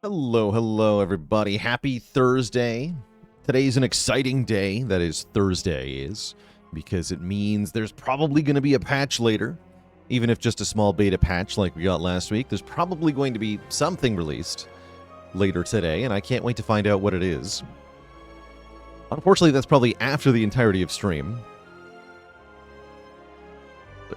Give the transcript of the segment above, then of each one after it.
Hello, hello, everybody. Happy Thursday. Today's an exciting day, that is, Thursday is, because it means there's probably going to be a patch later. Even if just a small beta patch like we got last week, there's probably going to be something released later today, and I can't wait to find out what it is. Unfortunately, that's probably after the entirety of stream.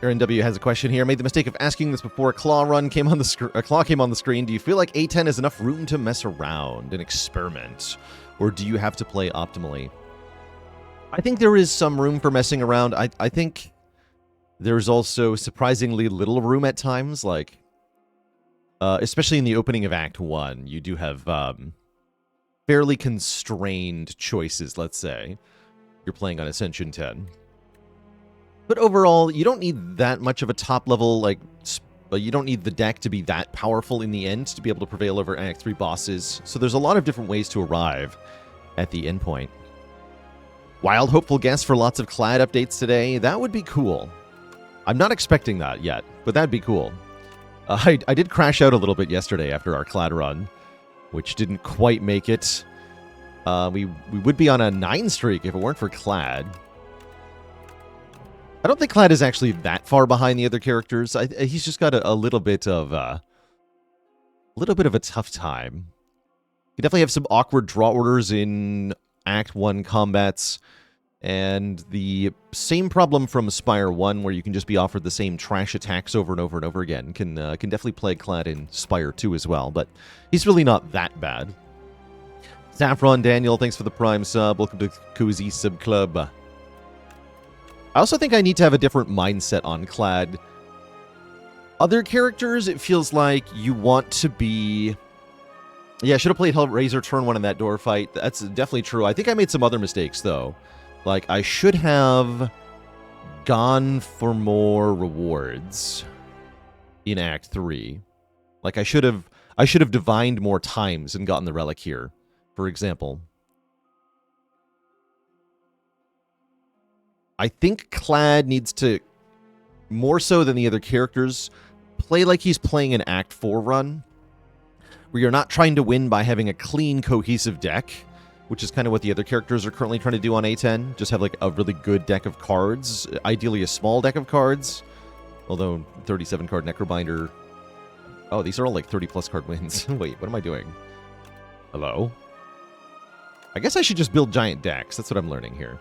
Aaron W has a question here. Made the mistake of asking this before a claw came on the screen. Do you feel like A10 has enough room to mess around and experiment, or do you have to play optimally? I think there is some room for messing around. I think there's also surprisingly little room at times, like especially in the opening of Act 1, you do have fairly constrained choices, let's say. You're playing on Ascension 10. But overall, you don't need that much of a top level, you don't need the deck to be that powerful in the end to be able to prevail over Act 3 bosses. So there's a lot of different ways to arrive at the endpoint. Wild, hopeful guess for lots of Clad updates today. That would be cool. I'm not expecting that yet, but that'd be cool. I did crash out a little bit yesterday after our Clad run, which didn't quite make it. We would be on a 9 streak if it weren't for Clad. I don't think Clad is actually that far behind the other characters. He's just got a little bit of a tough time. You definitely have some awkward draw orders in Act 1 combats, and the same problem from Spire 1, where you can just be offered the same trash attacks over and over and over again, can definitely plague Clad in Spire 2 as well, but he's really not that bad. Saffron Daniel, thanks for the Prime sub. Welcome to Cozy Sub Club. I also think I need to have a different mindset on Clad. Other characters, it feels like you want to be... Yeah, I should have played Hellraiser turn 1 in that door fight. That's definitely true. I think I made some other mistakes, though. Like, I should have gone for more rewards in Act 3. Like, I should have divined more times and gotten the relic here, for example. I think Clad needs to, more so than the other characters, play like he's playing an Act 4 run, where you're not trying to win by having a clean, cohesive deck, which is kind of what the other characters are currently trying to do on A10. Just have like a really good deck of cards, ideally a small deck of cards, although 37 card Necrobinder. Oh, these are all like 30 plus card wins. Wait, what am I doing? Hello? I guess I should just build giant decks. That's what I'm learning here.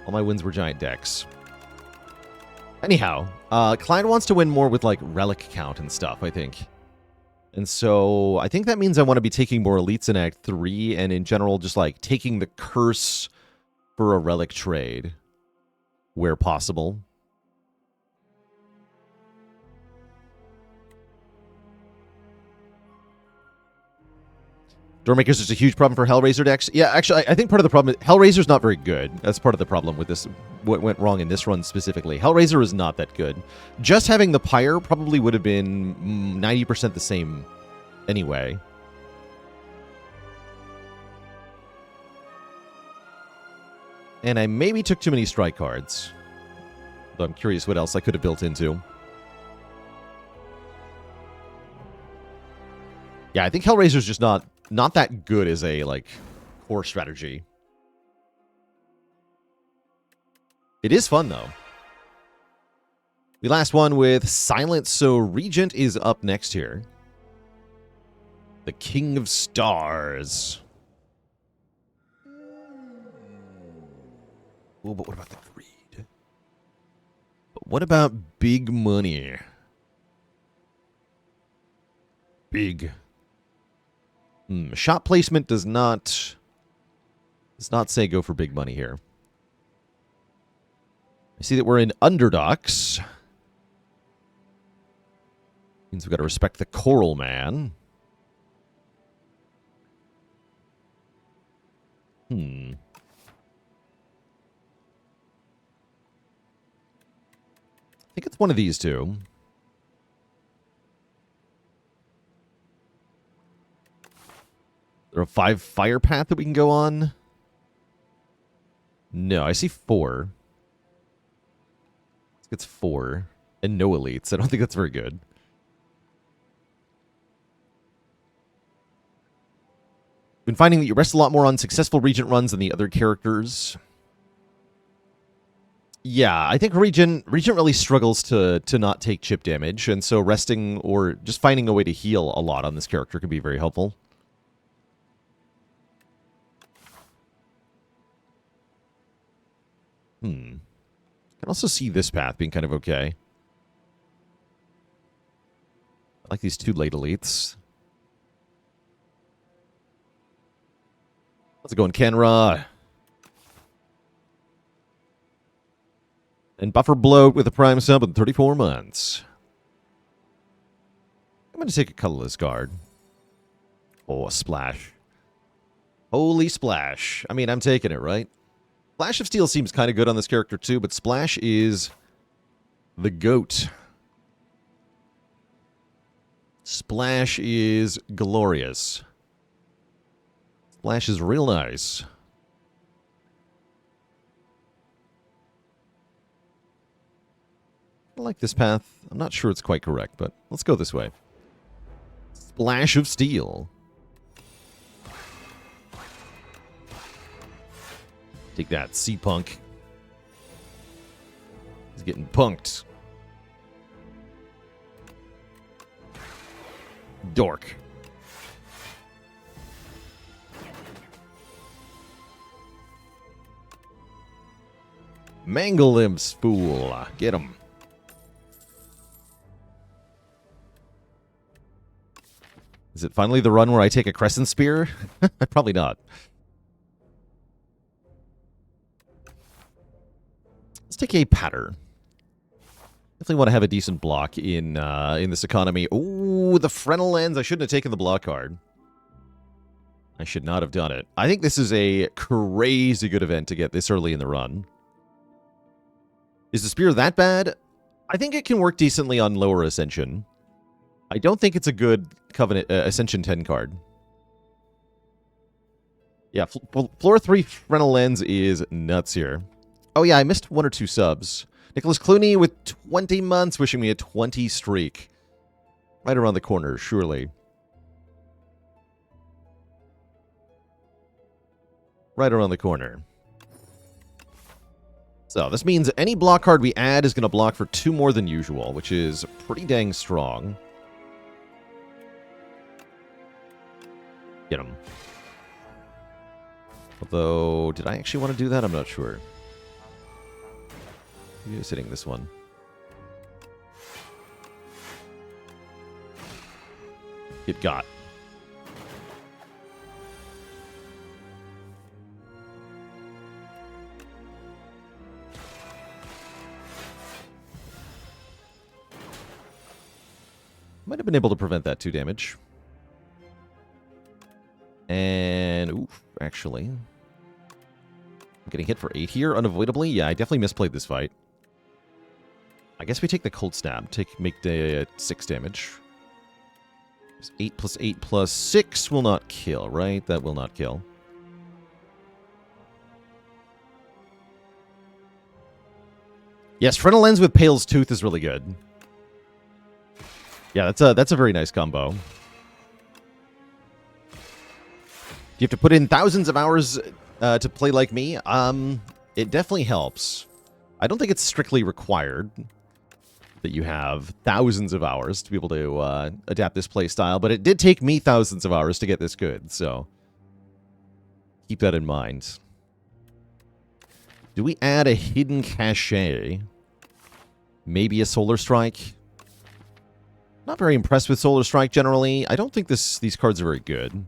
All my wins were giant decks. Anyhow, Clad wants to win more with, like, relic count and stuff, I think. And so I think that means I want to be taking more elites in Act 3, and in general, just, like, taking the curse for a relic trade where possible. Doormaker's just a huge problem for Hellraiser decks. Yeah, actually, I think part of the problem is Hellraiser's not very good. That's part of the problem with this, what went wrong in this run specifically. Hellraiser is not that good. Just having the Pyre probably would have been 90% the same anyway. And I maybe took too many strike cards. But I'm curious what else I could have built into. Yeah, I think Hellraiser's just not that good as a, like, core strategy. It is fun, though. The last one with Silence, so Regent is up next here. The King of Stars. Oh, but what about the Greed? But what about big money? Big. Shot placement does not say go for big money here. I see that we're in Underdogs. Means we've got to respect the Coral Man. I think it's one of these two. There are 5 fire path that we can go on? No, I see 4. It's 4. And no elites. I don't think that's very good. Been finding that you rest a lot more on successful Regent runs than the other characters. Yeah, I think Regent really struggles to not take chip damage, and so resting or just finding a way to heal a lot on this character can be very helpful. Can also see this path being kind of okay. I like these 2 late elites. How's it going, Kenra? And Buffer Bloat with a prime sub in 34 months. I'm going to take a colorless guard. Oh, a splash. Holy splash. I mean, I'm taking it, right? Flash of Steel seems kind of good on this character too, but Splash is the GOAT. Splash is glorious. Splash is real nice. I like this path. I'm not sure it's quite correct, but let's go this way. Splash of Steel. Take that, C-Punk. He's getting punked. Dork. Mangle him, fool. Get him. Is it finally the run where I take a Crescent Spear? Probably not. Let's take a Patter. Definitely want to have a decent block in this economy. Ooh, the Frenel Lens. I shouldn't have taken the block card. I should not have done it. I think this is a crazy good event to get this early in the run. Is the Spear that bad? I think it can work decently on lower Ascension. I don't think it's a good Covenant Ascension 10 card. Yeah, floor 3 Frenel Lens is nuts here. Oh yeah, I missed 1 or 2 subs. Nicholas Clooney with 20 months, wishing me a 20 streak. Right around the corner, surely. Right around the corner. So this means any block card we add is going to block for 2 more than usual, which is pretty dang strong. Get him. Although, did I actually want to do that? I'm not sure. Maybe just hitting this one. It got. Might have been able to prevent that 2 damage. And, oof, actually. I'm getting hit for 8 here, unavoidably. Yeah, I definitely misplayed this fight. I guess we take the Cold Snap, make the 6 damage. 8 plus 8 plus 6 will not kill, right? That will not kill. Yes, Frontal Lens with Pale's Tooth is really good. Yeah, that's a very nice combo. You have to put in thousands of hours to play like me. It definitely helps. I don't think it's strictly required that you have thousands of hours to be able to adapt this play style, but it did take me thousands of hours to get this good, so keep that in mind. Do we add a Hidden Cachet? Maybe a Solar Strike? Not very impressed with Solar Strike generally. I don't think these cards are very good.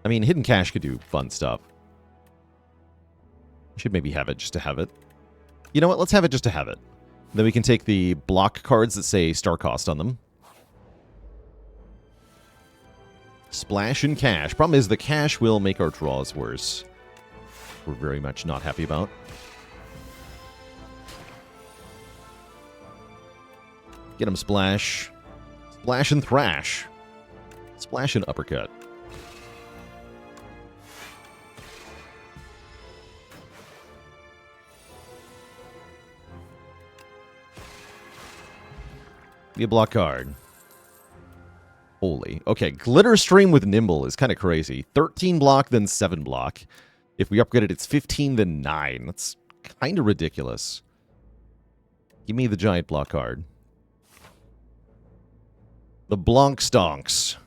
I mean, Hidden Cache could do fun stuff. Should maybe have it just to have it. You know what? Let's have it just to have it. Then we can take the block cards that say star cost on them. Splash and Cache. Problem is the Cache will make our draws worse. We're very much not happy about. Get him Splash. Splash and Thrash. Splash and Uppercut. Be a block card. Holy. Okay, Glitter Stream with Nimble is kind of crazy. 13 block, then 7 block. If we upgrade it, it's 15, then 9. That's kind of ridiculous. Give me the giant block card. The Blanc Stonks.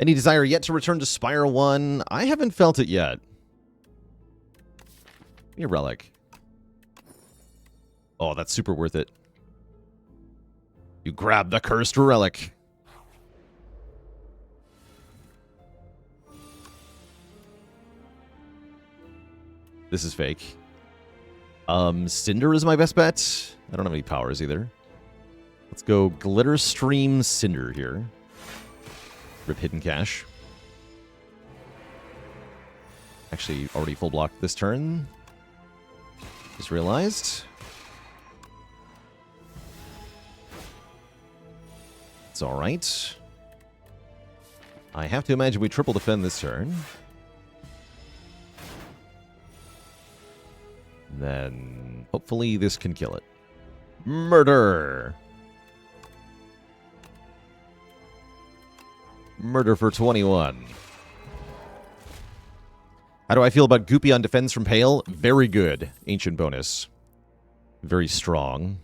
Any desire yet to return to Spire 1? I haven't felt it yet. Give me a relic. Oh, that's super worth it. You grab the cursed relic. This is fake. Cinder is my best bet. I don't have any powers either. Let's go Glitter Stream Cinder here. Rip Hidden Cache. Actually, already full block this turn. Just realized. It's alright. I have to imagine we triple defend this turn. Then, hopefully this can kill it. Murder! Murder for 21. How do I feel about Goopy on defense from Pale? Very good. Ancient bonus. Very strong.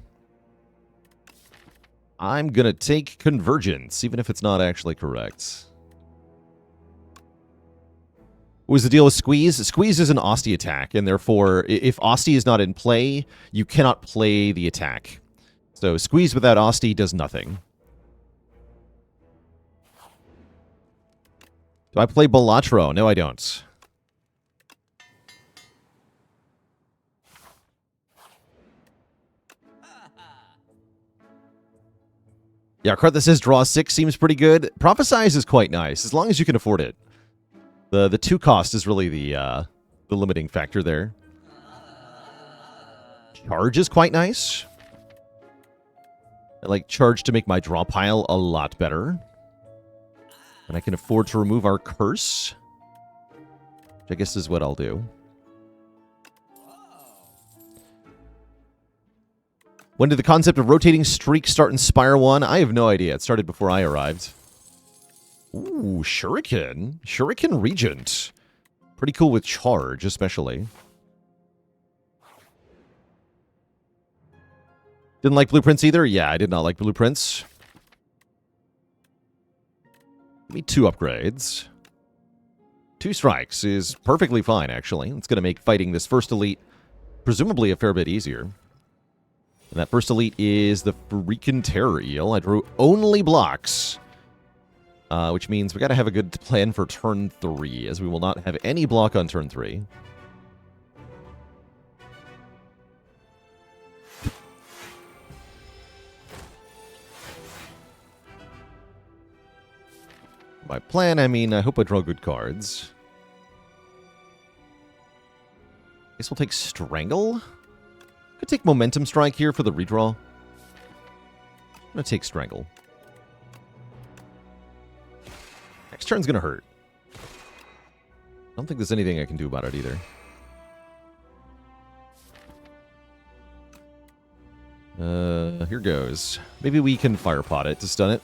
I'm gonna take Convergence, even if it's not actually correct. What was the deal with Squeeze? Squeeze is an Osty attack, and therefore, if Osty is not in play, you cannot play the attack. So Squeeze without Osty does nothing. Do I play Balatro? No, I don't. Yeah, card that says draw 6 seems pretty good. Prophesize is quite nice, as long as you can afford it. The 2 cost is really the limiting factor there. Charge is quite nice. I like Charge to make my draw pile a lot better. And I can afford to remove our curse, which I guess is what I'll do. When did the concept of rotating streak start in Spire 1? I have no idea. It started before I arrived. Ooh, Shuriken. Shuriken Regent. Pretty cool with Charge, especially. Didn't like Blueprints either? Yeah, I did not like Blueprints. Give me 2 upgrades. 2 strikes is perfectly fine, actually. It's going to make fighting this first elite presumably a fair bit easier. And that first elite is the freaking Terror Eel. I drew only blocks. Which means we got to have a good plan for turn 3, as we will not have any block on turn 3. By plan, I mean I hope I draw good cards. Guess we'll take Strangle. Could take Momentum Strike here for the redraw. I'm going to take Strangle. Next turn's going to hurt. I don't think there's anything I can do about it either. Here goes. Maybe we can Firepot it to stun it.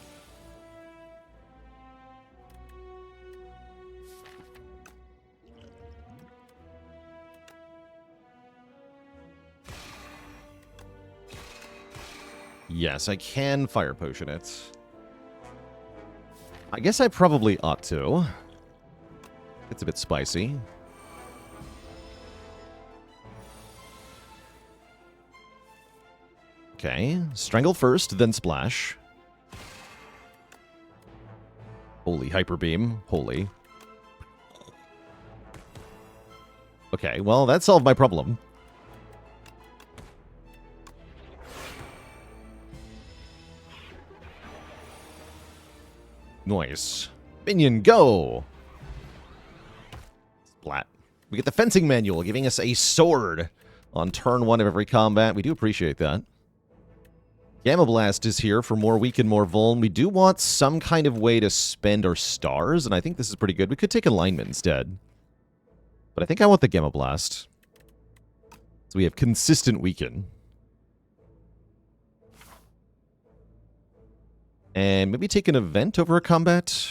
Yes, I can Fire Potion it. I guess I probably ought to. It's a bit spicy. Okay, Strangle first, then Splash. Holy Hyper Beam. Holy. Okay, well, that solved my problem. Nice. Minion, go! Splat. We get the fencing manual, giving us a sword on turn 1 of every combat. We do appreciate that. Gamma Blast is here for more weak and more vuln. We do want some kind of way to spend our stars, and I think this is pretty good. We could take Alignment instead. But I think I want the Gamma Blast. So we have consistent weaken. And maybe take an event over a combat.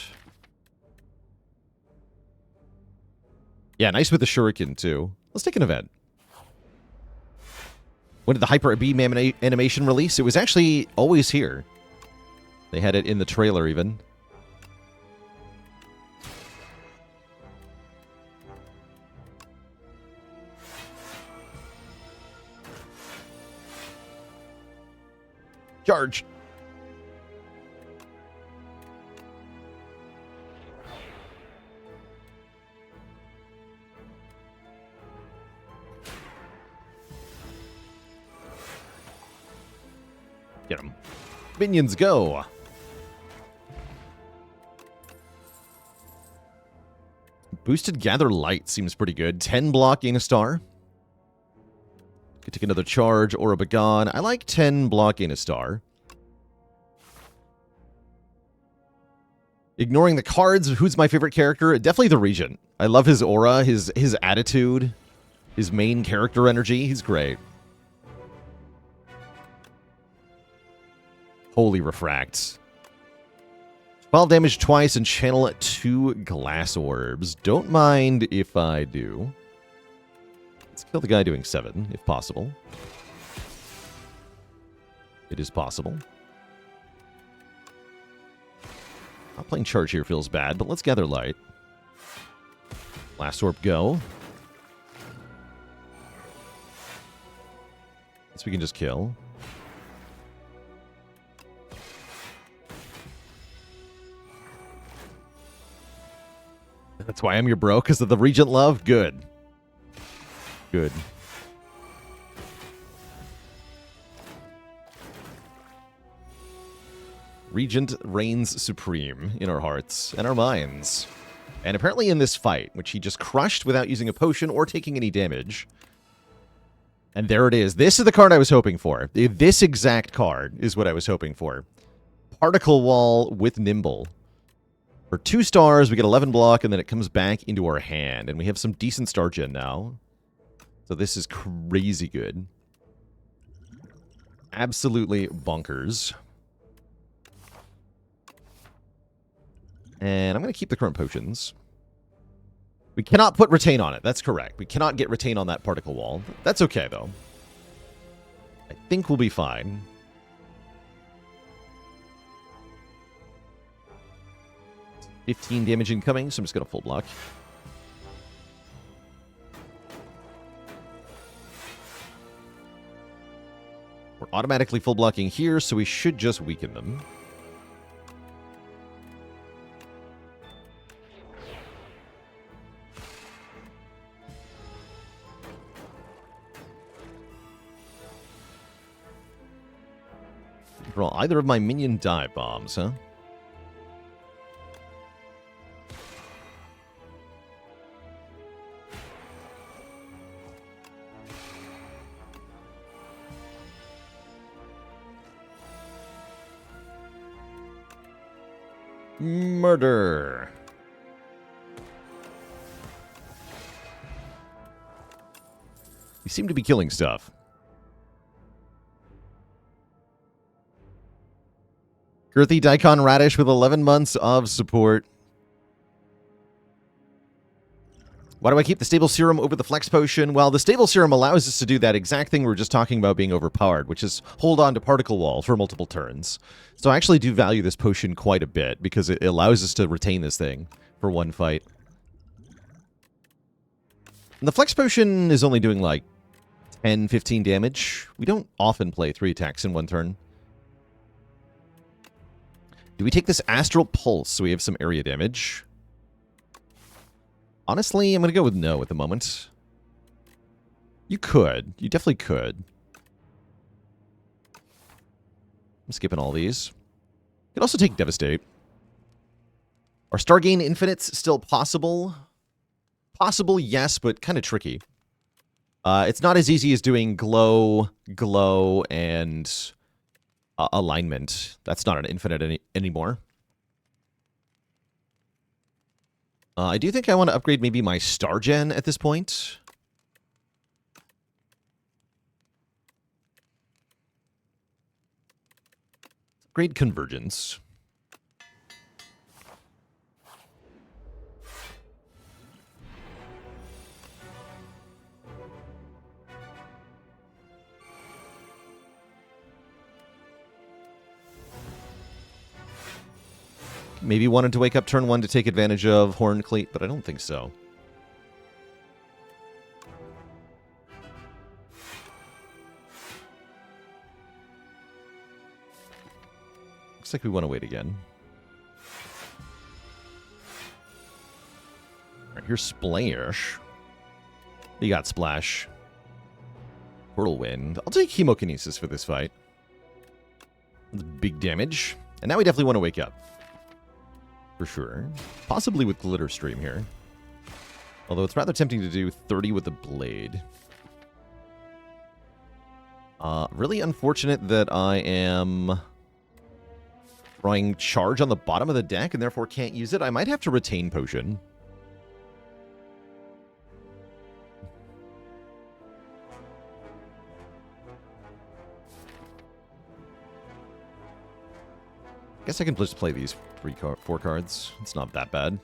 Yeah, nice with the shuriken, too. Let's take an event. When did the Hyper Beam animation release? It was actually always here. They had it in the trailer, even. Charge! Get him. Minions go! Boosted Gather Light seems pretty good. 10 block, gain a star. Could take another charge or a Begone. I like 10 block, gain a star. Ignoring the cards, who's my favorite character? Definitely the Regent. I love his aura, his attitude, his main character energy. He's great. Holy Refract. 12 damage twice and channel 2 glass orbs. Don't mind if I do. Let's kill the guy doing 7, if possible. It is possible. Not playing charge here feels bad, but let's gather light. Last orb go. Guess we can just kill. That's why I'm your bro, because of the Regent love? Good. Good. Regent reigns supreme in our hearts and our minds. And apparently in this fight, which he just crushed without using a potion or taking any damage. And there it is. This is the card I was hoping for. This exact card is what I was hoping for. Particle Wall with Nimble. For 2 stars, we get 11 block, and then it comes back into our hand. And we have some decent star gen now. So this is crazy good. Absolutely bonkers. And I'm going to keep the current potions. We cannot put Retain on it. That's correct. We cannot get Retain on that particle wall. That's okay, though. I think we'll be fine. $15 damage incoming, so I'm just going to full block. We're automatically full blocking here, so we should just weaken them. Draw either of my minion dive bombs, huh? Murder. We seem to be killing stuff. Girthy Daikon Radish with 11 months of support. Why do I keep the Stable Serum over the Flex Potion? Well, the Stable Serum allows us to do that exact thing we were just talking about being overpowered, which is hold on to Particle Wall for multiple turns. So I actually do value this potion quite a bit, because it allows us to retain this thing for one fight. And the Flex Potion is only doing like 10, 15 damage. We don't often play 3 attacks in one turn. Do we take this Astral Pulse so we have some area damage? Honestly, I'm going to go with no at the moment. You could. You definitely could. I'm skipping all these. You could also take Devastate. Are Stargain Infinites still possible? Possible, yes, but kind of tricky. It's not as easy as doing Glow, and Alignment. That's not an infinite anymore. I do think I want to upgrade maybe my Star Gen at this point. Upgrade Convergence. Maybe wanted to wake up turn 1 to take advantage of Horn Cleat, but I don't think so. Looks like we want to wait again. Alright, here's Splash. You got Splash. Whirlwind. I'll take Chemokinesis for this fight. That's big damage. And now we definitely want to wake up. For sure. Possibly with Glitter Stream here. Although it's rather tempting to do 30 with the Blade. Really unfortunate that I am drawing Charge on the bottom of the deck and therefore can't use it. I might have to retain Potion. Guess I can just play these 4 cards. It's not that bad.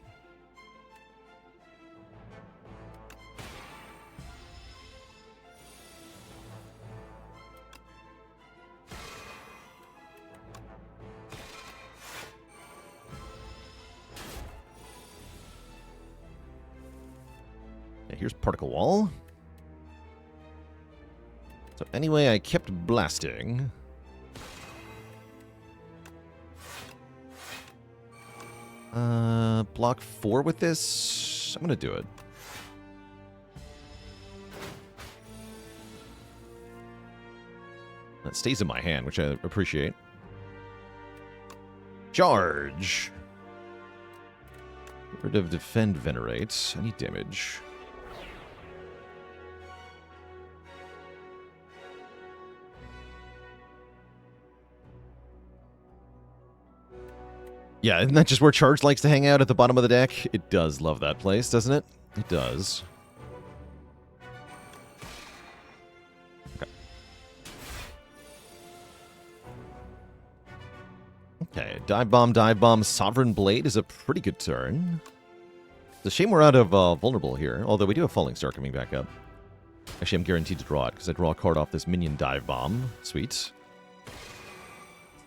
Okay, here's Particle Wall. So anyway, I kept blasting. Block 4 with this. I'm going to do it. That stays in my hand, which I appreciate. Charge. Get rid of Defend, Venerate. I need damage. Yeah, isn't that just where Charge likes to hang out at the bottom of the deck? It does love that place, doesn't it? It does. Okay. Okay, Dive Bomb, Sovereign Blade is a pretty good turn. It's a shame we're out of Vulnerable here, although we do have Falling Star coming back up. Actually, I'm guaranteed to draw it, because I draw a card off this minion Dive Bomb. Sweet.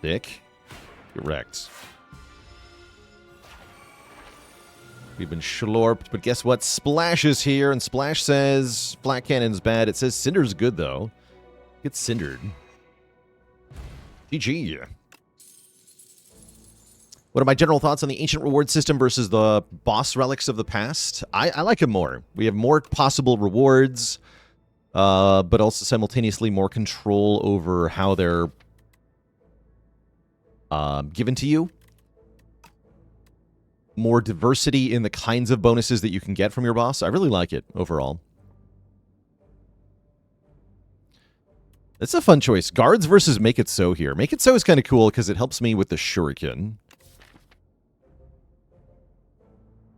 Thick. Get wrecked. We've been schlorped, but guess what? Splash is here, and Splash says Flat Cannon's bad. It says Cinder's good, though. Get cindered. GG. What are my general thoughts on the Ancient Reward system versus the boss relics of the past? I like it more. We have more possible rewards, but also simultaneously more control over how they're given to you. More diversity in the kinds of bonuses that you can get from your boss. I really like it overall. It's a fun choice. Guards versus Make It So here. Make It So is kind of cool because it helps me with the Shuriken.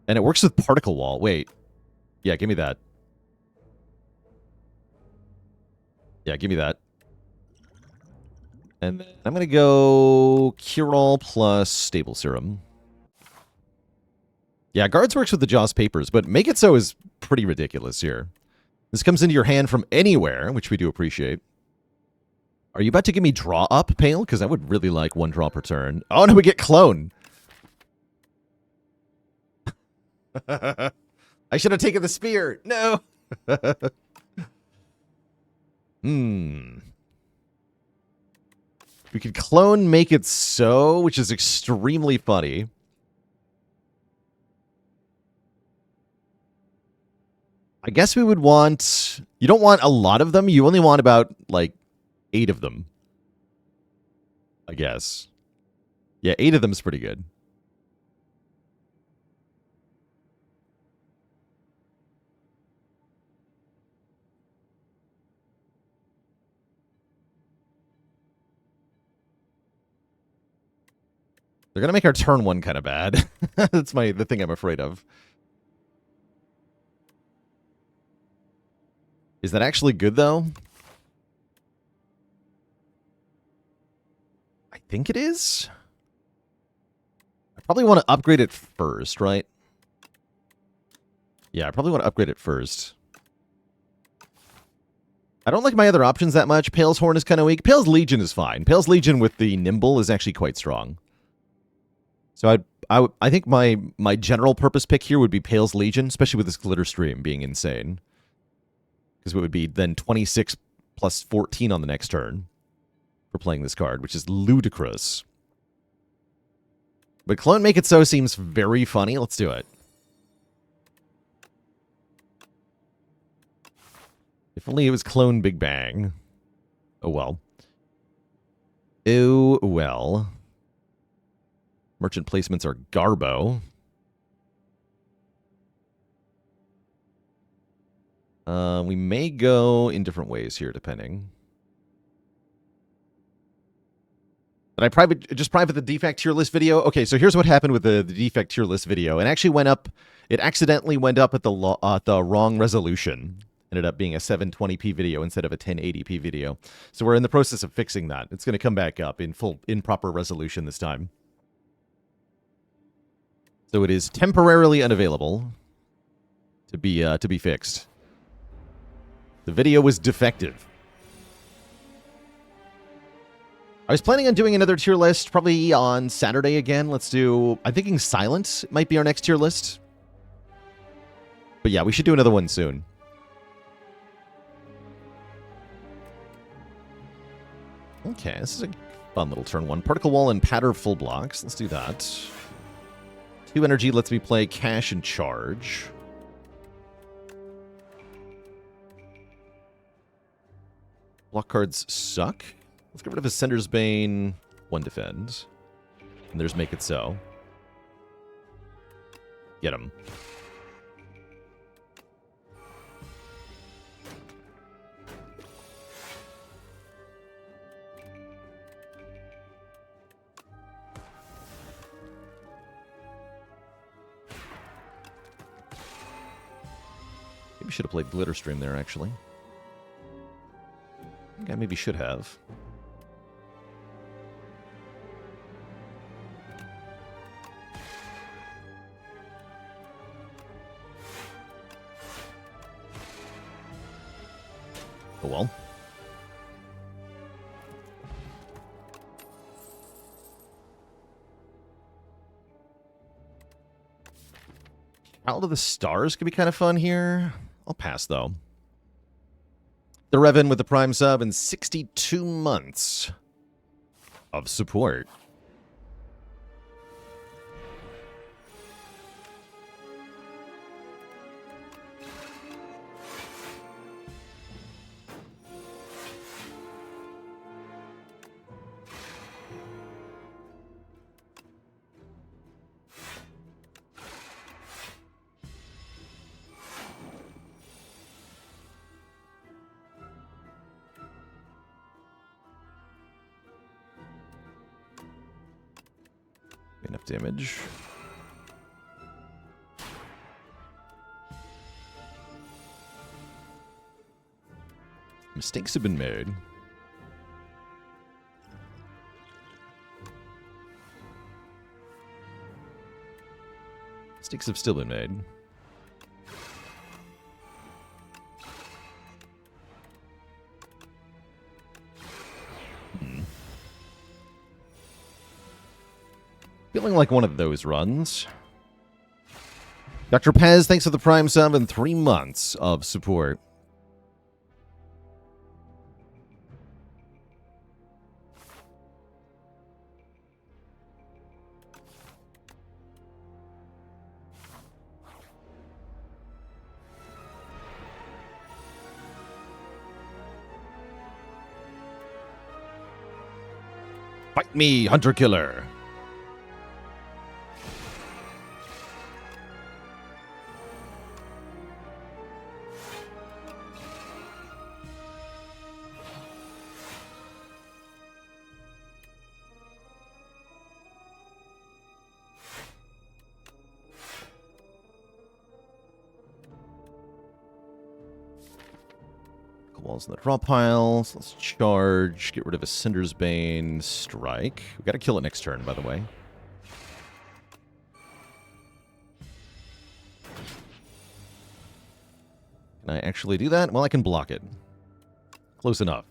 And it works with Particle Wall. Wait. Yeah, give me that. Yeah, give me that. And then I'm going to go Cure-All plus Stable Serum. Yeah, Guards works with the Jaws Papers, but Make It So is pretty ridiculous here. This comes into your hand from anywhere, which we do appreciate. Are you about to give me Draw Up, Pale? Because I would really like 1 draw per turn. Oh, no, we get Clone. I should have taken the Spear. No. We could Clone Make It So, which is extremely funny. I guess we would want... You don't want a lot of them. You only want about, like, 8 of them. I guess. Yeah, 8 of them is pretty good. They're going to make our turn 1 kind of bad. That's the thing I'm afraid of. Is that actually good, though? I think it is. I probably want to upgrade it first, right? Yeah, I probably want to upgrade it first. I don't like my other options that much. Pale's Horn is kind of weak. Pale's Legion is fine. Pale's Legion with the Nimble is actually quite strong. So I think my general purpose pick here would be Pale's Legion, especially with this Glitter Stream being insane. Because it would be then 26 plus 14 on the next turn for playing this card, which is ludicrous. But Clone Make It So seems very funny. Let's do it. If only it was Clone Big Bang. Oh well. Oh well. Merchant placements are Garbo. We may go in different ways here, depending. Did I just private the defect tier list video? Okay, so here's what happened with the defect tier list video. It actually went up. It accidentally went up at the wrong resolution. Ended up being a 720p video instead of a 1080p video. So we're in the process of fixing that. It's going to come back up in proper resolution this time. So it is temporarily unavailable to be fixed. The video was defective. I was planning on doing another tier list probably on Saturday again. I'm thinking Silence might be our next tier list. But yeah, we should do another one soon. Okay, this is a fun little turn one. Particle Wall and Patter full blocks. Let's do that. 2 energy lets me play Cash and Charge. Block cards suck. Let's get rid of his Sender's Bane. 1 defend. And there's Make It So. Get him. Maybe should have played Glitter Stream there, actually. I think I maybe should have. Oh well. Out of the Stars could be kind of fun here. I'll pass, though. The Revan with the Prime sub and 62 months of support. Enough damage. Mistakes have been made. Mistakes have still been made. Feeling like one of those runs. Dr. Pez, thanks for the Prime sub and 3 months of support. Fight me, Hunter Killer. Walls in the draw piles. Let's charge. Get rid of a Cinder's Bane. Strike. We got to kill it next turn, by the way. Can I actually do that? Well, I can block it. Close enough.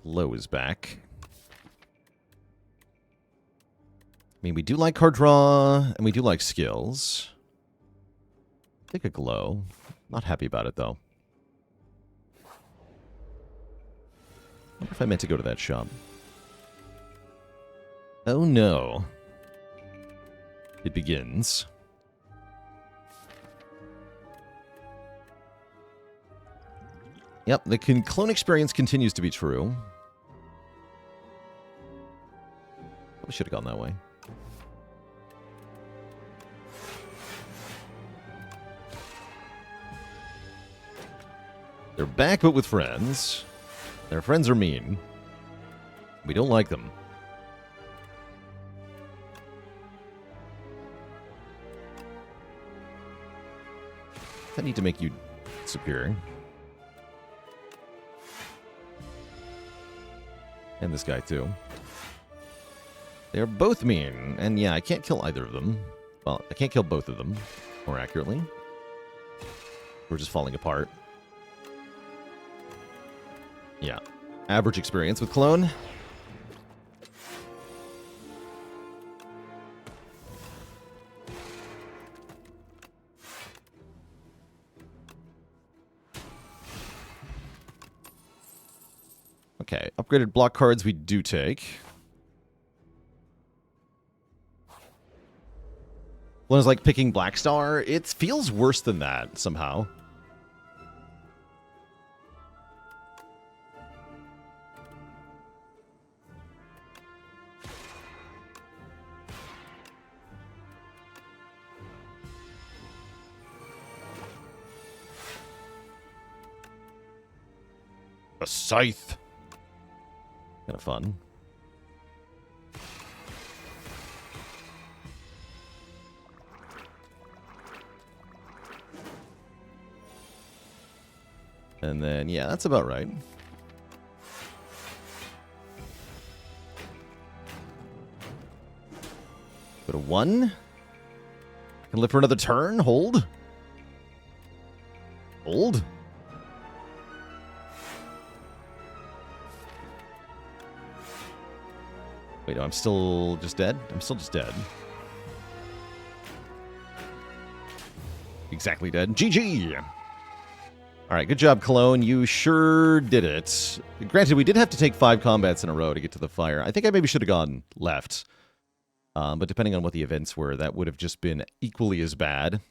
Low is back. I mean, we do like card draw, and we do like skills. Take a glow. Not happy about it, though. I wonder if I meant to go to that shop. Oh, no. It begins. Yep, the clone experience continues to be true. Probably should have gone that way. They're back, but with friends. Their friends are mean. We don't like them. I need to make you superior. And this guy, too. They're both mean. And yeah, I can't kill either of them. Well, I can't kill both of them, more accurately. We're just falling apart. Yeah. Average experience with clone. Okay, upgraded block cards we do take. One is like picking Black Star. It feels worse than that, somehow. A scythe. Kind of fun. And then, yeah, that's about right. Go to 1. Can live for another turn. Hold. Hold. Wait, no, I'm still just dead? I'm still just dead. Exactly dead. GG! Alright, good job, Cologne. You sure did it. Granted, we did have to take 5 combats in a row to get to the fire. I think I maybe should have gone left. But depending on what the events were, that would have just been equally as bad.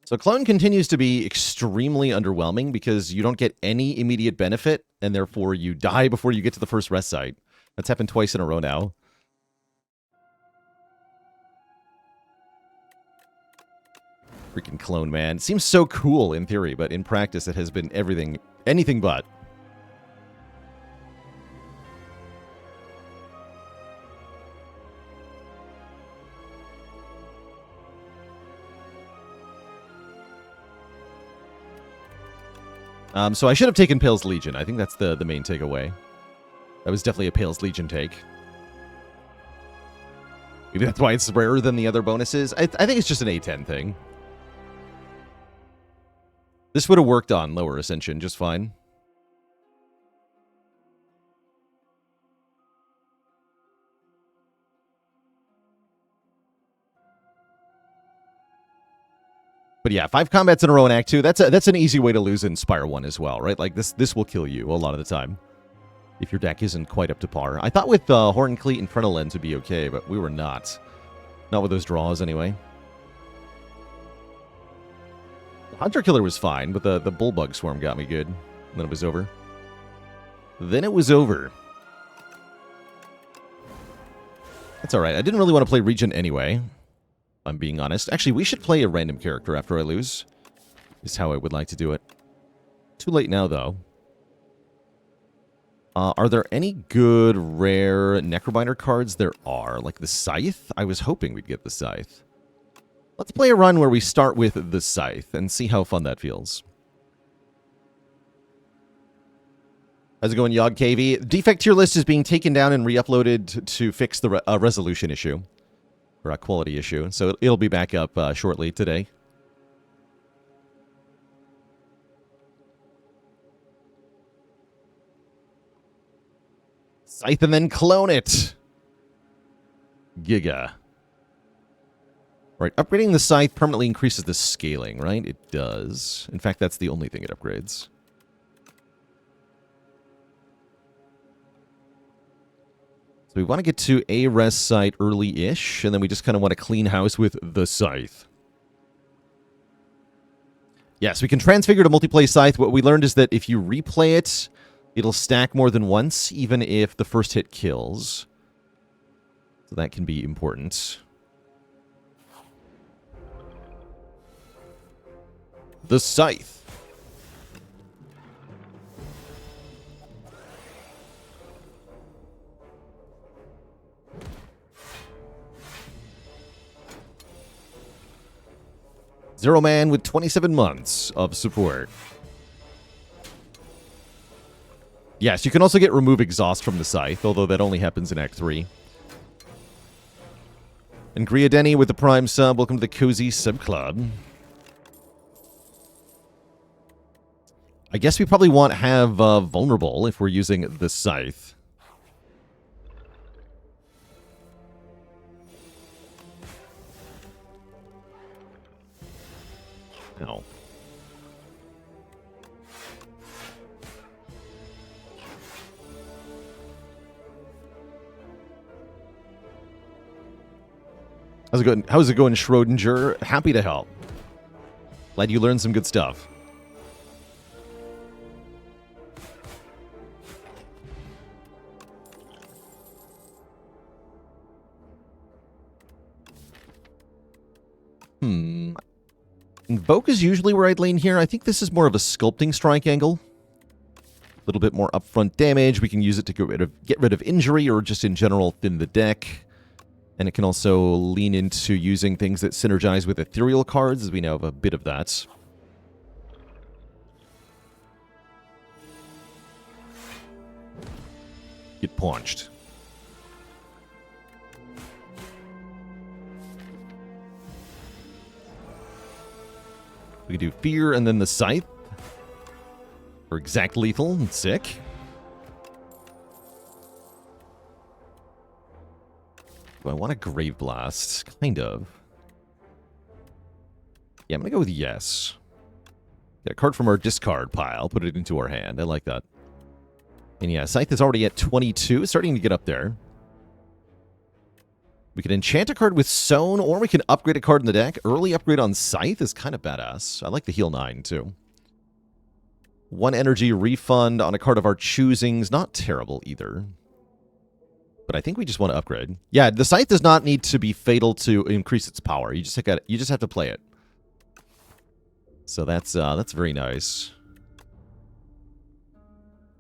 So Clone continues to be extremely underwhelming because you don't get any immediate benefit, and therefore you die before you get to the first rest site. That's happened twice in a row now. Freaking Clone, man. It seems so cool in theory, but in practice it has been anything but. So I should have taken Pale's Legion. I think that's the main takeaway. That was definitely a Pale's Legion take. Maybe that's why it's rarer than the other bonuses. I think it's just an A10 thing. This would have worked on lower Ascension just fine. But yeah, 5 combats in a row in Act 2, that's an easy way to lose in Spire 1 as well, right? Like, this will kill you a lot of the time. If your deck isn't quite up to par. I thought with Horn Cleat and Frontal Lens would be okay, but we were not. Not with those draws, anyway. Hunter Killer was fine, but the Bullbug Swarm got me good. And then it was over. Then it was over. That's alright. I didn't really want to play Regent anyway. I'm being honest. Actually, we should play a random character after I lose. Is how I would like to do it. Too late now, though. Are there any good, rare Necrobinder cards? There are. Like the Scythe? I was hoping we'd get the Scythe. Let's play a run where we start with the Scythe and see how fun that feels. How's it going, Yog KV? Defect tier list is being taken down and re-uploaded to fix the resolution issue. Or a quality issue. So it'll be back up shortly today. Scythe and then clone it. Giga. Right, upgrading the Scythe permanently increases the scaling, right? It does. In fact, that's the only thing it upgrades. So we want to get to a res site early-ish, and then we just kind of want to clean house with the Scythe. Yes, we can transfigure to multiplay Scythe. What we learned is that if you replay it, it'll stack more than once, even if the first hit kills. So that can be important. The Scythe. Zero Man with 27 months of support. Yes, you can also get Remove Exhaust from the Scythe, although that only happens in Act 3. And Griadeni with the Prime sub. Welcome to the Cozy Sub Club. I guess we probably want to have Vulnerable if we're using the Scythe. No. How's it going, Schrodinger? Happy to help. Glad you learned some good stuff. Invoke is usually where I'd lean here. I think this is more of a sculpting strike angle. A little bit more upfront damage. We can use it to get rid of injury or just in general thin the deck. And it can also lean into using things that synergize with ethereal cards, as we now have a bit of that. Get punched. We can do Fear and then the Scythe. For exact lethal. Sick. Do I want a Grave Blast? Kind of. Yeah, I'm going to go with yes. Get a card from our discard pile. Put it into our hand. I like that. And yeah, Scythe is already at 22. Starting to get up there. We can enchant a card with Sown, or we can upgrade a card in the deck. Early upgrade on Scythe is kind of badass. I like the heal 9, too. 1 energy refund on a card of our choosing's not terrible either. But I think we just want to upgrade. Yeah, the Scythe does not need to be fatal to increase its power. You just have to play it. So that's very nice.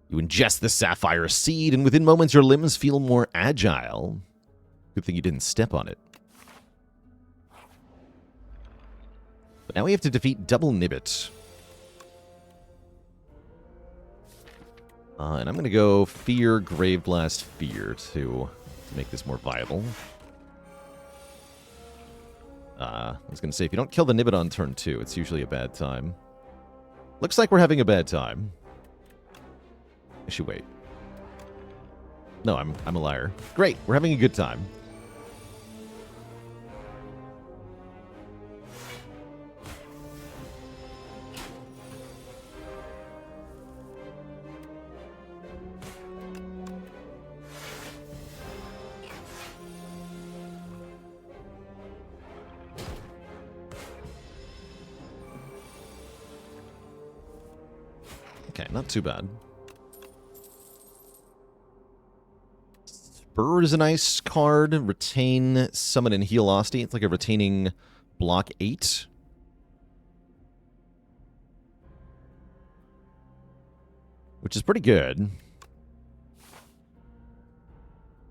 You ingest the Sapphire Seed, and within moments your limbs feel more agile. Good thing you didn't step on it. But now we have to defeat Double Nibbit. And I'm going to go Fear, Grave Blast, Fear to make this more viable. I was going to say, if you don't kill the Nibbit on turn 2, it's usually a bad time. Looks like we're having a bad time. I should wait. No, I'm a liar. Great, we're having a good time. Okay, not too bad. Spur is a nice card. Retain, Summon, and Heal Osty. It's like a retaining block 8. Which is pretty good.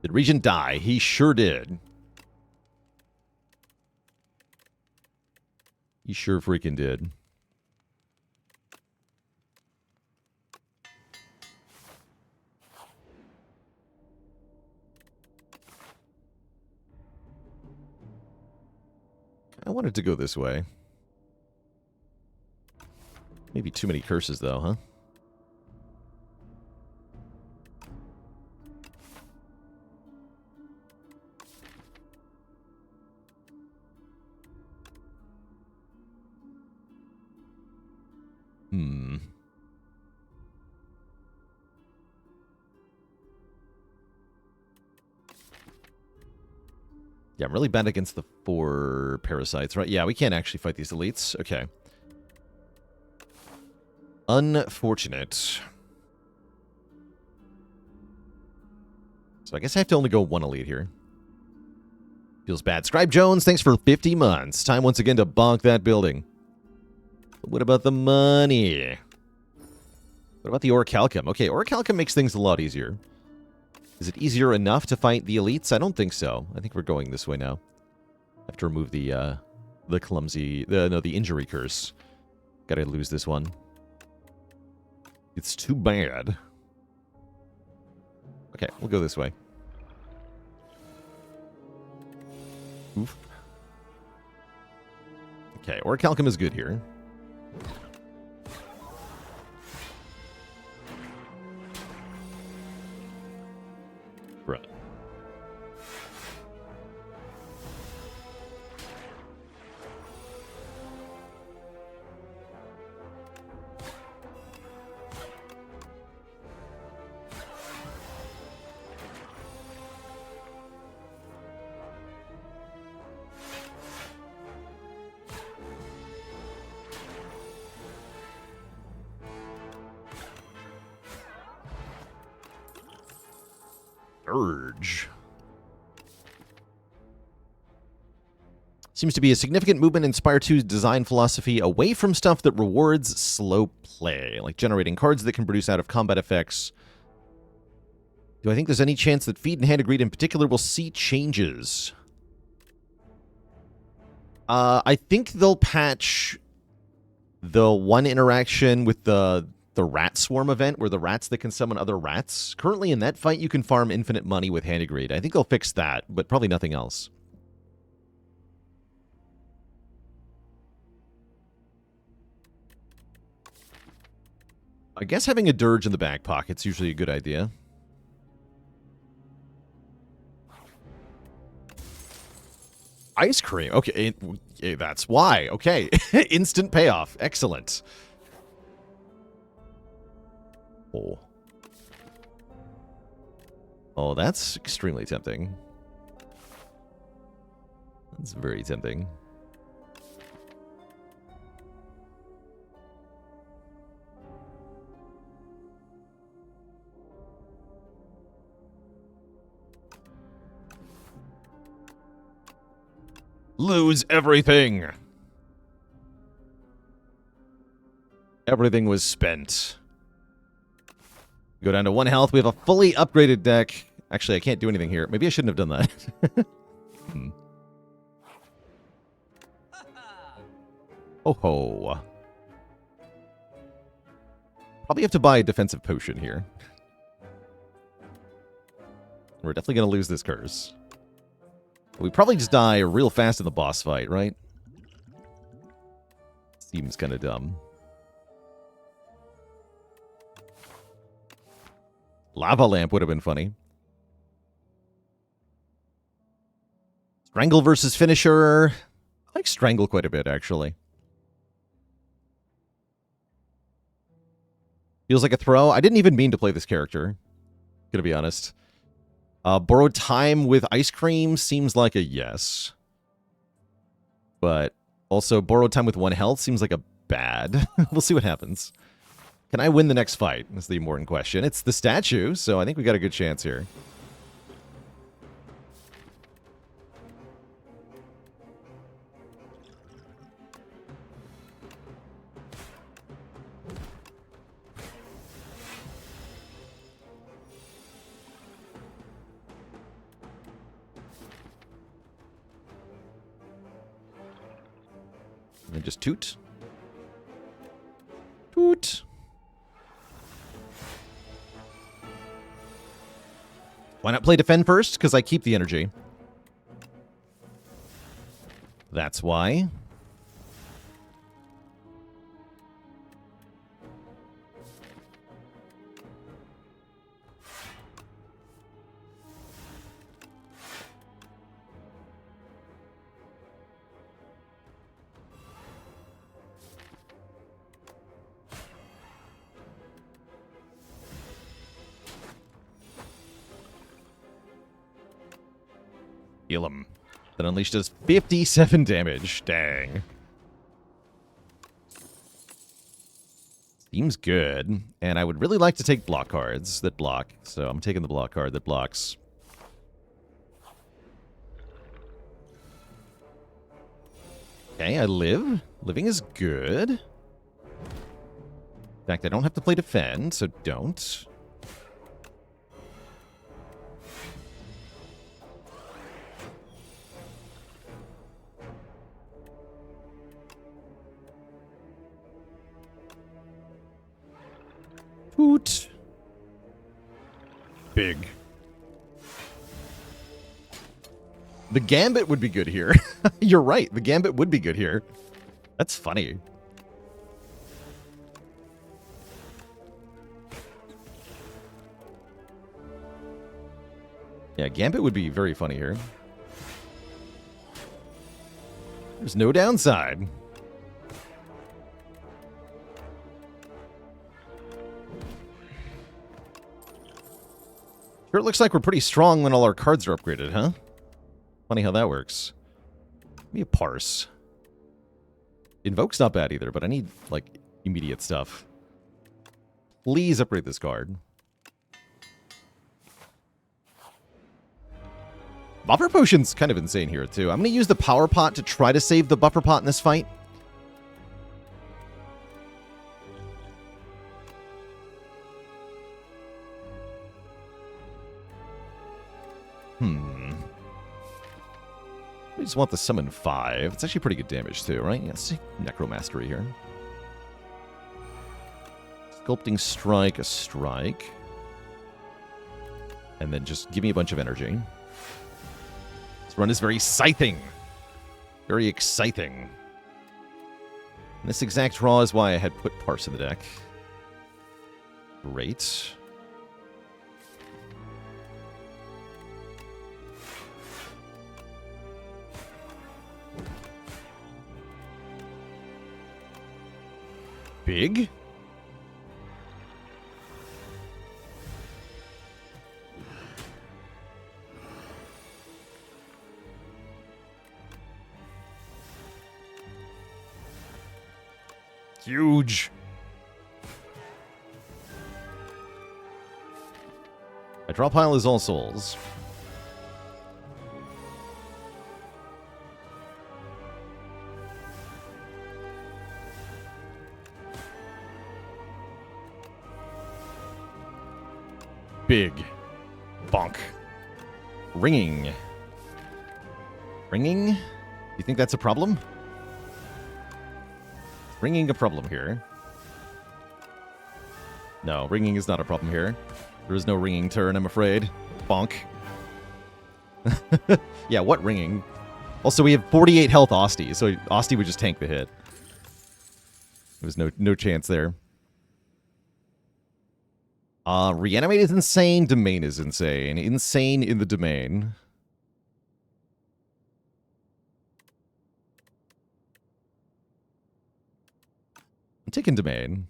Did Regent die? He sure did. He sure freaking did. I wanted to go this way. Maybe too many curses, though, huh? Yeah, I'm really bad against the 4 parasites, right? Yeah, we can't actually fight these elites. Okay. Unfortunate. So I guess I have to only go 1 elite here. Feels bad. Scribe Jones, thanks for 50 months. Time once again to bonk that building. But what about the money? What about the Orichalcum? Okay, Orichalcum makes things a lot easier. Is it easier enough to fight the elites? I don't think so. I think we're going this way now. I have to remove the clumsy... the injury curse. Gotta lose this one. It's too bad. Okay, we'll go this way. Oof. Okay, Orichalcum is good here. Right. Urge. Seems to be a significant movement in Spire 2's design philosophy away from stuff that rewards slow play, like generating cards that can produce out-of-combat effects. Do I think there's any chance that Feed and Hand of Greed in particular will see changes? I think they'll patch the one interaction with the rat swarm event, where the rats that can summon other rats. Currently in that fight, you can farm infinite money with Hand of Greed. I think they'll fix that, but probably nothing else. I guess having a dirge in the back pocket's usually a good idea. Ice cream. Okay, that's why. Okay. Instant payoff. Excellent. Oh. Oh, that's extremely tempting. That's very tempting. Lose everything. Everything was spent. Go down to 1 health. We have a fully upgraded deck. Actually, I can't do anything here. Maybe I shouldn't have done that. Oh ho. Probably have to buy a defensive potion here. We're definitely going to lose this curse. We probably just die real fast in the boss fight, right? Seems kind of dumb. Lava Lamp would have been funny. Strangle versus Finisher. I like Strangle quite a bit, actually. Feels like a throw. I didn't even mean to play this character. Gonna be honest. Borrowed Time with Ice Cream seems like a yes. But also, Borrowed Time with 1 health seems like a bad. We'll see what happens. Can I win the next fight? That's the important question. It's the statue, so I think we got a good chance here. And just toot. Toot. Why not play defend first? Because I keep the energy. That's why. Heal him. That Unleash does 57 damage. Dang. Seems good. And I would really like to take block cards that block. So I'm taking the block card that blocks. Okay, I live. Living is good. In fact, I don't have to play defend, so don't. Hoot. Big. The Gambit would be good here. You're right. The Gambit would be good here. That's funny. Yeah, Gambit would be very funny here. There's no downside. Sure, it looks like we're pretty strong when all our cards are upgraded, huh? Funny how that works. Give me a parse. Invoke's not bad either, but I need, like, immediate stuff. Please upgrade this card. Buffer Potion's kind of insane here, too. I'm going to use the Power Pot to try to save the Buffer Pot in this fight. I just want the summon 5. It's actually pretty good damage, too, right? Let's see Necromastery here. Sculpting Strike, a strike. And then just give me a bunch of energy. This run is very scything. Very exciting. And this exact draw is why I had put Parse in the deck. Great. Big? Huge. My draw pile is all souls. Big. Bonk. Ringing. Ringing? You think that's a problem? Ringing a problem here. No, ringing is not a problem here. There is no ringing turn, I'm afraid. Bonk. Yeah, what ringing? Also, we have 48 health Osti, so Osti would just tank the hit. There was no chance there. Reanimate is insane. Domain is insane. Insane in the domain. I'm taking domain.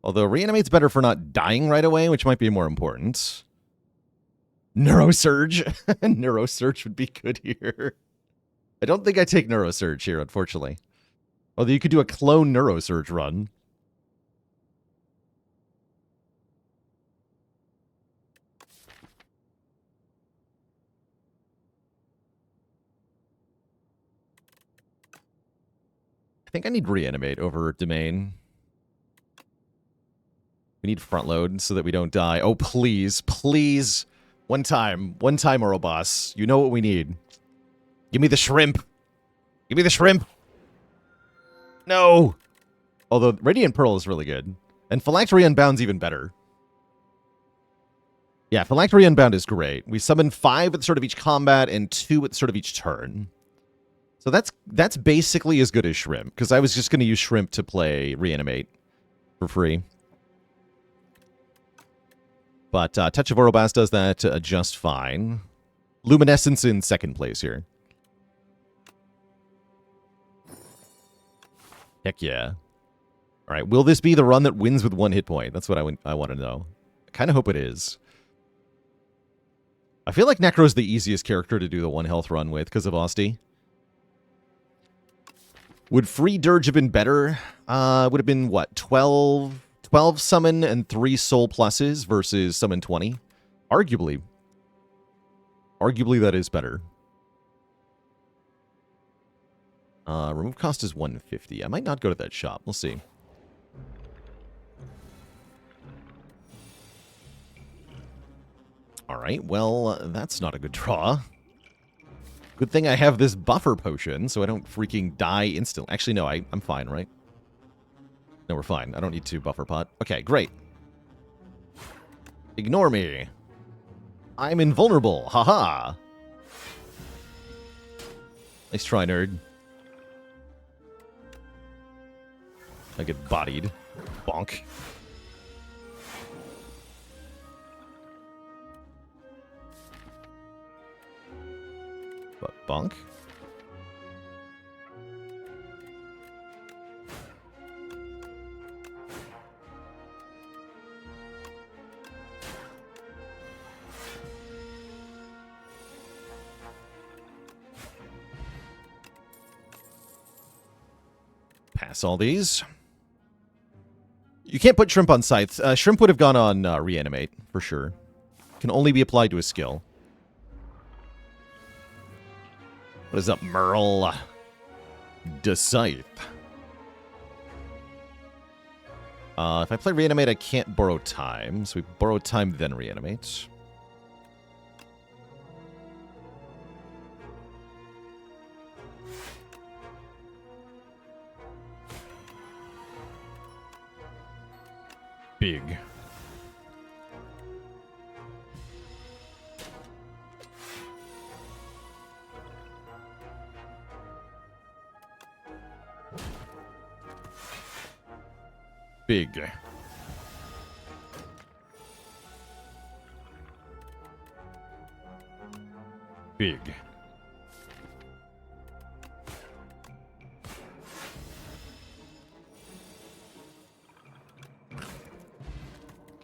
Although Reanimate's better for not dying right away, which might be more important. Neurosurge. Neurosurge would be good here. I don't think I take Neurosurge here, unfortunately. Although you could do a clone Neurosurge run. I think I need Reanimate over Domain. We need front load so that we don't die. Oh, please, please. One time, Ouroboros. You know what we need. Give me the shrimp. Give me the shrimp. No. Although Radiant Pearl is really good. And Phylactery Unbound's even better. Yeah, Phylactery Unbound is great. We summon 5 at the start of each combat and 2 at the start of each turn. So that's basically as good as Shrimp, because I was just going to use Shrimp to play Reanimate for free. But Touch of Ouroboros does that just fine. Luminescence in second place here. Heck yeah. All right, will this be the run that wins with 1 hit point? That's what I want to know. I kind of hope it is. I feel like Necro's the easiest character to do the 1 health run with because of Asti. Would free Dirge have been better? Would have been, what, 12 summon and 3 soul pluses versus summon 20? Arguably. Arguably that is better. Remove cost is 150. I might not go to that shop. We'll see. Alright, well, that's not a good draw. Good thing I have this buffer potion, so I don't freaking die instantly. Actually, no, I'm fine, right? No, we're fine. I don't need to buffer pot. Okay, great. Ignore me. I'm invulnerable. Haha. Nice try, nerd. I get bodied. Bonk. But bonk. Pass all these. You can't put Shrimp on Scythe. Shrimp would have gone on Reanimate, for sure. Can only be applied to a skill. What is up, Merle? Scythe. If I play Reanimate, I can't borrow time. So we borrow time, then Reanimate. Big. Big. Big.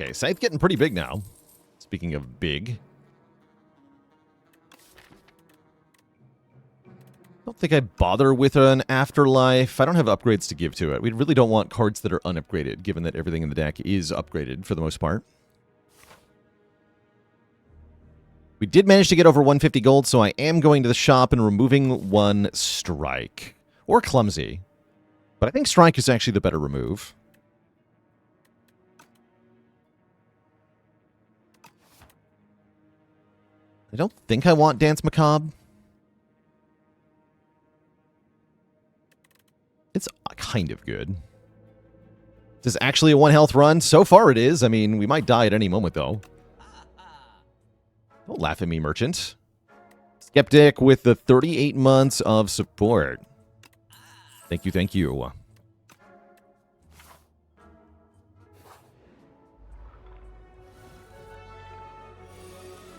Okay, Scythe getting pretty big now. Speaking of big. I don't think I bother with an Afterlife. I don't have upgrades to give to it. We really don't want cards that are unupgraded, given that everything in the deck is upgraded for the most part. We did manage to get over 150 gold, so I am going to the shop and removing 1 Strike. Or Clumsy. But I think Strike is actually the better remove. I don't think I want Dance Macabre. It's kind of good. This is actually a 1 health run. So far it is. I mean, we might die at any moment, though. Don't laugh at me, Merchant. Skeptic with the 38 months of support. Thank you, thank you.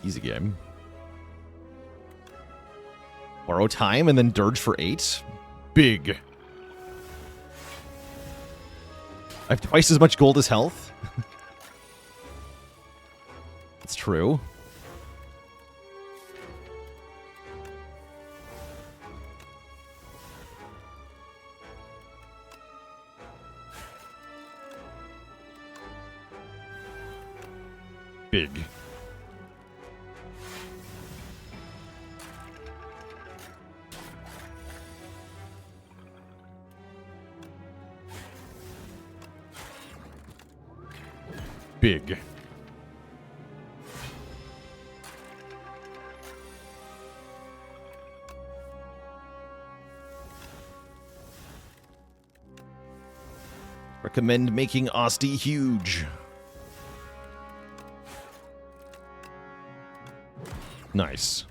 Easy game. Borrow time and then Dirge for 8. Big. I have twice as much gold as health. That's true. Big. Big. Recommend making Asti huge. Nice.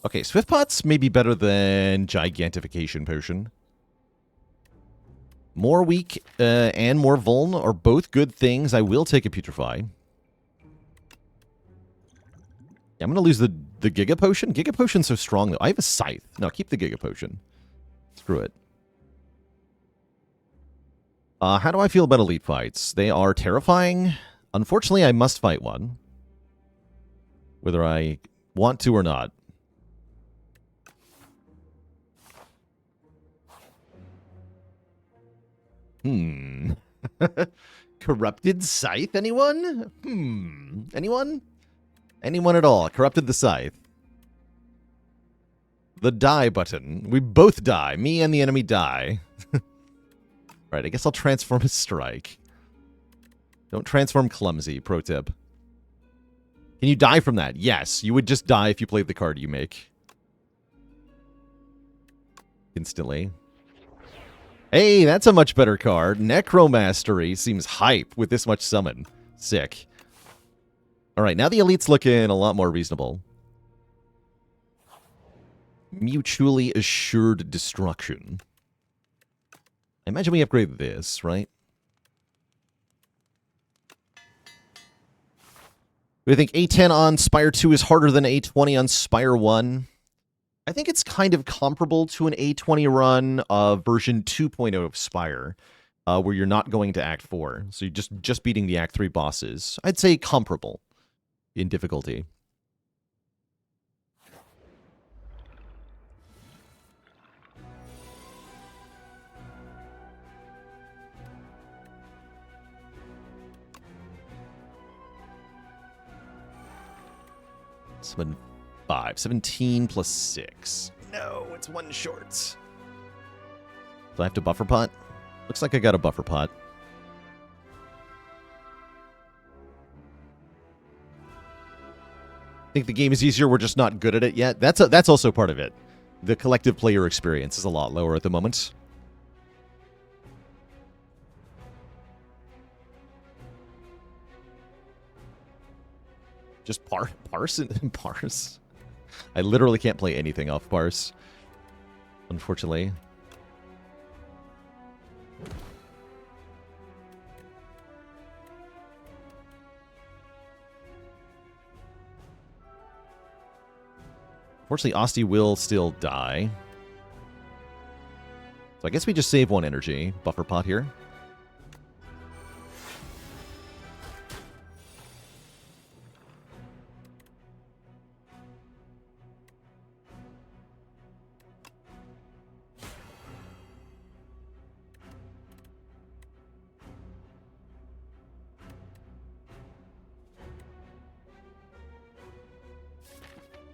Okay, Swift Pots may be better than Gigantification Potion. More weak and more vuln are both good things. I will take a Putrefy. Yeah, I'm going to lose the Giga Potion. Giga Potion's so strong, though. I have a Scythe. No, keep the Giga Potion. Screw it. How do I feel about Elite Fights? They are terrifying. Unfortunately, I must fight one. whether I want to or not. Corrupted Scythe, anyone? Anyone? Anyone at all? Corrupted the Scythe. The die button. We both die. Me and the enemy die. Right, I guess I'll transform a strike. Don't transform clumsy, pro tip. Can you die from that? Yes, you would just die if you played the card you make. Instantly. Hey, that's a much better card. Necromastery seems hype with this much summon. Sick. Alright, now the elite's looking a lot more reasonable. Mutually assured destruction. I imagine we upgrade this, right? Do you think A10 on Spire 2 is harder than A20 on Spire 1? I think it's kind of comparable to an A20 run of version 2.0 of Spire, where you're not going to Act 4. So you're just beating the Act 3 bosses. I'd say comparable in difficulty. Summon 5. 17 plus 6. No, it's one short. Do I have to buffer pot? Looks like I got a buffer pot. I think the game is easier, we're just not good at it yet. That's also part of it. The collective player experience is a lot lower at the moment. Just parse and parse. I literally can't play anything off parse, unfortunately. Unfortunately, Asti will still die. So I guess we just save one energy. Buffer pot here.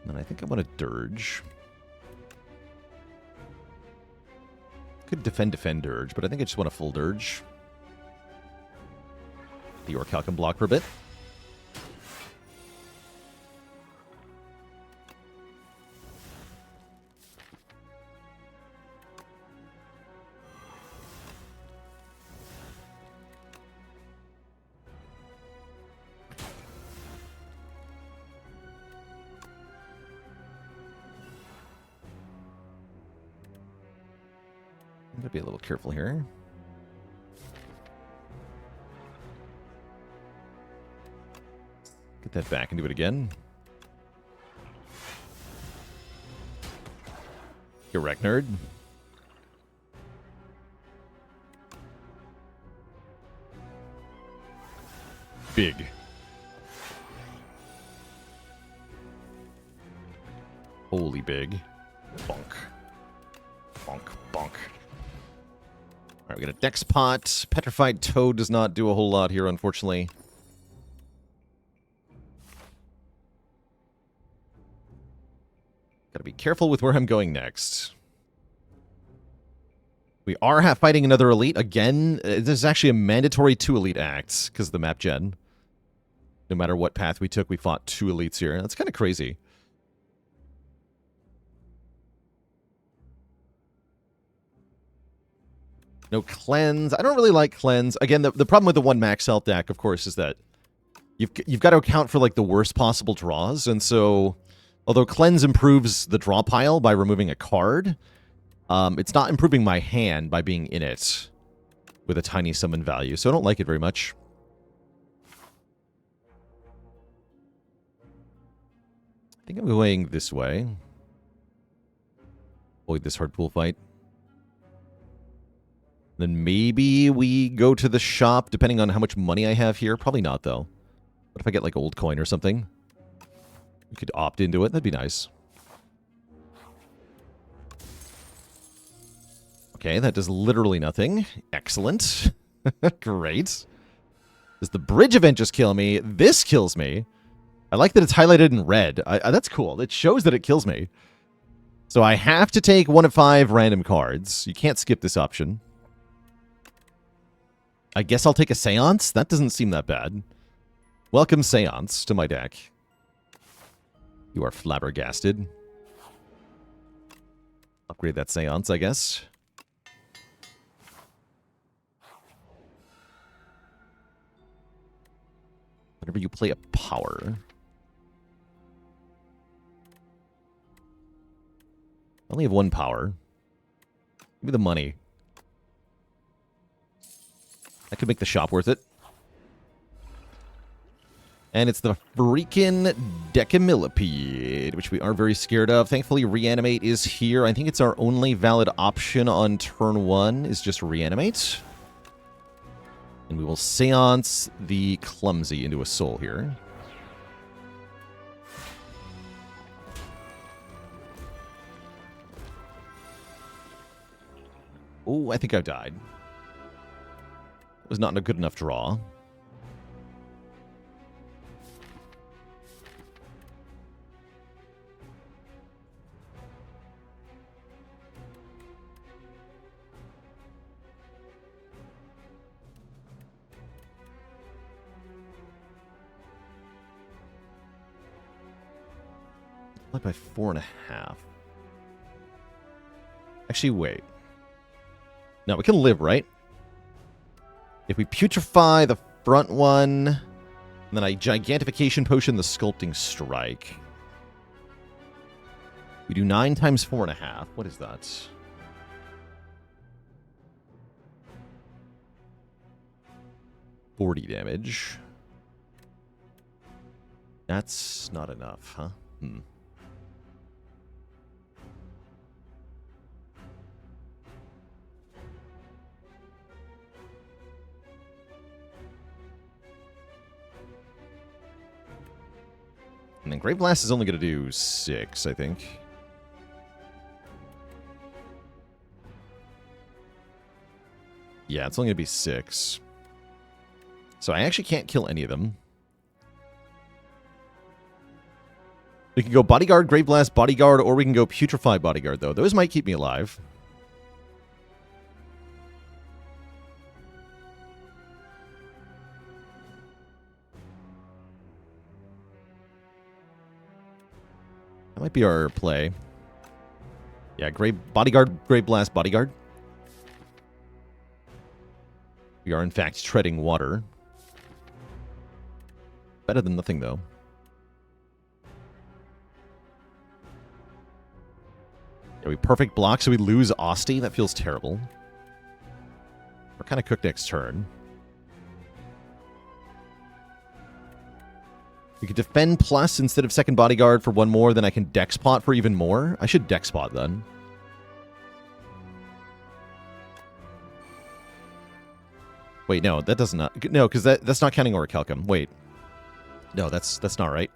And I think I want to Dirge. Could defend Dirge, but I think I just want a full Dirge. The Orcal can block for a bit. I'm going to be a little careful here. Get that back and do it again. Erect nerd. Big. Holy big. Bonk. Bonk, bonk. Alright, we got a Dex Pot. Petrified Toad does not do a whole lot here, unfortunately. Gotta be careful with where I'm going next. We are fighting another elite. Again, this is actually a mandatory 2 elite acts, because of the map gen. No matter what path we took, we fought 2 elites here. That's kind of crazy. No cleanse. I don't really like cleanse. Again, the problem with the 1 max health deck, of course, is that you've got to account for like the worst possible draws, and so although cleanse improves the draw pile by removing a card, it's not improving my hand by being in it with a tiny summon value, so I don't like it very much. I think I'm going this way. Avoid this hard pool fight. Then maybe we go to the shop, depending on how much money I have here. Probably not, though. What if I get, like, old coin or something? We could opt into it. That'd be nice. Okay, that does literally nothing. Excellent. Great. Does the bridge event just kill me? This kills me. I like that it's highlighted in red. That's cool. It shows that it kills me. So I have to take 1 of 5 random cards. You can't skip this option. I guess I'll take a Seance? That doesn't seem that bad. Welcome, Seance, to my deck. You are flabbergasted. Upgrade that Seance, I guess. Whenever you play a power. I only have 1 power. Give me the money. That could make the shop worth it. And it's the freaking Decamillipede, which we are very scared of. Thankfully, Reanimate is here. I think it's our only valid option on turn 1 is just Reanimate. And we will Seance the Clumsy into a soul here. Oh, I think I died. It was not a good enough draw. By 4.5. Actually, wait. No, we can live, right? If we putrefy the front one, and then I Gigantification Potion the Sculpting Strike. We do 9 times 4.5. What is that? $40 damage. That's not enough, huh? And then Great Blast is only going to do 6, I think. Yeah, it's only going to be 6. So I actually can't kill any of them. We can go Bodyguard, Great Blast, Bodyguard, or we can go Putrefy Bodyguard, though. Those might keep me alive. That might be our play. Yeah, Bodyguard, Great Blast, Bodyguard. We are, in fact, treading water. Better than nothing, though. Yeah, we perfect block, so we lose Asti. That feels terrible. We're kind of cooked next turn. We could defend plus instead of second bodyguard for 1 more, then I can dex pot for even more. I should dex pot then. Wait, no, that does not. No, because that's not counting Orichalcum. Wait. No, that's not right.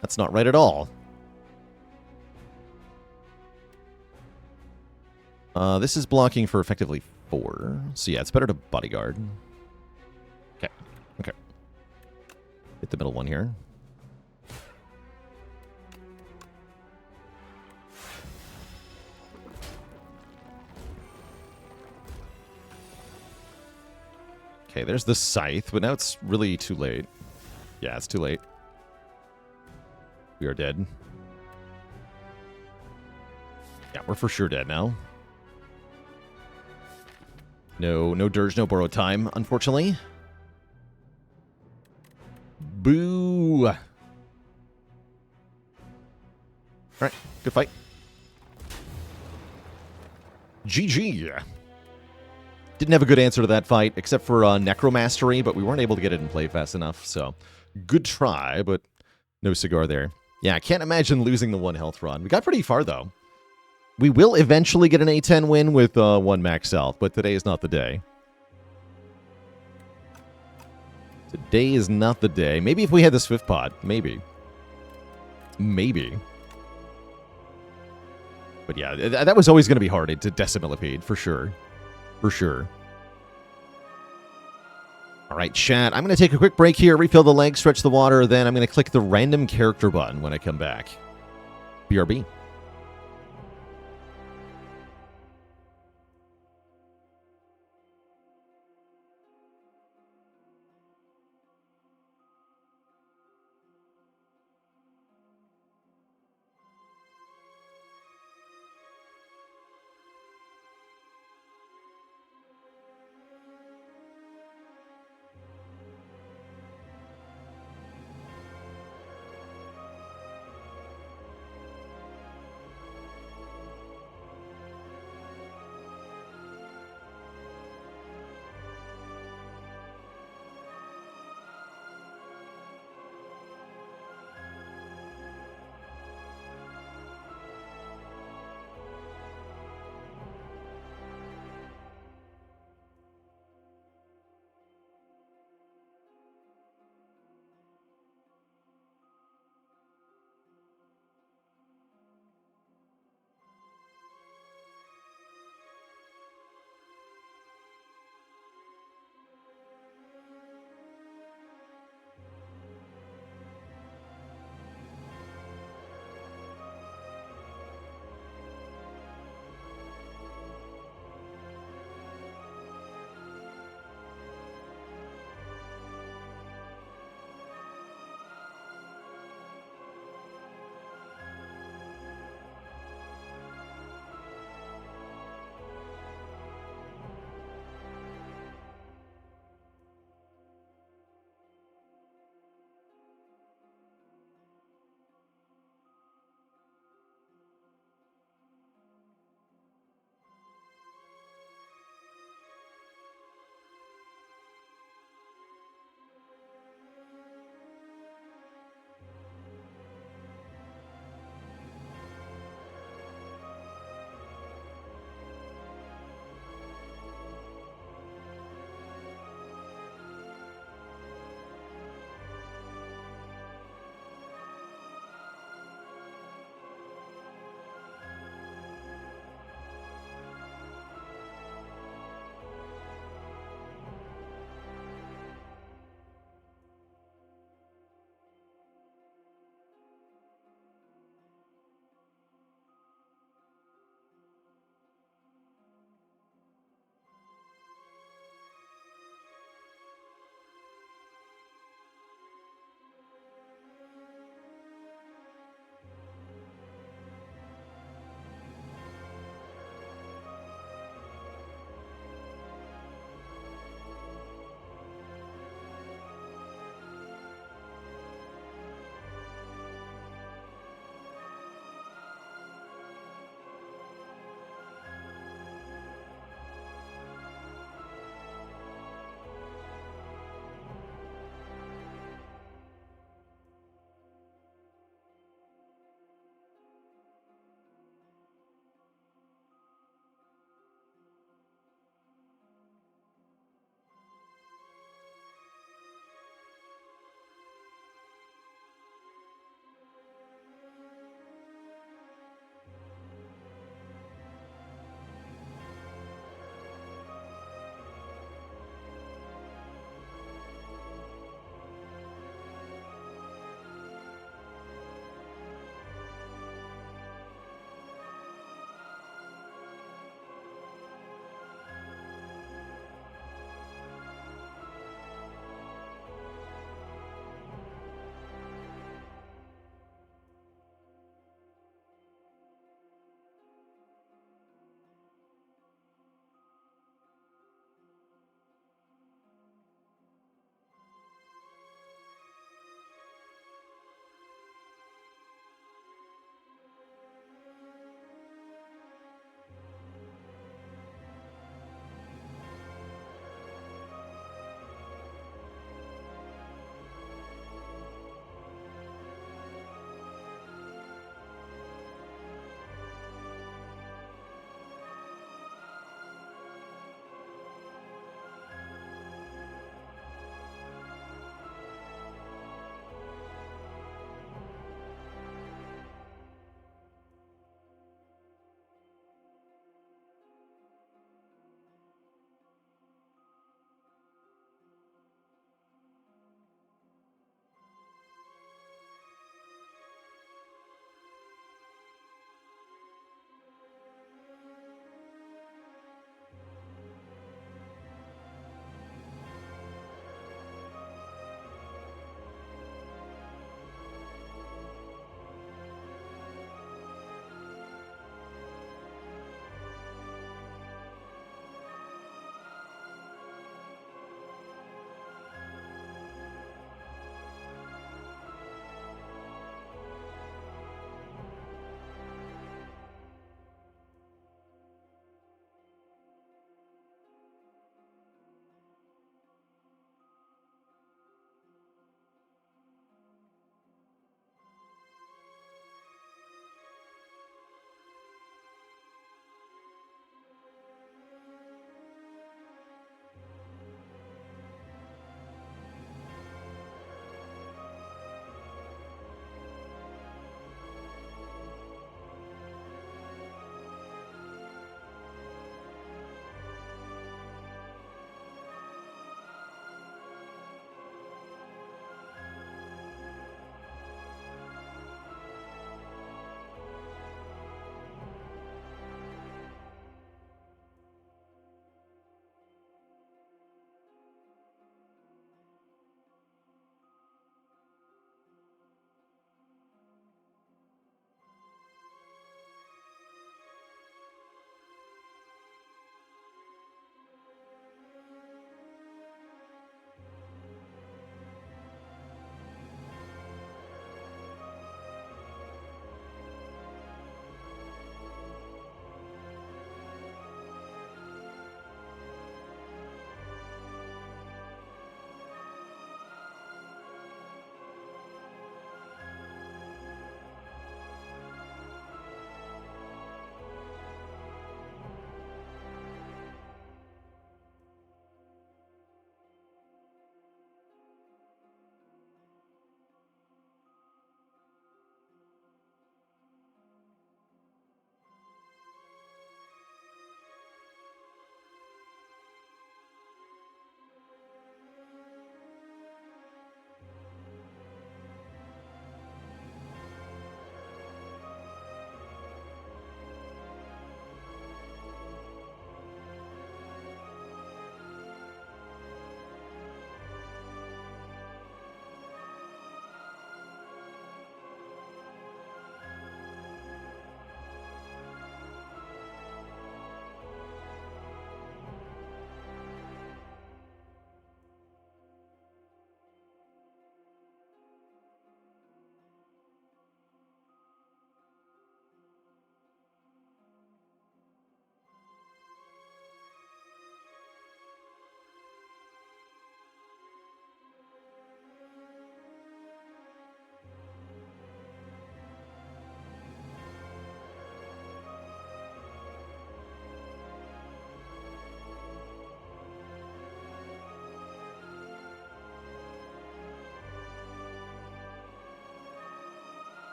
That's not right at all. This is blocking for effectively 4. So yeah, it's better to bodyguard. Okay. Okay. Hit the middle one here. Okay, there's the Scythe, but now it's really too late. Yeah, it's too late. We are dead. Yeah, we're for sure dead now. No dirge, no borrowed time, unfortunately. Boo! Alright, good fight. GG! Didn't have a good answer to that fight, except for Necromastery, but we weren't able to get it in play fast enough, so good try, but no cigar there. Yeah, I can't imagine losing the 1 health run. We got pretty far, though. We will eventually get an A10 win with 1 max health, but today is not the day. Today is not the day. Maybe if we had the Swift Pod. Maybe. Maybe. But yeah, that was always going to be hard to Decimillipede, for sure. For sure. All right, chat. I'm going to take a quick break here, refill the legs, stretch the water, then I'm going to click the random character button when I come back. BRB.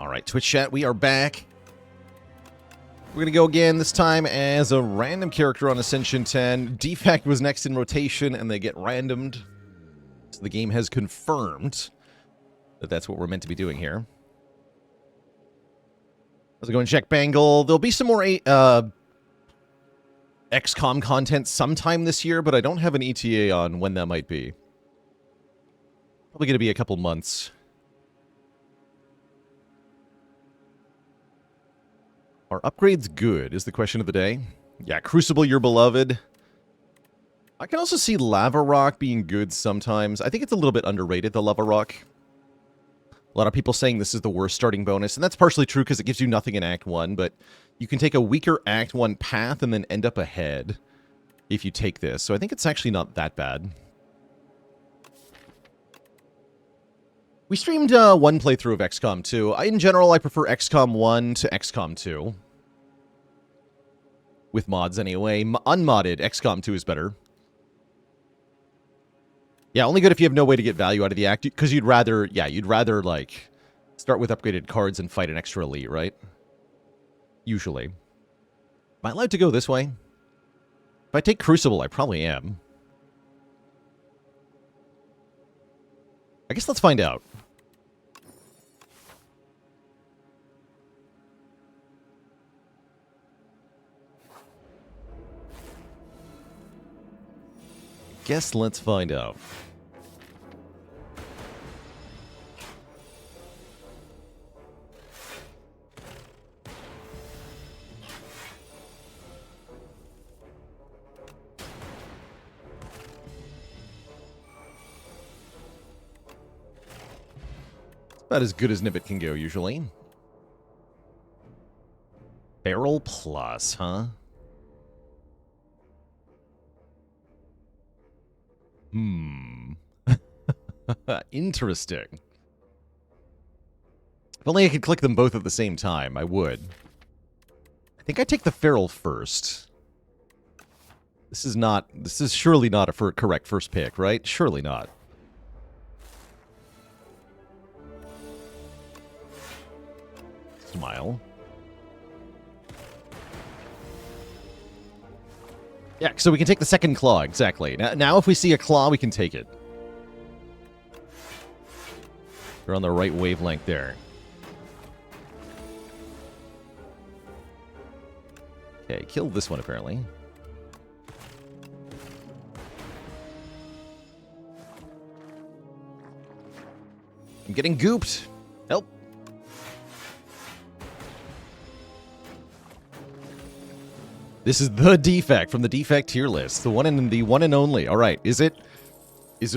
All right, Twitch chat, we are back. We're going to go again, this time as a random character on Ascension 10. Defect was next in rotation, and they get randomed. So the game has confirmed that that's what we're meant to be doing here. How's it going, Jack Bangle? There'll be some more XCOM content sometime this year, but I don't have an ETA on when that might be. Probably going to be a couple months. Are upgrades good, is the question of the day. Yeah, Crucible, your beloved. I can also see Lava Rock being good sometimes. I think it's a little bit underrated, the Lava Rock. A lot of people saying this is the worst starting bonus, and that's partially true because it gives you nothing in Act 1, but you can take a weaker Act 1 path and then end up ahead if you take this. So I think it's actually not that bad. We streamed one playthrough of XCOM 2. In general, I prefer XCOM 1 to XCOM 2. With mods, anyway. Unmodded, XCOM 2 is better. Yeah, only good if you have no way to get value out of the act, because you'd rather, like, start with upgraded cards and fight an extra elite, right? Usually. Am I allowed to go this way? If I take Crucible, I probably am. I guess let's find out. Guess let's find out. About as good as Nibbit can go, usually. Barrel Plus, huh? Interesting. If only I could click them both at the same time, I would. I think I take the Feral first. This is surely not a correct first pick, right? Surely not. Smile. Yeah, so we can take the second claw, exactly. Now if we see a claw, we can take it. We're on the right wavelength there. Okay, killed this one, apparently. I'm getting gooped. Help. This is the defect from the defect tier list. The one and only. All right. Is it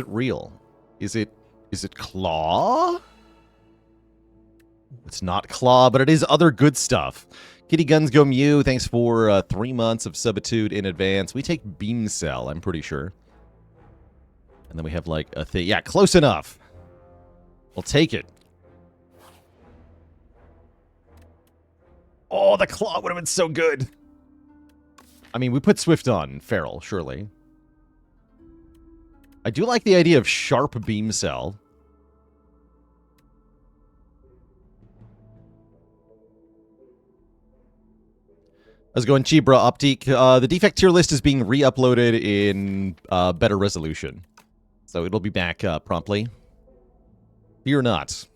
real? Is it claw? It's not claw, but it is other good stuff. Kitty Guns Go Mew, thanks for 3 months of subitude in advance. We take Beam Cell, I'm pretty sure. And then we have like a thing. Yeah, close enough. We'll take it. Oh, the claw would have been so good. I mean, we put Swift on Feral, surely. I do like the idea of Sharp Beam Cell. How's it going, Chibra Optique? The defect tier list is being re-uploaded in better resolution. So it'll be back promptly. Fear not.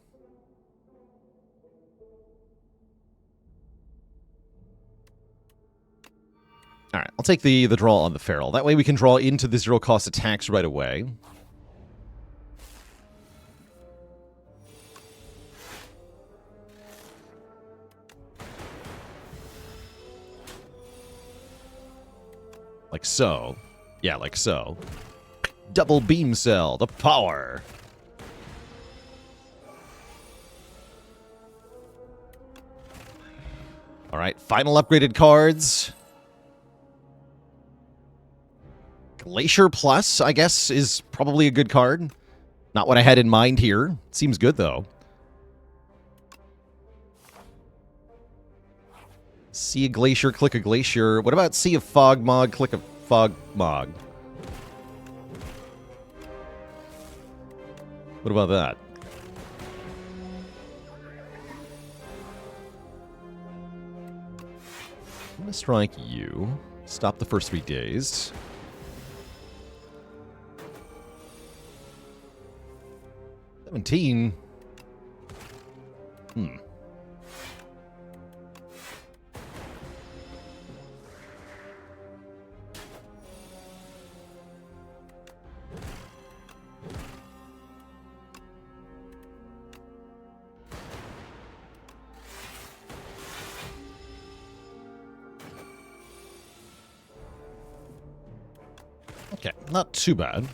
Alright, I'll take the draw on the Feral. That way we can draw into the zero-cost attacks right away. Like so. Yeah, like so. Double Beam Cell, the power. Alright, final upgraded cards. Glacier Plus, I guess, is probably a good card. Not what I had in mind here. Seems good, though. See a Glacier, click a Glacier. What about See a Fogmog, click a Fogmog? What about that? I'm going to strike you. Stop the first 3 days. $17. Okay, not too bad.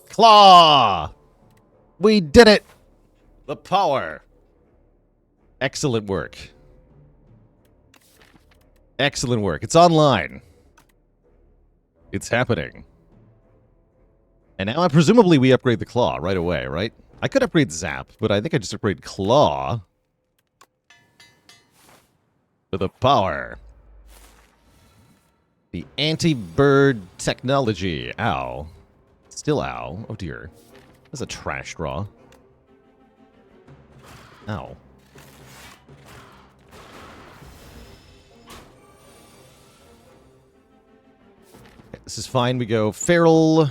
Claw! We did it! The power! Excellent work. Excellent work. It's online. It's happening. And now, presumably, we upgrade the Claw right away, right? I could upgrade Zap, but I think I just upgrade Claw to the power. The anti-bird technology. Ow. Still ow. Oh, dear. That's a trash draw. Ow. Okay, this is fine. We go Feral,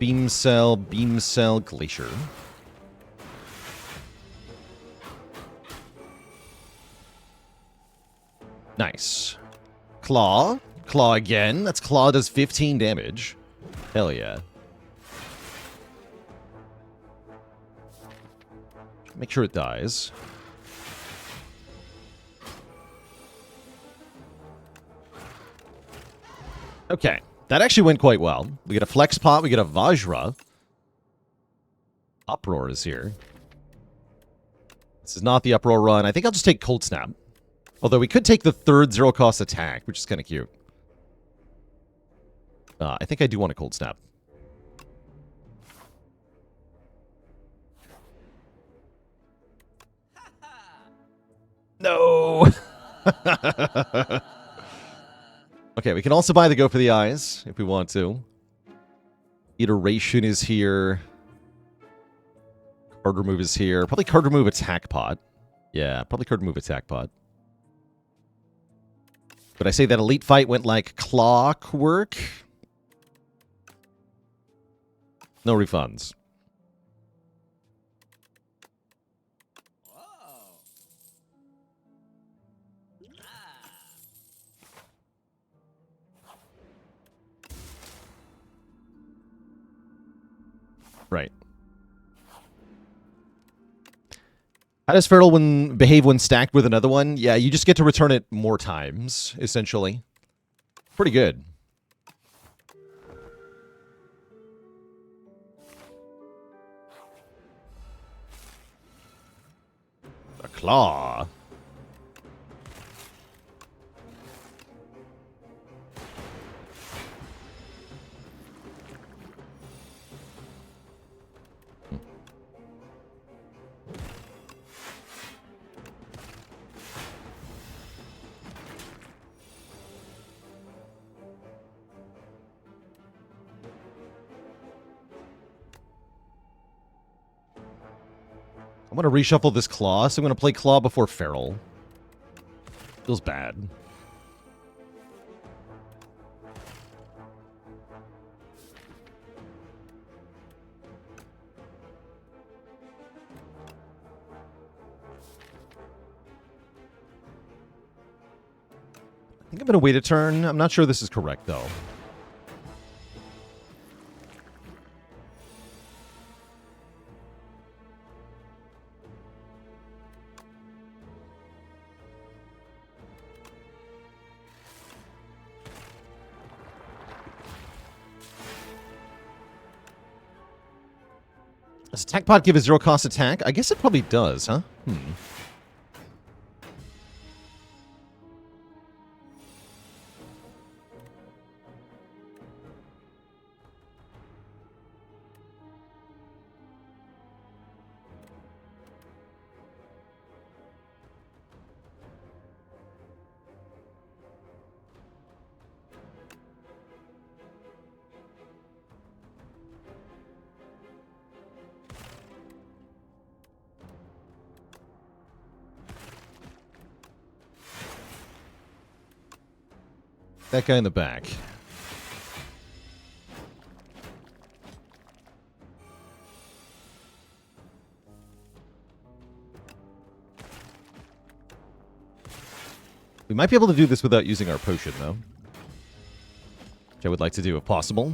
Beam Cell, Glacier. Nice. Claw. Claw again. That's Claw does 15 damage. Hell yeah. Make sure it dies. Okay. That actually went quite well. We get a Flex Pot. We get a Vajra. Uproar is here. This is not the Uproar run. I think I'll just take Cold Snap. Although we could take the third zero-cost attack, which is kind of cute. I think I do want a Cold Snap. No! Okay, we can also buy the Go for the Eyes, if we want to. Iteration is here. Card Remove is here. Probably Card Remove Attack Pot. Yeah, probably Card Remove Attack Pot. But I say that Elite Fight went like clockwork. No refunds. Right. How does Feral behave when stacked with another one? Yeah, you just get to return it more times, essentially. Pretty good. A Claw. I'm going to reshuffle this Claw, so I'm going to play Claw before Feral. Feels bad. I think I'm going to wait a turn. I'm not sure this is correct, though. Does Attack Pod give a zero-cost attack? I guess it probably does, huh? That guy in the back. We might be able to do this without using our potion, though. Which I would like to do if possible.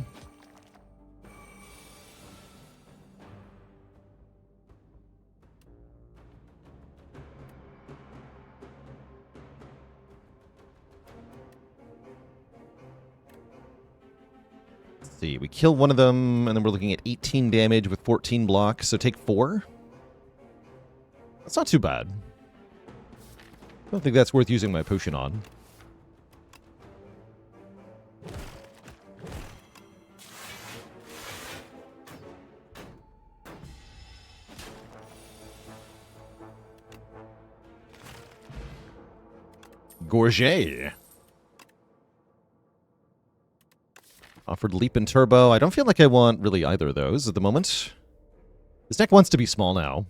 Let's see, we kill one of them, and then we're looking at 18 damage with 14 blocks, so take 4. That's not too bad. I don't think that's worth using my potion on. Gorget. Offered Leap and Turbo. I don't feel like I want really either of those at the moment. This deck wants to be small now.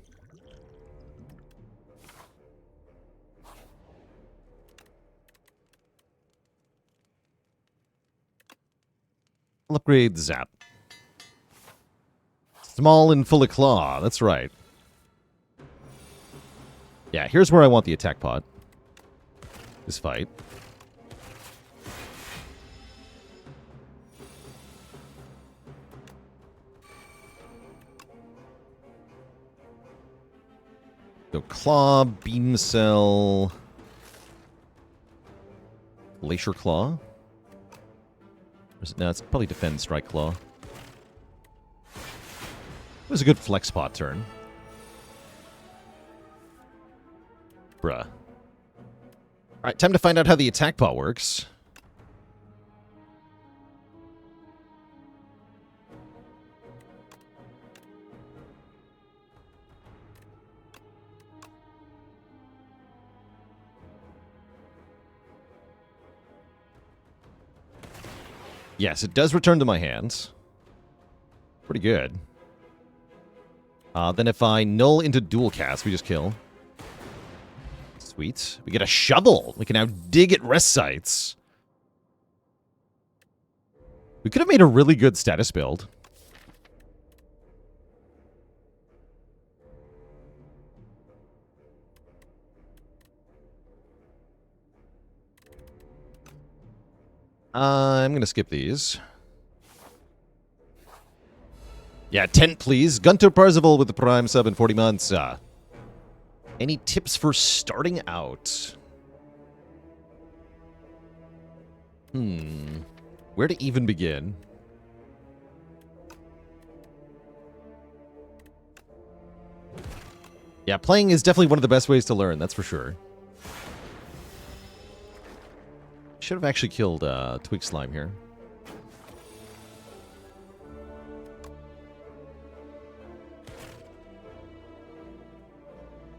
I'll upgrade Zap. Small and full of claw. That's right. Yeah, here's where I want the attack pod. This fight. So Claw, Beam Cell, Glacier Claw. Or is it, no, it's probably Defend, Strike Claw. It was a good flex pot turn. Bruh. Alright, time to find out how the attack pot works. Yes, it does return to my hands. Pretty good. Then if I null into dual cast, we just kill. Sweet. We get a shovel. We can now dig at rest sites. We could have made a really good status build. I'm going to skip these. Yeah, tent, please. Gunter Parzival with the Prime sub in 40 months. Any tips for starting out? Where to even begin? Yeah, playing is definitely one of the best ways to learn, that's for sure. Should have actually killed Twig Slime here.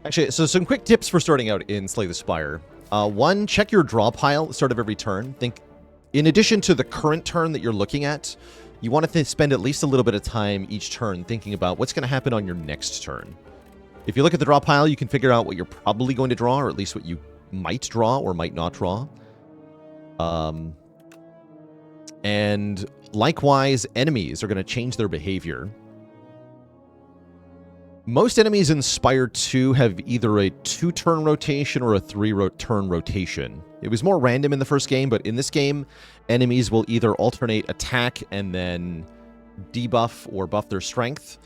Actually, so some quick tips for starting out in Slay the Spire. One, check your draw pile at the start of every turn. Think, in addition to the current turn that you're looking at, you want to spend at least a little bit of time each turn thinking about what's going to happen on your next turn. If you look at the draw pile, you can figure out what you're probably going to draw, or at least what you might draw or might not draw. And likewise, enemies are going to change their behavior. Most enemies in Spire 2 have either a 2-turn rotation or a 3-turn rotation. It was more random in the first game, but in this game, enemies will either alternate attack and then debuff or buff their strength,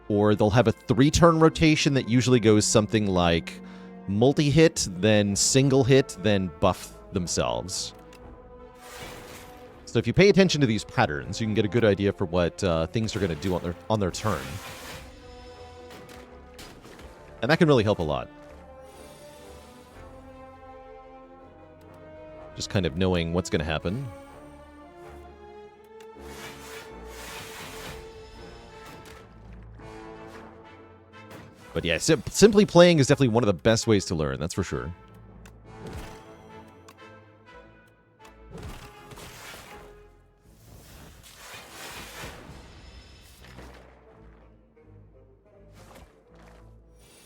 or they'll have a 3-turn rotation that usually goes something like multi-hit, then single hit, then buff themselves. So if you pay attention to these patterns, you can get a good idea for what things are going to do on their turn. And that can really help a lot. Just kind of knowing what's going to happen. But yeah, simply playing is definitely one of the best ways to learn, that's for sure.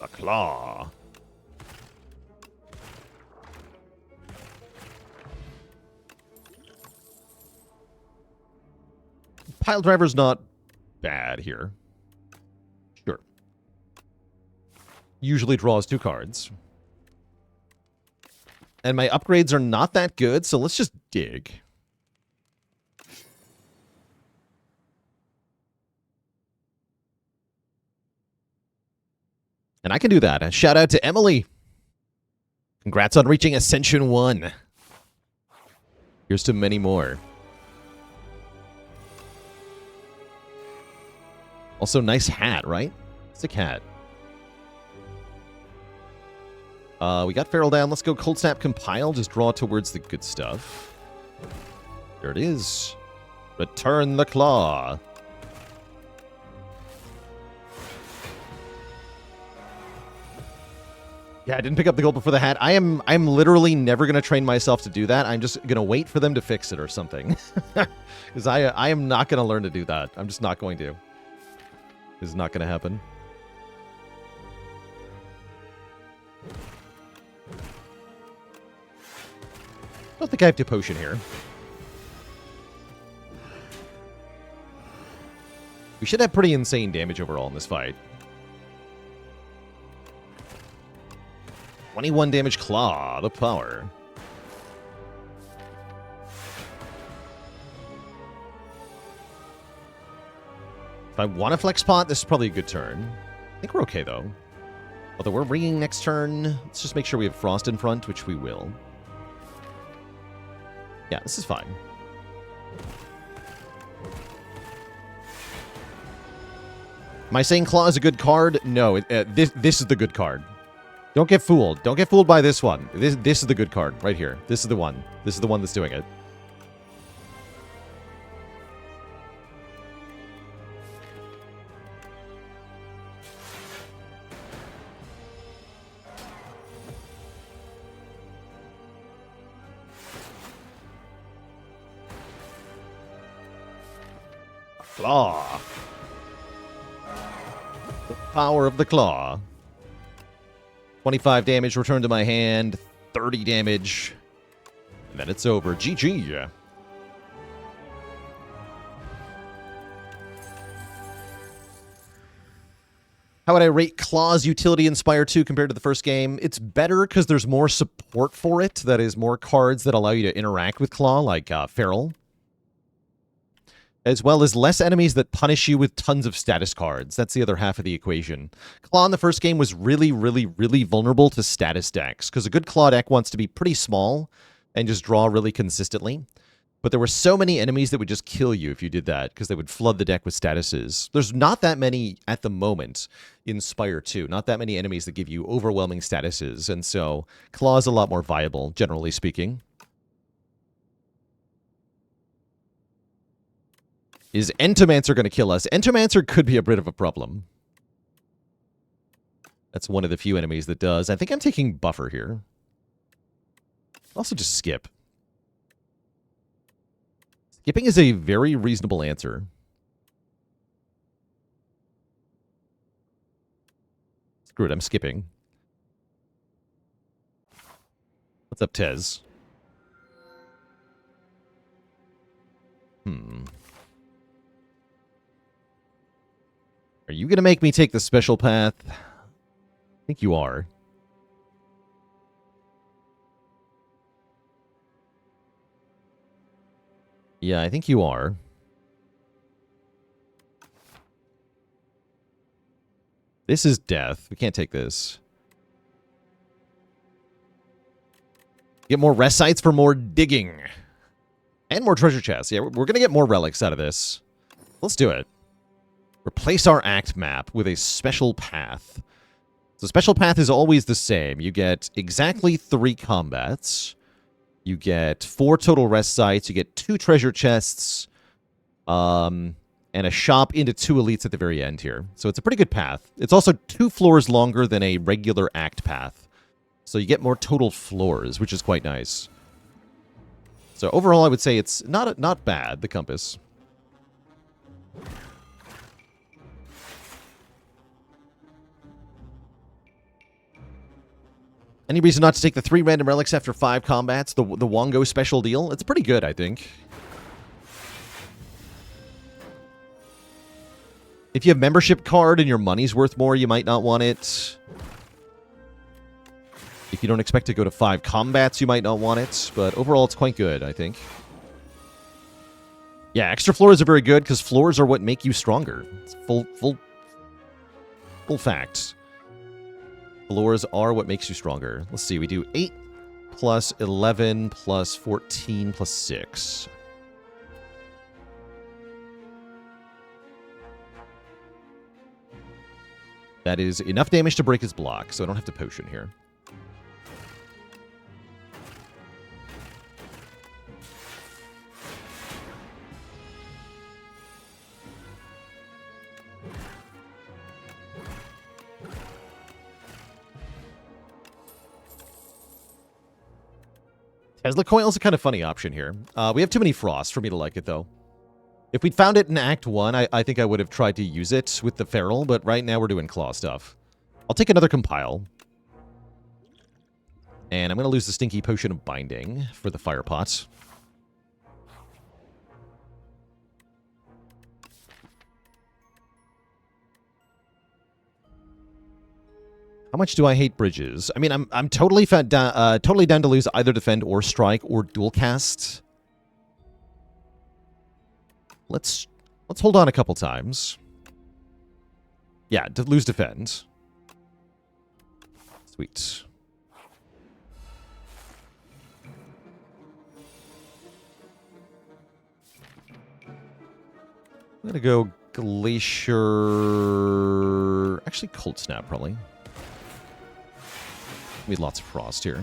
A claw. Pile driver's not bad here. Sure. Usually draws 2 cards. And my upgrades are not that good, so let's just dig. And I can do that. A shout out to Emily. Congrats on reaching Ascension 1. Here's to many more. Also, nice hat, right? Sick hat. We got Feral down. Let's go Cold Snap Compile. Just draw towards the good stuff. There it is. Return the Claw. Yeah, I didn't pick up the gold before the hat. I'm literally never going to train myself to do that. I'm just going to wait for them to fix it or something. Because I am not going to learn to do that. I'm just not going to. This is not going to happen. I don't think I have to potion here. We should have pretty insane damage overall in this fight. 21 damage claw, the power. If I want to flex pot, this is probably a good turn. I think we're okay, though. Although we're ringing next turn. Let's just make sure we have Frost in front, which we will. Yeah, this is fine. Am I saying Claw is a good card? No, this is the good card. Don't get fooled. Don't get fooled by this one. This is the good card right here. This is the one. This is the one that's doing it. Claw. The power of the claw. 25 damage returned to my hand. 30 damage. And then it's over. GG. How would I rate Claw's utility in Spire 2 compared to the first game? It's better because there's more support for it. That is, more cards that allow you to interact with Claw, like Feral. As well as less enemies that punish you with tons of status cards. That's the other half of the equation. Claw in the first game was really, really, really vulnerable to status decks, because a good Claw deck wants to be pretty small and just draw really consistently. But there were so many enemies that would just kill you if you did that, because they would flood the deck with statuses. There's not that many at the moment in Spire 2. Not that many enemies that give you overwhelming statuses, and so Claw is a lot more viable, generally speaking. Is Entomancer going to kill us? Entomancer could be a bit of a problem. That's one of the few enemies that does. I think I'm taking Buffer here. Also just skip. Skipping is a very reasonable answer. Screw it, I'm skipping. What's up, Tez? Are you going to make me take the special path? I think you are. Yeah, I think you are. This is death. We can't take this. Get more rest sites for more digging. And more treasure chests. Yeah, we're going to get more relics out of this. Let's do it. Replace our act map with a special path. So special path is always the same. You get exactly 3 combats. You get 4 total rest sites. You get 2 treasure chests. And a shop into 2 elites at the very end here. So it's a pretty good path. It's also 2 floors longer than a regular act path. So you get more total floors, which is quite nice. So overall, I would say it's not bad, the compass. Any reason not to take the 3 random relics after 5 combats? The Wongo special deal? It's pretty good, I think. If you have membership card and your money's worth more, you might not want it. If you don't expect to go to 5 combats, you might not want it. But overall, it's quite good, I think. Yeah, extra floors are very good because floors are what make you stronger. It's full fact. Floors are what makes you stronger. Let's see, we do 8 plus 11 plus 14 plus 6. That is enough damage to break his block, so I don't have to potion here. Tesla Coil is a kind of funny option here. We have too many frosts for me to like it, though. If we'd found it in Act 1, I think I would have tried to use it with the Feral, but right now we're doing Claw stuff. I'll take another Compile. And I'm going to lose the Stinky Potion of Binding for the Fire Pot. How much do I hate bridges? I mean, I'm totally down to lose either Defend or Strike or Dual Cast. Let's hold on a couple times. Yeah, to lose Defend. Sweet. I'm gonna go Glacier. Actually, Cold Snap probably. We need lots of frost here.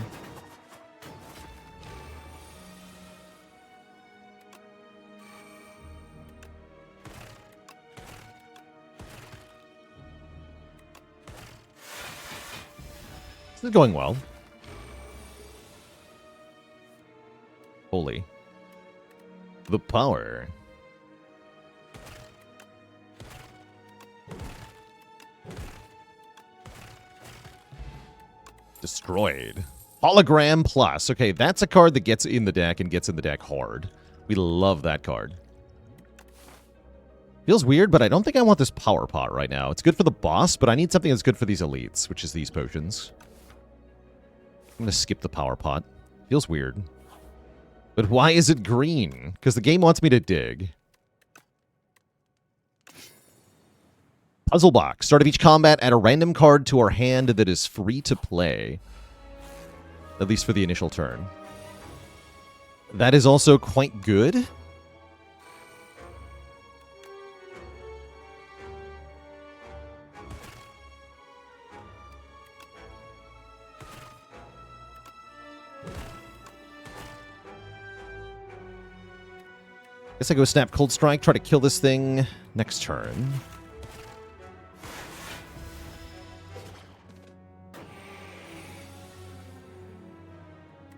This is going well. Holy. The power. Destroyed. Hologram Plus. Okay, that's a card that gets in the deck and gets in the deck hard. We love that card. Feels weird, but I don't think I want this Power Pot right now. It's good for the boss, but I need something that's good for these elites, which is these potions. I'm going to skip the Power Pot. Feels weird. But why is it green? Because the game wants me to dig. Puzzle Box. Start of each combat, add a random card to our hand that is free to play. At least for the initial turn. That is also quite good. Guess I go Snap Cold Strike, try to kill this thing next turn.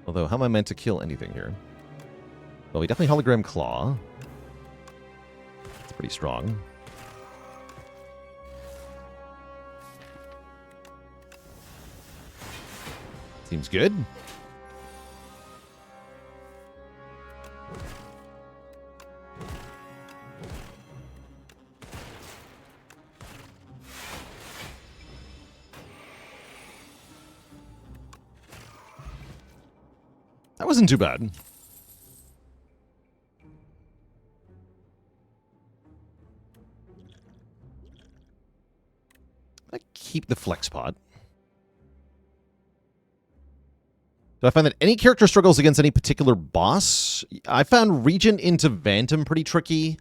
Although, how am I meant to kill anything here? Well, we definitely Hologram Claw. It's pretty strong. Seems good. That wasn't too bad. I keep the Flex Pot. Do I find that any character struggles against any particular boss? I found Regent into Phantom pretty tricky.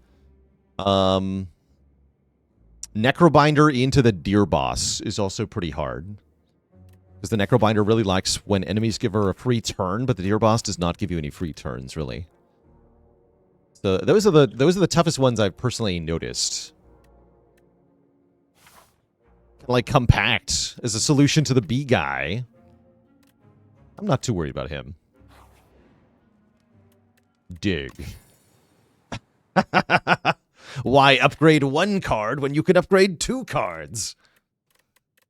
Necrobinder into the Deer boss is also pretty hard. Because the Necrobinder really likes when enemies give her a free turn, but the Deer boss does not give you any free turns, really. So those are the toughest ones I've personally noticed. Like Compact as a solution to the B guy. I'm not too worried about him. Dig. Why upgrade one card when you can upgrade 2 cards?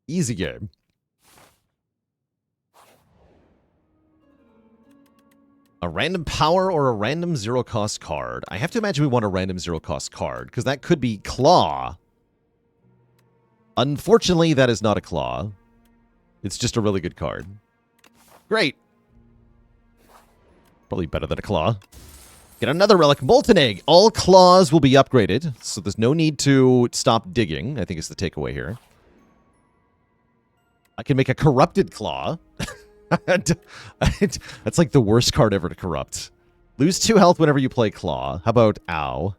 Easy game. A random power or a random 0-cost card? I have to imagine we want a random 0-cost card, because that could be Claw. Unfortunately, that is not a claw. It's just a really good card. Great. Probably better than a claw. Get another relic. Molten Egg. All claws will be upgraded, so there's no need to stop digging, I think is the takeaway here. I can make a corrupted claw. That's like the worst card ever to corrupt. Lose 2 health whenever you play claw. How about ow?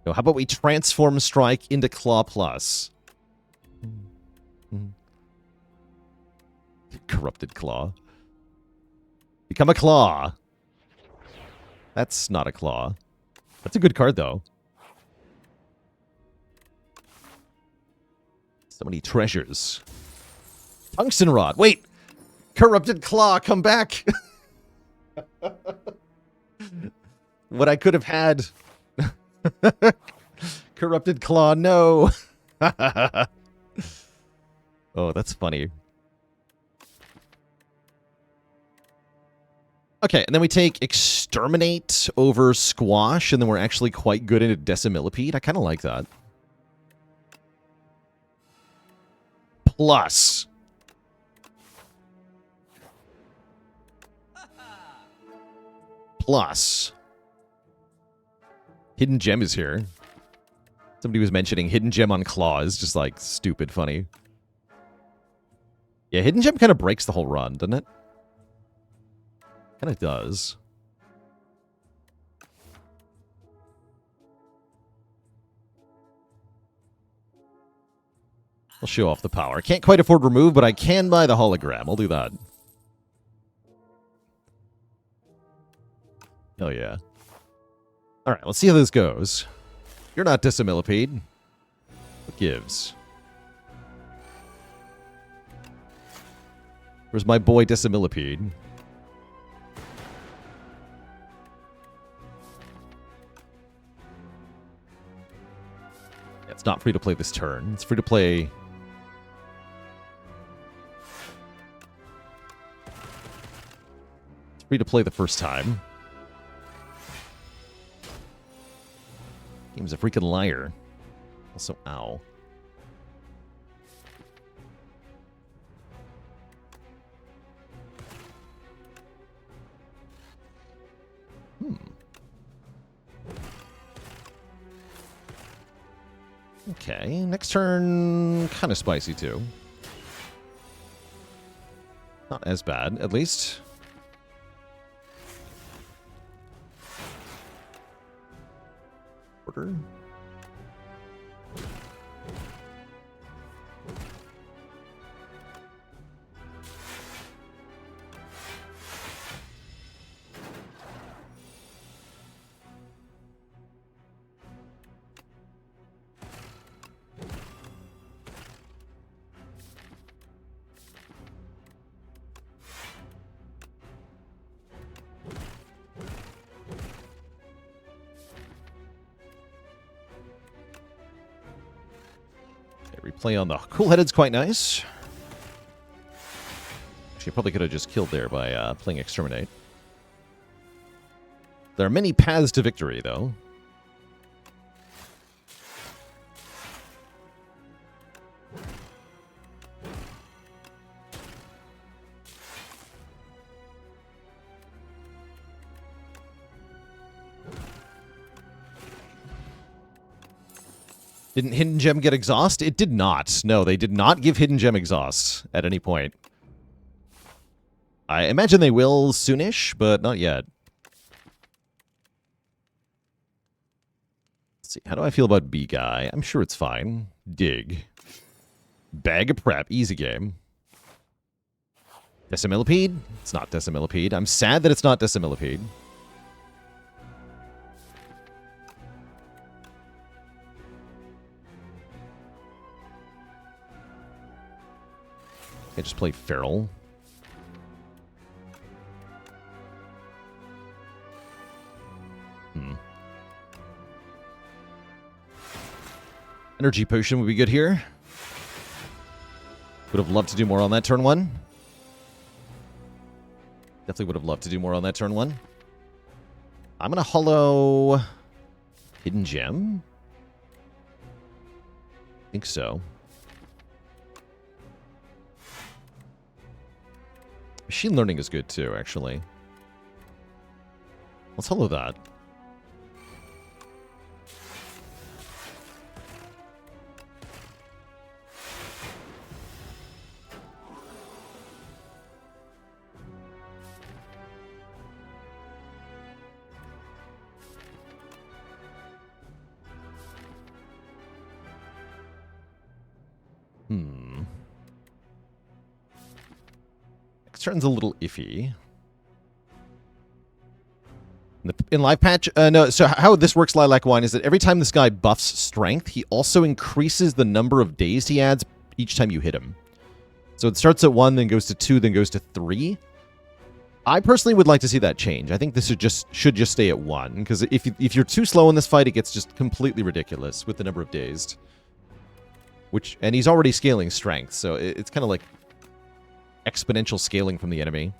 No, how about we transform strike into claw plus? Corrupted claw. Become a claw. That's not a claw. That's a good card, though. So many treasures. Tungsten rod. Wait! Corrupted claw, come back! What I could have had. Corrupted claw, no! Oh, that's funny. Okay, and then we take Exterminate over Squash, and then we're actually quite good into Decimillipede. I kind of like that. Plus. Plus. Hidden Gem is here. Somebody was mentioning Hidden Gem on Claws, just like stupid funny. Yeah, Hidden Gem kind of breaks the whole run, doesn't it? Kind of does. I'll show off the power. I can't quite afford remove, but I can buy the hologram. I'll do that. Oh, yeah. All right, let's see how this goes. You're not Decimillipede. What gives? Where's my boy Decimillipede? It's not free to play this turn. It's free to play. It's free to play the first time. Game's a freaking liar. Also, ow. Okay, next turn, kind of spicy too. Not as bad, at least. Order. Replay on the Cool-Headed's quite nice. Actually, probably could have just killed there by playing Exterminate. There are many paths to victory, though. Didn't Hidden Gem get exhaust? It did not. No, they did not give Hidden Gem exhaust at any point. I imagine they will soonish, but not yet. Let's see. How do I feel about B-Guy? I'm sure it's fine. Dig. Bag of Prep. Easy game. Decimillipede? It's not Decimillipede. I'm sad that it's not Decimillipede. I just play Feral. Energy Potion would be good here. Would have loved to do more on that turn one. Definitely would have loved to do more on that turn one. I'm going to hollow Hidden Gem. I think so. Machine learning is good too, actually. Let's hollow that. Next turn's a little iffy. In live patch, no. So how this works, Lilac Wine, is that every time this guy buffs strength, he also increases the number of dazed he adds each time you hit him. So it starts at 1, then goes to 2, then goes to 3. I personally would like to see that change. I think this should just stay at 1, because if you're too slow in this fight, it gets just completely ridiculous with the number of dazed. And he's already scaling strength, so it's kind of like exponential scaling from the enemy.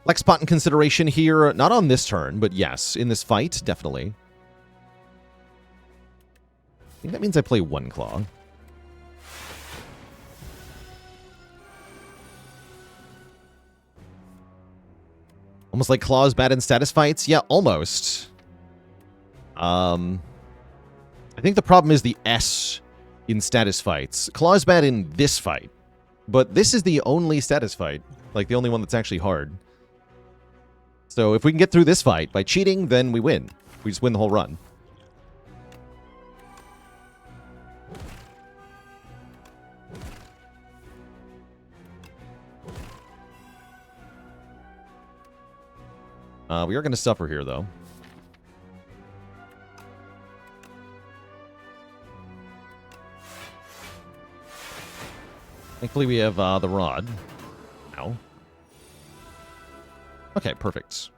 Lexpot in consideration here, not on this turn, but yes, in this fight, definitely. I think that means I play 1 Claw. Almost like Claw's bad in status fights? Yeah, almost. I think the problem is the S in status fights. Claw's bad in this fight, but this is the only status fight. Like, the only one that's actually hard. So if we can get through this fight by cheating, then we win. We just win the whole run. We are going to suffer here, though. Thankfully, we have the rod. Ow. Okay, perfect.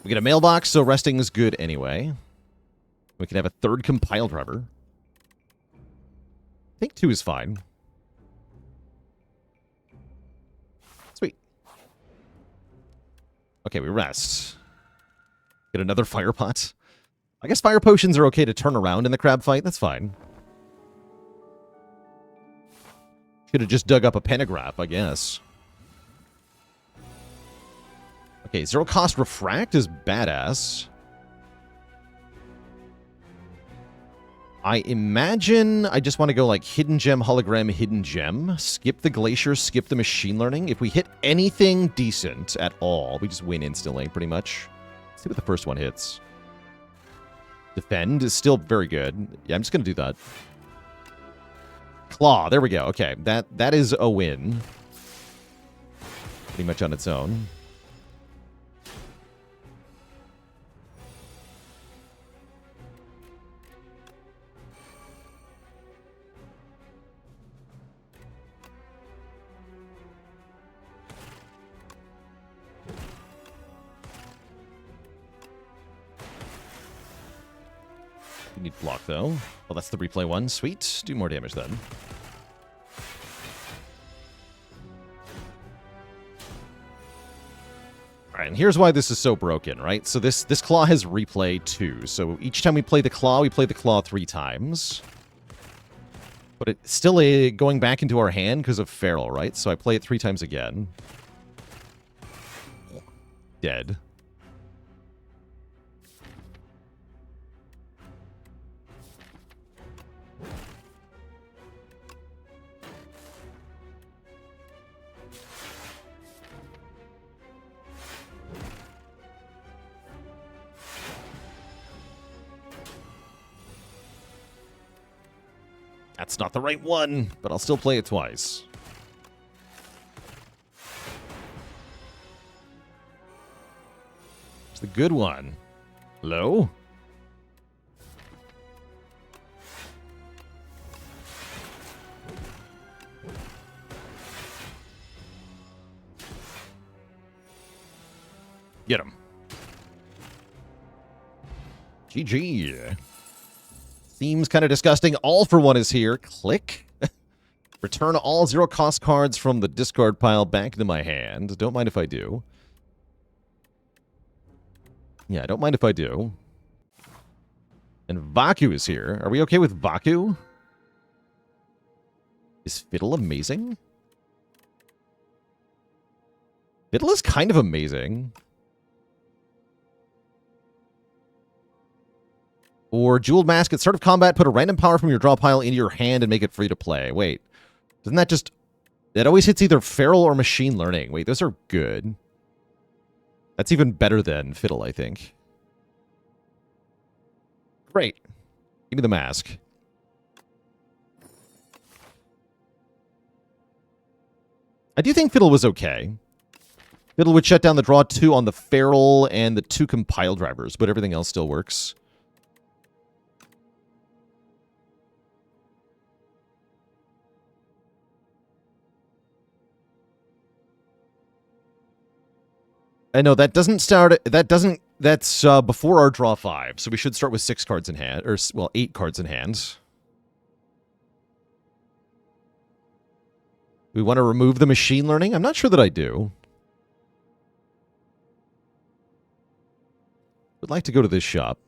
We get a mailbox, so resting is good anyway. We can have a 3rd compile driver. I think 2 is fine. Sweet. Okay, we rest. Get another fire pot. I guess fire potions are okay to turn around in the crab fight. That's fine. Could have just dug up a pentagraph, I guess. Okay, 0 cost refract is badass. I imagine I just want to go like hidden gem, hologram, hidden gem. Skip the glacier, skip the machine learning. If we hit anything decent at all, we just win instantly, pretty much. Let's see what the first one hits. Defend is still very good. Yeah, I'm just going to do that. Claw, there we go. Okay, that is a win. Pretty much on its own. We need block, though. Well, that's the replay one. Sweet. Do more damage, then. Alright, and here's why this is so broken, right? So this claw has replay 2. So each time we play the claw 3 times. But it's still going back into our hand because of Feral, right? So I play it 3 times again. Dead. That's not the right one, but I'll still play it twice. It's the good one. Hello? Get him. GG. Seems kind of disgusting. All for one is here. Click. Return all 0 cost cards from the discard pile back into my hand. Don't mind if I do. Yeah, don't mind if I do. And Vaku is here. Are we okay with Vaku? Is Fiddle amazing? Fiddle is kind of amazing. Or Jeweled Mask. At start of combat, put a random power from your draw pile into your hand and make it free to play. Wait. Doesn't that just... That always hits either Feral or Machine Learning. Wait, those are good. That's even better than Fiddle, I think. Great. Give me the mask. I do think Fiddle was okay. Fiddle would shut down the draw 2 on the Feral and the 2 compile drivers, but everything else still works. I know that doesn't start. That's before our draw 5, so we should start with 6 cards in hand, or well, 8 cards in hand. We want to remove the machine learning. I'm not sure that I do. Would like to go to this shop.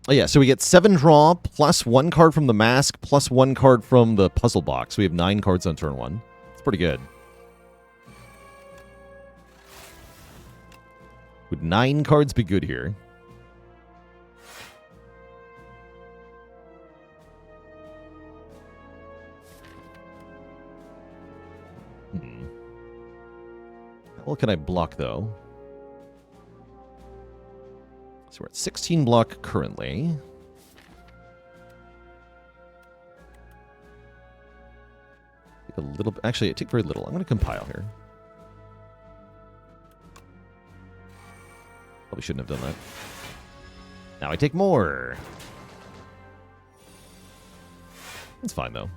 Oh yeah, so we get 7 draw, plus 1 card from the mask, plus 1 card from the puzzle box. We have 9 cards on turn 1. It's pretty good. Would 9 cards be good here? How well can I block, though? So we're at 16 block currently. Take a little... Actually, I take very little. I'm going to compile here. Probably shouldn't have done that. Now I take more. That's fine, though.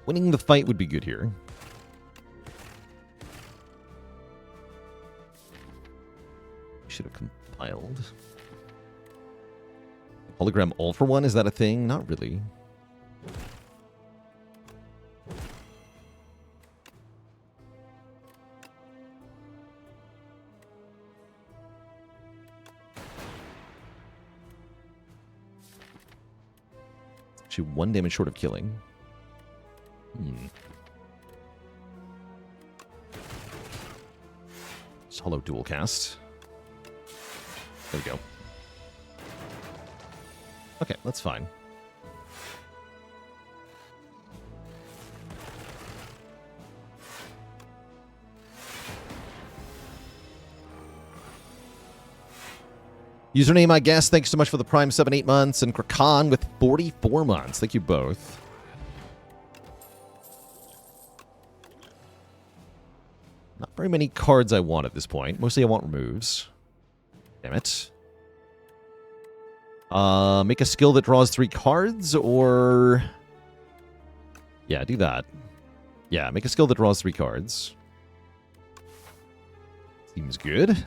Winning the fight would be good here. Should have compiled. Hologram All for One, is that a thing? Not really. Actually, 1 damage short of killing. Just Hollow Dual Cast. There we go. Okay, that's fine. Username, I guess. Thanks so much for the Prime 7-8 months. And Krakan with 44 months. Thank you both. Not very many cards I want at this point. Mostly I want removes. Damn it. Make a skill that draws 3 cards, or... Yeah, do that. Yeah, make a skill that draws 3 cards. Seems good.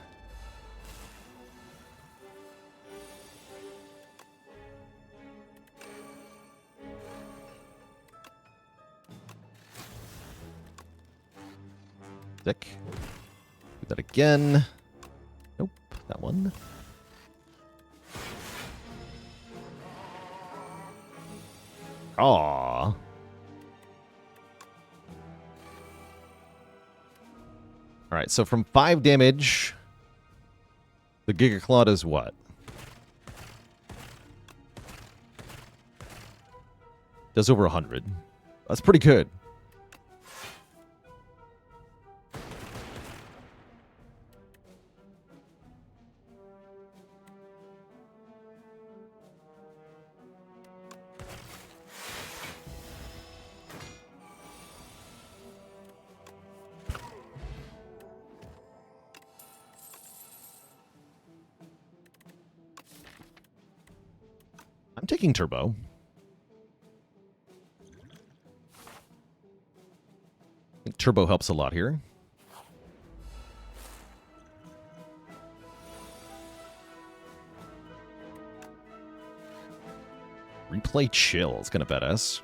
Sick. Do that again. Nope, that one. Aww. Alright, so from 5 damage, the Giga Claw does what? Does over 100. That's pretty good. I'm taking Turbo. I think Turbo helps a lot here. Replay Play Chill. It's kind of badass.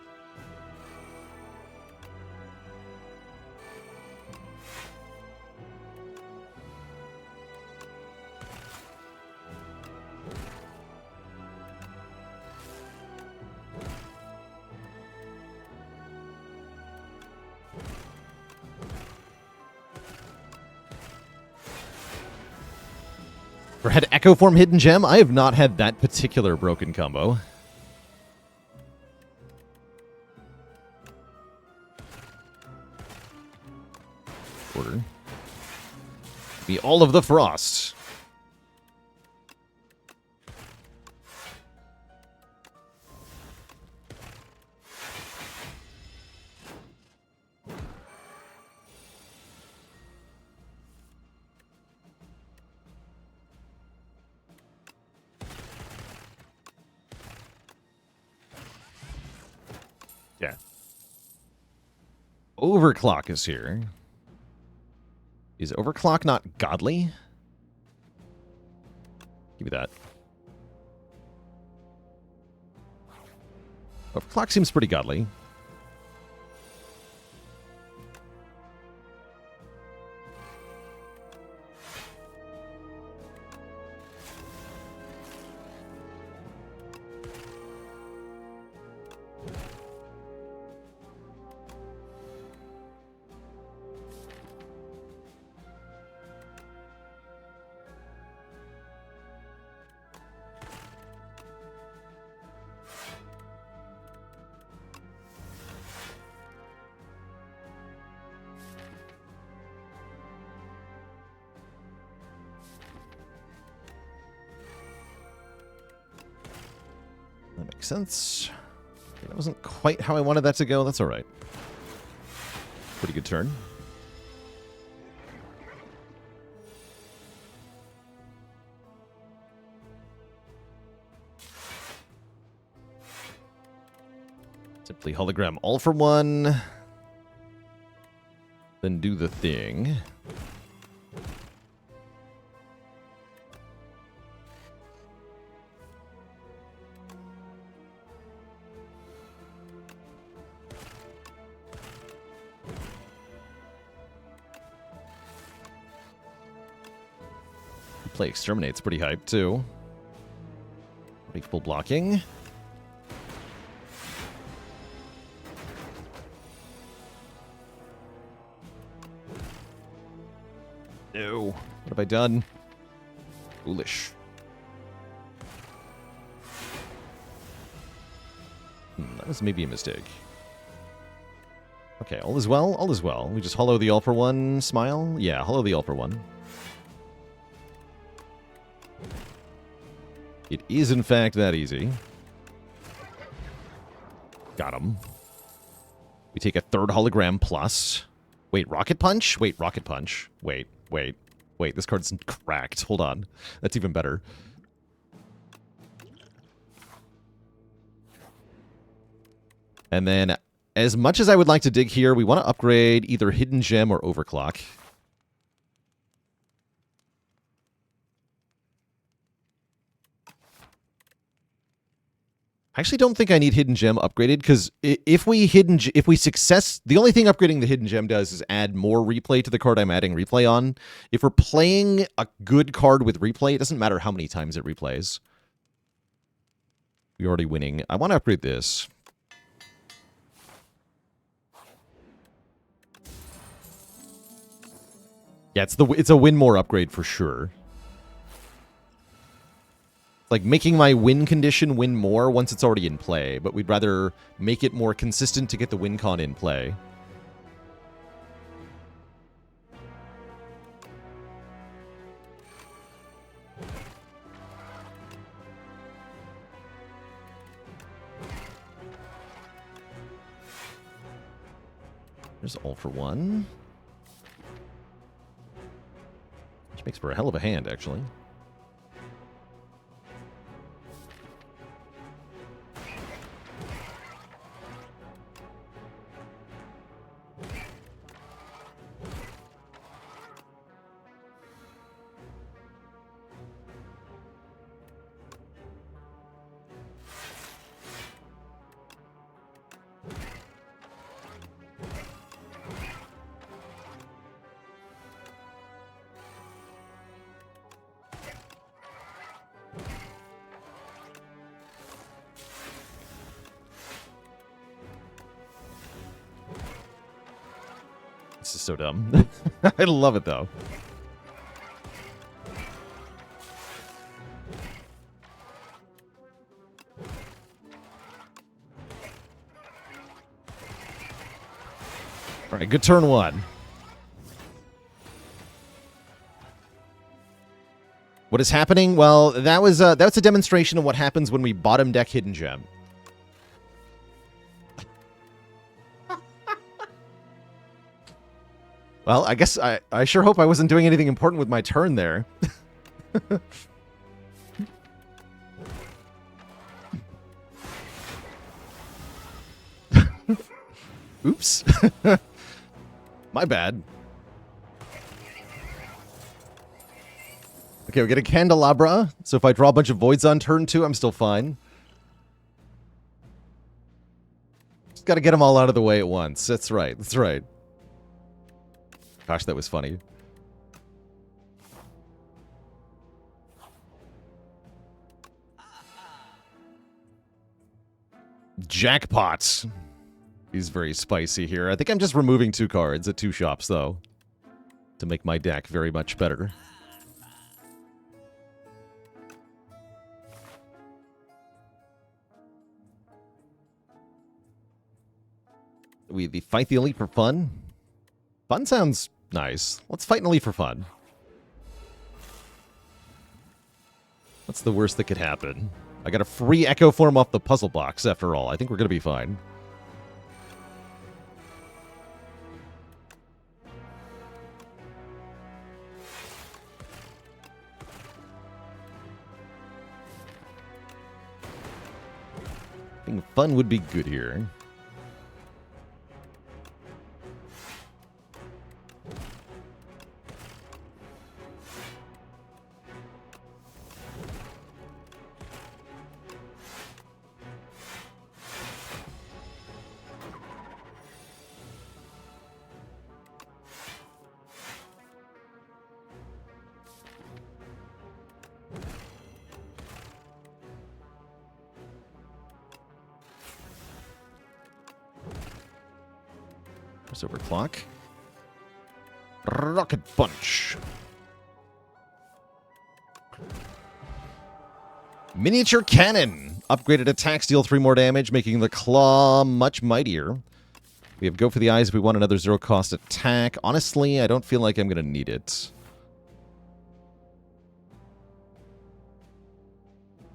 Or had Echo Form Hidden Gem? I have not had that particular broken combo. Order. Be all of the frost. Yeah. Overclock is here. Is Overclock not godly? Give me that. Overclock seems pretty godly. That makes sense. Okay, that wasn't quite how I wanted that to go. That's all right. Pretty good turn. Simply hologram all for one. Then do the thing. Play Exterminate's pretty hyped, too. Pretty full blocking. No. What have I done? Foolish. That was maybe a mistake. Okay, all is well. All is well. We just hollow the all for one smile? Yeah, hollow the all for one. It is, in fact, that easy. Got him. We take a third hologram plus. Wait, Rocket Punch? Wait, Rocket Punch. Wait. This card's cracked. Hold on. That's even better. And then, as much as I would like to dig here, we want to upgrade either Hidden Gem or Overclock. I actually don't think I need Hidden Gem upgraded, because if we success, the only thing upgrading the Hidden Gem does is add more replay to the card I'm adding replay on. If we're playing a good card with replay, it doesn't matter how many times it replays. We're already winning. I want to upgrade this. Yeah, it's a win more upgrade for sure. Like making my win condition win more once it's already in play, but we'd rather make it more consistent to get the win con in play. There's all for one. Which makes for a hell of a hand, actually. This is so dumb. I love it, though. All right, good turn one. What is happening? Well, that's a demonstration of what happens when we bottom deck Hidden Gem. Well, I guess I sure hope I wasn't doing anything important with my turn there. Oops. My bad. Okay, we get a Candelabra, so if I draw a bunch of Voids on turn 2, I'm still fine. Just gotta get them all out of the way at once. That's right, that's right. Gosh, that was funny. Jackpot. He's very spicy here. I think I'm just removing 2 cards at 2 shops, though, to make my deck very much better. We fight the elite for fun? Fun sounds nice. Let's fight an elite for fun. What's the worst that could happen? I got a free Echo Form off the puzzle box, after all. I think we're going to be fine. I think fun would be good here. Overclock. Rocket Punch. Miniature Cannon. Upgraded attacks deal 3 more damage, making the claw much mightier. We have Go for the Eyes if we want another 0-cost attack. Honestly, I don't feel like I'm going to need it.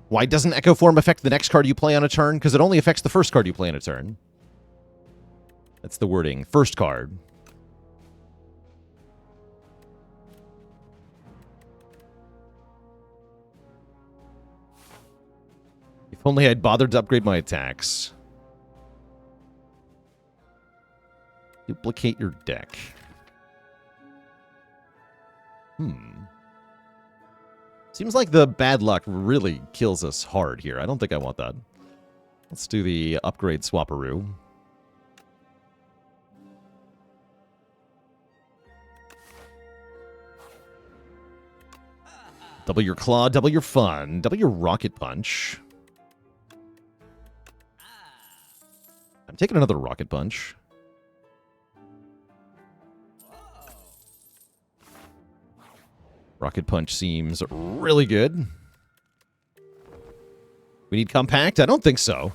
Why doesn't Echo Form affect the next card you play on a turn? Because it only affects the first card you play on a turn. That's the wording. First card. If only I'd bothered to upgrade my attacks. Duplicate your deck. Seems like the bad luck really kills us hard here. I don't think I want that. Let's do the upgrade Swaparoo. Double your claw, double your fun, double your rocket punch. I'm taking another rocket punch. Rocket punch seems really good. We need compact? I don't think so.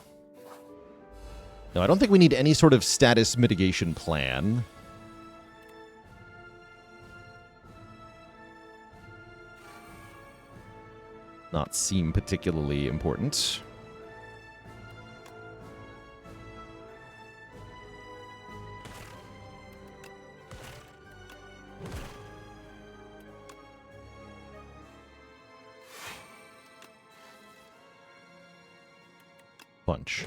No, I don't think we need any sort of status mitigation plan. Not seem particularly important. Punch.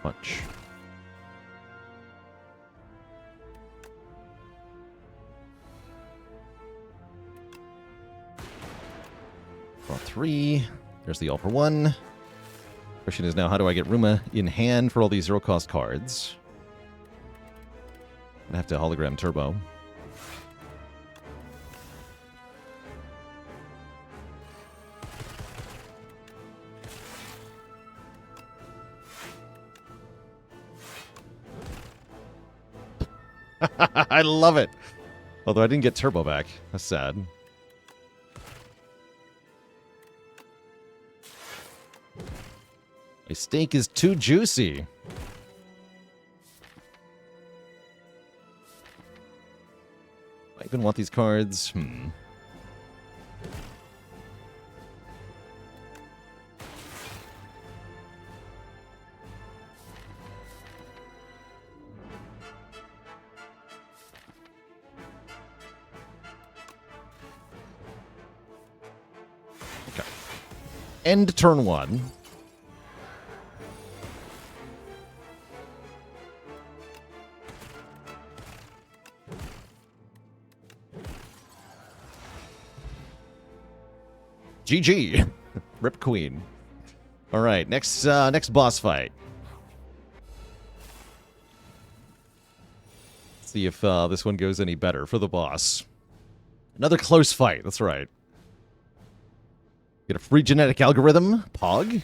Punch. Draw 3. There's the all for 1. Question is now, how do I get Ruma in hand for all these 0-cost cards? I'm gonna have to hologram Turbo. I love it. Although I didn't get turbo back. That's sad. My steak is too juicy. I even want these cards. Okay. End turn 1. GG. Rip Queen. All right, next boss fight. See if this one goes any better for the boss. Another close fight. That's right. Get a free genetic algorithm. Pog.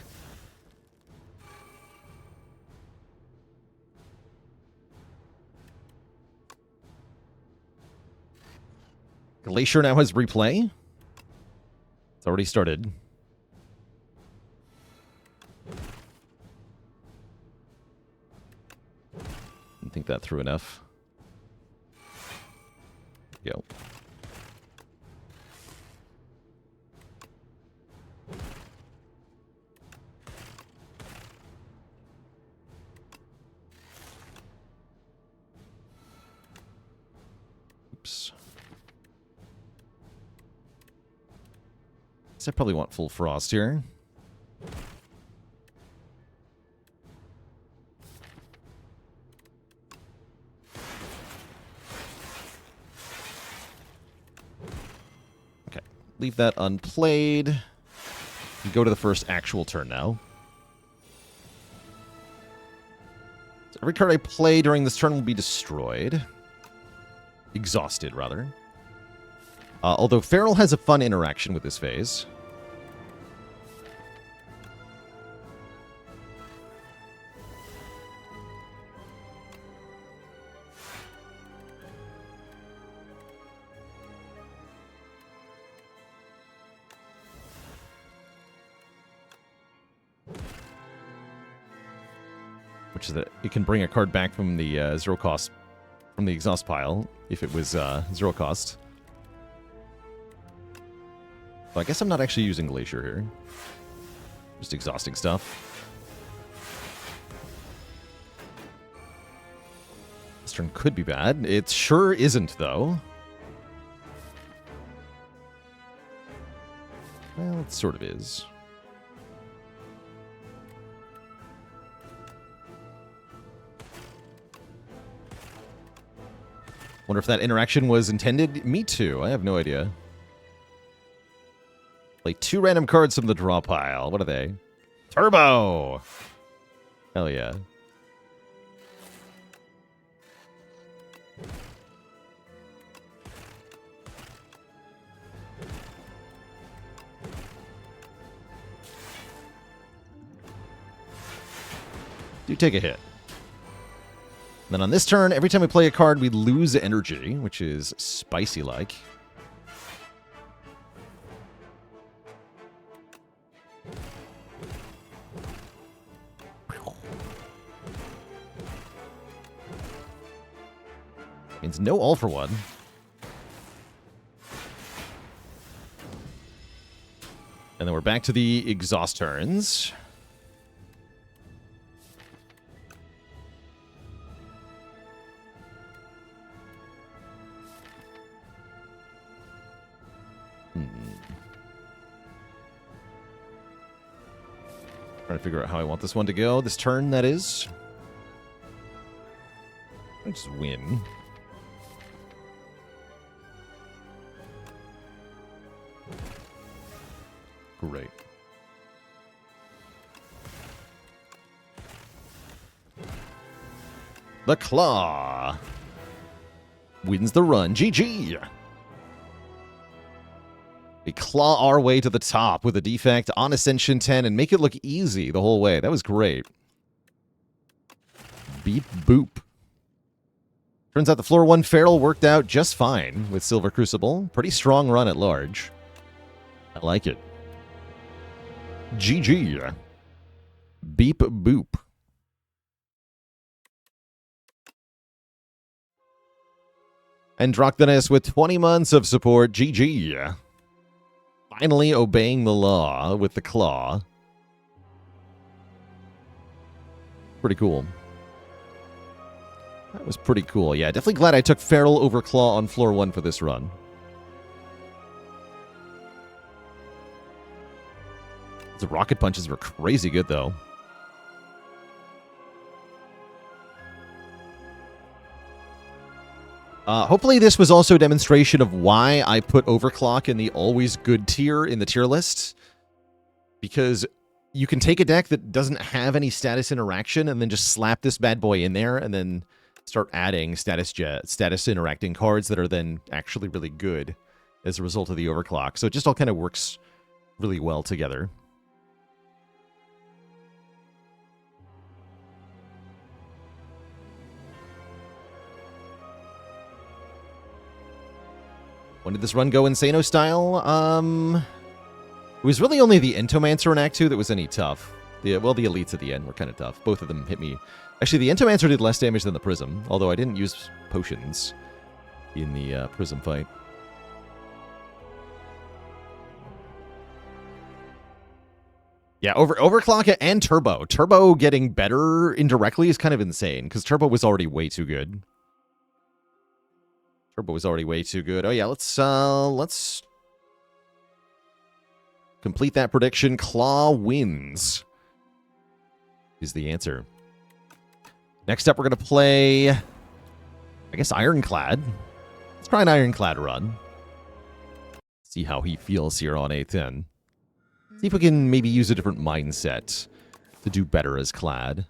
Glacier now has replay. It's already started. Didn't think that through enough. Go. Oops. I probably want full frost here. Okay, leave that unplayed. Go to the first actual turn now. So every card I play during this turn will be destroyed. Exhausted, rather. Although Feral has a fun interaction with this phase. Which is that it can bring a card back from the zero cost, from the exhaust pile, if it was zero cost. Well, I guess I'm not actually using Glacier here. Just exhausting stuff. This turn could be bad. It sure isn't, though. Well, it sort of is. Wonder if that interaction was intended? Me too. I have no idea. Play 2 random cards from the draw pile. What are they? Turbo! Hell yeah. Do take a hit. Then on this turn, every time we play a card, we lose energy, which is spicy-like. Means no all for one. And then we're back to the exhaust turns. Trying to figure out how I want this one to go. This turn, that is. I just win. Great. The Claw wins the run. GG! We claw our way to the top with a defect on Ascension 10 and make it look easy the whole way. That was great. Beep boop. Turns out the floor 1 Feral worked out just fine with Silver Crucible. Pretty strong run at large. I like it. GG. Beep boop. And Droctonus with 20 months of support. GG. Finally obeying the law with the claw. Pretty cool. That was pretty cool. Yeah, definitely glad I took Feral over Claw on floor 1 for this run. The rocket punches were crazy good, though. Hopefully this was also a demonstration of why I put Overclock in the always good tier in the tier list. Because you can take a deck that doesn't have any status interaction and then just slap this bad boy in there and then start adding status interacting cards that are then actually really good as a result of the Overclock. So it just all kind of works really well together. When did this run go Insano style? It was really only the Entomancer in Act 2 that was any tough. Well, the Elites at the end were kind of tough. Both of them hit me. Actually, the Entomancer did less damage than the Prism, although I didn't use potions in the Prism fight. Yeah, Overclock and Turbo. Turbo getting better indirectly is kind of insane, because Turbo was already way too good. Turbo was already way too good. Oh yeah, let's complete that prediction. Claw wins is the answer. Next up, we're going to play, I guess, Ironclad. Let's try an Ironclad run. See how he feels here on A10. See if we can maybe use a different mindset to do better as Clad.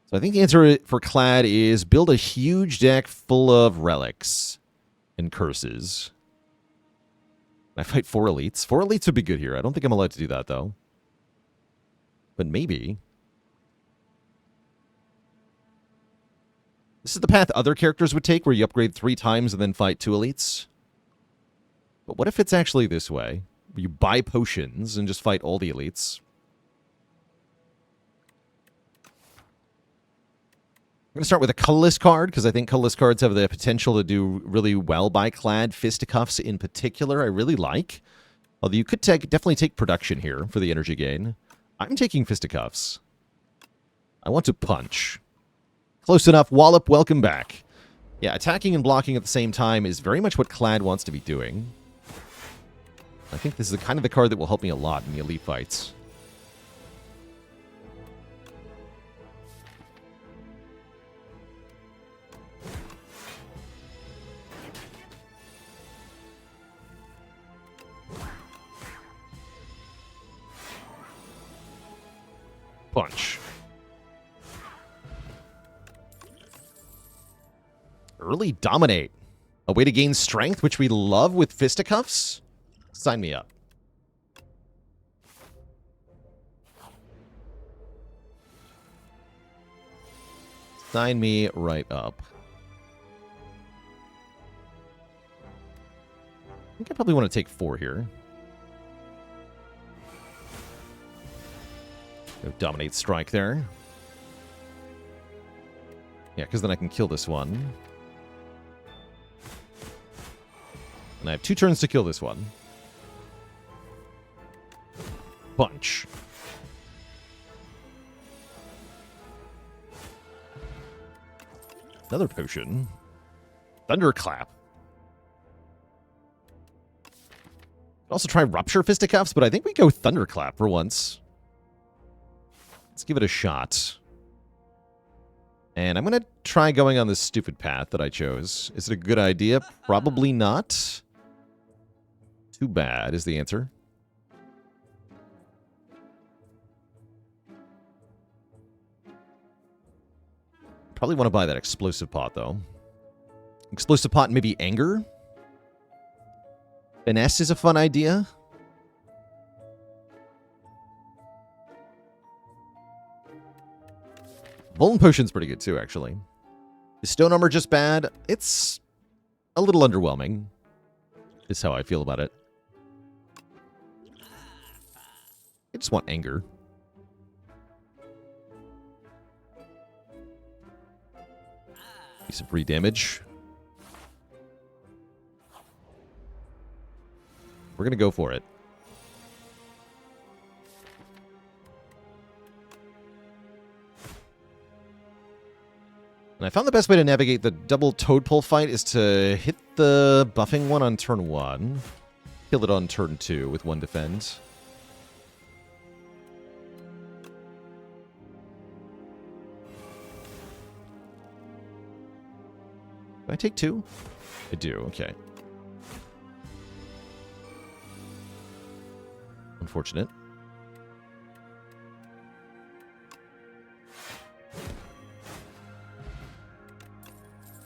So I think the answer for Clad is build a huge deck full of relics and curses. I fight 4 elites. 4 elites would be good here. I don't think I'm allowed to do that, though. But maybe. This is the path other characters would take, where you upgrade 3 times and then fight 2 elites. But what if it's actually this way? Where you buy potions and just fight all the elites. I'm going to start with a colorless card, because I think colorless cards have the potential to do really well by Clad. Fisticuffs in particular, I really like. Although you could definitely take production here for the energy gain. I'm taking Fisticuffs. I want to punch. Close enough. Wallop, welcome back. Yeah, attacking and blocking at the same time is very much what Clad wants to be doing. I think this is kind of the card that will help me a lot in the elite fights. Punch. Early Dominate. A way to gain strength, which we love with Fisticuffs? Sign me up. Sign me right up. I think I probably want to take 4 here. Go Dominate Strike there. Yeah, because then I can kill this one. And I have 2 turns to kill this one. Punch. Another potion. Thunderclap. Also try Rupture Fisticuffs, but I think we go Thunderclap for once. Let's give it a shot. And I'm going to try going on this stupid path that I chose. Is it a good idea? Probably not. Too bad is the answer. Probably want to buy that Explosive Pot, though. Explosive Pot and maybe Anger? Finesse is a fun idea. Vuln Potion's pretty good, too, actually. Is Stone Armor just bad? It's a little underwhelming, is how I feel about it. I just want anger. Some free damage. We're going to go for it. And I found the best way to navigate the double Toadpole fight is to hit the buffing one on turn 1. Kill it on turn 2 with 1 defend. Do I take 2? I do, okay. Unfortunate.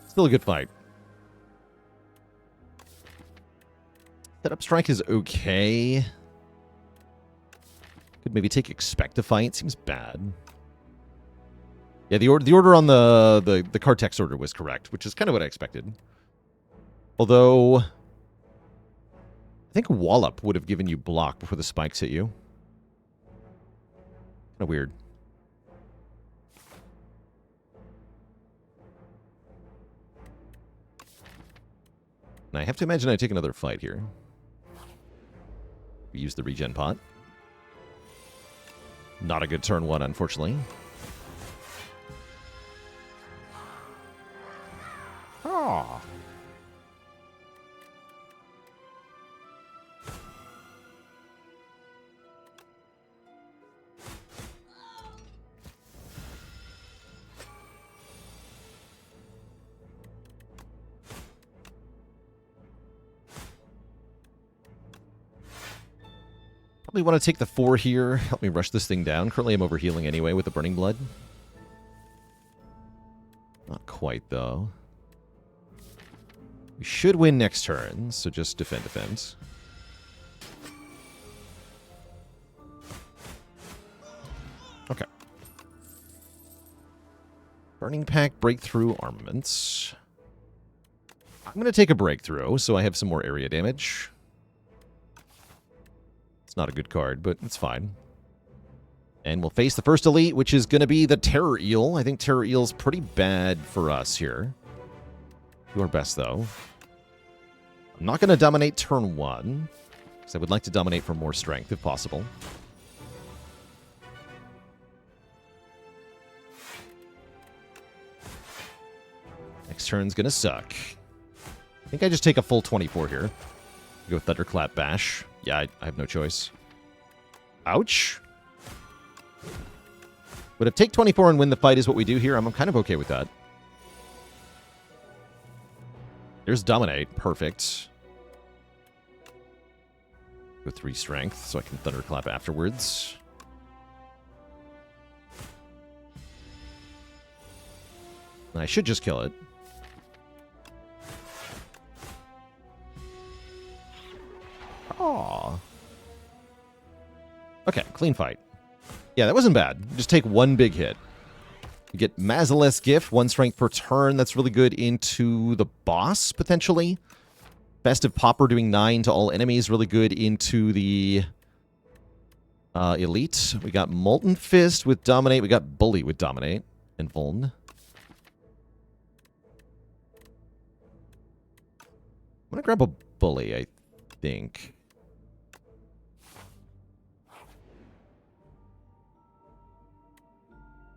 Still a good fight. Setup strike is okay. Could maybe take Expectify. Seems bad. Yeah, the order on the card text order was correct, which is kind of what I expected. Although, I think Wallop would have given you block before the spikes hit you. Kind of weird. And I have to imagine I take another fight here. We use the regen pot. Not a good turn 1, unfortunately. Oh. Probably want to take the 4 here. Help me rush this thing down. Currently I'm overhealing anyway with the Burning Blood. Not quite, though. We should win next turn, so just defend. Okay. Burning Pack, Breakthrough, Armaments. I'm going to take a Breakthrough, so I have some more area damage. It's not a good card, but it's fine. And we'll face the first elite, which is going to be the Terror Eel. I think Terror Eel's pretty bad for us here. Do our best, though. I'm not going to dominate turn 1, because I would like to dominate for more strength, if possible. Next turn's going to suck. I think I just take a full 24 here. Go Thunderclap Bash. Yeah, I have no choice. Ouch. But if take 24 and win the fight is what we do here, I'm kind of okay with that. There's Dominate. Perfect. Go 3 strength, so I can Thunderclap afterwards. And I should just kill it. Aww. Okay, clean fight. Yeah, that wasn't bad. Just take 1 big hit. You get Mazaleth's Gift, 1 strength per turn. That's really good into the boss, potentially. Festive Pauper doing 9 to all enemies. Really good into the elite. We got Molten Fist with Dominate. We got Bully with Dominate and Vuln. I'm going to grab a Bully, I think.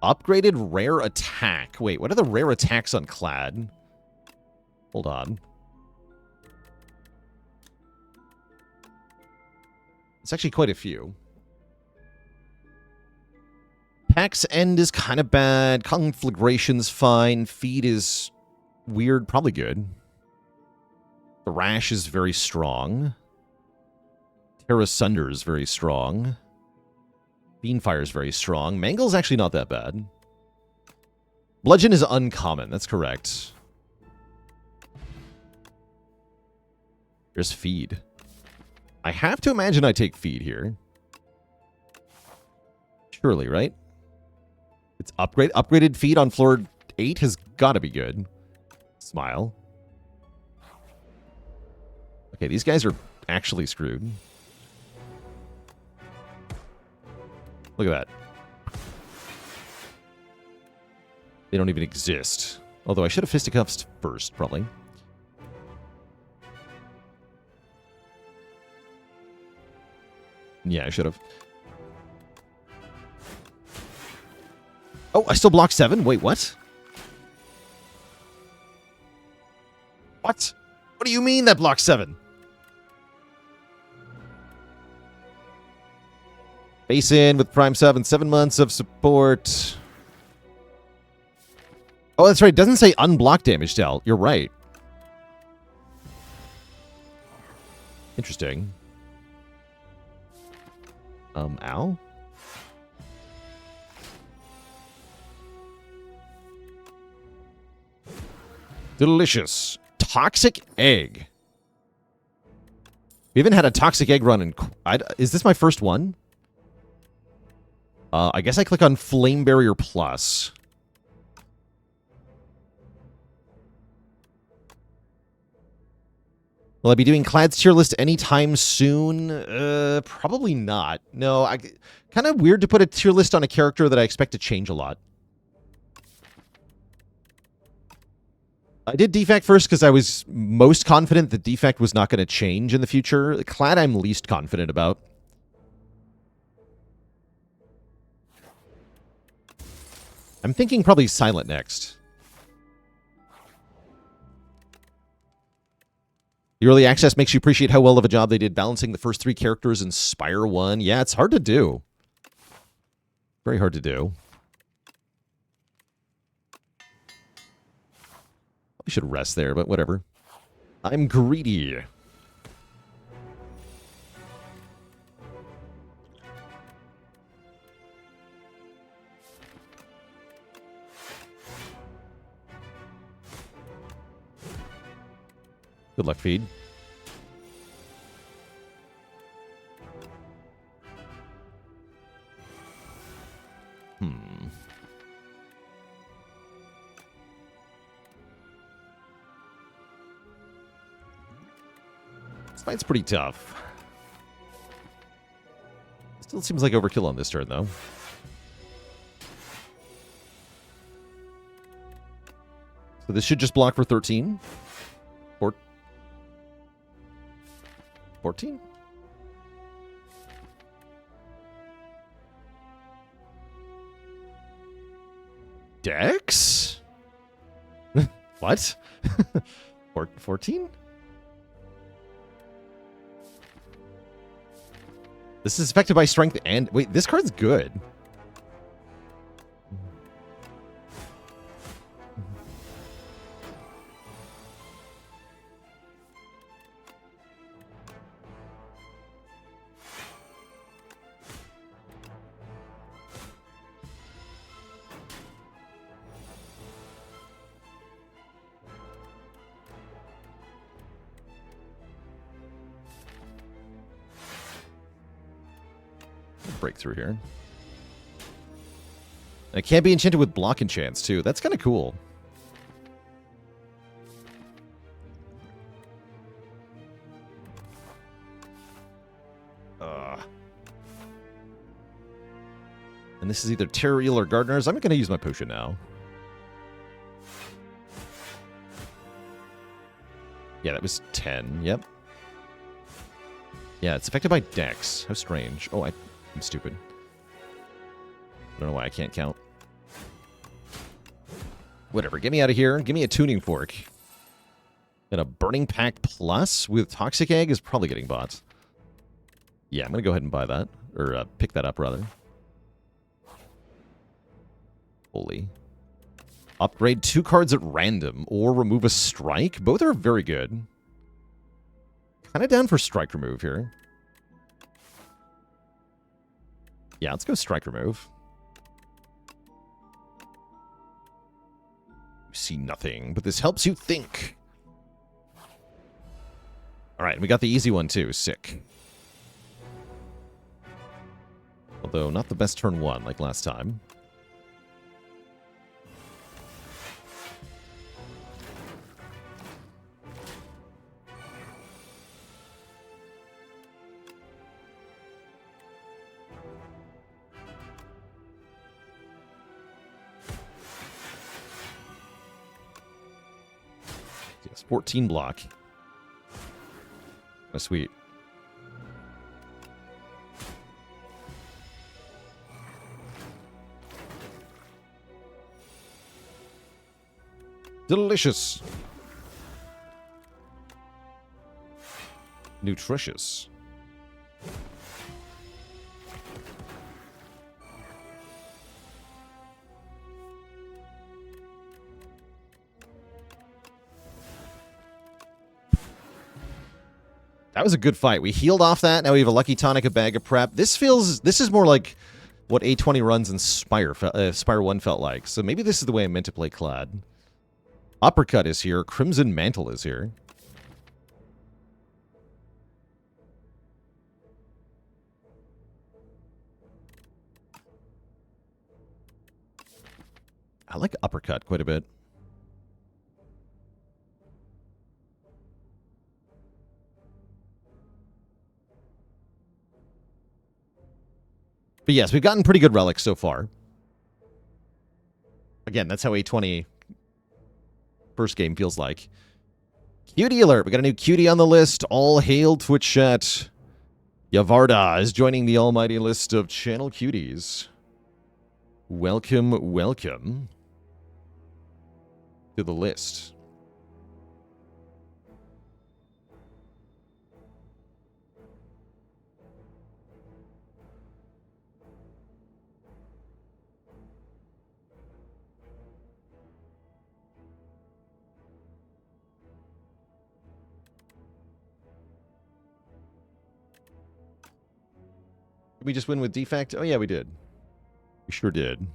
Upgraded rare attack. Wait, what are the rare attacks on Clad? Hold on. It's actually quite a few. Pack's End is kind of bad. Conflagration's fine. Feed is weird, probably good. The Rash is very strong. Terra Sunder is very strong. Beanfire is very strong. Mangle's actually not that bad. Bludgeon is uncommon. That's correct. There's Feed. I have to imagine I take Feed here. Surely, right? It's upgraded Feed on floor 8 has got to be good. Smile. Okay, these guys are actually screwed. Look at that. They don't even exist. Although I should have fisticuffs first, probably. Yeah, I should have. Oh, I still block 7? Wait, what? What? What do you mean that blocks 7? Base in with Prime 7, 7 months of support. Oh, that's right. It doesn't say unblock damage dealt. You're right. Interesting. Ow? Delicious. Toxic egg. We haven't had a toxic egg run in... is this my first one? I guess I click on Flame Barrier Plus. Will I be doing Clad's tier list anytime soon? Probably not. No, kind of weird to put a tier list on a character that I expect to change a lot. I did Defect first because I was most confident that Defect was not going to change in the future. Clad I'm least confident about. I'm thinking probably Silent next. The early access makes you appreciate how well of a job they did balancing the first 3 characters in Spire 1. Yeah, it's hard to do. Very hard to do. We should rest there, but whatever. I'm greedy. Good luck, feed. This fight's pretty tough. Still seems like overkill on this turn, though. So this should just block for 13. 14? Dex? What? 14? This is affected by strength and... Wait, this card's good. Break through here. It can't be enchanted with block enchants, too. That's kind of cool. And this is either Terriel or Gardener's. I'm going to use my potion now. Yeah, that was 10. Yep. Yeah, it's affected by Dex. How strange. Oh, I'm stupid. I don't know why I can't count. Whatever. Get me out of here. Give me a tuning fork. And a Burning Pack Plus with Toxic Egg is probably getting bought. Yeah, I'm going to go ahead and buy that. Or pick that up, rather. Holy. Upgrade 2 cards at random or remove a strike. Both are very good. Kind of down for strike remove here. Yeah, let's go strike remove. You see nothing, but this helps you think. All right, we got the easy one too. Sick. Although not the best turn 1 like last time. It's 14 block. Oh, sweet. Delicious. Nutritious. That was a good fight. We healed off that. Now we have a Lucky Tonic, a bag of prep. This is more like what A20 runs in Spire 1 felt like. So maybe this is the way I meant to play Clad. Uppercut is here. Crimson Mantle is here. I like Uppercut quite a bit. But yes, we've gotten pretty good relics so far. Again, that's how A20 first game feels like. Cutie alert. We got a new cutie on the list. All hail Twitch chat. Yavarda is joining the almighty list of channel cuties. Welcome, welcome to the list. Did we just win with defect? Oh yeah, we did. We sure did.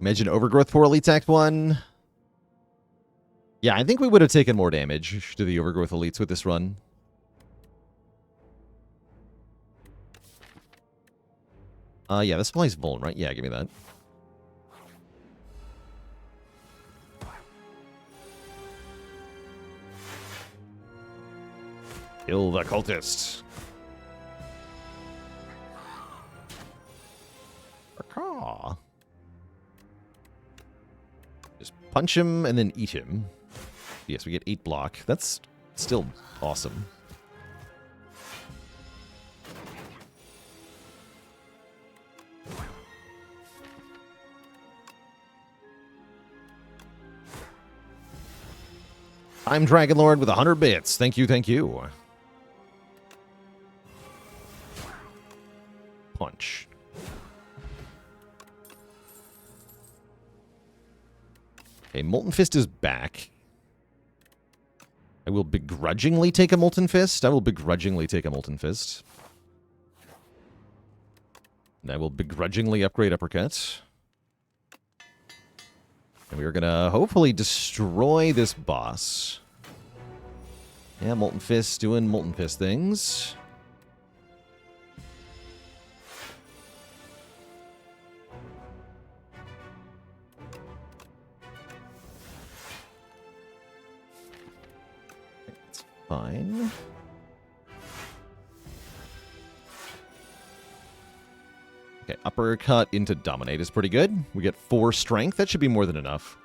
Imagine Overgrowth for Elites Act 1. Yeah, I think we would have taken more damage to the Overgrowth Elites with this run. Yeah, this applies Vuln, right? Yeah, give me that. Kill the cultist. Caw. Just punch him and then eat him. Yes, we get 8 block. That's still awesome. I'm Dragonlord with 100 bits. Thank you, thank you. Punch. Okay, Molten Fist is back. I will begrudgingly take a Molten Fist. And I will begrudgingly upgrade Uppercut. And we are going to hopefully destroy this boss. Yeah, Molten Fist doing Molten Fist things. It's fine. Okay, Uppercut into Dominate is pretty good. We get 4 strength. That should be more than enough.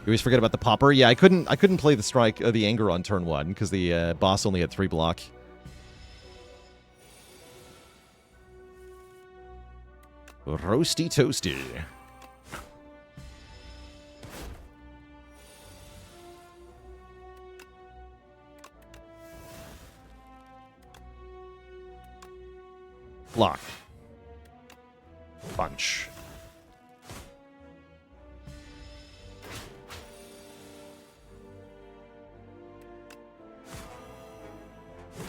You always forget about the popper. Yeah, I couldn't play the strike, the anger on turn 1 because the boss only had 3 block. Roasty toasty. Block. Punch.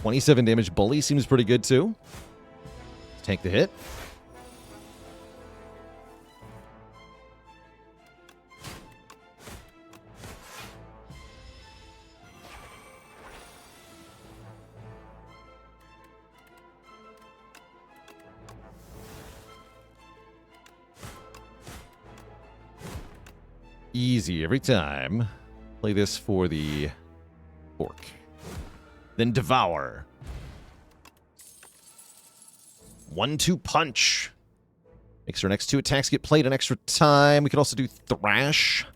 $27 damage bully seems pretty good too. Take the hit. Easy every time. Play this for the fork. Then devour. 1-2 punch. Makes her next 2 attacks get played an extra time. We could also do Thrash.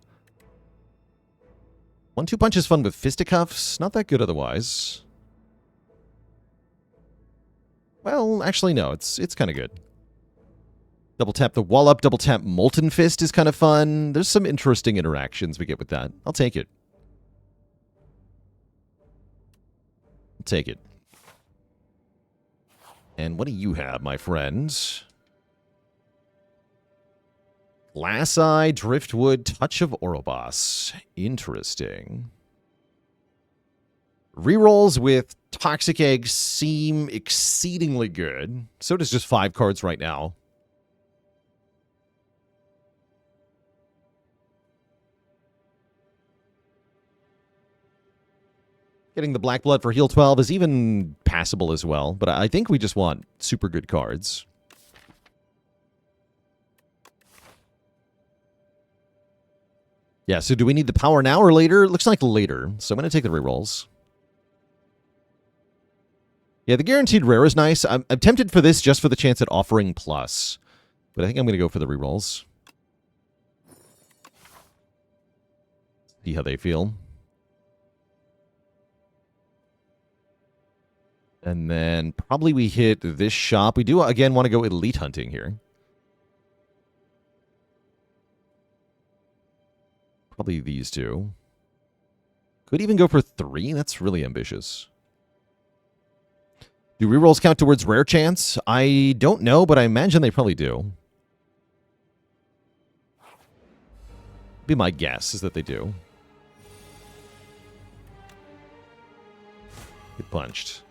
1-2 punch is fun with fisticuffs. Not that good otherwise. Well, actually, no. It's kind of good. Double tap the Wallop, double tap Molten Fist is kind of fun. There's some interesting interactions we get with that. I'll take it. I'll take it. And what do you have, my friend? Glass Eye, Driftwood, Touch of Orobos. Interesting. Rerolls with Toxic Egg seem exceedingly good. So does just 5 cards right now. Getting the Black Blood for heal 12 is even passable as well, but I think we just want super good cards. Yeah, so do we need the power now or later? It looks like later, so I'm going to take the rerolls. Yeah, the guaranteed rare is nice. I'm tempted for this just for the chance at offering plus, but I think I'm going to go for the rerolls. See how they feel. And then probably we hit this shop. We do, again, want to go elite hunting here. Probably these 2. Could even go for 3. That's really ambitious. Do rerolls count towards rare chance? I don't know, but I imagine they probably do. Be my guess is that they do. Get punched.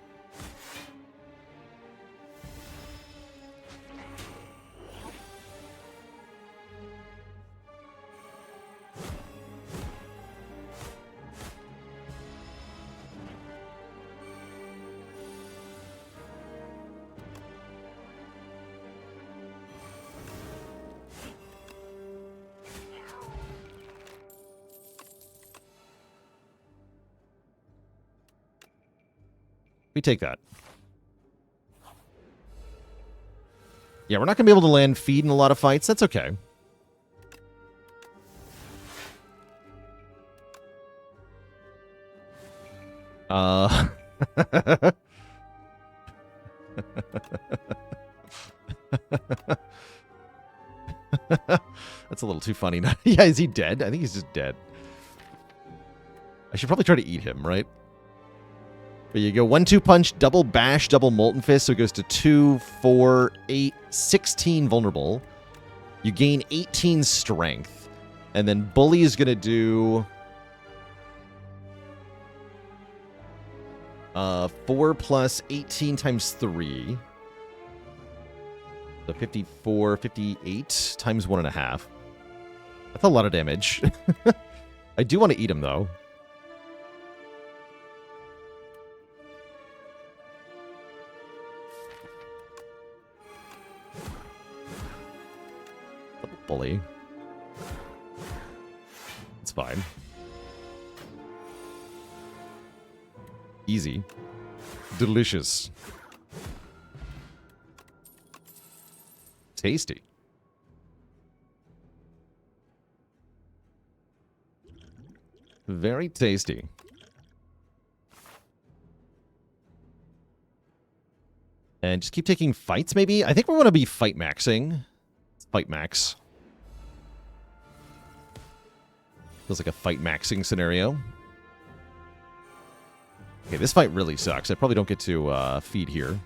We take that. Yeah, we're not going to be able to land feed in a lot of fights. That's okay. That's a little too funny. Yeah, is he dead? I think he's just dead. I should probably try to eat him, right? But you go 1-2 punch, double bash, double molten fist, so it goes to 2, 4, 8, 16 vulnerable. You gain 18 strength. And then bully is going to do 4 plus 18 times 3. So 54, 58 times 1.5. That's a lot of damage. I do want to eat him, though. Bully. It's fine. Easy. Delicious. Tasty. Very tasty. And just keep taking fights, maybe? I think we want to be fight maxing. Fight max. Feels like a fight maxing scenario. Okay, this fight really sucks. I probably don't get to feed here.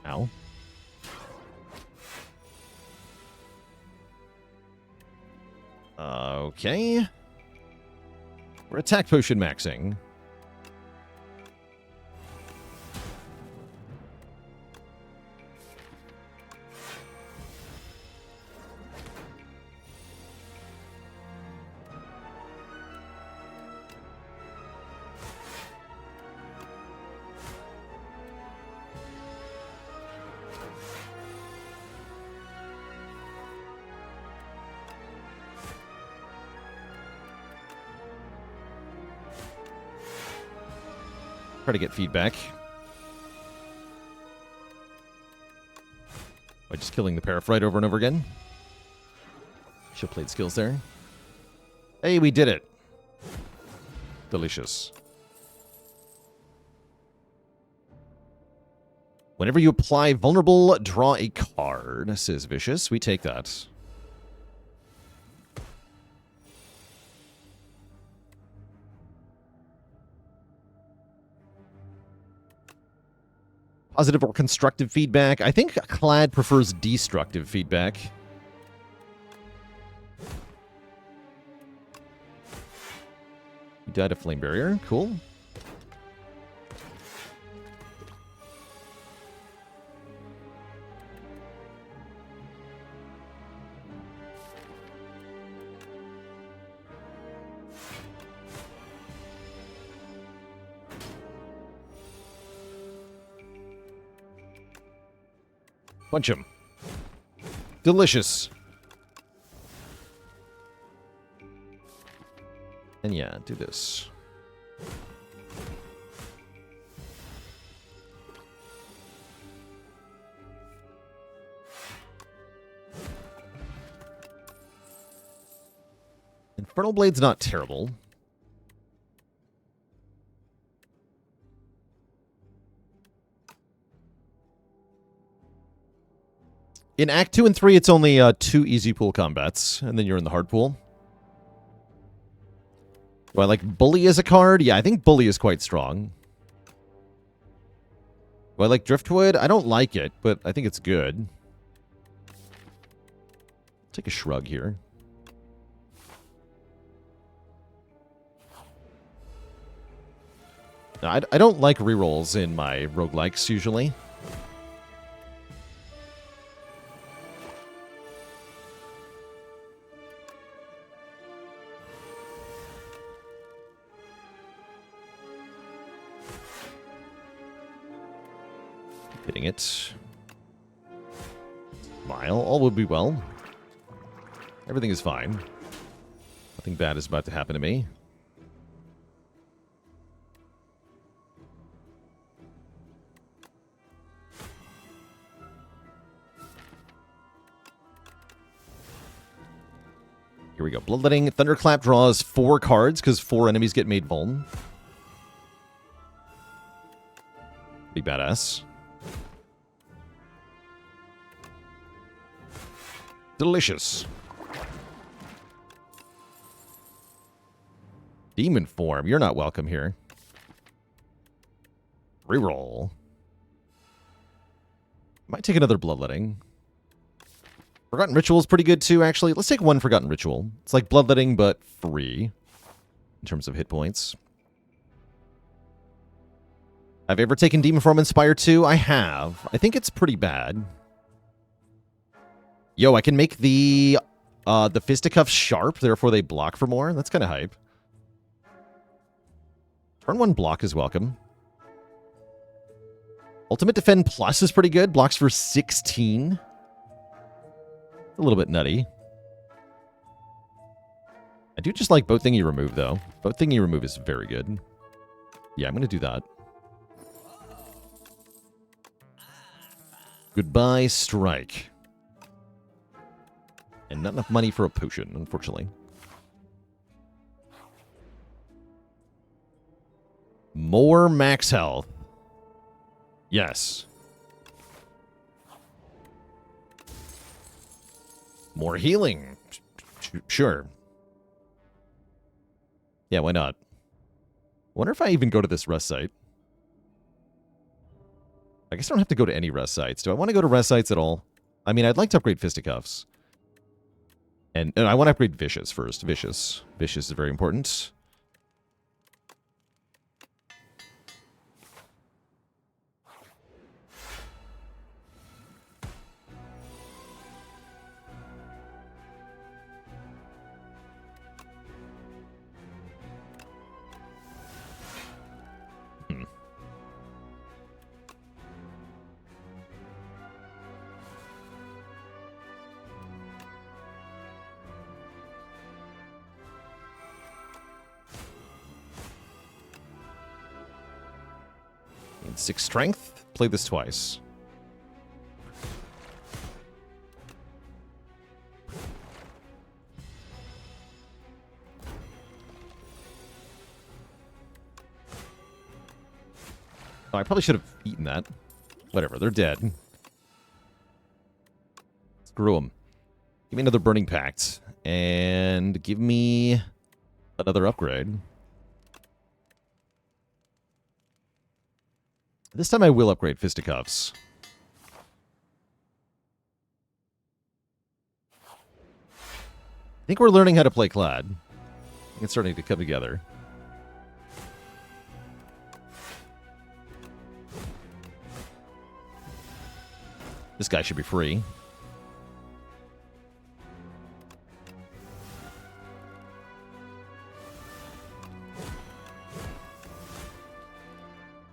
Ow. Okay. We're attack potion maxing. Try to get feedback. By just killing the Parafrite over and over again. Should have played skills there. Hey, we did it. Delicious. Whenever you apply vulnerable, draw a card, says Vicious. We take that. Positive or constructive feedback. I think Clad prefers destructive feedback. You died of Flame Barrier. Cool. Punch him. Delicious. And yeah, do this. Infernal Blade's not terrible. In Act 2 and 3, it's only 2 easy pool combats, and then you're in the hard pool. Do I like Bully as a card? Yeah, I think Bully is quite strong. Do I like Driftwood? I don't like it, but I think it's good. Take a shrug here. No, I don't like rerolls in my roguelikes, usually. Hitting it. Smile. All will be well. Everything is fine. Nothing bad is about to happen to me. Here we go. Bloodletting. Thunderclap draws 4 cards because 4 enemies get made vuln. Be badass. Delicious. Demon form. You're not welcome here. Reroll. Might take another bloodletting. Forgotten Ritual is pretty good too, actually. Let's take 1 Forgotten Ritual. It's like bloodletting, but free in terms of hit points. Have you ever taken Demon Form Inspire 2? I have. I think it's pretty bad. Yo, I can make the fisticuffs sharp, therefore they block for more. That's kind of hype. Turn 1 block is welcome. Ultimate Defend Plus is pretty good. Blocks for 16. A little bit nutty. I do just like Boat Thingy Remove, though. Boat Thingy Remove is very good. Yeah, I'm going to do that. Goodbye, Strike. And not enough money for a potion, unfortunately. More max health. Yes. More healing. Sure. Yeah, why not? Wonder if I even go to this rest site. I guess I don't have to go to any rest sites. Do I want to go to rest sites at all? I mean, I'd like to upgrade Fisticuffs. And I want to upgrade Vicious first. Vicious. Vicious is very important. Need 6 strength. Play this twice. Oh, I probably should have eaten that. Whatever, they're dead. Screw them. Give me another Burning Pact. And give me another upgrade. This time I will upgrade Fisticuffs. I think we're learning how to play Clad. I think it's starting to come together. This guy should be free.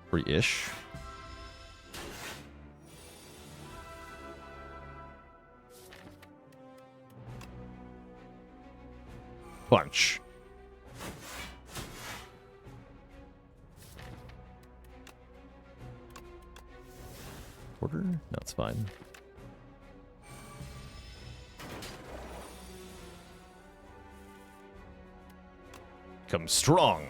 Free-ish. Punch. Quarter? No, it's fine. Come strong.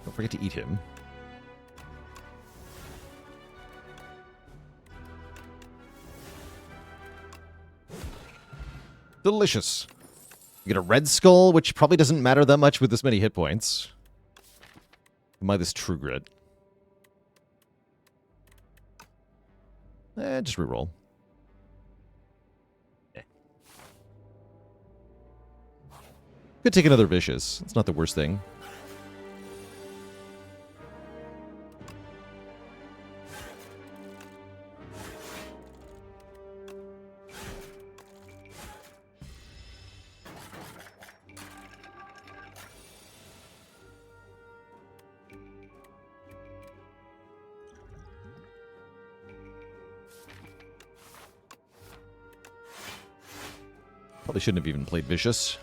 Don't forget to eat him. Delicious. You get a red skull, which probably doesn't matter that much with this many hit points. Buy this True Grit. Just reroll. Could take another Vicious. It's not the worst thing. Probably shouldn't have even played Vicious.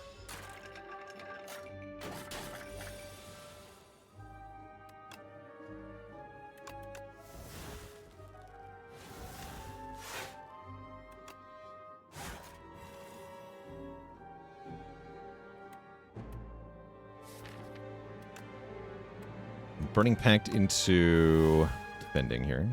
Burning Pact into defending here.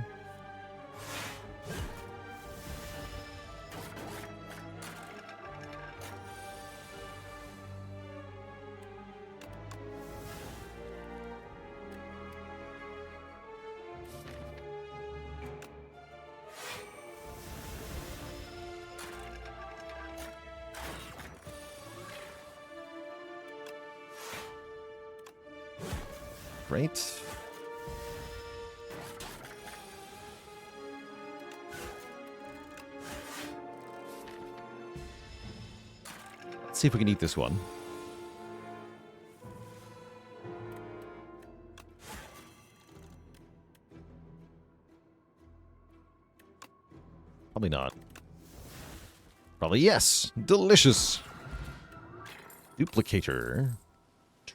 Great. Let's see if we can eat this one. Probably not. Probably yes. Delicious. Duplicator.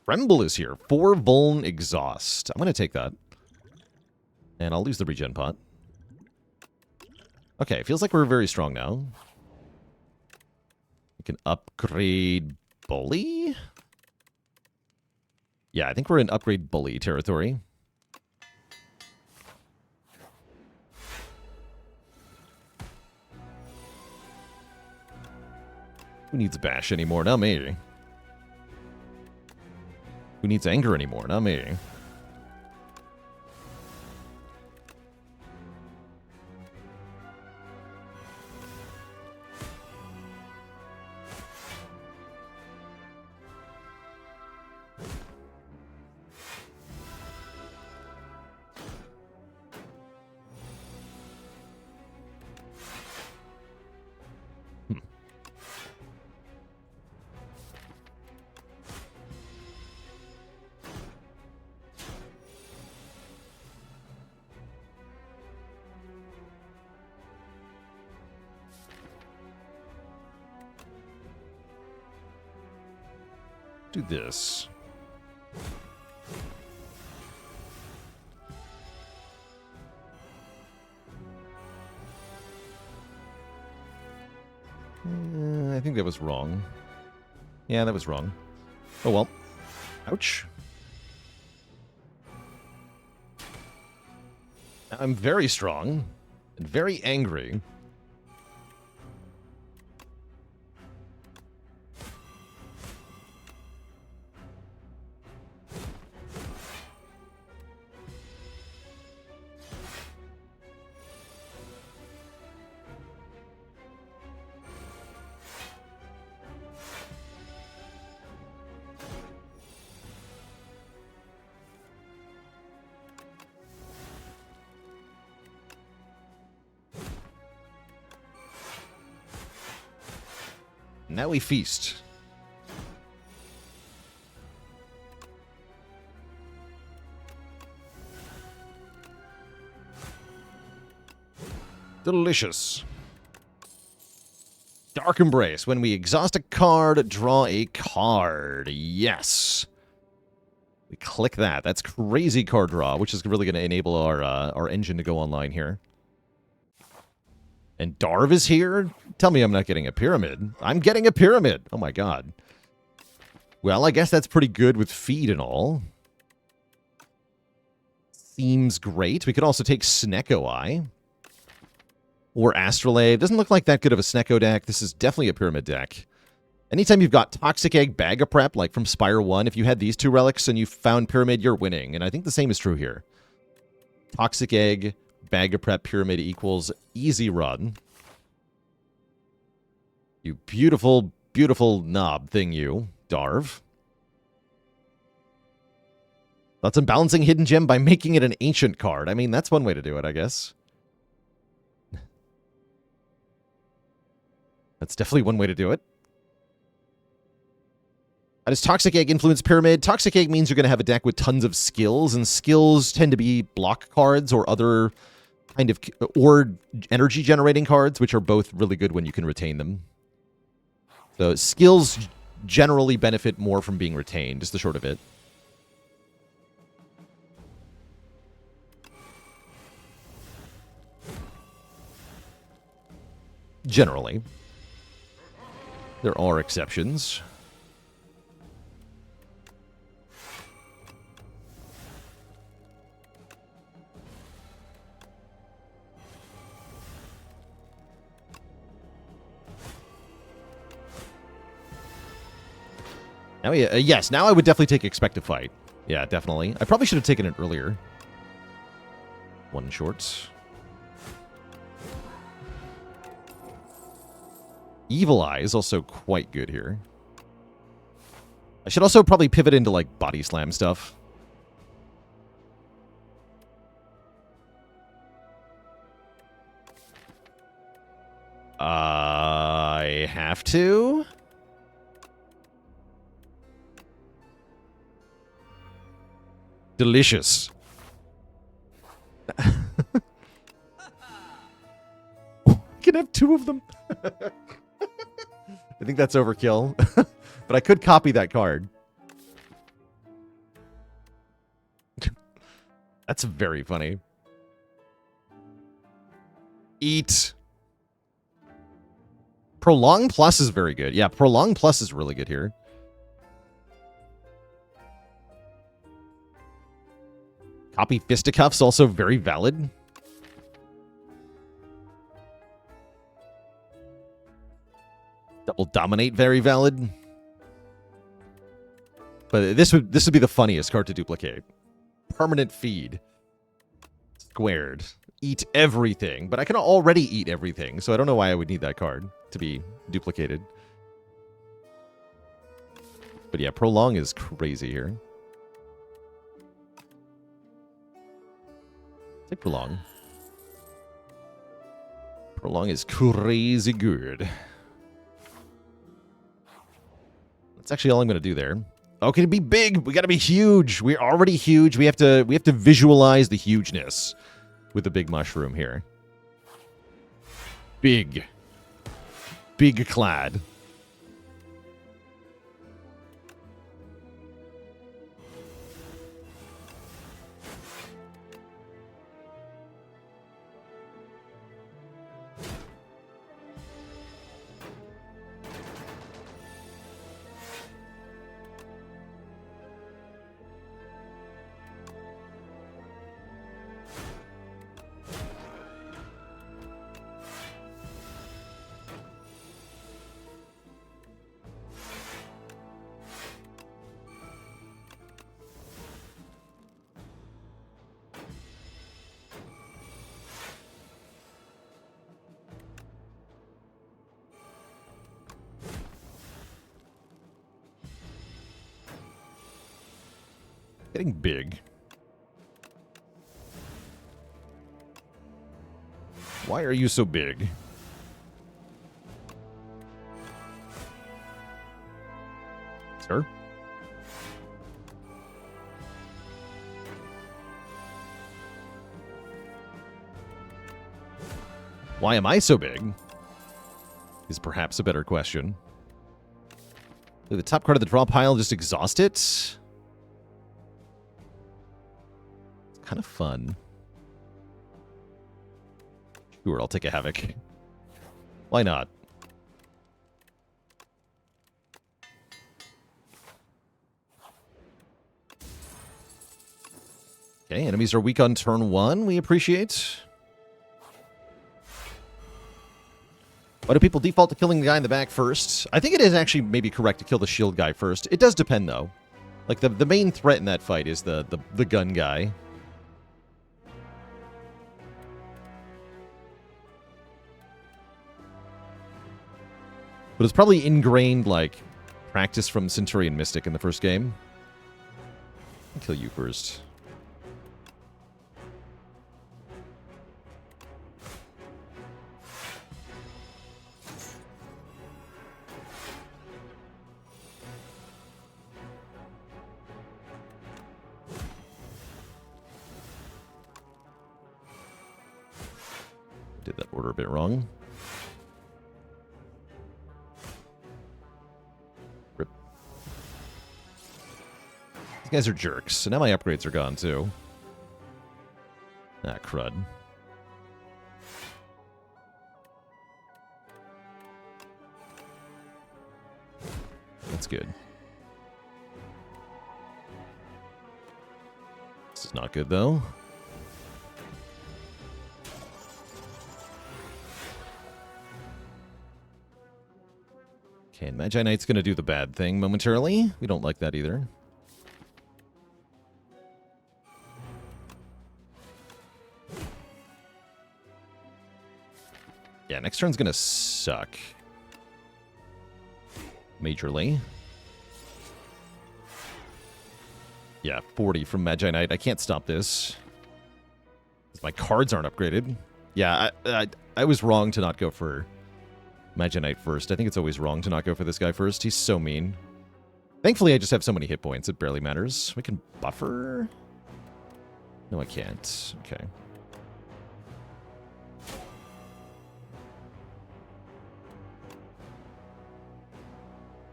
Tremble is here. 4 Vuln Exhaust. I'm going to take that. And I'll lose the regen pot. Okay, feels like we're very strong now. We can upgrade Bully? Yeah, I think we're in upgrade Bully territory. Who needs Bash anymore? Not me. Who needs Anger anymore? Not me. do this. I think that was wrong. Yeah, that was wrong. Oh well. Ouch. I'm very strong and very angry. Now we feast. Delicious. Dark Embrace. When we exhaust a card, draw a card. Yes. We click that. That's crazy card draw, which is really going to enable our engine to go online here. And Darv is here? Tell me I'm not getting a pyramid. I'm getting a pyramid. Oh my god. Well, I guess that's pretty good with feed and all. Seems great. We could also take Snecko Eye. Or Astrolabe. Doesn't look like that good of a Snecko deck. This is definitely a pyramid deck. Anytime you've got Toxic Egg, Bag of Prep, like from Spire 1, if you had these two relics and you found Pyramid, you're winning. And I think the same is true here. Toxic Egg, Bag of Prep, Pyramid equals easy run. You beautiful, beautiful knob thing, you, Darv. That's unbalancing Hidden Gem by making it an ancient card. I mean, that's one way to do it, I guess. That's definitely one way to do it. How does Toxic Egg influence Pyramid? Toxic Egg means you're going to have a deck with tons of skills, and skills tend to be block cards or other kind of, or energy generating cards, which are both really good when you can retain them. So skills generally benefit more from being retained, is the short of it. Generally. There are exceptions. Now, yes, now I would definitely take Expect to Fight. Yeah, definitely. I probably should have taken it earlier. One short. Evil Eye is also quite good here. I should also probably pivot into, like, Body Slam stuff. I have to? Delicious. You can have two of them. I think that's overkill. But I could copy that card. That's very funny. Eat. Prolong Plus is very good. Yeah, Prolong Plus is really good here. Copy Fisticuffs, also very valid. Double Dominate, very valid. But this would be the funniest card to duplicate. Permanent Feed. Squared. Eat everything. But I can already eat everything, so I don't know why I would need that card to be duplicated. But yeah, Prolong is crazy here. Take Prolong. Prolong is crazy good. That's actually all I'm going to do there. Okay, to be big, we got to be huge. We're already huge. We have to visualize the hugeness with the big mushroom here. Big. Big clad. Getting big. Why are you so big? Sir? Why am I so big? Is perhaps a better question. Did the top card of the draw pile just exhaust it? It's kind of fun. Sure, I'll take a Havoc. Why not? Okay, enemies are weak on turn 1. We appreciate. Why do people default to killing the guy in the back first? I think it is actually maybe correct to kill the shield guy first. It does depend, though. Like, the main threat in that fight is the gun guy. But it's probably ingrained, like, practice from Centurion Mystic in the first game. I'll kill you first. Did that order a bit wrong. Rip. These guys are jerks. So now my upgrades are gone, too. Ah, crud. That's good. This is not good, though. Okay, and Magi Knight's going to do the bad thing momentarily. We don't like that either. Yeah, next turn's going to suck. Majorly. Yeah, 40 from Magi Knight. I can't stop this. My cards aren't upgraded. Yeah, I was wrong to not go for Magi Knight first. I think it's always wrong to not go for this guy first. He's so mean. Thankfully, I just have so many hit points. It barely matters. We can buffer? No, I can't. Okay.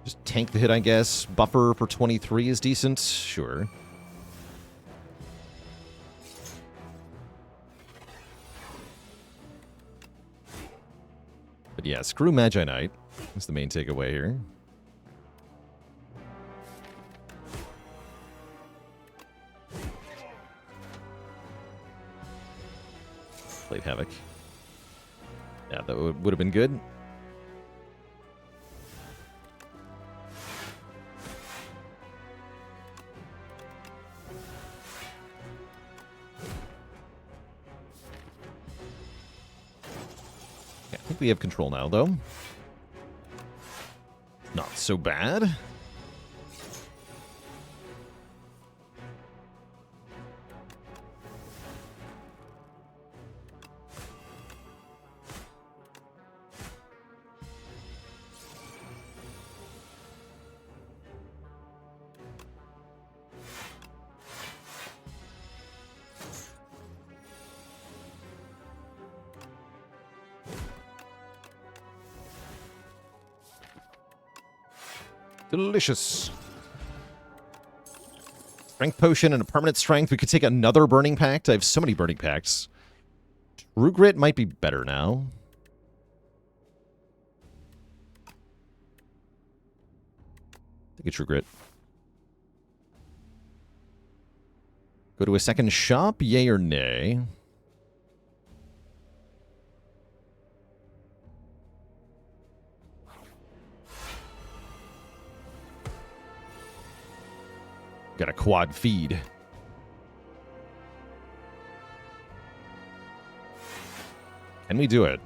Just tank the hit, I guess. Buffer for 23 is decent. Sure. But yeah, screw Magi Knight. That's the main takeaway here. Played Havoc. Yeah, that would have been good. I think we have control now, though. Not so bad. Delicious. Strength potion and a permanent strength. We could take another burning pact. I have so many burning pacts. True Grit might be better now. Take a True Grit. Go to a second shop, yay or nay? Got a quad feed. Can we do it?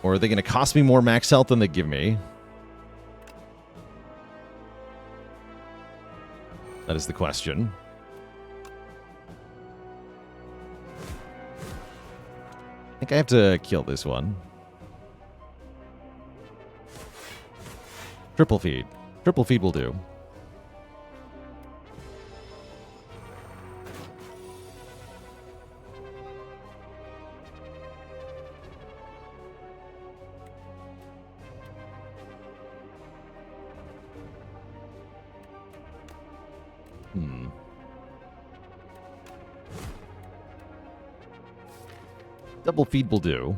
Or are they going to cost me more max health than they give me? That is the question. I think I have to kill this one. Triple feed. Triple feed will do. Double feed will do.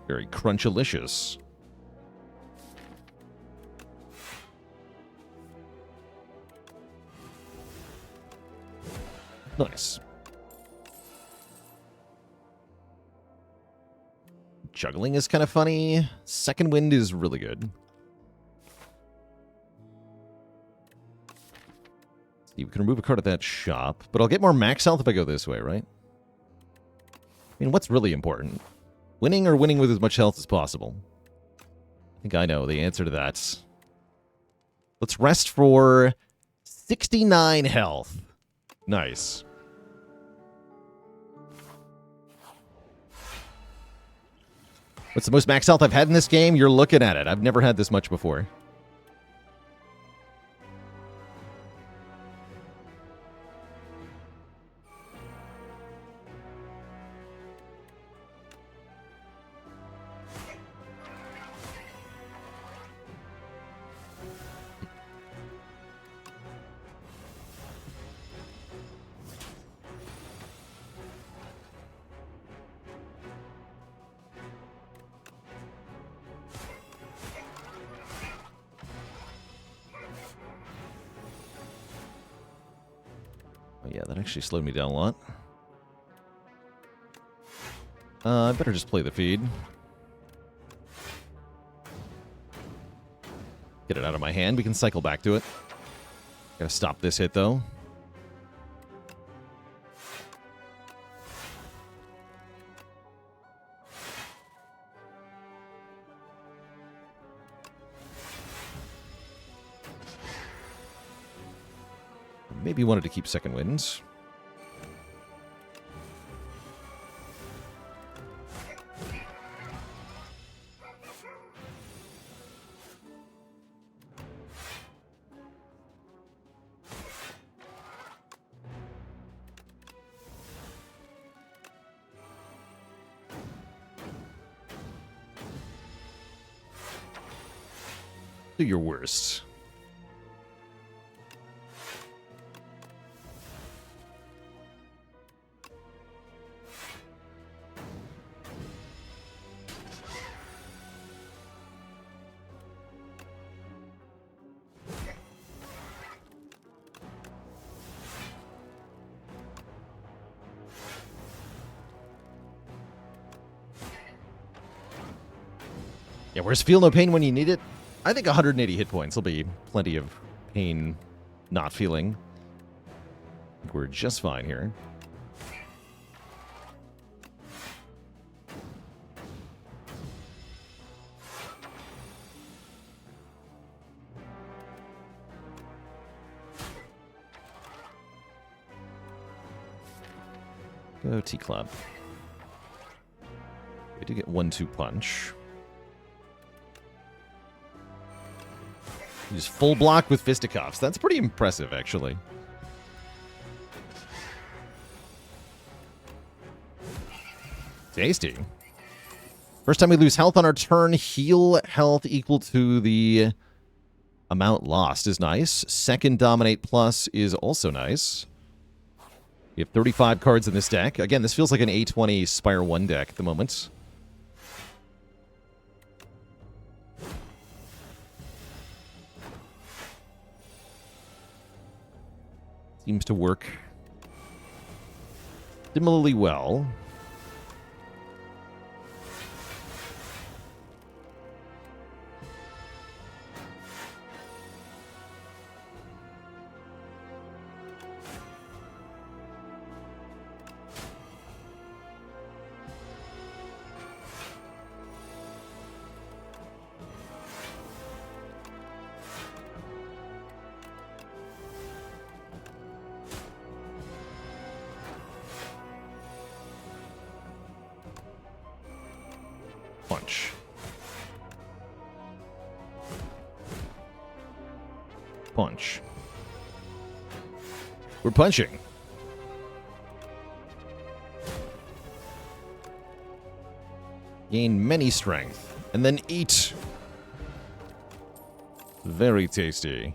Very crunchalicious. Nice. Juggling is kind of funny. Second wind is really good. You can remove a card at that shop, but I'll get more max health if I go this way, right? I mean, what's really important? Winning or winning with as much health as possible? I think I know the answer to that. Let's rest for 69 health. Nice. What's the most max health I've had in this game? You're looking at it. I've never had this much before. Yeah, that actually slowed me down a lot. I better just play the feed. Get it out of my hand. We can cycle back to it. Gotta stop this hit, though. Maybe wanted to keep second winds. Do your worst. Yeah, where's Feel No Pain when you need it? I think 180 hit points will be plenty of pain not feeling. I think we're just fine here. Go T-Club. We do get 1-2 punch. Use full block with fisticuffs. That's pretty impressive, actually. Tasty. First time we lose health on our turn, heal health equal to the amount lost is nice. Second Dominate Plus is also nice. We have 35 cards in this deck. Again, this feels like an A20 Spire 1 deck at the moment. Seems to work similarly well. Punch. Punch. We're punching. Gain many strength. And then eat. Very tasty.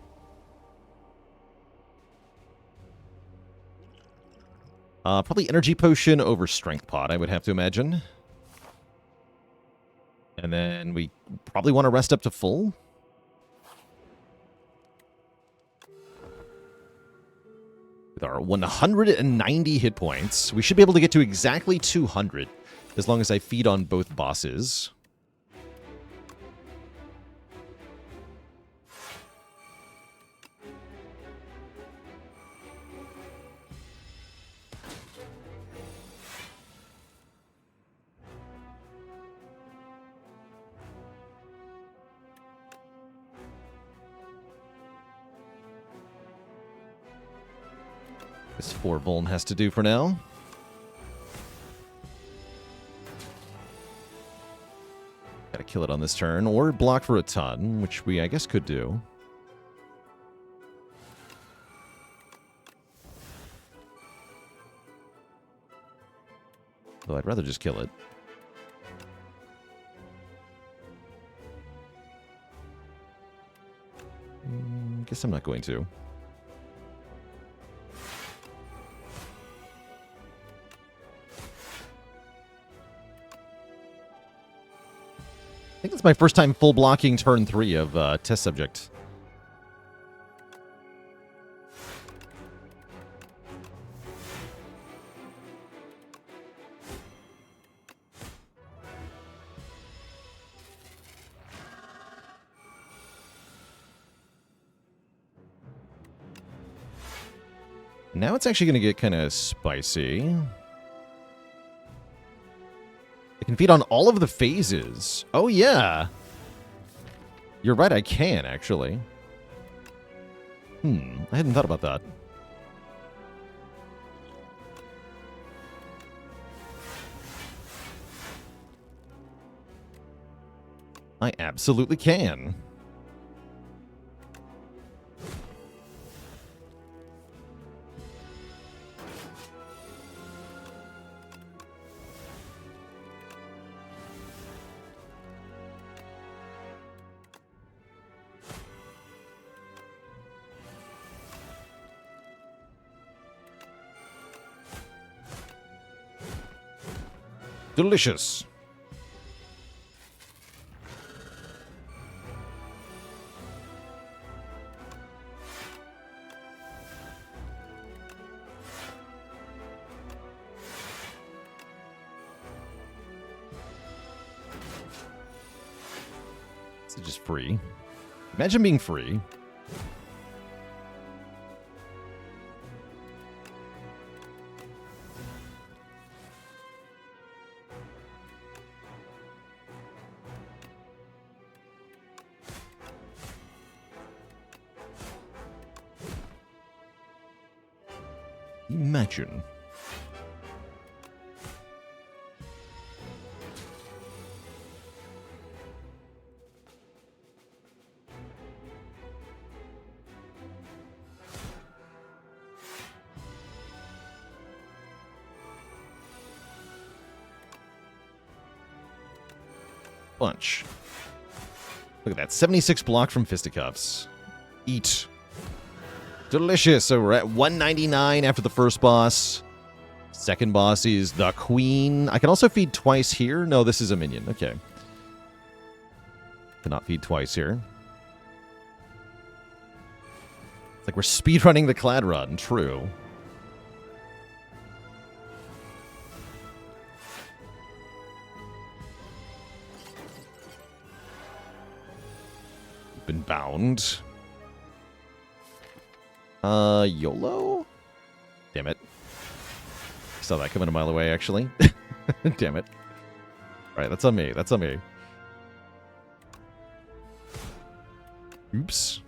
Probably energy potion over strength pot, I would have to imagine. And then we probably want to rest up to full. With our 190 hit points, we should be able to get to exactly 200 as long as I feed on both bosses. This 4 Vuln has to do for now. Gotta kill it on this turn, or block for a ton, which we, I guess, could do. Though I'd rather just kill it. Guess I'm not going to. I think it's my first time full blocking turn 3 of Test Subject. Now it's actually going to get kind of spicy. I can feed on all of the phases. Oh, yeah. You're right, I can, actually. I hadn't thought about that. I absolutely can. Delicious. Is it just free? Imagine being free. Imagine. Bunch. Look at that. 76 block from Fisticuffs. Eat. Delicious. So we're at 199 after the first boss. Second boss is the Queen. I can also feed twice here. No, this is a minion. Okay. Cannot feed twice here. It's like we're speedrunning the Clad run. True. Been bound. YOLO? Damn it. Saw that coming a mile away, actually. Damn it. Alright, that's on me. That's on me. Oops.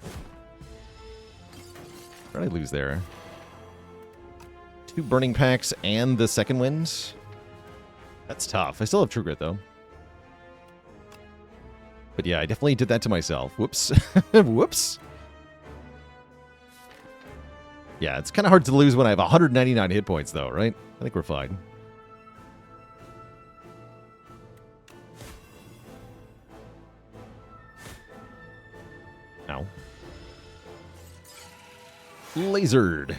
Where did I lose there? 2 burning packs and the second wind? That's tough. I still have True Grit, though. But yeah, I definitely did that to myself. Whoops. Whoops. Yeah, it's kind of hard to lose when I have 199 hit points, though, right? I think we're fine. Ow. Lasered.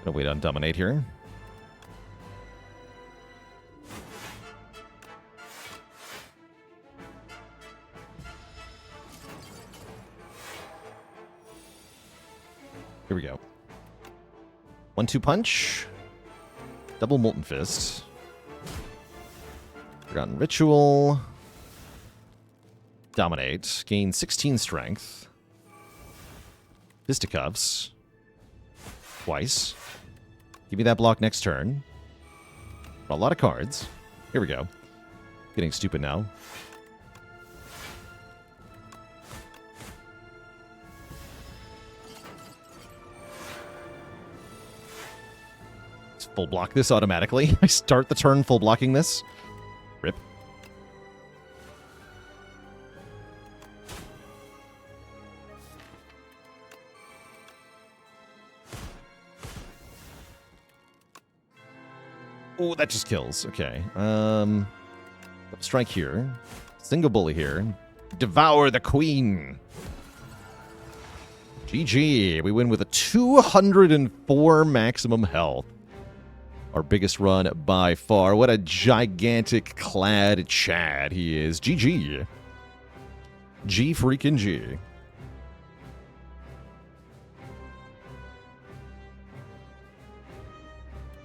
Gonna wait on Dominate here. Here we go. 1-2 punch. Double Molten Fist. Forgotten Ritual. Dominate. Gain 16 strength. Fisticuffs. Twice. Give me that block next turn. A lot of cards. Here we go. Getting stupid now. Let's full block this automatically. I start the turn full blocking this. Rip. Oh, that just kills. Okay. Strike here. Single bully here. Devour the Queen. GG. We win with a 204 maximum health. Our biggest run by far. What a gigantic clad Chad he is. GG. G freaking G.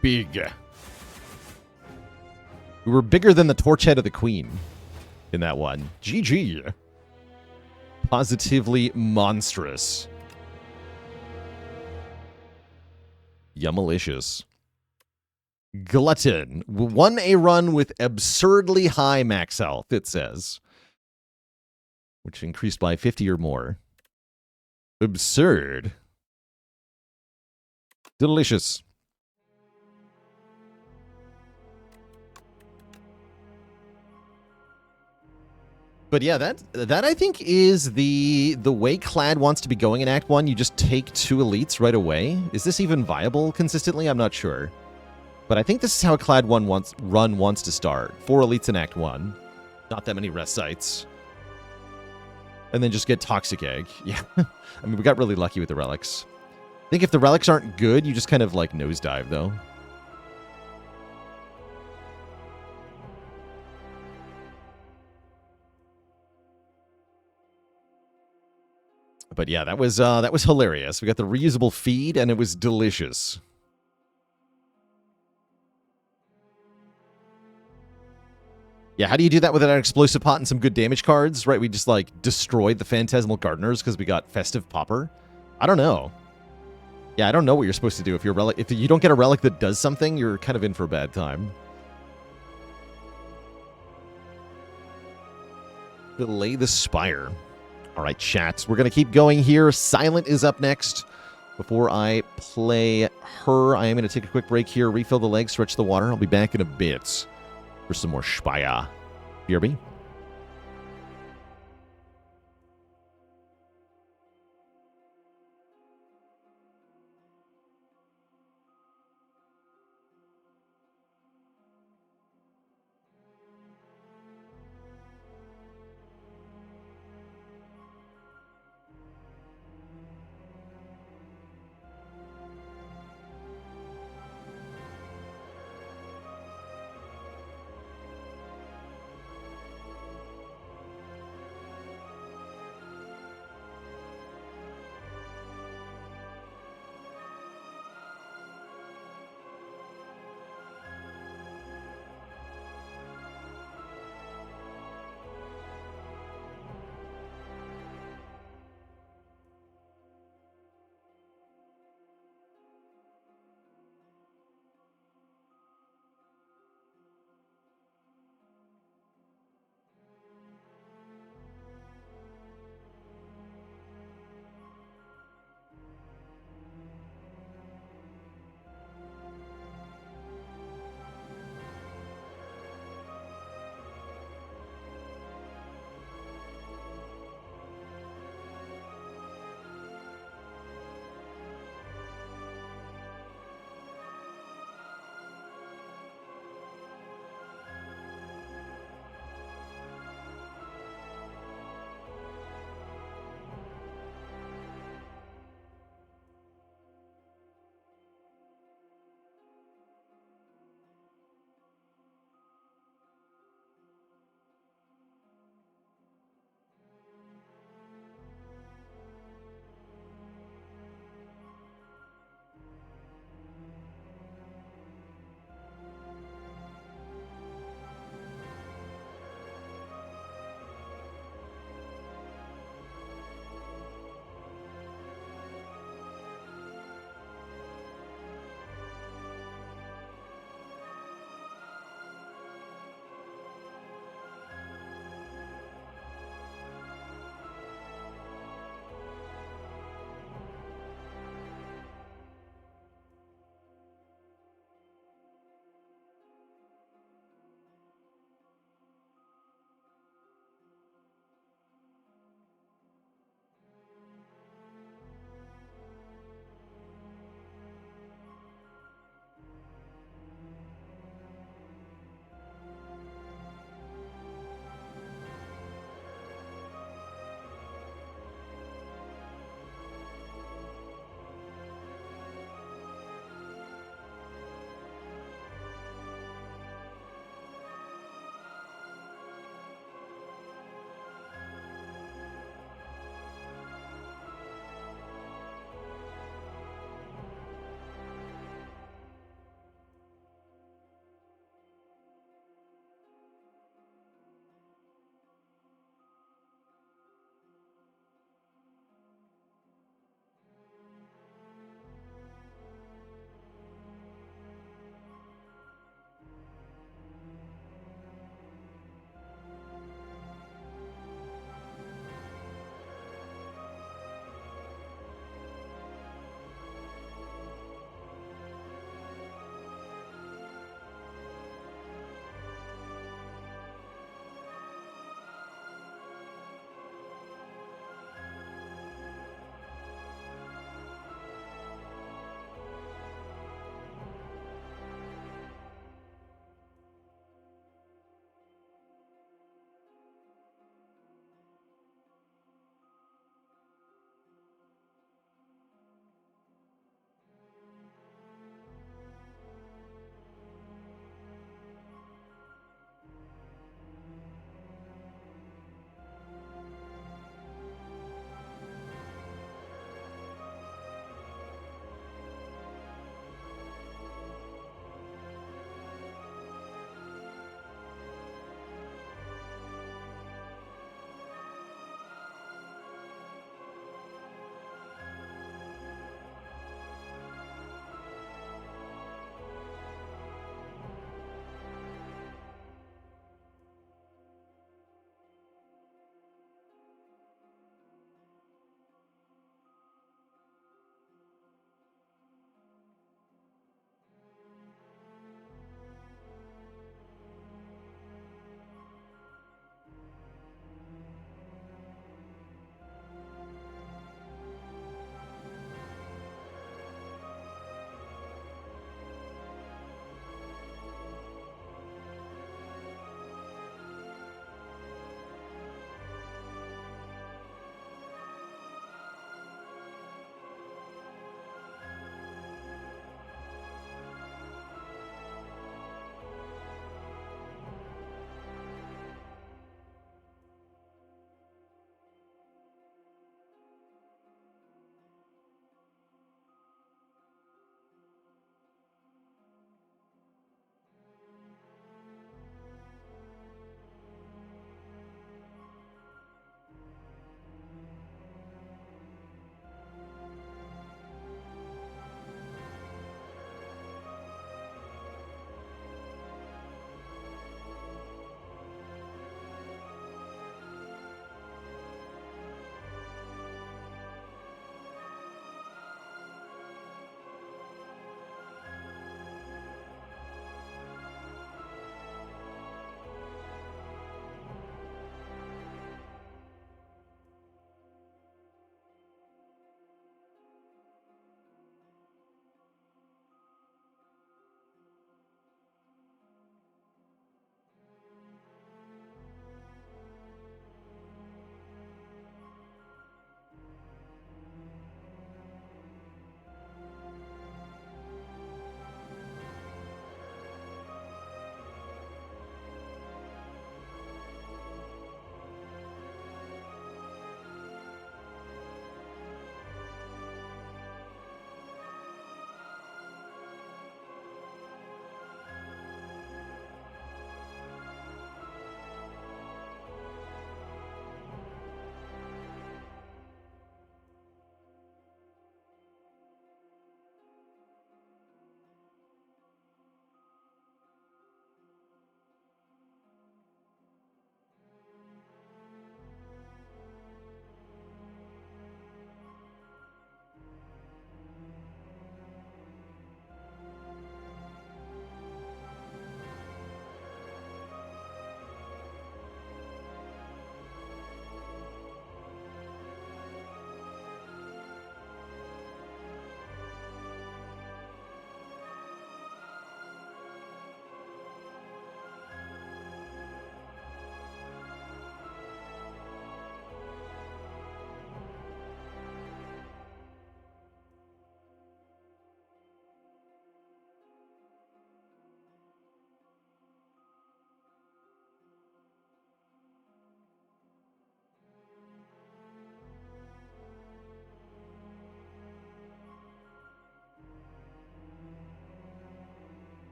Big. We were bigger than the torch head of the Queen in that one. GG. Positively monstrous. Yummalicious. Glutton. Won a run with absurdly high max health, it says. Which increased by 50 or more. Absurd. Delicious. But yeah, that I think is the way Clad wants to be going in Act 1. You just take 2 elites right away. Is this even viable consistently? I'm not sure. But I think this is how Clad run wants to start. 4 elites in Act 1. Not that many rest sites. And then just get Toxic Egg. Yeah. I mean, we got really lucky with the relics. I think if the relics aren't good, you just kind of like nosedive, though. But yeah, that was hilarious. We got the reusable feed, and it was delicious. Yeah, how do you do that without an explosive pot and some good damage cards? Right, we just like destroyed the Phantasmal Gardeners because we got Festive Popper. I don't know. Yeah, I don't know what you're supposed to do if you're relic. If you don't get a relic that does something, you're kind of in for a bad time. Delay the Spire. All right, chat. We're going to keep going here. Silent is up next. Before I play her, I am going to take a quick break here, refill the legs, stretch the water. I'll be back in a bit for some more Spire. BRB.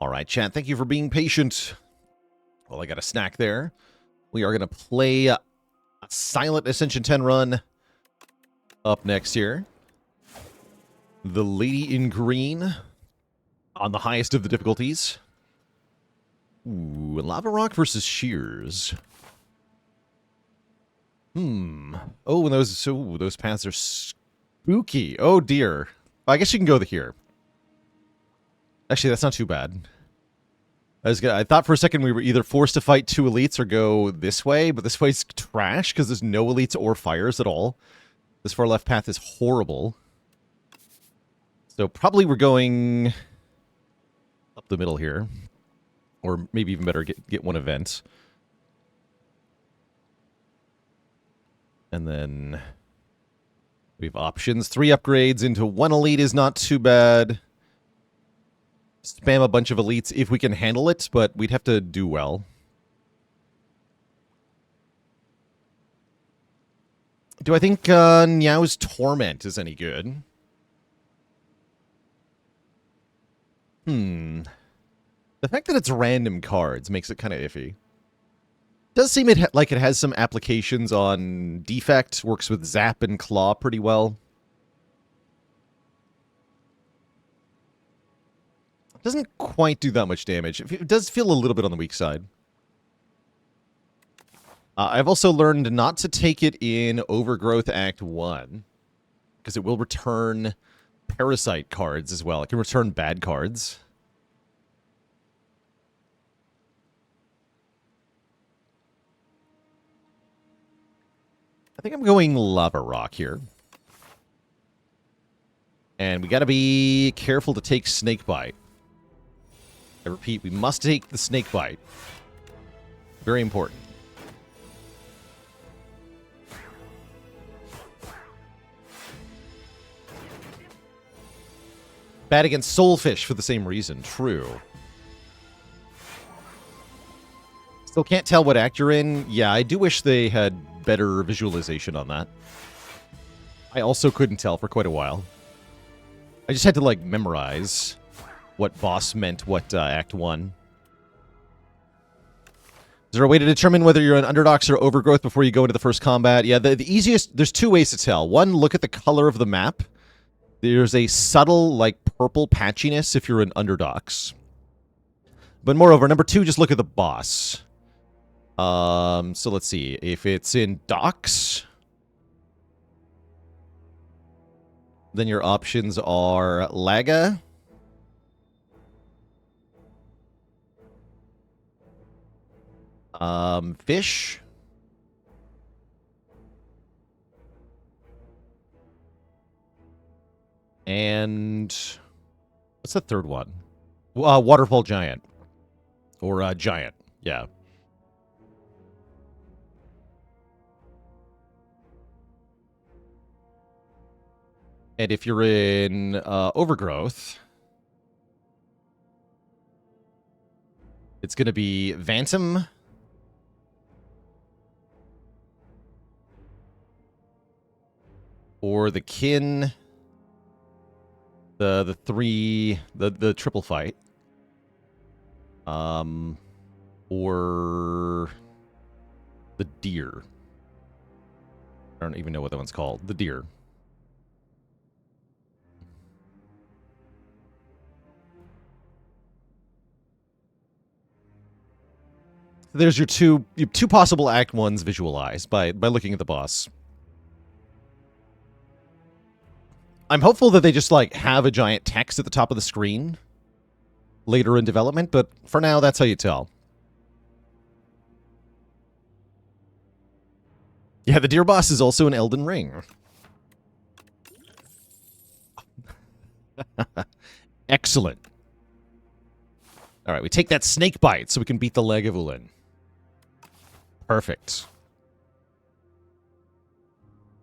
All right, chat, thank you for being patient. Well, I got a snack there. We are going to play a Silent Ascension 10 run up next here. The Lady in Green on the highest of the difficulties. Ooh, Lava Rock versus Shears. Oh, and those paths are spooky. Oh, dear. I guess you can go here. Actually, that's not too bad. I thought for a second we were either forced to fight two elites or go this way, but this way's trash because there's no elites or fires at all. This far left path is horrible. So probably we're going up the middle here. Or maybe even better, get one event. And then we have options. 3 upgrades into 1 elite is not too bad. Spam a bunch of elites if we can handle it, but we'd have to do well. Do I think Niao's Torment is any good? The fact that it's random cards makes it kind of iffy. Does seem like it has some applications on Defect, works with Zap and Claw pretty well. Doesn't quite do that much damage. It does feel a little bit on the weak side. I've also learned not to take it in Overgrowth Act 1, because it will return Parasite cards as well. It can return bad cards. I think I'm going Lava Rock here. And we got to be careful to take Snakebite. I repeat, we must take the Snakebite. Very important. Bad against Soulfish for the same reason. True. Still can't tell what act you're in. Yeah, I do wish they had better visualization on that. I also couldn't tell for quite a while. I just had to, like, memorize what boss meant what Act 1. Is there a way to determine whether you're an Underdox or Overgrowth before you go into the first combat? Yeah, the easiest... There's 2 ways to tell. One, look at the color of the map. There's a subtle, like, purple patchiness if you're an Underdox. But moreover, number 2, just look at the boss. So let's see. If it's in Dox, then your options are Laga, Fish, and what's the third one? Waterfall Giant. Or Giant, yeah. And if you're in Overgrowth, it's going to be Vantum, or the Kin, the triple fight, or the Deer. I don't even know what that one's called. The Deer. There's your two possible Act 1s visualized by looking at the boss. I'm hopeful that they just, like, have a giant text at the top of the screen later in development, but for now, that's how you tell. Yeah, the Deer boss is also an Elden Ring. Excellent. All right, we take that Snakebite so we can beat the Lagavulin. Perfect.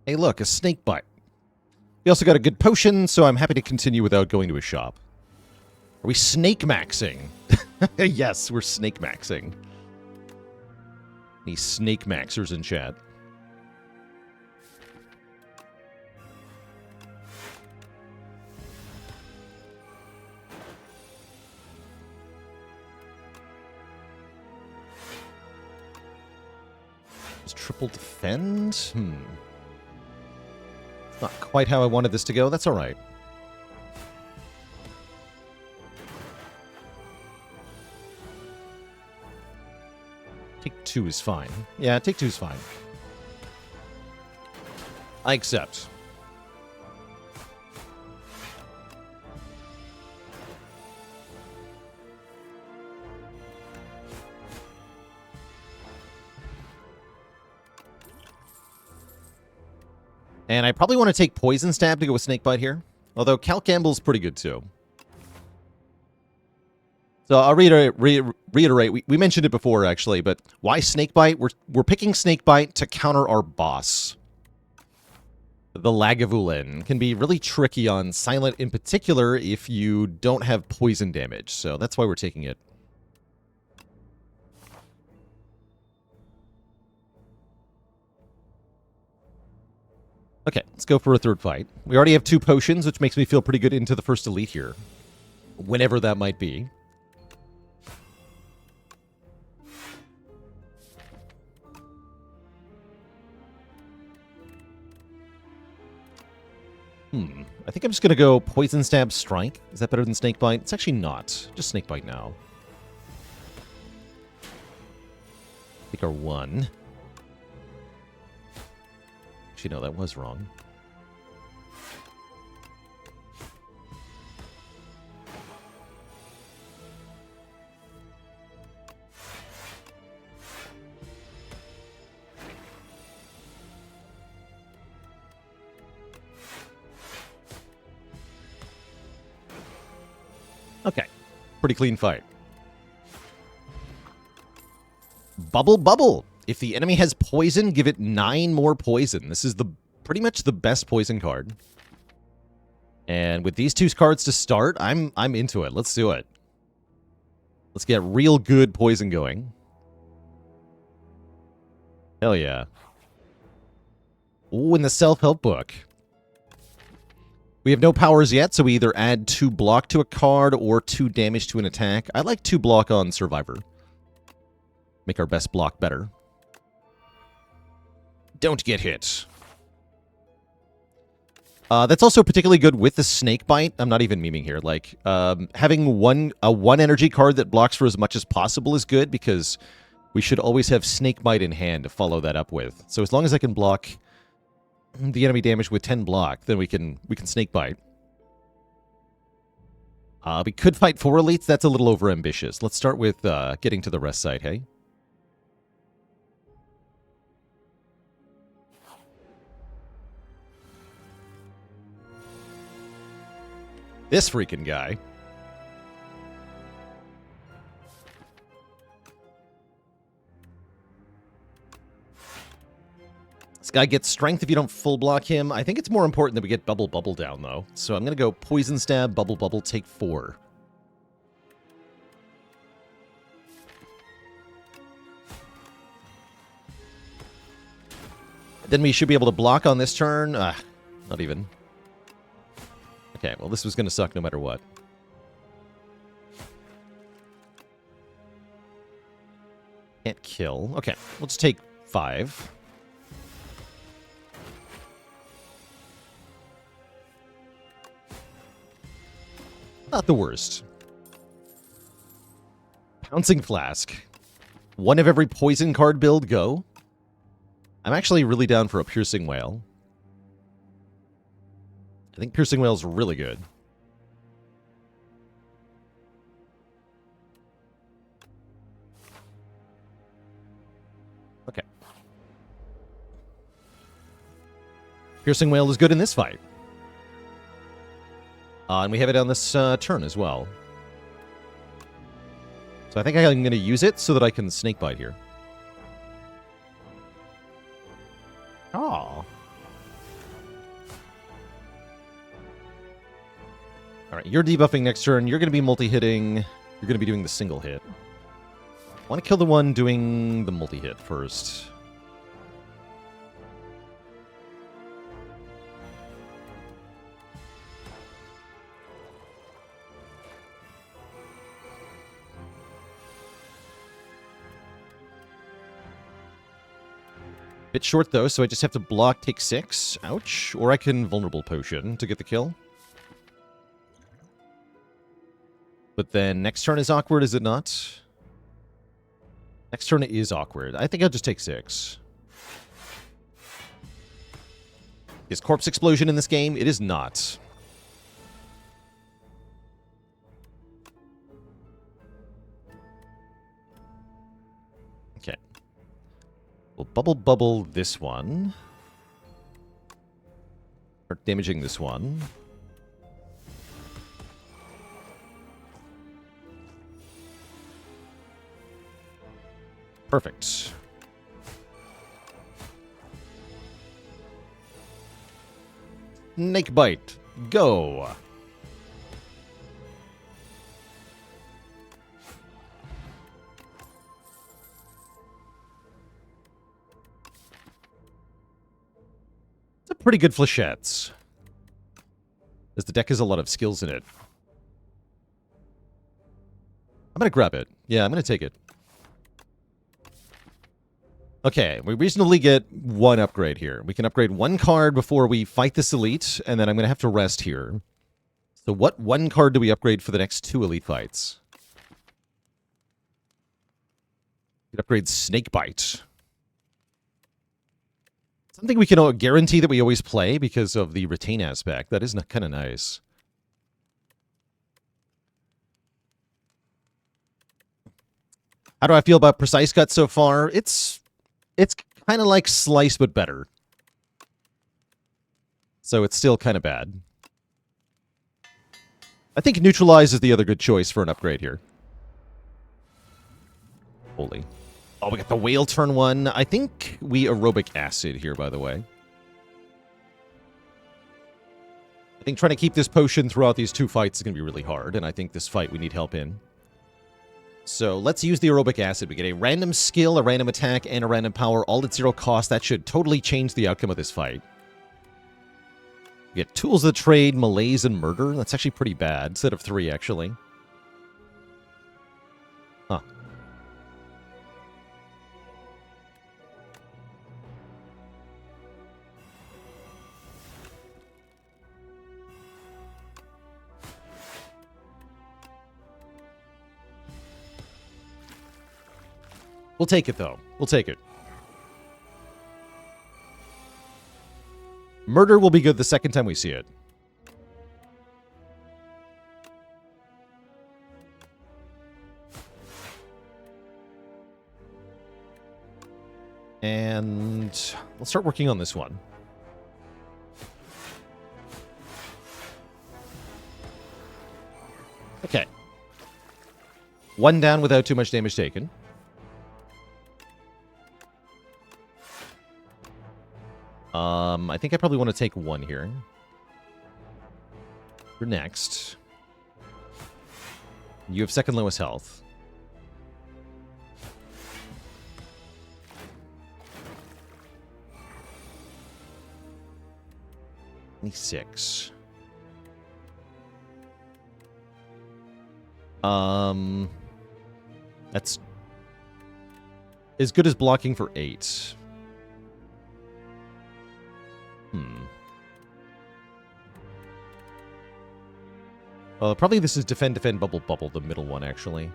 Hey, look, a Snakebite. We also got a good potion, so I'm happy to continue without going to a shop. Are we snake maxing? Yes, we're snake maxing. Any snake maxers in chat? Is triple defend? Not quite how I wanted this to go. That's all right. Take 2 is fine. Yeah, take 2 is fine. I accept. And I probably want to take Poison Stab to go with Snakebite here. Although Calc Gamble's pretty good too. So I'll reiterate, we mentioned it before actually, but why Snakebite? We're picking Snakebite to counter our boss. The Lagavulin can be really tricky on Silent in particular if you don't have poison damage. So that's why we're taking it. Okay, let's go for a third fight. We already have 2 potions, which makes me feel pretty good into the first elite here. Whenever that might be. I think I'm just going to go Poison Stab Strike. Is that better than Snakebite? It's actually not. Just Snakebite now. Take our 1. Actually, no, that was wrong. Okay. Pretty clean fight. Bubble Bubble. If the enemy has poison, give it 9 more poison. This is pretty much the best poison card. And with these 2 cards to start, I'm into it. Let's do it. Let's get real good poison going. Hell yeah. Ooh, in the self-help book. We have no powers yet, so we either add 2 block to a card or 2 damage to an attack. I like 2 block on Survivor. Make our best block better. Don't get hit. That's also particularly good with the Snakebite. I'm not even memeing here. Like, having a 1 energy card that blocks for as much as possible is good because we should always have Snakebite in hand to follow that up with. So as long as I can block the enemy damage with 10 block, then we can Snakebite. We could fight 4 elites. That's a little overambitious. Let's start with getting to the rest side, hey? This freaking guy. This guy gets strength if you don't full block him. I think it's more important that we get Bubble Bubble down, though. So I'm going to go Poison Stab, Bubble Bubble, take 4. Then we should be able to block on this turn. Not even. Okay, well, this was going to suck no matter what. Can't kill. Okay, we'll just take 5. Not the worst. Pouncing Flask. 1 of every poison card build, go. I'm actually really down for a Piercing Wail. I think Piercing Wail's really good. Okay. Piercing Wail is good in this fight. And we have it on this turn as well. So I think I'm going to use it so that I can Snakebite here. Oh. Alright, you're debuffing next turn. You're going to be multi-hitting. You're going to be doing the single hit. I want to kill the one doing the multi-hit first. Bit short, though, so I just have to block, take 6. Ouch. Or I can Vulnerable Potion to get the kill. But then next turn is awkward, is it not? Next turn is awkward. I think I'll just take 6. Is Corpse Explosion in this game? It is not. Okay. We'll bubble this one. Start damaging this one. Perfect. Snake Bite. Go. It's a pretty good Flechettes. As the deck has a lot of skills in it. I'm going to grab it. Yeah, I'm going to take it. Okay, we reasonably get one upgrade here. We can upgrade one card before we fight this elite, and then I'm going to have to rest here. So what one card do we upgrade for the next 2 elite fights? We can upgrade Snakebite. Something we can guarantee that we always play because of the retain aspect. That is kind of nice. How do I feel about Precise Cut so far? It's kind of like Slice, but better. So it's still kind of bad. I think Neutralize is the other good choice for an upgrade here. Holy. Oh, we got the Whale turn 1. I think we Aerobic Acid here, by the way. I think trying to keep this potion throughout these 2 fights is going to be really hard, and I think this fight we need help in. So let's use the Aerobic Acid. We get a random skill, a random attack, and a random power, all at 0 cost. That should totally change the outcome of this fight. We get Tools of the Trade, Malaise, and Murder. That's actually pretty bad. Instead of 3, actually. Huh. We'll take it, though. We'll take it. Murder will be good the second time we see it. And let's start working on this one. Okay. 1 down without too much damage taken. I think I probably want to take 1 here. For next. You have second lowest health. $26. That's as good as blocking for 8. Probably this is defend, bubble, the middle one, actually.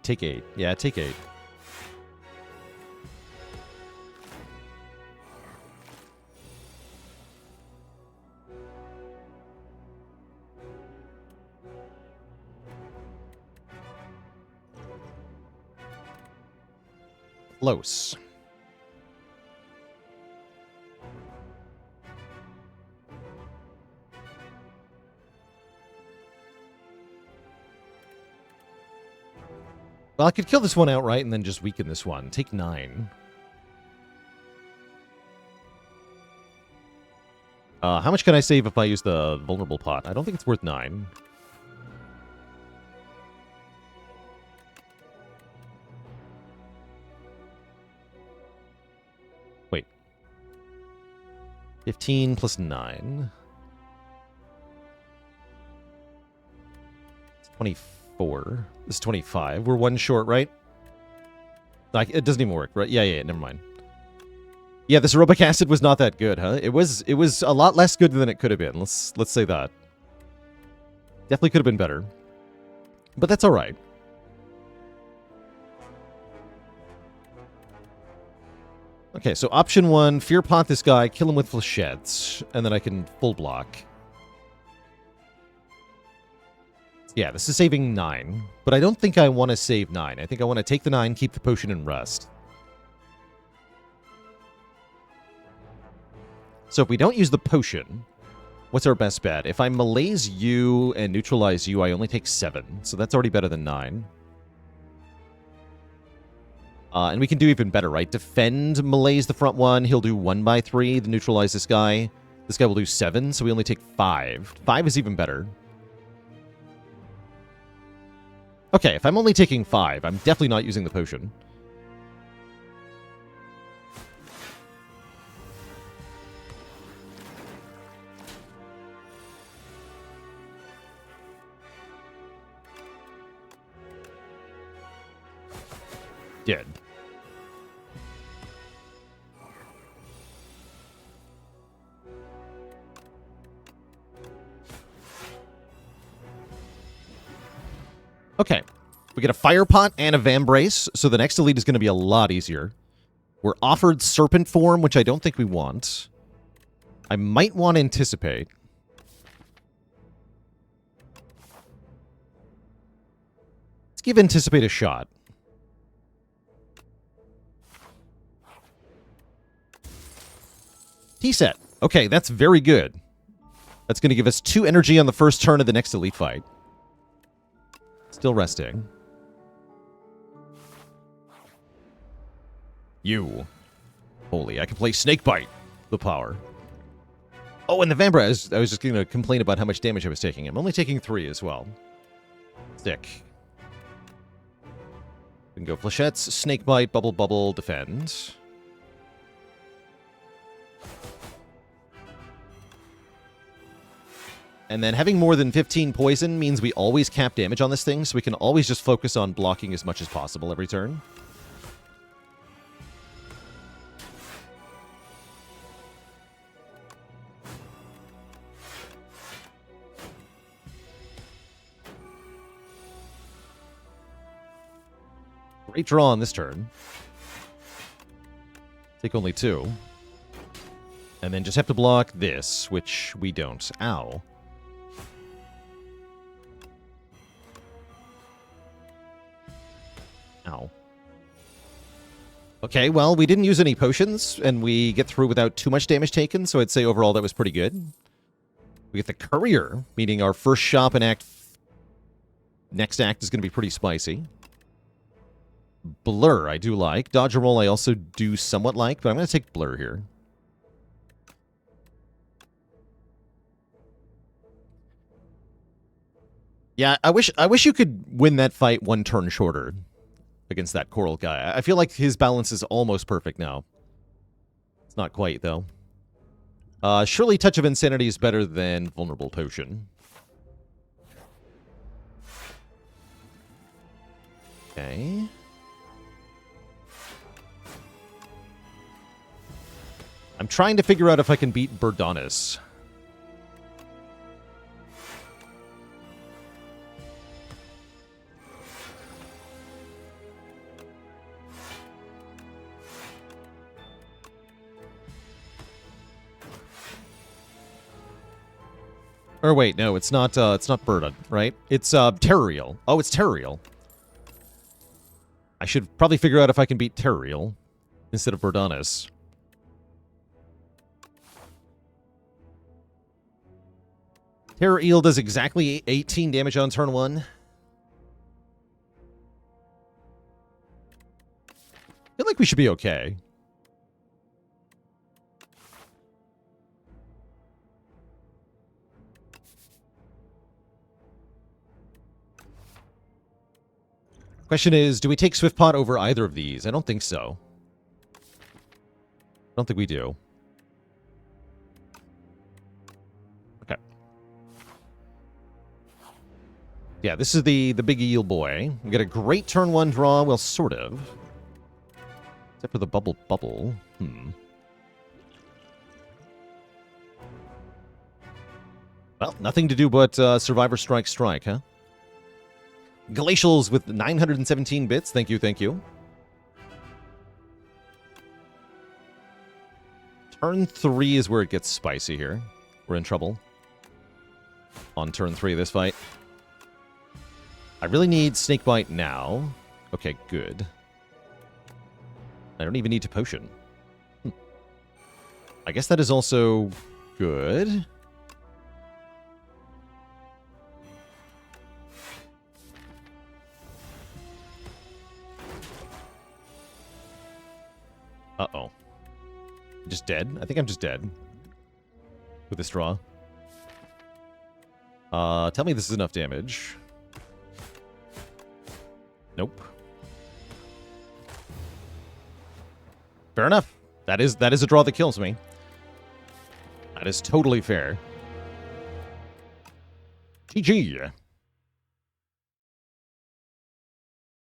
Take 8. Yeah, take 8. Close. Well, I could kill this one outright and then just weaken this one. Take 9. How much can I save if I use the vulnerable pot? I don't think it's worth 9. Wait. 15 plus 9. 24. This is 25. We're 1 short, right? Like, it doesn't even work, right? Yeah, never mind. Yeah, this aerobic acid was not that good, huh? It was a lot less good than it could have been. Let's say that. Definitely could have been better. But that's all right. Okay, so option 1, fear pot this guy, kill him with flechettes, and then I can full block. Yeah, this is saving 9, but I don't think I want to save 9. I think I want to take the 9, keep the potion, and rest. So if we don't use the potion, what's our best bet? If I malaise you and neutralize you, I only take 7. So that's already better than 9. And we can do even better, right? Defend, malaise the front one. He'll do 1 by 3 to neutralize this guy. This guy will do 7, so we only take 5. 5 is even better. Okay, if I'm only taking 5, I'm definitely not using the potion. Dead. Okay. We get a Fire Pot and a Vambrace, so the next elite is going to be a lot easier. We're offered Serpent Form, which I don't think we want. I might want to Anticipate. Let's give Anticipate a shot. T-set. Okay, that's very good. That's going to give us 2 energy on the first turn of the next elite fight. Still resting. You. Holy, I can play Snakebite. The power. Oh, and the Vambrace, I was just going to complain about how much damage I was taking. I'm only taking 3 as well. Stick. We can go Flechettes, Snakebite, Bubble Bubble, Defend. And then having more than 15 poison means we always cap damage on this thing, so we can always just focus on blocking as much as possible every turn. Great draw on this turn. Take only 2. And then just have to block this, which we don't. Ow. Ow. Okay, well, we didn't use any potions, and we get through without too much damage taken, so I'd say overall that was pretty good. We get the Courier, meaning our first shop in next act is going to be pretty spicy. Blur, I do like. Dodge and Roll, I also do somewhat like, but I'm going to take Blur here. Yeah, I wish you could win that fight 1 turn shorter against that Coral guy. I feel like his balance is almost perfect now. It's not quite, though. Surely Touch of Insanity is better than Vulnerable Potion. Okay. I'm trying to figure out if I can beat Burdonis. Or wait, no, it's not Burden, right? It's Terrariel. Oh, it's Terrariel. I should probably figure out if I can beat Terrariel instead of Burdonis. Terrariel does exactly 18 damage on turn 1. I feel like we should be okay. Question is, do we take Swiftpot over either of these? I don't think so. I don't think we do. Okay. Yeah, this is the big eel boy. We get a great turn 1 draw. Well, sort of. Except for the bubble. Well, nothing to do but Survivor Strike, huh? Glacials with 917 bits. Thank you, thank you. Turn 3 is where it gets spicy here. We're in trouble. On turn 3 of this fight. I really need Snakebite now. Okay, good. I don't even need to potion. I guess that is also good. Uh-oh. Just dead? I think I'm just dead. With this draw. Tell me this is enough damage. Nope. Fair enough. That is a draw that kills me. That is totally fair. GG.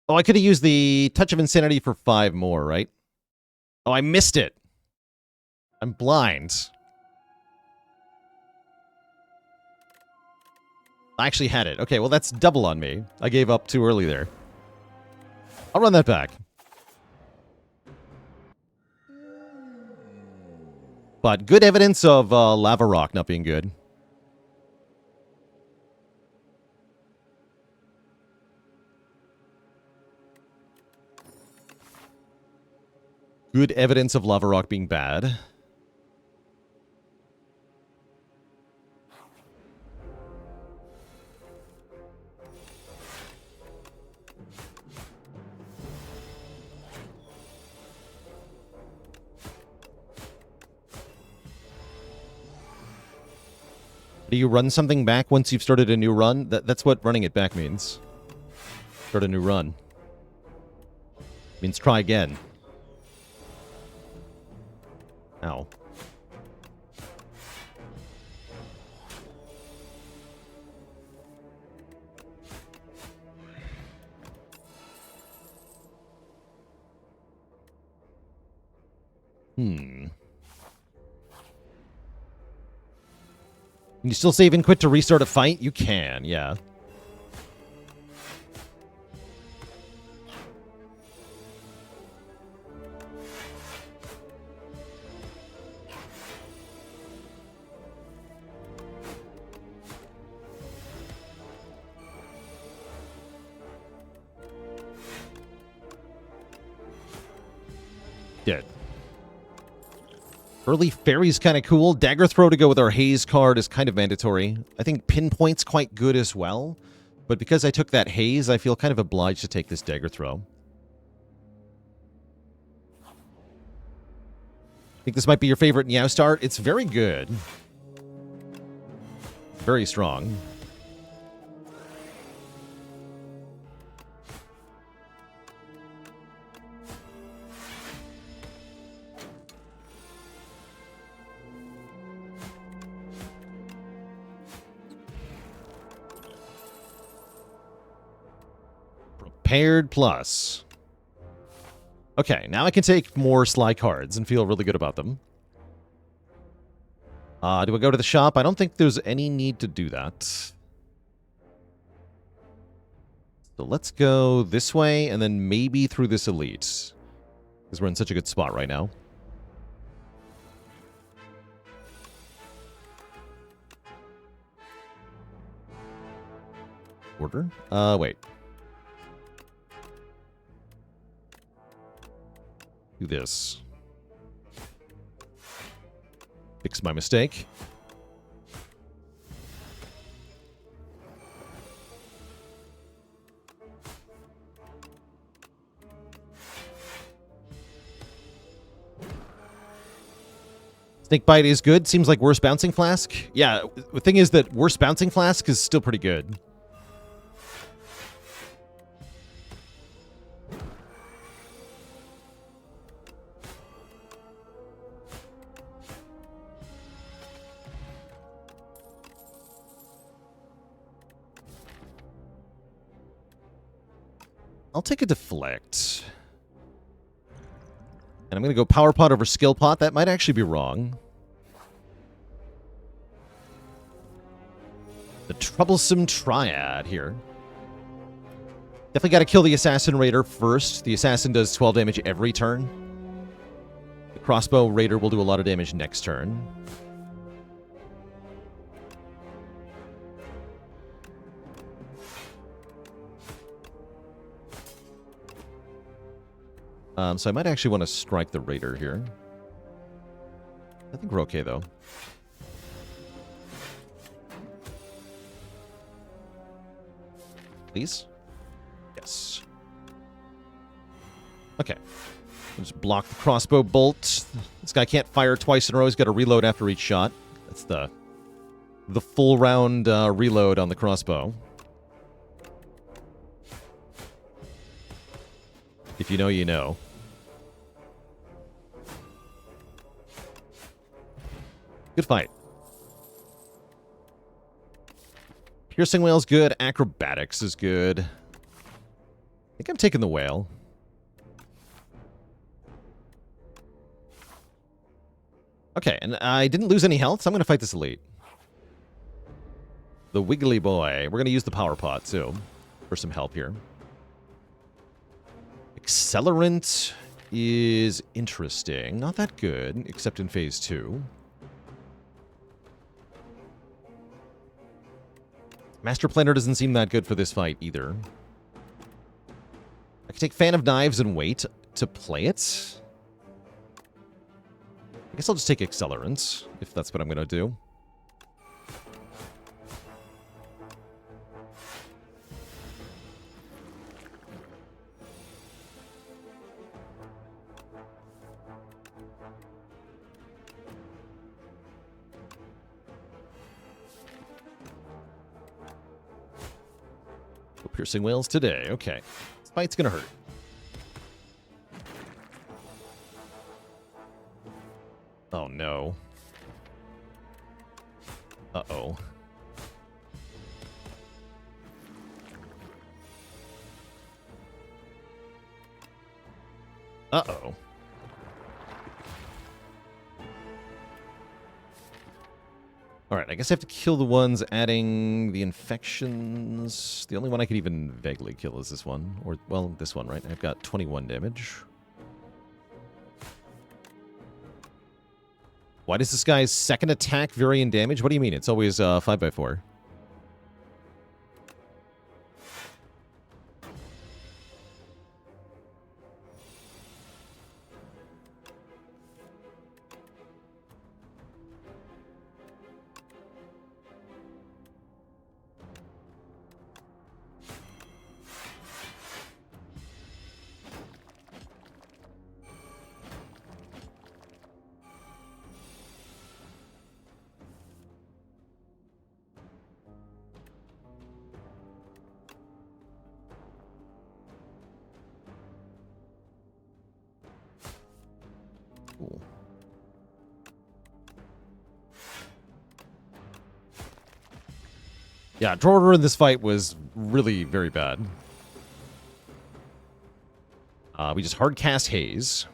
Oh, I could have used the Touch of Insanity for 5 more, right? Oh, I missed it. I'm blind. I actually had it. Okay, well, that's double on me. I gave up too early there. I'll run that back. But good evidence of Lava Rock not being good. Good evidence of Lava Rock being bad. Do you run something back once you've started a new run? That's what running it back means. Start a new run. Means try again. Ow. Can you still save and quit to restart a fight? You can, yeah. Dead. Early Fairy's kind of cool. Dagger Throw to go with our Haze card is kind of mandatory. I think Pinpoint's quite good as well. But because I took that Haze, I feel kind of obliged to take this Dagger Throw. I think this might be your favorite Meow start. It's very good. Very strong. Prepared plus. Okay, now I can take more Sly cards and feel really good about them. Do I go to the shop? I don't think there's any need to do that. So let's go this way and then maybe through this elite. Because we're in such a good spot right now. Order? Wait. Do this. Fix my mistake. Snakebite is good. Seems like Worst Bouncing Flask. Yeah, the thing is that Worst Bouncing Flask is still pretty good. I'll take a deflect. And I'm going to go Power Pot over Skill Pot. That might actually be wrong. The Troublesome Triad here. Definitely got to kill the Assassin Raider first. The Assassin does 12 damage every turn. The Crossbow Raider will do a lot of damage next turn. So I might actually want to strike the Raider here. I think we're okay, though. Please? Yes. Okay. Just block the crossbow bolt. This guy can't fire twice in a row. He's got to reload after each shot. That's the full round reload on the crossbow. If you know, you know. Good fight. Piercing Whale's good. Acrobatics is good. I think I'm taking the whale. Okay, and I didn't lose any health, so I'm going to fight this elite. The Wiggly Boy. We're going to use the Power Pot, too, for some help here. Accelerant is interesting. Not that good, except in Phase 2. Master Planner doesn't seem that good for this fight, either. I could take Fan of Knives and wait to play it. I guess I'll just take Accelerant, if that's what I'm going to do. Piercing Whales today. Okay. This fight's gonna hurt. Oh, no. Uh-oh. Uh-oh. Alright, I guess I have to kill the ones adding the infections. The only one I could even vaguely kill is this one. Or, well, this one, right? I've got 21 damage. Why does this guy's second attack vary in damage? What do you mean? It's always 5x4. Cool. Yeah, draw order in this fight was really very bad. We just hard cast Haze.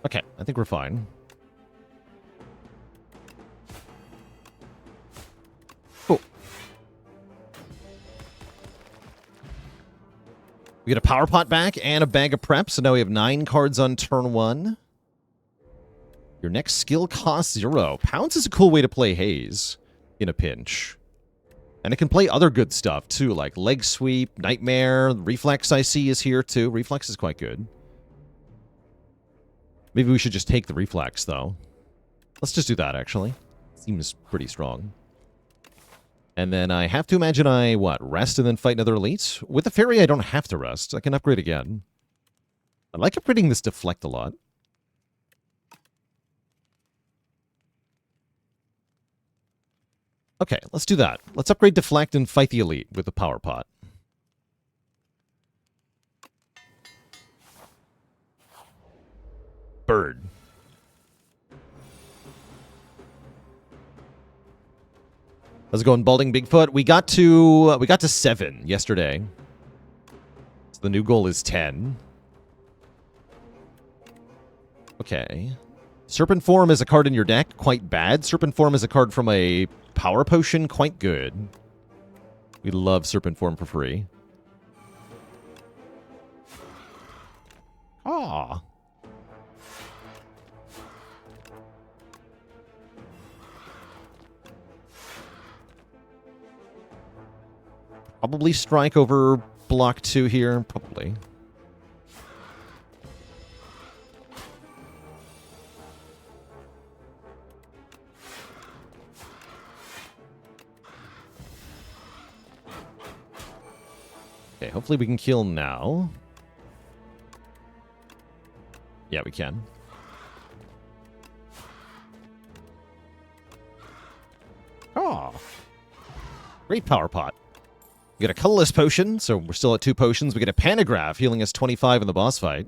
Okay, I think we're fine. Oh. We get a power pot back and a bag of prep, so now we have 9 cards on turn 1. Your next skill costs 0. Pounce is a cool way to play Haze in a pinch. And it can play other good stuff, too, like Leg Sweep, Nightmare, Reflex I see is here, too. Reflex is quite good. Maybe we should just take the Reflex, though. Let's just do that, actually. Seems pretty strong. And then I have to imagine I, rest and then fight another elite? With the Fairy, I don't have to rest. I can upgrade again. I like upgrading this Deflect a lot. Okay, let's do that. Let's upgrade Deflect and fight the elite with the Power Pot. Bird. How's it going, Balding Bigfoot? We got to 7 yesterday. So the new goal is 10. Okay. Serpent Form is a card in your deck, quite bad. Serpent Form is a card from a power potion, quite good. We love Serpent Form for free. Ah. Probably strike over block 2 here. Probably. Okay, hopefully we can kill now. Yeah, we can. Oh. Great power pot. We get a colorless potion, so we're still at 2 potions. We get a panagraph, healing us 25 in the boss fight.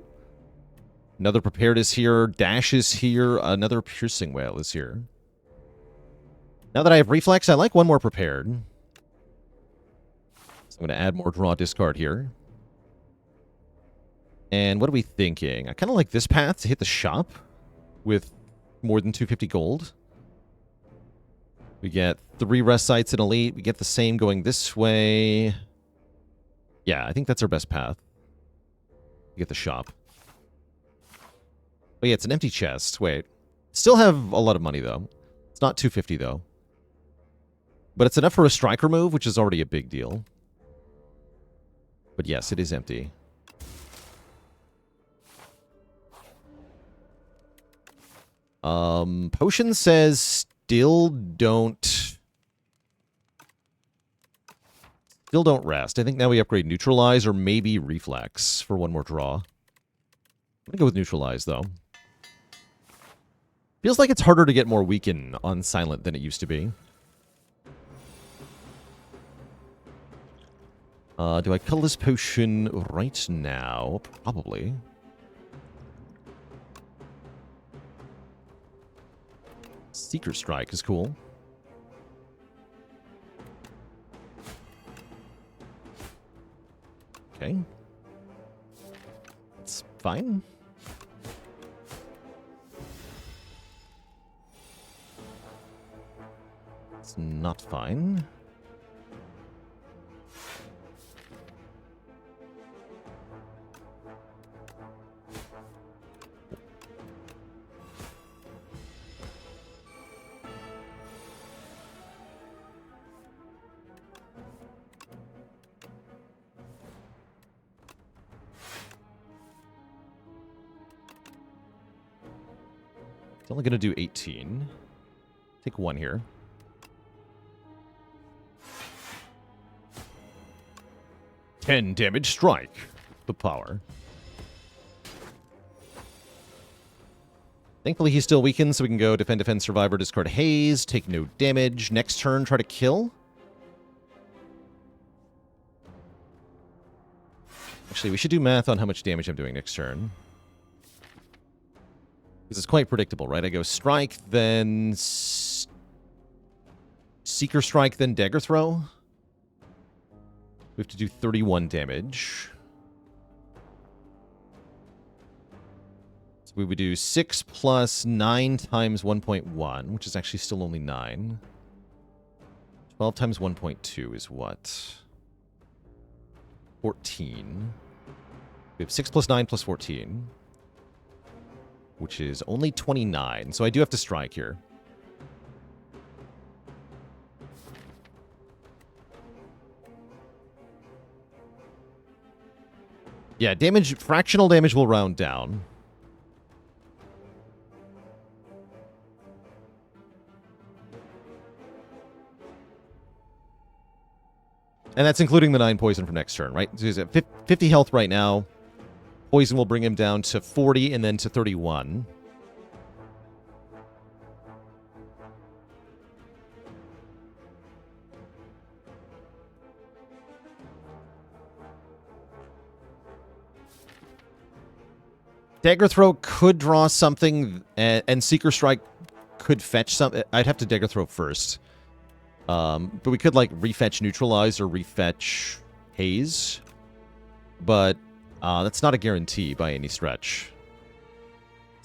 Another prepared is here. Dash is here. Another piercing wail is here. Now that I have reflex, I like one more prepared. So I'm going to add more draw discard here. And what are we thinking? I kind of like this path to hit the shop with more than 250 gold. We get 3 rest sites in Elite. We get the same going this way. Yeah, I think that's our best path. We get the shop. But yeah, it's an empty chest. Wait. Still have a lot of money, though. It's not 250, though. But it's enough for a striker move, which is already a big deal. But yes, it is empty. Potion says still don't rest. I think now we upgrade Neutralize or maybe Reflex for one more draw. I'm gonna go with Neutralize, though. Feels like it's harder to get more weaken on Silent than it used to be. Do I kill this potion right now? Probably. Seeker Strike is cool. Okay. It's fine. It's not fine. It's only going to do 18. Take 1 here. "10 damage strike." The power. Thankfully, he's still weakened, so we can go defend, defend, survivor, discard haze, take no damage. Next turn, try to kill. Actually, we should do math on how much damage I'm doing next turn. Because it's quite predictable, right? I go strike, then Seeker Strike, then Dagger Throw. We have to do 31 damage. So we would do 6 plus 9 times 1.1, which is actually still only 9. 12 times 1.2 is what? 14. We have 6 plus 9 plus 14. Which is only 29. So I do have to strike here. Yeah, damage, fractional damage will round down. And that's including the 9 poison from next turn, right? So he's at 50 health right now. Poison will bring him down to 40 and then to 31. Dagger Throw could draw something, and Seeker Strike could fetch something. I'd have to Dagger Throw first. But we could, like, refetch Neutralize or refetch Haze. But that's not a guarantee by any stretch.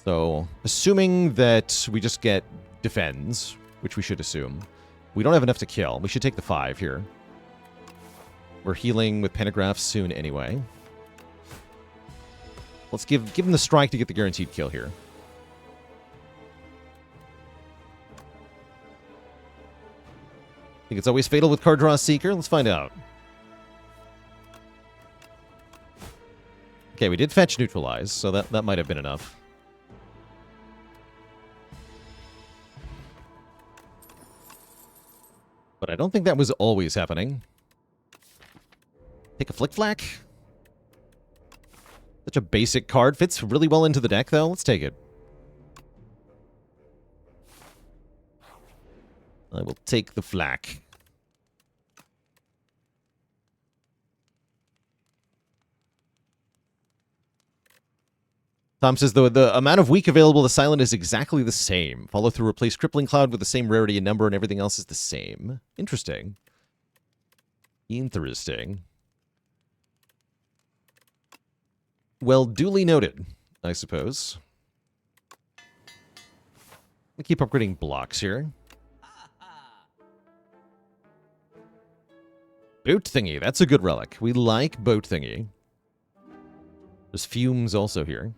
So, assuming that we just get Defends, which we should assume, we don't have enough to kill. We should take the 5 here. We're healing with Pentagraphs soon anyway. Let's give him the strike to get the guaranteed kill here. Think it's always fatal with card draw Seeker? Let's find out. Okay, we did fetch Neutralize, so that might have been enough. But I don't think that was always happening. Take a Flick Flack. Such a basic card. Fits really well into the deck, though. Let's take it. I will take the Flack. Tom says, though, the amount of weak available to Silent is exactly the same. Follow through, replace Crippling Cloud with the same rarity and number, and everything else is the same. Interesting. Interesting. Well, duly noted, I suppose. We keep upgrading blocks here. Boat Thingy, that's a good relic. We like Boat Thingy. There's Fumes also here.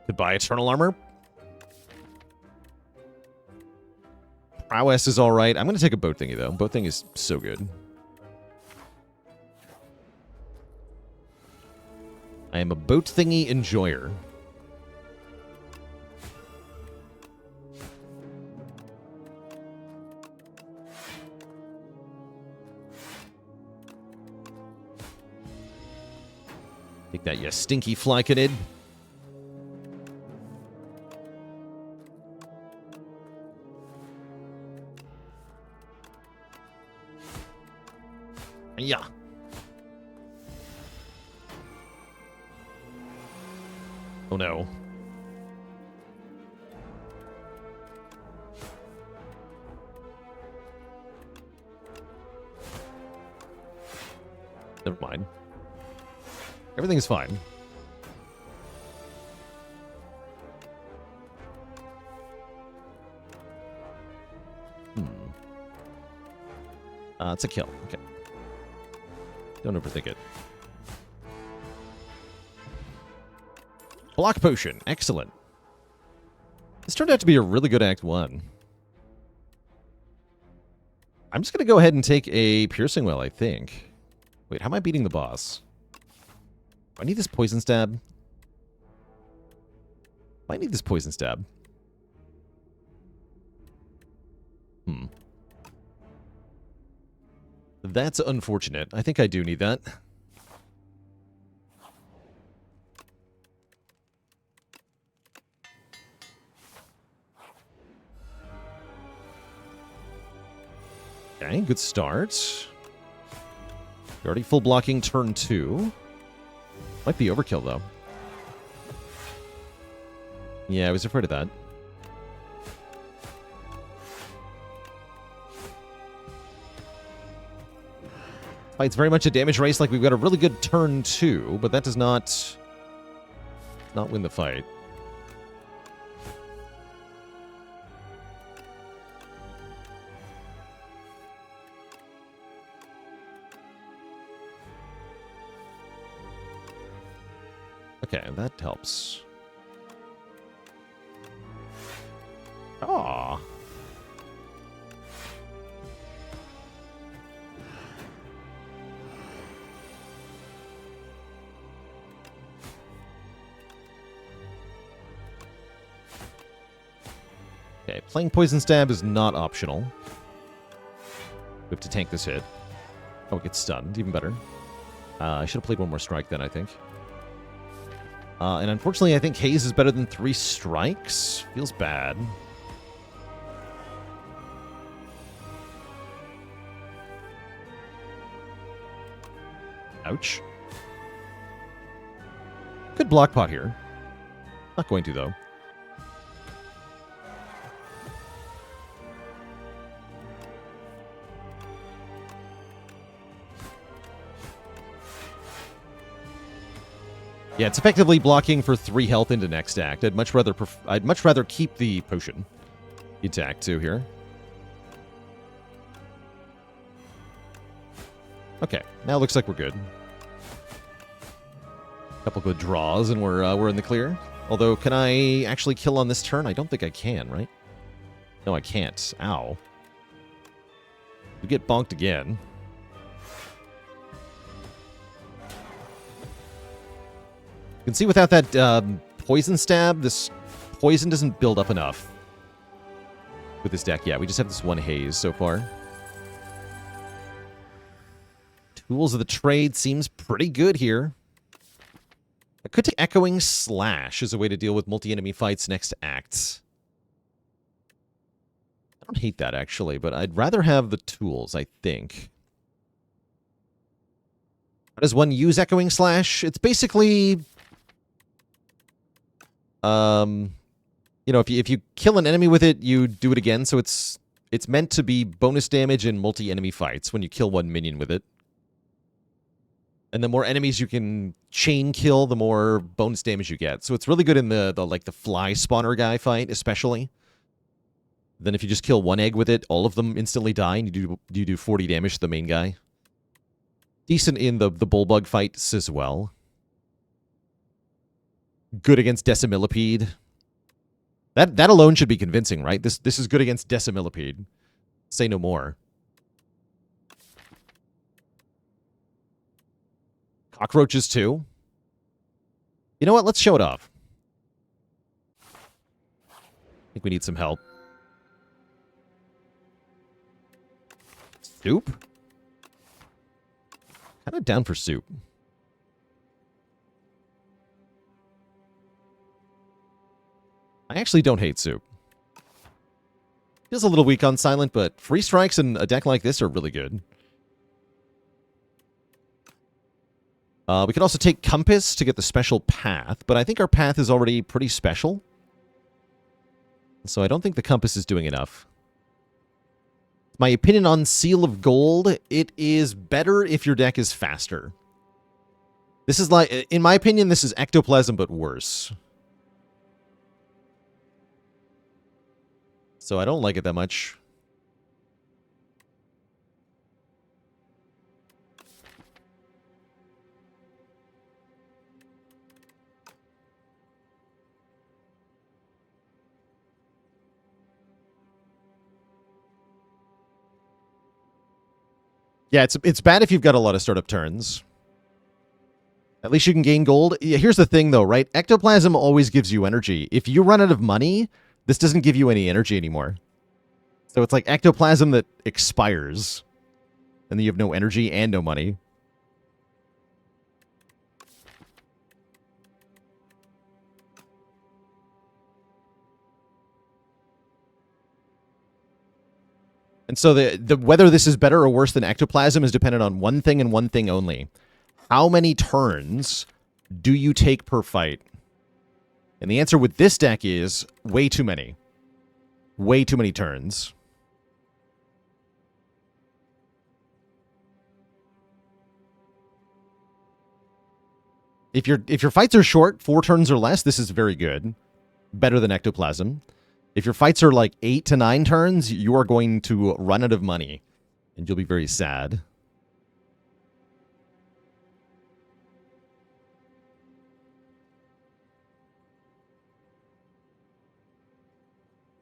Goodbye, Eternal Armor. Prowess is alright. I'm going to take a Boat Thingy, though. Boat Thingy is so good. I am a Boat Thingy enjoyer. Take that, you stinky Flyconid. Yeah. Oh no. Never mind. Everything is fine. It's a kill. Okay. Don't overthink it. Block Potion. Excellent. This turned out to be a really good Act 1. I'm just going to go ahead and take a Piercing Well, I think. Wait, how am I beating the boss? Do I need this Poison Stab? I need this Poison Stab. That's unfortunate. I think I do need that. Okay, good start. You're already full blocking turn 2. Might be overkill, though. Yeah, I was afraid of that. It's very much a damage race. Like, we've got a really good turn 2, but that does not win the fight. Okay, that helps. Aww. Okay, playing Poison Stab is not optional. We have to tank this hit. Oh, it gets stunned. Even better. I should have played one more strike then, I think. And unfortunately, I think Haze is better than 3 strikes. Feels bad. Ouch. Good block pot here. Not going to, though. Yeah, it's effectively blocking for 3 health into next act. I'd much rather keep the potion intact too here. Okay, now it looks like we're good. Couple good draws and we're in the clear. Although, can I actually kill on this turn? I don't think I can, right? No, I can't. Ow. We get bonked again. You can see without that poison stab, this poison doesn't build up enough with this deck. Yeah, we just have this one haze so far. Tools of the trade seems pretty good here. I could take Echoing Slash as a way to deal with multi-enemy fights next act. I don't hate that, actually, but I'd rather have the tools, I think. How does one use Echoing Slash? It's basically... you know, if you kill an enemy with it, you do it again, so it's meant to be bonus damage in multi-enemy fights when you kill one minion with it. And the more enemies you can chain kill, the more bonus damage you get. So it's really good in the fly spawner guy fight, especially. Then if you just kill one egg with it, all of them instantly die, and you do 40 damage to the main guy. Decent in the bullbug fights as well. Good against Decimillipede. That alone should be convincing, right? This is good against Decimillipede. Say no more. Cockroaches too. You know what? Let's show it off. I think we need some help. Soup? Kind of down for soup. I actually don't hate soup. Feels a little weak on silent, but free strikes in a deck like this are really good. We could also take Compass to get the special path, but I think our path is already pretty special. So I don't think the Compass is doing enough. My opinion on Seal of Gold, it is better if your deck is faster. This is like, in my opinion, this is Ectoplasm, but worse. So I don't like it that much. Yeah, it's bad if you've got a lot of startup turns. At least you can gain gold. Yeah, here's the thing, though, right? Ectoplasm always gives you energy. If you run out of money, this doesn't give you any energy anymore. So it's like Ectoplasm that expires. And then you have no energy and no money. And so the whether this is better or worse than Ectoplasm is dependent on one thing and one thing only. How many turns do you take per fight? And the answer with this deck is way too many. Way too many turns. If your fights are short, 4 turns or less, this is very good. Better than Ectoplasm. If your fights are like 8 to 9 turns, you are going to run out of money. And you'll be very sad.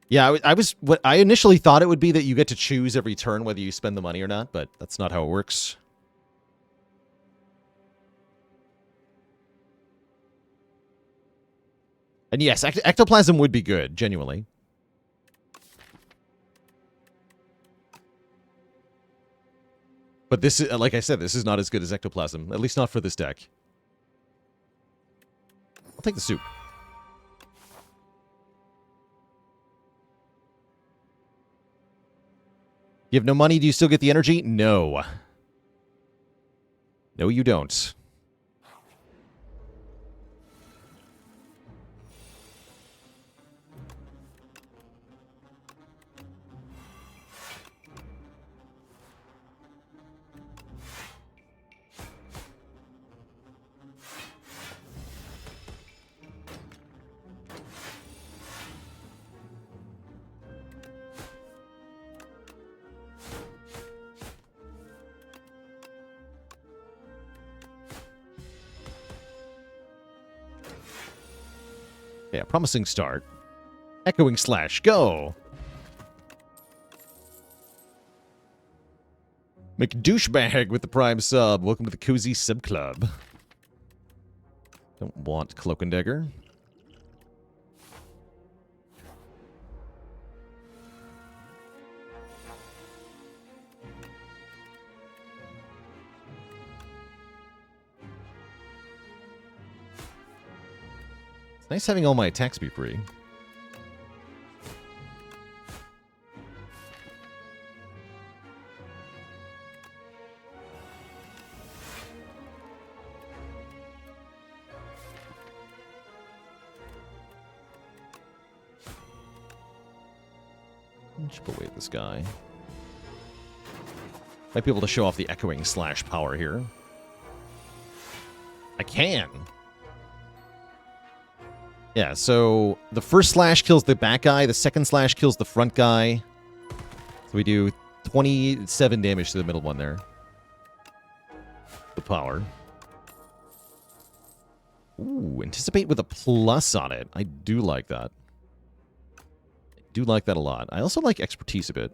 Yeah, what I initially thought it would be that you get to choose every turn whether you spend the money or not, but that's not how it works. And yes, Ectoplasm would be good, genuinely. But this is, like I said, this is not as good as Ectoplasm. At least not for this deck. I'll take the soup. You have no money, do you still get the energy? No. No, you don't. Yeah, promising start. Echoing Slash, go! McDouchebag with the Prime sub. Welcome to the Cozy Sub Club. Don't want Cloak and Dagger. It's nice having all my attacks be free. Chip away at this guy. Might be able to show off the Echoing Slash power here. I can. Yeah, so the first slash kills the back guy, the second slash kills the front guy. So we do 27 damage to the middle one there. The power. Ooh, anticipate with a plus on it. I do like that. I do like that a lot. I also like expertise a bit.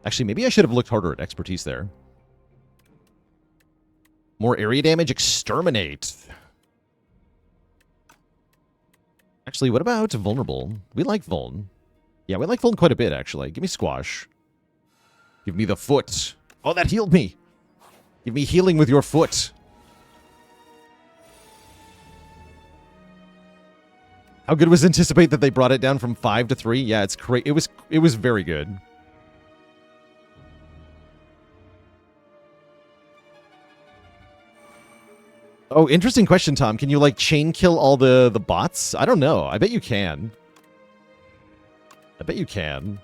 Actually, maybe I should have looked harder at expertise there. More area damage, exterminate. Actually, what about vulnerable? We like vuln. Yeah, we like vuln quite a bit, actually. Give me squash. Give me the foot. Oh, that healed me. Give me healing with your foot. How good was anticipate that they brought it down from 5 to 3? Yeah, it's great. It was very good. Oh, interesting question, Tom. Can you, like, chain kill all the bots? I don't know. I bet you can. I bet you can.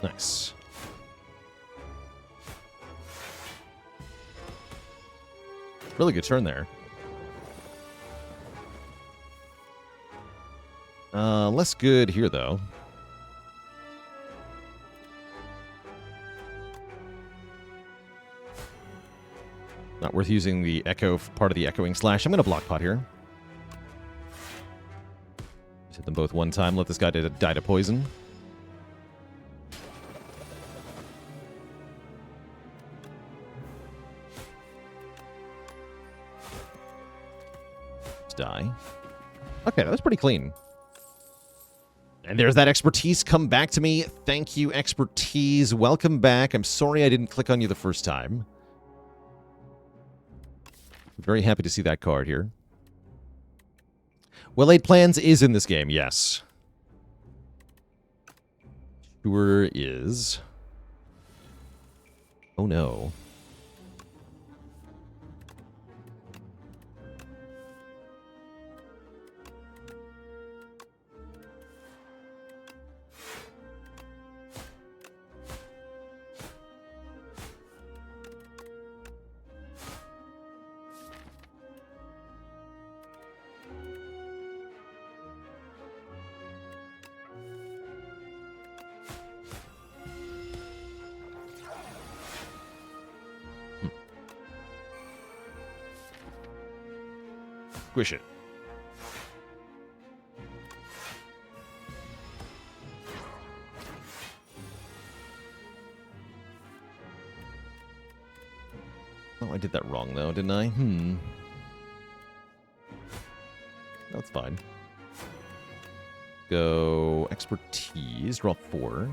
Nice. Really good turn there. Less good here, though. Not worth using the echo part of the echoing slash. I'm going to block pot here. Hit them both one time. Let this guy die to poison. Die. Okay, that was pretty clean. And there's that expertise come back to me. Thank you, expertise. Welcome back. I'm sorry I didn't click on you the first time. Very happy to see that card here. Well-Laid Plans is in this game, yes. Sure is. Oh no. Squish it. Oh, I did that wrong, though, didn't I? That's fine. Go expertise, draw 4.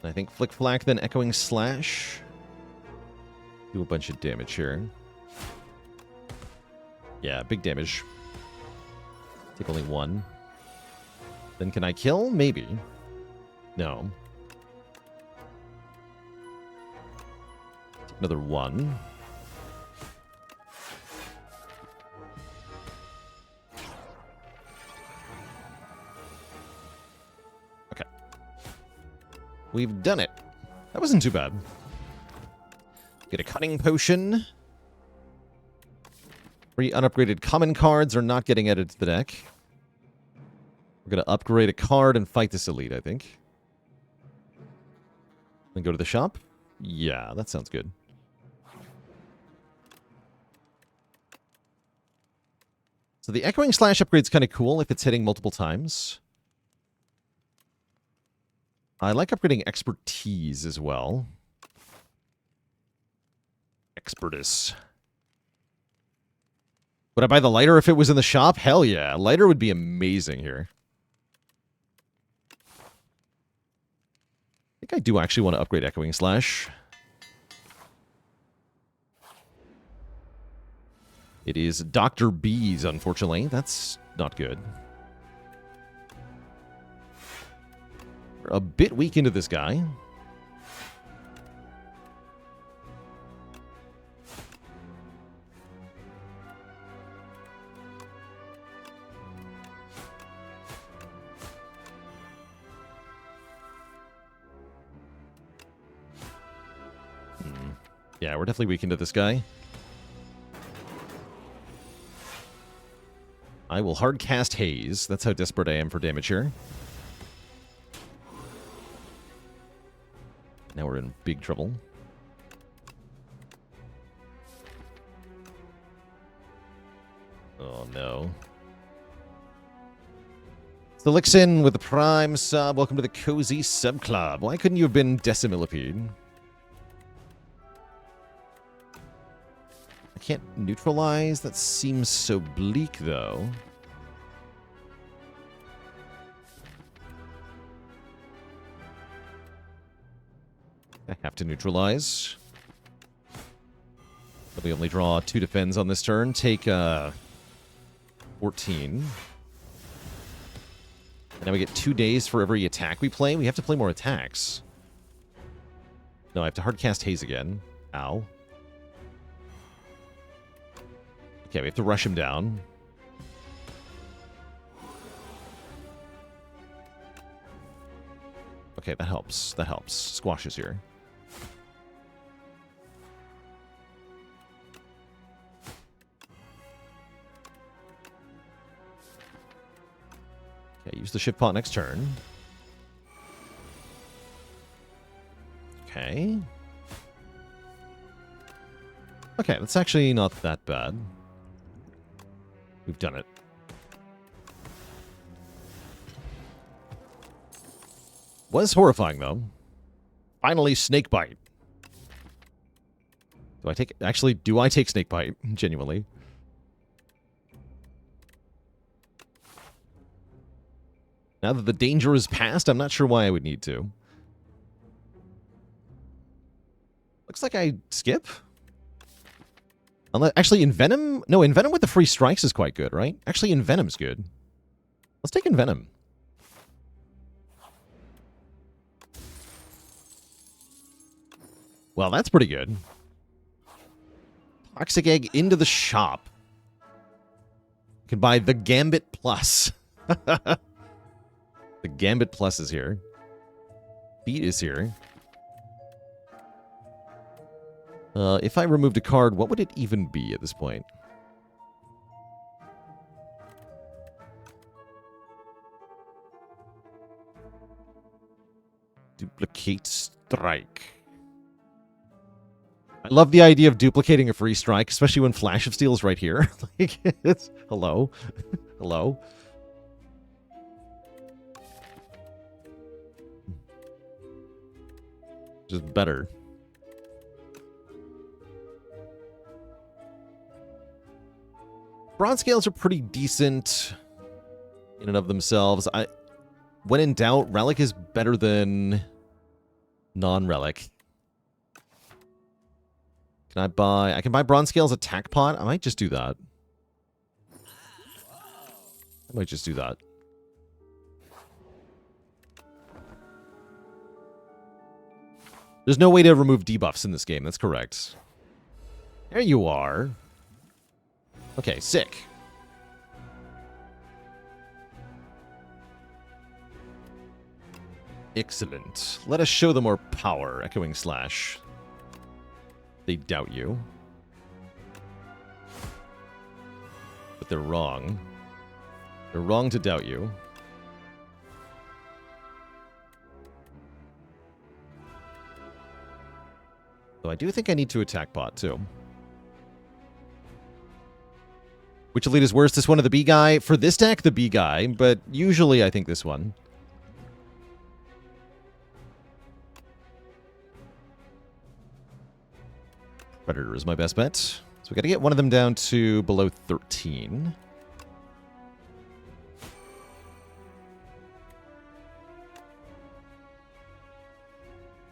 I think Flick Flack, then Echoing Slash. Do a bunch of damage here. Yeah, big damage. Take only one. Then can I kill? Maybe. No. Take another one. Okay. We've done it. That wasn't too bad. Get a cunning potion. 3 unupgraded common cards are not getting added to the deck. We're going to upgrade a card and fight this elite, I think. Then go to the shop? Yeah, that sounds good. So the Echoing Slash upgrade's kind of cool if it's hitting multiple times. I like upgrading Expertise as well. Expertise. Would I buy the lighter if it was in the shop? Hell yeah. Lighter would be amazing here. I think I do actually want to upgrade Echoing Slash. It is Dr. B's, unfortunately. That's not good. We're a bit weak into this guy. Yeah, we're definitely weak into this guy. I will hard cast Haze. That's how desperate I am for damage here. Now we're in big trouble. Oh no. Thelixin with the Prime sub. Welcome to the Cozy Sub Club. Why couldn't you have been Decimillipede? I can't neutralize. That seems so bleak, though. I have to neutralize. But we only draw 2 defends on this turn. Take 14. And now we get 2 days for every attack we play. We have to play more attacks. No, I have to hardcast Haze again. Ow. Okay, we have to rush him down. Okay, that helps. That helps. Squash is here. Okay, use the shift pot next turn. Okay. Okay, that's actually not that bad. We've done it. Was horrifying, though. Finally, Snakebite. Do I take... Actually, do I take Snakebite? Genuinely. Now that the danger is past, I'm not sure why I would need to. Looks like I skip. Actually, Envenom... No, Envenom with the free strikes is quite good, right? Actually, Envenom's good. Let's take Envenom. Well, that's pretty good. Toxic Egg into the shop. You can buy the Gambit Plus. The Gambit Plus is here. Beat is here. If I removed a card, what would it even be at this point? Duplicate Strike. I love the idea of duplicating a free strike, especially when Flash of Steel is right here. Like, it's... Hello? Hello? Just better. Bronze scales are pretty decent in and of themselves. When in doubt, Relic is better than non-Relic. Can I buy... I can buy Bronze Scale's Attack Pot. I might just do that. I might just do that. There's no way to remove debuffs in this game. That's correct. There you are. Okay, sick. Excellent. Let us show them our power, Echoing Slash. They doubt you. But they're wrong. They're wrong to doubt you. So I do think I need to attack bot, too. Which elite is worse, this one or the B guy? For this deck, the B guy, but usually I think this one. Predator is my best bet. So we got to get one of them down to below 13.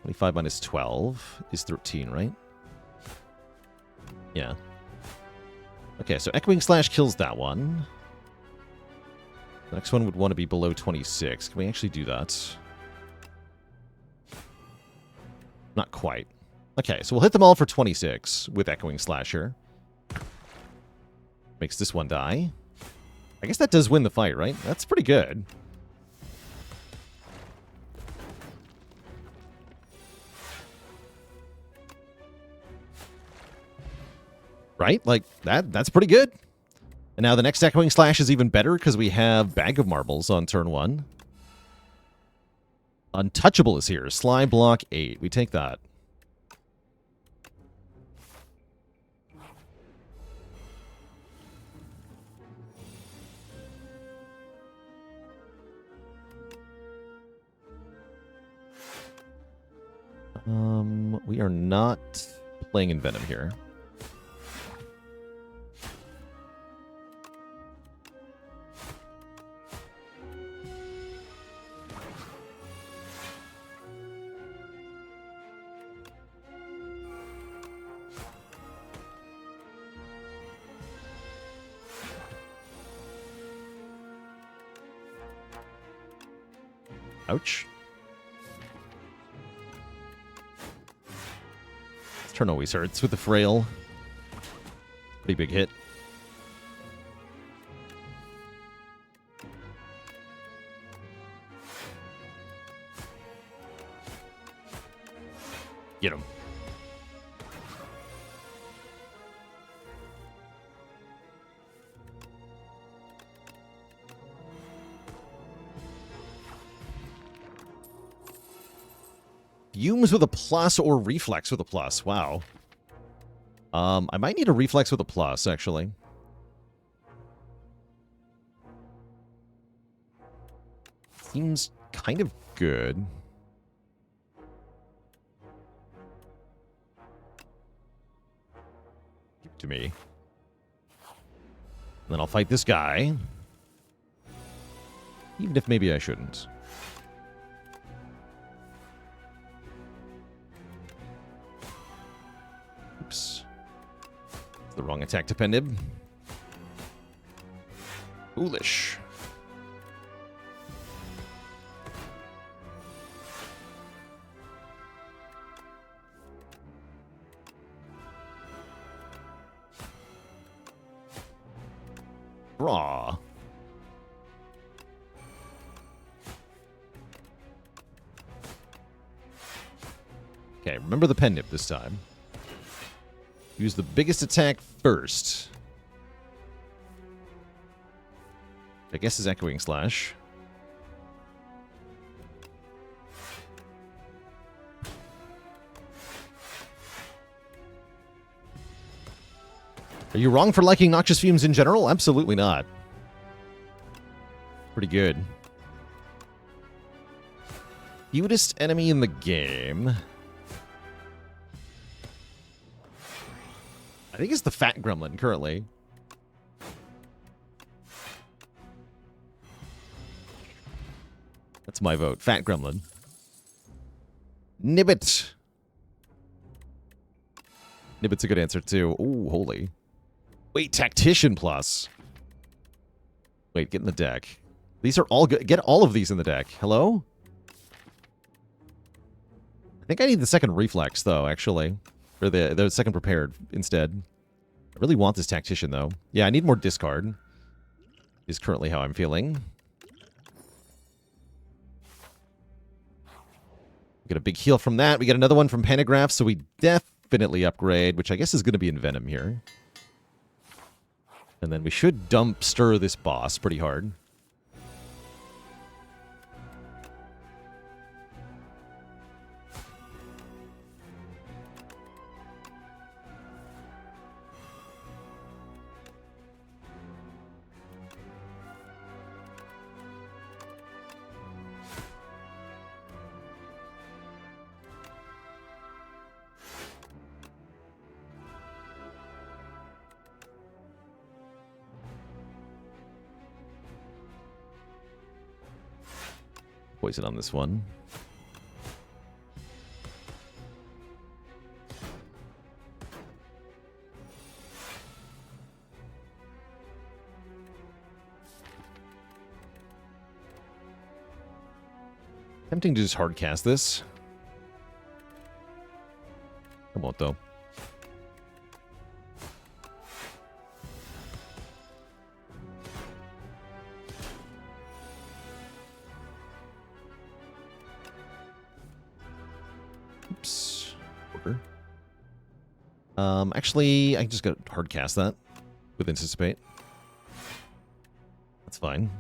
(25 minus 12 is 13, right? Yeah. Okay, so Echoing Slash kills that one. The next one would want to be below 26. Can we actually do that? Not quite. Okay, so we'll hit them all for 26 with Echoing Slasher. Makes this one die. I guess that does win the fight, right? That's pretty good. Right? Like, that's pretty good. And now the next Echoing Slash is even better because we have Bag of Marbles on turn 1. Untouchable is here. Sly block 8. We take that. We are not playing in Venom here. Ouch. This turn always hurts with the Frail. Pretty big hit. Get him. Fumes with a plus or Reflex with a plus. Wow. I might need a Reflex with a plus, actually. Seems kind of good. Give it to me. Then I'll fight this guy. Even if maybe I shouldn't. Oops. The wrong attack depended. Foolish. Raw. Okay, remember the pen nip this time. Use the biggest attack first. I guess is Echoing Slash. Are you wrong for liking Noxious Fumes in general? Absolutely not. Pretty good. Cutest enemy in the game. I think it's the Fat Gremlin currently. That's my vote. Fat Gremlin. Nibbit. Nibbit's a good answer too. Ooh, holy. Wait, Tactician plus. Wait, get in the deck. These are all good. Get all of these in the deck. Hello? I think I need the second reflex, though, actually. Or the second prepared instead. I really want this tactician, though. Yeah, I need more discard. Is currently how I'm feeling. Get a big heal from that. We get another one from Pentagraph, so we definitely upgrade, which I guess is going to be in Venom here. And then we should dumpster this boss pretty hard. Poison on this one. Tempting to just hard cast this. I won't, though. Oops. Order. Actually, I just got hard cast that with Anticipate. That's fine.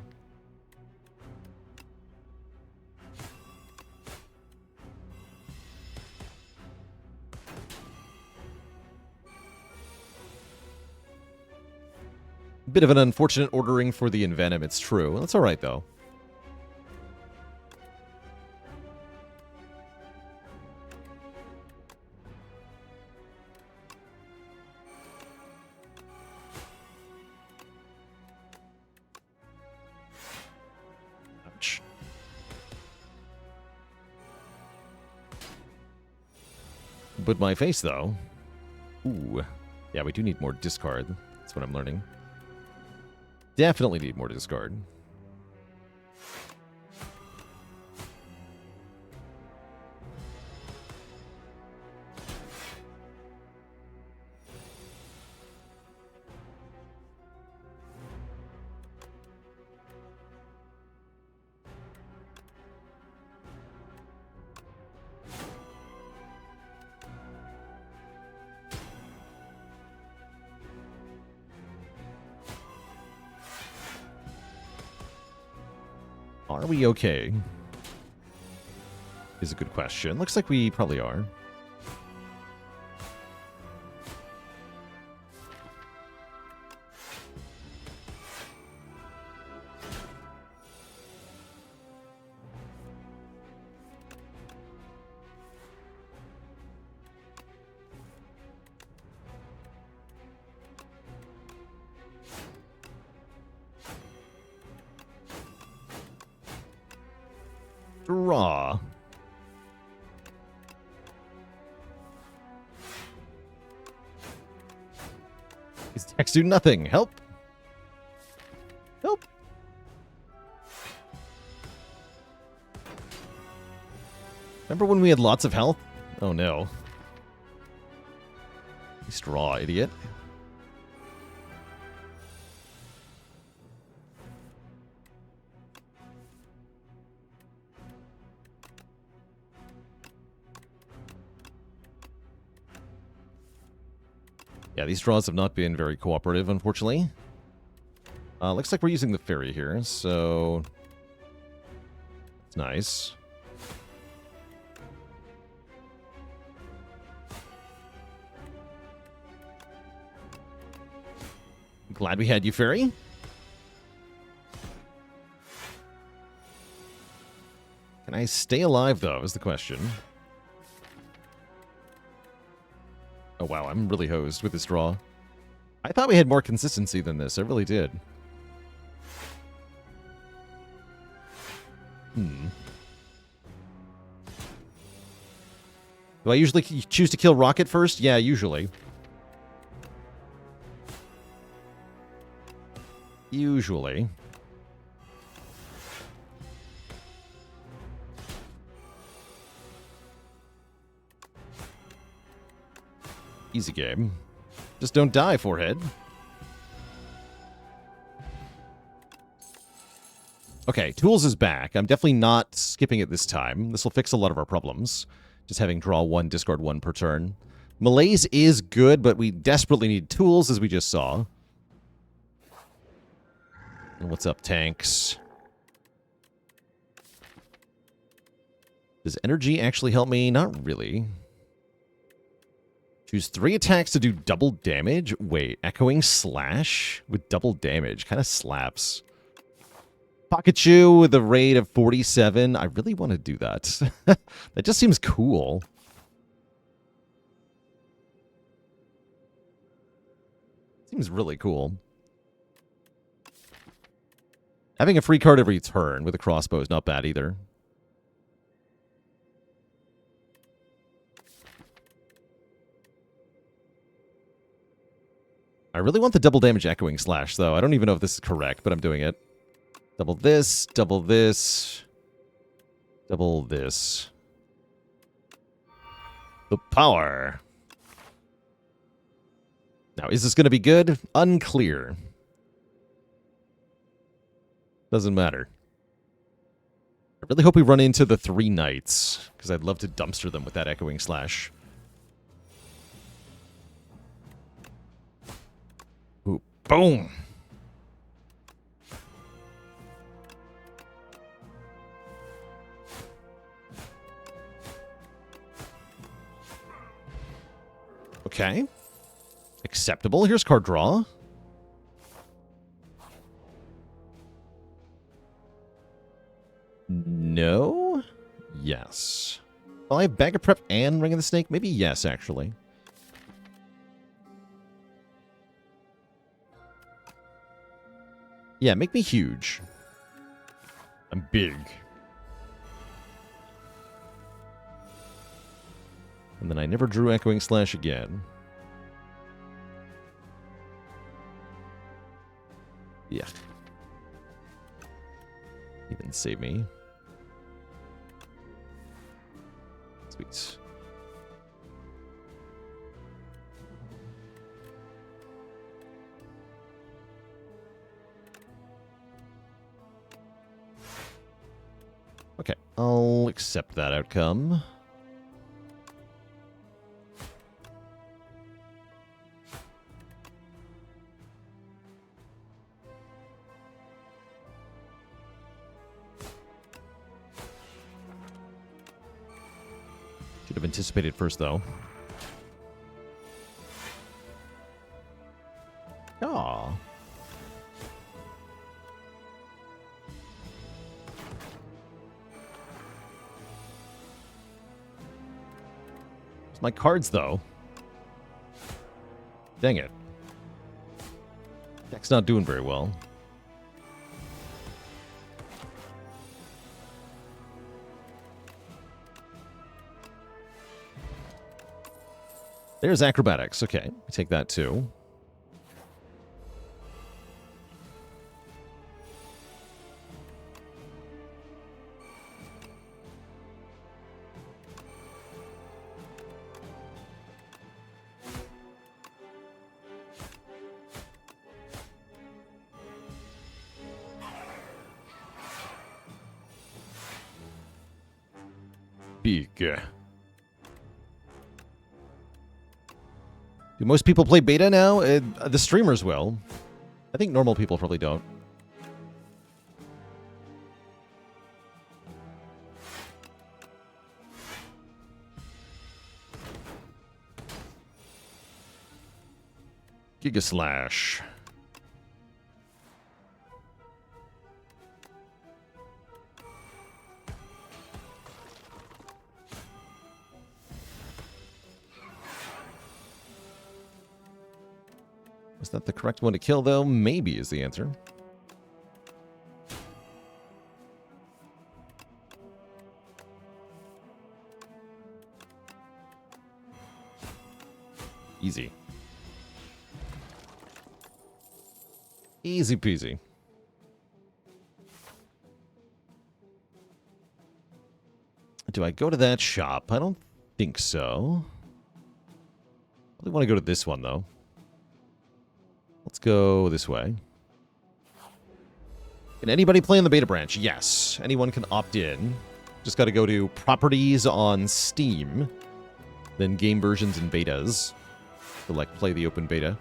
Bit of an unfortunate ordering for the Envenom, it's true. That's alright, though. Ouch. But my face, though. Ooh. Yeah, we do need more discard. That's what I'm learning. Definitely need more discard. Are we okay? Is a good question. Looks like we probably are. Draw. These attacks do nothing. Help. Help. Remember when we had lots of health? Oh no. Please draw, idiot. Yeah, these draws have not been very cooperative, unfortunately. Looks like we're using the fairy here, so... It's nice. Glad we had you, fairy. Can I stay alive, though, is the question. Oh, wow, I'm really hosed with this draw. I thought we had more consistency than this. I really did. Do I usually choose to kill Rocket first? Yeah, usually. Usually. Easy game. Just don't die, forehead. Okay, Tools is back. I'm definitely not skipping it this time. This will fix a lot of our problems. Just having draw 1, discard 1 per turn. Malaise is good, but we desperately need Tools, as we just saw. And what's up, tanks? Does energy actually help me? Not really. Choose 3 attacks to do double damage? Wait, Echoing Slash with double damage? Kind of slaps. Pikachu with a rate of 47. I really want to do that. That just seems cool. Seems really cool. Having a free card every turn with a crossbow is not bad either. I really want the double damage Echoing Slash, though. I don't even know if this is correct, but I'm doing it. Double this, double this, double this. The power. Now, is this going to be good? Unclear. Doesn't matter. I really hope we run into the 3 knights, because I'd love to dumpster them with that Echoing Slash. Ooh, boom! Okay. Acceptable. Here's card draw. No? Yes. Well, I have Bag of Prep and Ring of the Snake? Maybe yes, actually. Yeah, make me huge. I'm big. And then I never drew Echoing Slash again. Yeah. Even save me. Sweet. Okay, I'll accept that outcome. Should have anticipated first, though. Aw. It's my cards, though. Dang it. Deck's not doing very well. There's Acrobatics. Okay, we take that too. Big. Do most people play beta now? The streamers will. I think normal people probably don't. Giga Slash. Was that the correct one to kill, though? Maybe is the answer. Easy. Easy peasy. Do I go to that shop? I don't think so. Probably want to go to this one, though. Let's go this way. Can anybody play in the beta branch? Yes. Anyone can opt in. Just got to go to Properties on Steam. Then Game Versions and Betas. Select Play the Open Beta.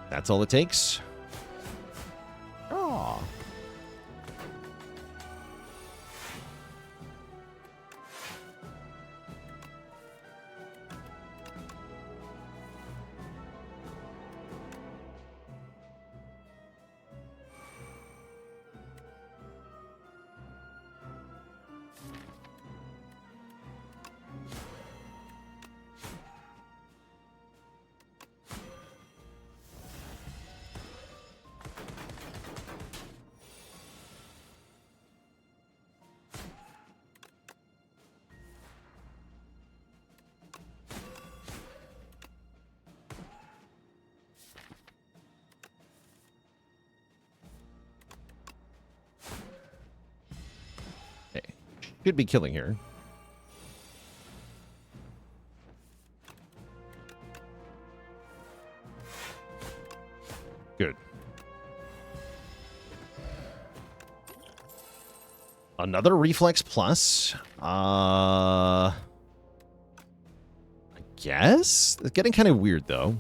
That's all it takes. Aww. Should be killing here. Good. Another Reflex Plus. I guess? It's getting kind of weird, though.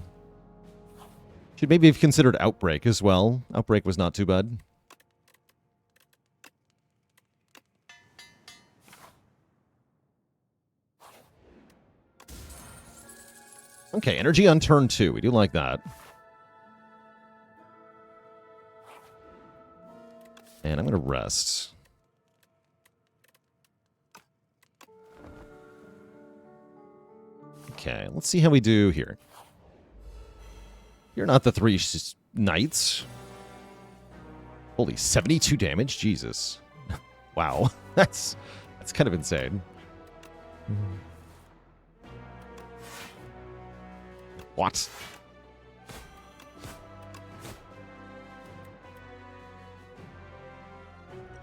Should maybe have considered Outbreak as well. Outbreak was not too bad. Okay, energy on turn 2. We do like that. And I'm going to rest. Okay, let's see how we do here. You're not the 3 knights. Holy, 72 damage? Jesus. Wow. That's kind of insane. What?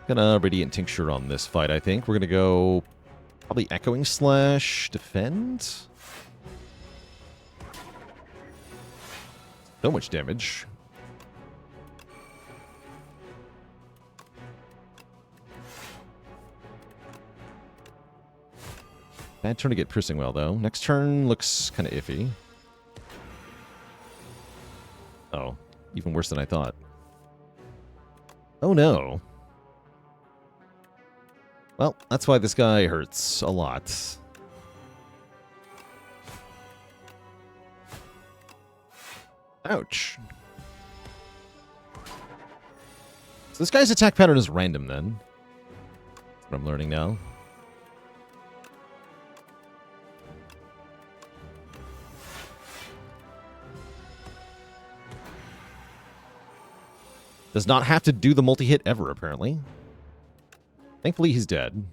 Gonna Radiant Tincture on this fight, I think. We're gonna go probably Echoing Slash, defend. So much damage. Bad turn to get Piercing Well, though. Next turn looks kind of iffy. Oh, even worse than I thought. Oh no. Well, that's why this guy hurts a lot. Ouch. So this guy's attack pattern is random then. That's what I'm learning now. Does not have to do the multi-hit ever, apparently. Thankfully, he's dead.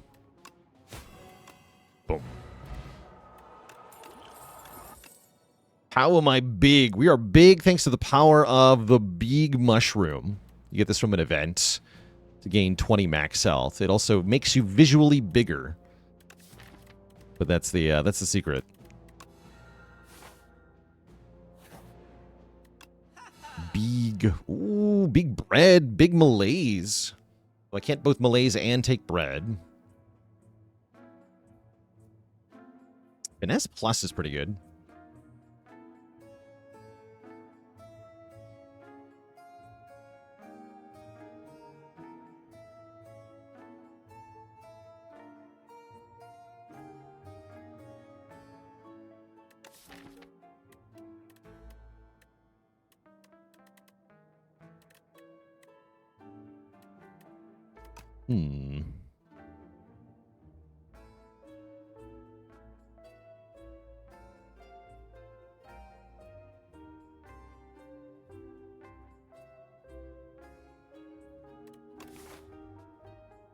Boom. How am I big? We are big thanks to the power of the Big Mushroom. You get this from an event to gain 20 max health. It also makes you visually bigger. But that's the secret. Big. Ooh, big bread. Big malaise. Well, I can't both malaise and take bread. Finesse Plus is pretty good.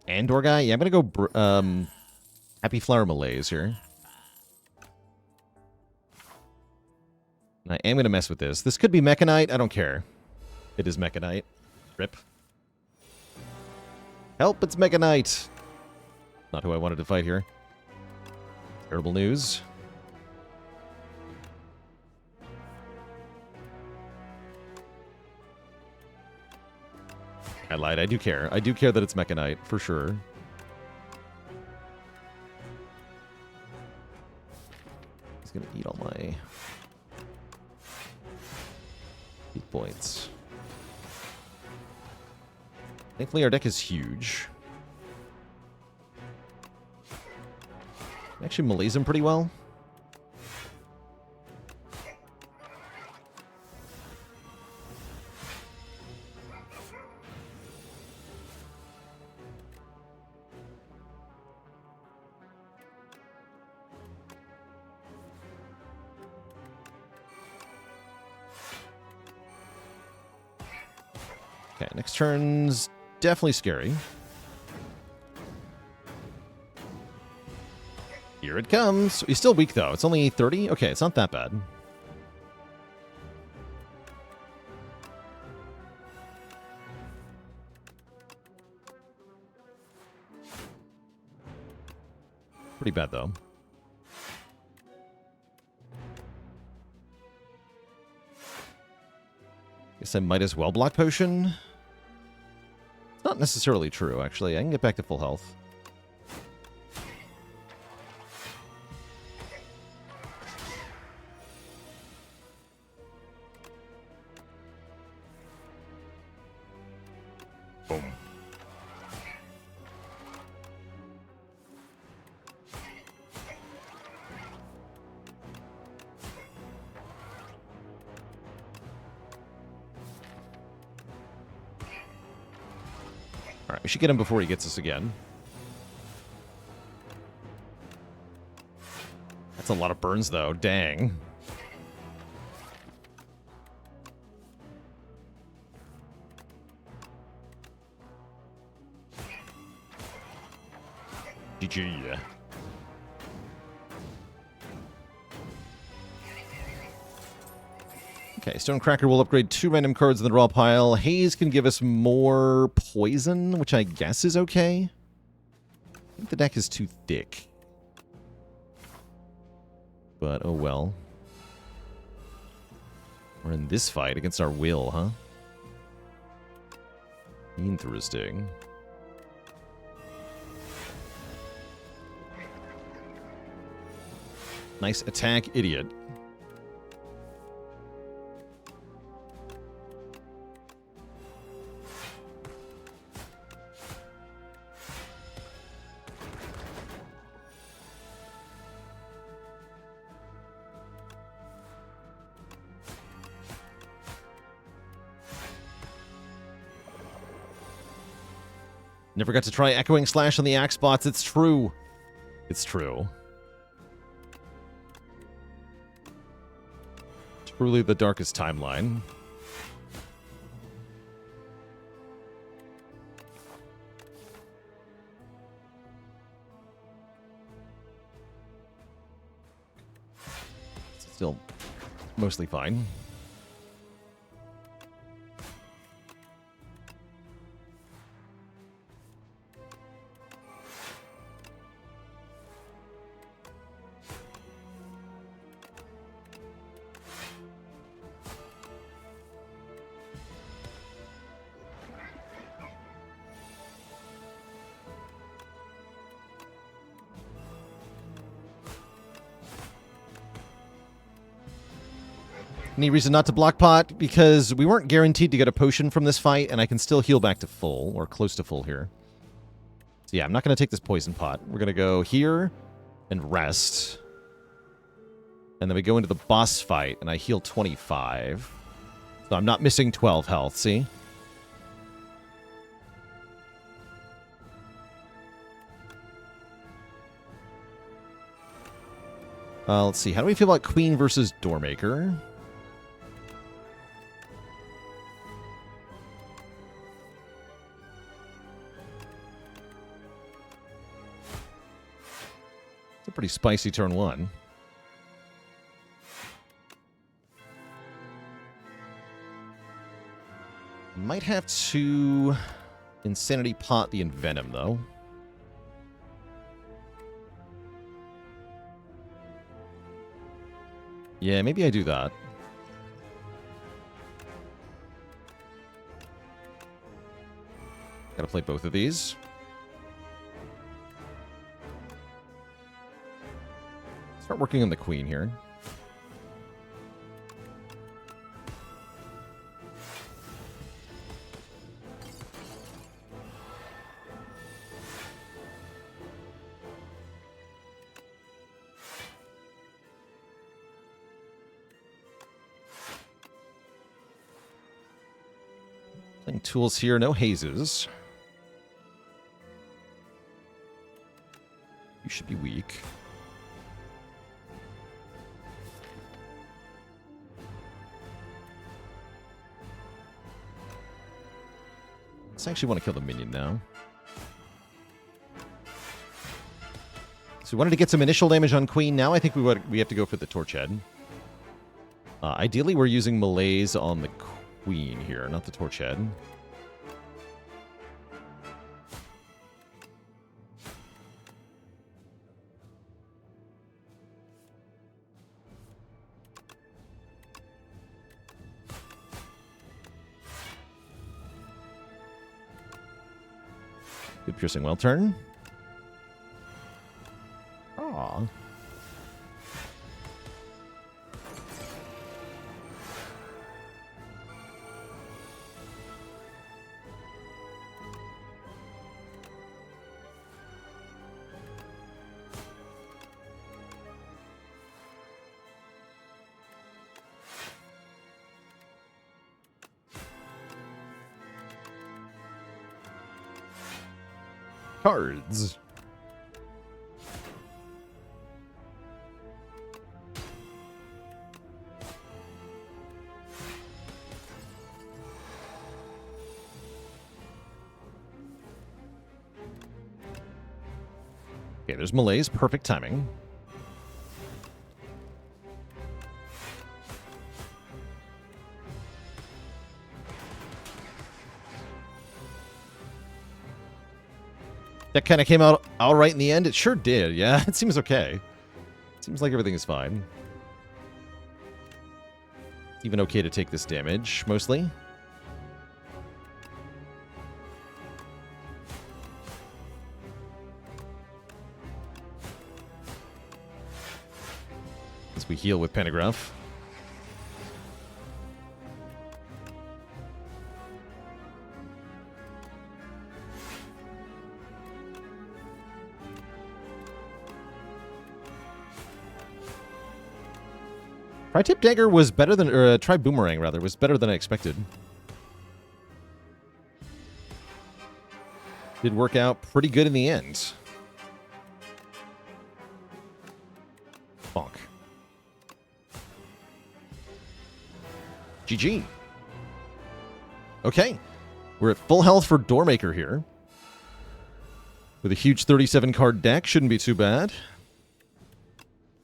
Andor guy? Yeah, I'm going to go Happy Flower Malaise here. I am going to mess with this. This could be Mechanite. I don't care. It is Mechanite. Rip. Help, it's Mechanite. Not who I wanted to fight here. Terrible news. I lied. I do care. I do care that it's Mechanite, for sure. He's going to eat all my heat points. Thankfully, our deck is huge. Actually, melees him pretty well. Okay, next turn's definitely scary. Here it comes. He's still weak, though. It's only 30? Okay, it's not that bad. Pretty bad, though. Guess I might as well block potion. It's not necessarily true, actually. I can get back to full health. Boom. Alright, we should get him before he gets us again. That's a lot of burns, though. Dang. GG. Okay, Stonecracker will upgrade 2 random cards in the draw pile. Haze can give us more poison, which I guess is okay. I think the deck is too thick. But, oh well. We're in this fight against our will, huh? Interesting. Nice attack, idiot. Never got to try Echoing Slash on the Axe bots. It's true. It's true. Truly the darkest timeline. Still mostly fine. Any reason not to block pot? Because we weren't guaranteed to get a potion from this fight, and I can still heal back to full, or close to full here. So yeah, I'm not going to take this poison pot. We're going to go here and rest. And then we go into the boss fight, and I heal 25. So I'm not missing 12 health, see? Let's see. How do we feel about Queen versus Doormaker? It's a pretty spicy turn one. Might have to Insanity Pot the Envenom, though. Yeah, maybe I do that. Gotta play both of these. Start working on the queen here. Playing tools here, no hazes. You should be weak. I actually want to kill the minion now. So we wanted to get some initial damage on Queen. Now I think we have to go for the Torch Head. Ideally, we're using Malaise on the Queen here, not the Torch Head. Good Piercing Well turn. Aww. Cards. Okay, there's Malaise. Perfect timing. That kind of came out all right in the end. It sure did. Yeah, it seems okay. Seems like everything is fine. It's even okay to take this damage, mostly. As we heal with Pentagraph. Tri-tip dagger was better than, or tri-boomerang rather, was better than I expected. Did work out pretty good in the end. Bonk. GG. Okay. We're at full health for Doormaker here. With a huge 37 card deck, shouldn't be too bad.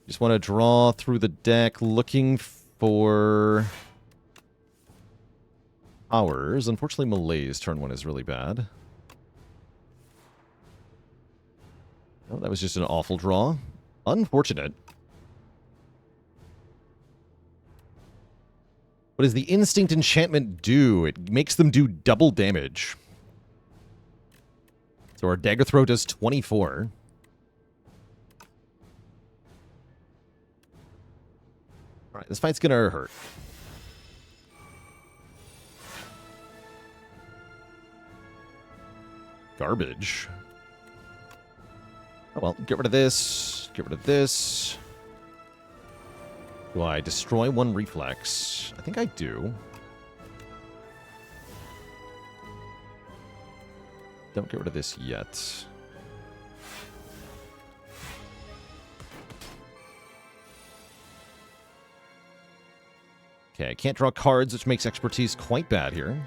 Just want to draw through the deck looking for powers. Unfortunately, Malaise turn 1 is really bad. Oh, that was just an awful draw. Unfortunate. What does the Instinct Enchantment do? It makes them do double damage. So our Dagger Throw does 24. Alright, this fight's gonna hurt. Garbage. Oh well, get rid of this. Get rid of this. Do I destroy 1 reflex? I think I do. Don't get rid of this yet. Okay, I can't draw cards, which makes expertise quite bad here.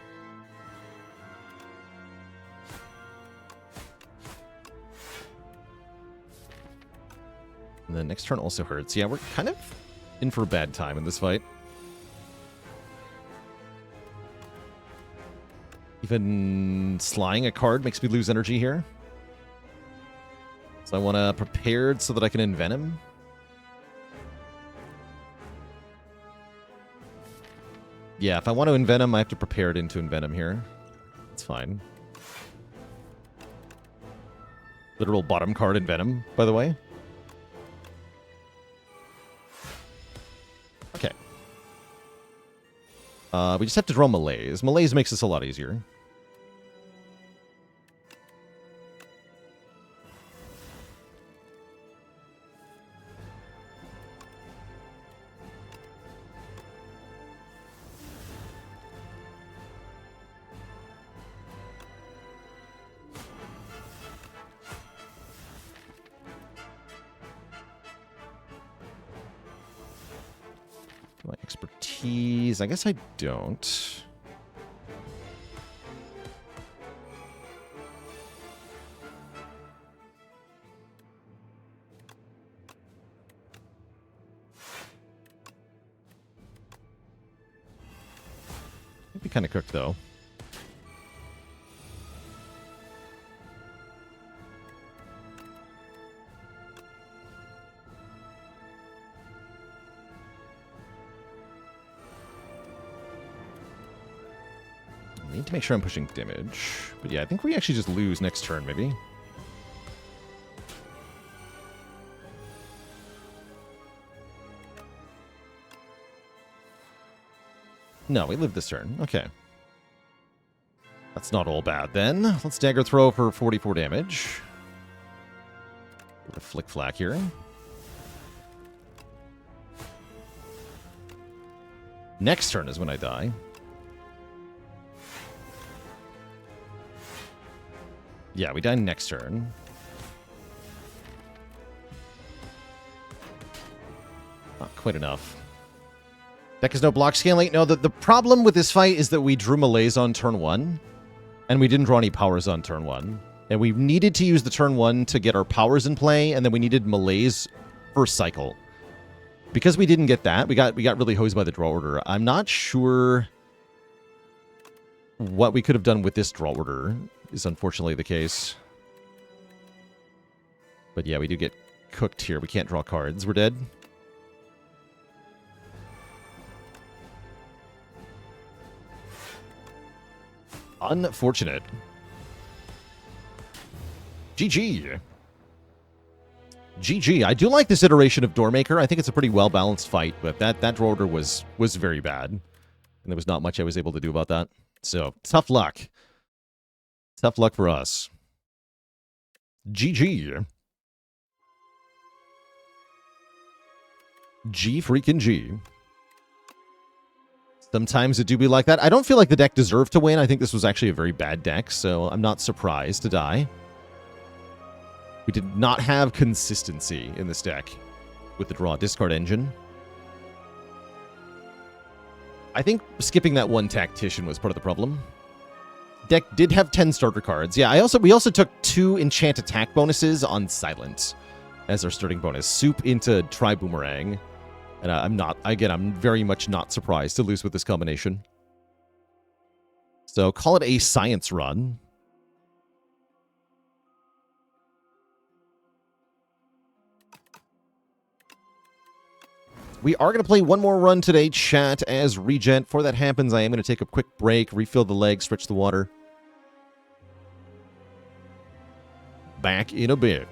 And then next turn also hurts. Yeah, we're kind of in for a bad time in this fight. Even slying a card makes me lose energy here. So I want to prepared so that I can envenom. Yeah, if I want to envenom, I have to prepare it into envenom here. It's fine. Literal bottom card in Venom, by the way. Okay. We just have to draw Malaise. Malaise makes this a lot easier. My expertise, I guess I don't. It'd be kind of cooked, though. I need to make sure I'm pushing damage. But yeah, I think we actually just lose next turn, maybe. No, we live this turn. Okay. That's not all bad, then. Let's dagger throw for 44 damage. With a flick flack here. Next turn is when I die. Yeah, we die next turn. Not quite enough. Deck is no block scaling. No, the problem with this fight is that we drew Malaise on turn 1, and we didn't draw any powers on turn 1. And we needed to use the turn 1 to get our powers in play, and then we needed Malaise first cycle. Because we didn't get that, we got really hosed by the draw order. I'm not sure what we could have done with this draw order is unfortunately the case. But yeah, we do get cooked here. We can't draw cards. We're dead. Unfortunate. GG. GG. I do like this iteration of Doormaker. I think it's a pretty well-balanced fight, but that draw order was very bad. And there was not much I was able to do about that. So, tough luck. Tough luck for us. GG. G freaking G. Sometimes it do be like that. I don't feel like the deck deserved to win. I think this was actually a very bad deck, so I'm not surprised to die. We did not have consistency in this deck with the draw discard engine. I think skipping that one Tactician was part of the problem. Deck did have 10 starter cards. Yeah, we also took 2 enchant attack bonuses on Silent as our starting bonus. Soup into Tri-Boomerang. And I'm very much not surprised to lose with this combination. So call it a science run. We are going to play one more run today, chat, as Regent. Before that happens, I am going to take a quick break, refill the leg, stretch the water. Back in a bit.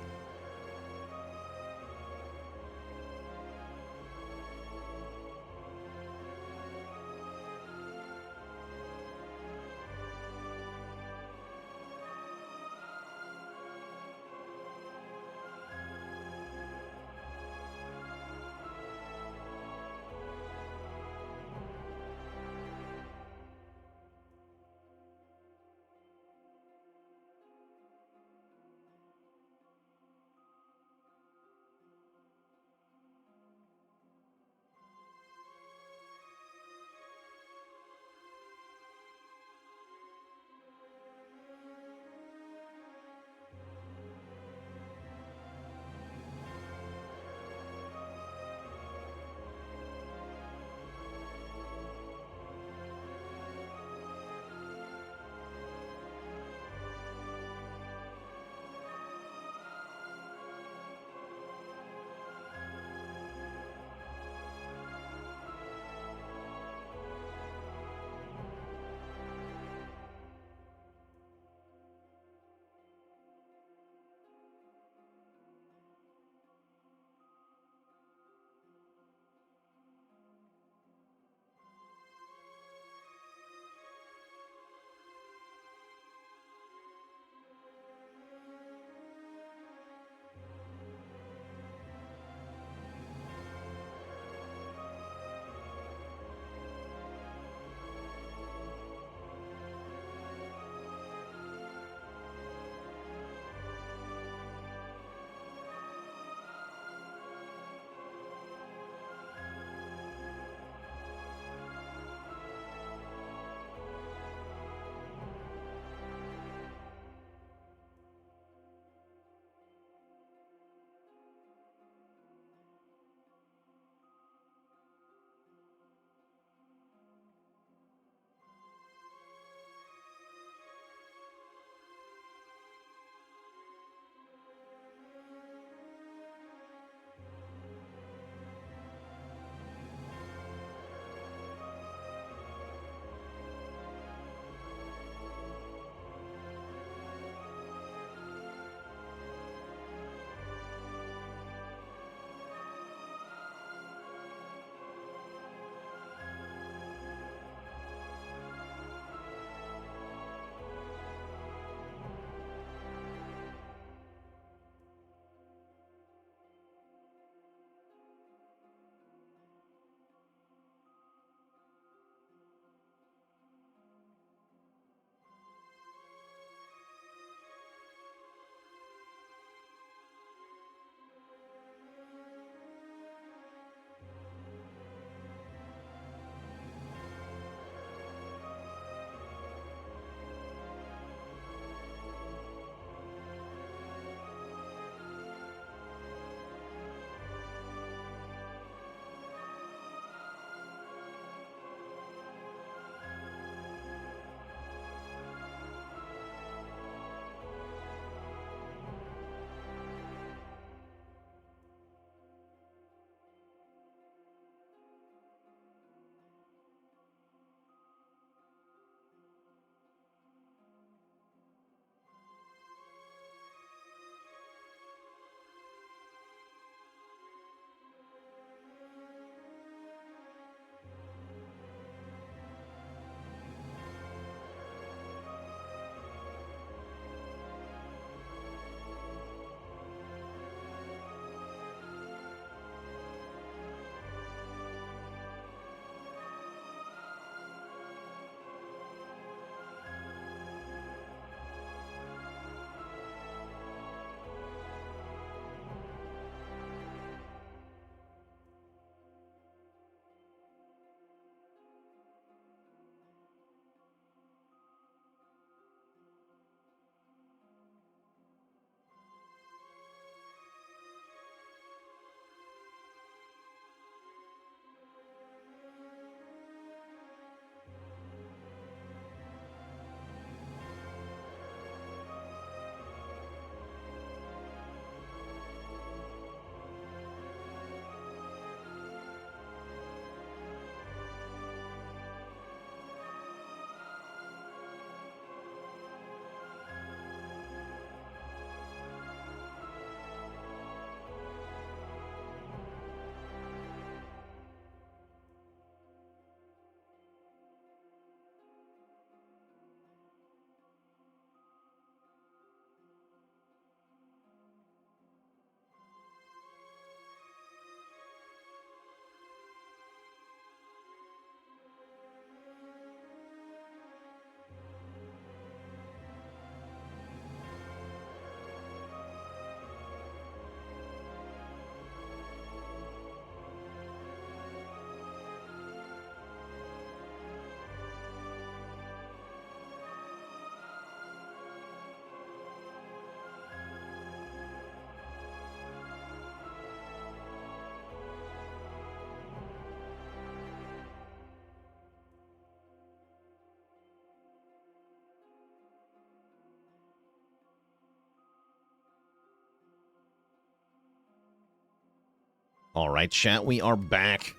All right, chat, we are back.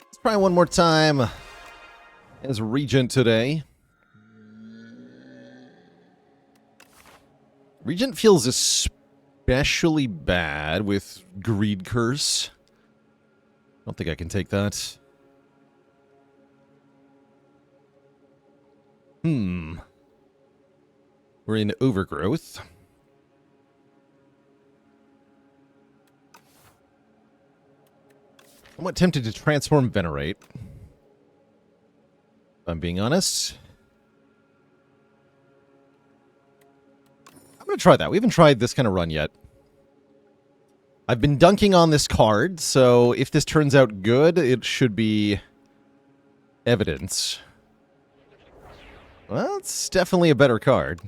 Let's try one more time as Regent today. Regent feels especially bad with Greed Curse. I don't think I can take that. We're in Overgrowth. Somewhat tempted to transform Venerate. If I'm being honest. I'm going to try that. We haven't tried this kind of run yet. I've been dunking on this card, so if this turns out good, it should be evidence. Well, it's definitely a better card.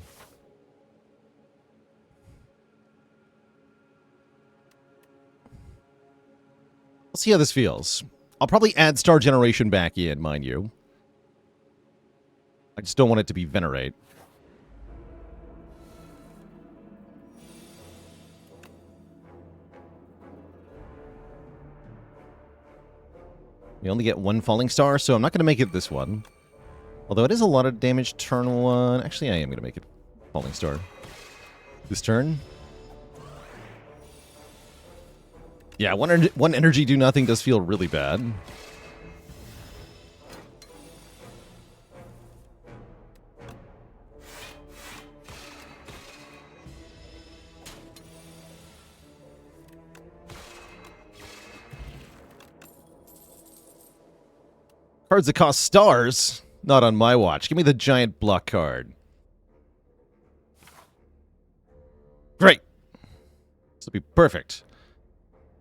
We'll see how this feels. I'll probably add Star Generation back in, mind you. I just don't want it to be Venerate. We only get one Falling Star, so I'm not going to make it this one. Although it is a lot of damage turn one. Actually, I am going to make it Falling Star. This turn. Yeah, one energy do nothing does feel really bad. Cards that cost stars? Not on my watch. Give me the giant block card. Great. This will be perfect.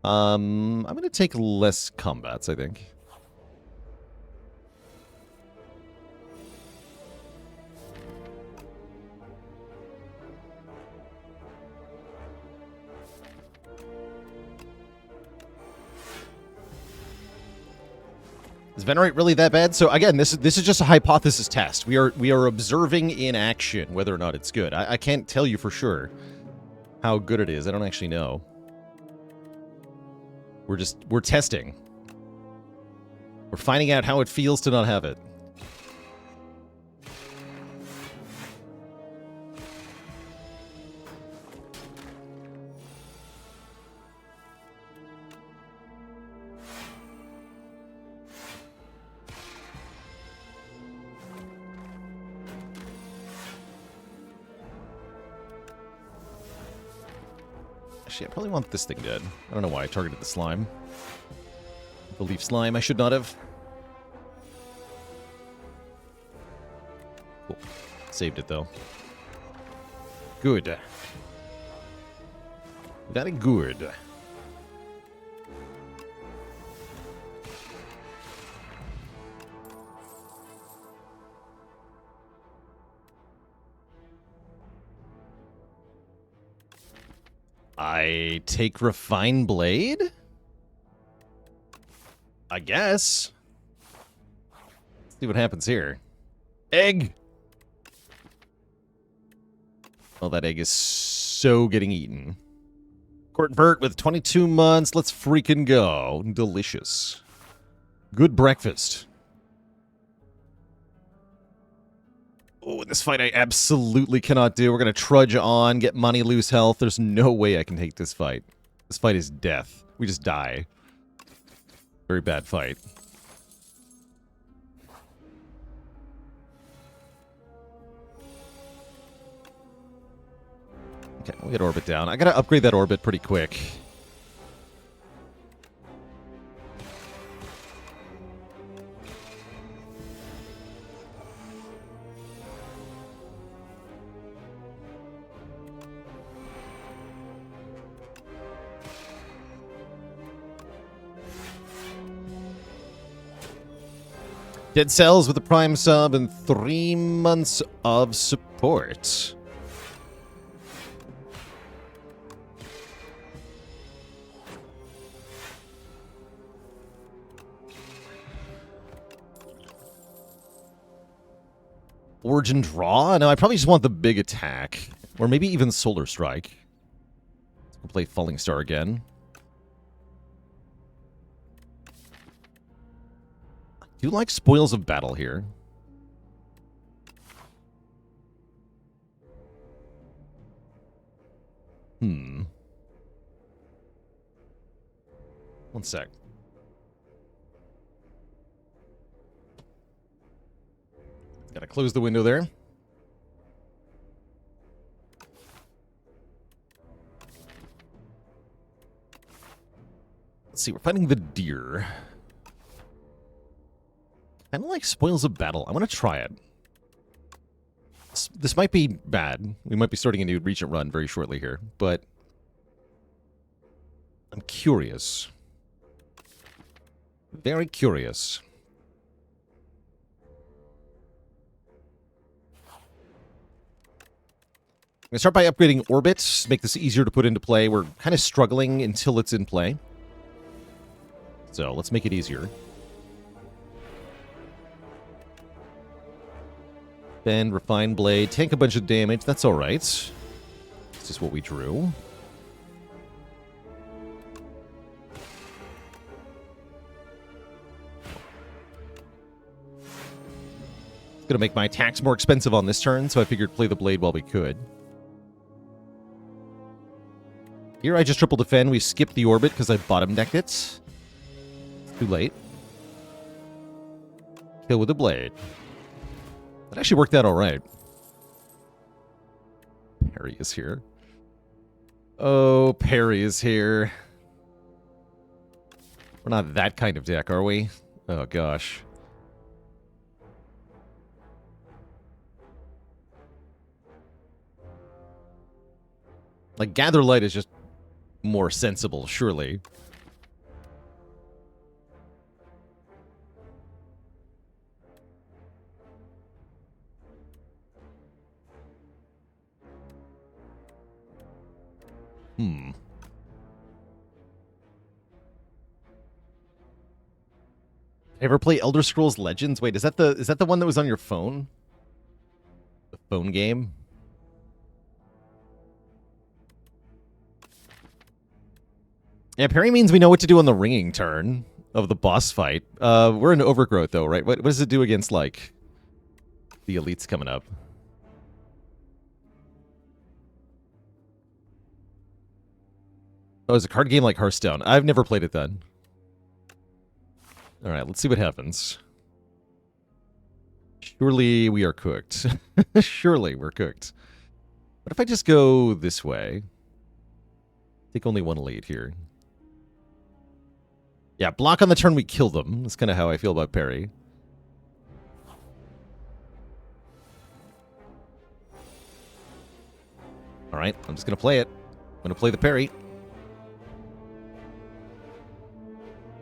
I'm going to take less combats, I think. Is Venerate really that bad? So again, this is just a hypothesis test. We are observing in action whether or not it's good. I can't tell you for sure how good it is. I don't actually know. We're testing. We're finding out how it feels to not have it. Actually, I probably want this thing dead. I don't know why I targeted the slime. The leaf slime I should not have. Cool. Saved it, though. Good. Very good. I take Refine Blade? I guess. Let's see what happens here. Egg! Oh, that egg is so getting eaten. Court Vert with 22 months. Let's freaking go. Delicious. Good breakfast. Oh, this fight I absolutely cannot do. We're going to trudge on, get money, lose health. There's no way I can take this fight. This fight is death. We just die. Very bad fight. Okay, we'll get Orbit down. I gotta upgrade that Orbit pretty quick. Dead Cells with a Prime sub and 3 months of support. Origin Draw? No, I probably just want the big attack. Or maybe even Solar Strike. We'll play Falling Star again. Do you like Spoils of Battle here? One sec. Gotta close the window there. Let's see, we're fighting the deer. Kind of like Spoils of Battle. I want to try it. This might be bad. We might be starting a new Regent run very shortly here, but I'm curious. Very curious. I'm going to start by upgrading Orbit, make this easier to put into play. We're kind of struggling until it's in play. So let's make it easier. Bend, Refine Blade, tank a bunch of damage. That's all right. It's just what we drew. It's going to make my attacks more expensive on this turn, so I figured play the Blade while we could. Here I just triple defend. We skipped the Orbit because I bottom decked it. It's too late. Kill with the Blade. That actually worked out all right. Perry is here. Oh, Perry is here. We're not that kind of deck, are we? Oh, gosh. Like, Gather Light is just more sensible, surely. Ever play Elder Scrolls Legends? Wait, is that the one that was on your phone? The phone game? Yeah, parry means we know what to do on the ringing turn of the boss fight. We're in Overgrowth, though, right? What does it do against, like, the elites coming up? Oh, it's a card game like Hearthstone. I've never played it then. All right, let's see what happens. Surely we are cooked. Surely we're cooked. What if I just go this way? Take only one lead here. Yeah, block on the turn we kill them. That's kind of how I feel about parry. All right, I'm just going to play it. I'm going to play the parry.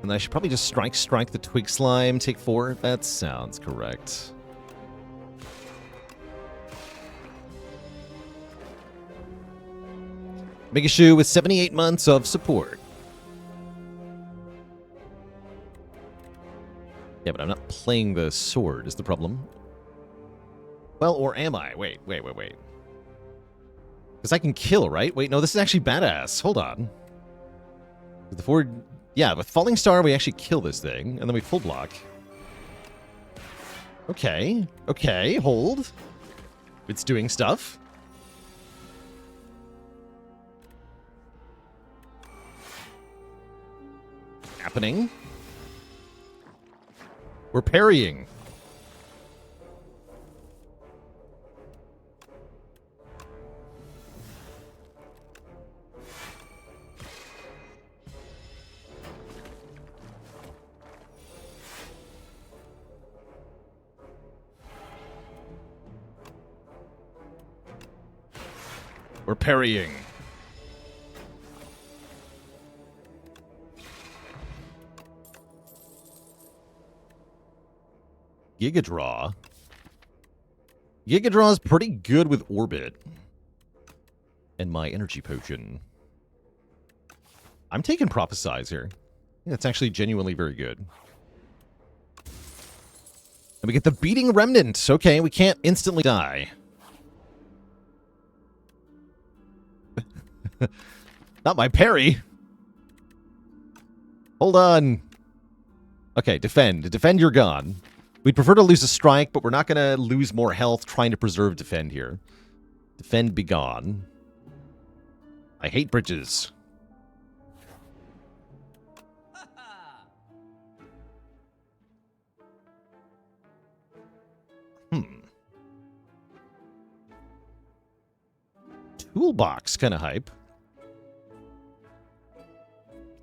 And I should probably just strike the Twig Slime, take 4. That sounds correct. Migashu with 78 months of support. Yeah, but I'm not playing the sword is the problem. Well, or am I? Wait. Because I can kill, right? Wait, no, this is actually badass. Hold on. The forward... Yeah, with Falling Star, we actually kill this thing, and then we full block. Okay, hold. It's doing stuff. Happening. We're parrying. We're parrying. Gigadraw. Gigadraw is pretty good with Orbit. And my Energy Potion. I'm taking Prophesize here. That's actually genuinely very good. And we get the Beating Remnant. Okay, we can't instantly die. Not my parry. Hold on. Okay, defend. Defend, you're gone. We'd prefer to lose a strike, but we're not going to lose more health trying to preserve defend here. Defend, be gone. I hate bridges. Toolbox, kind of hype.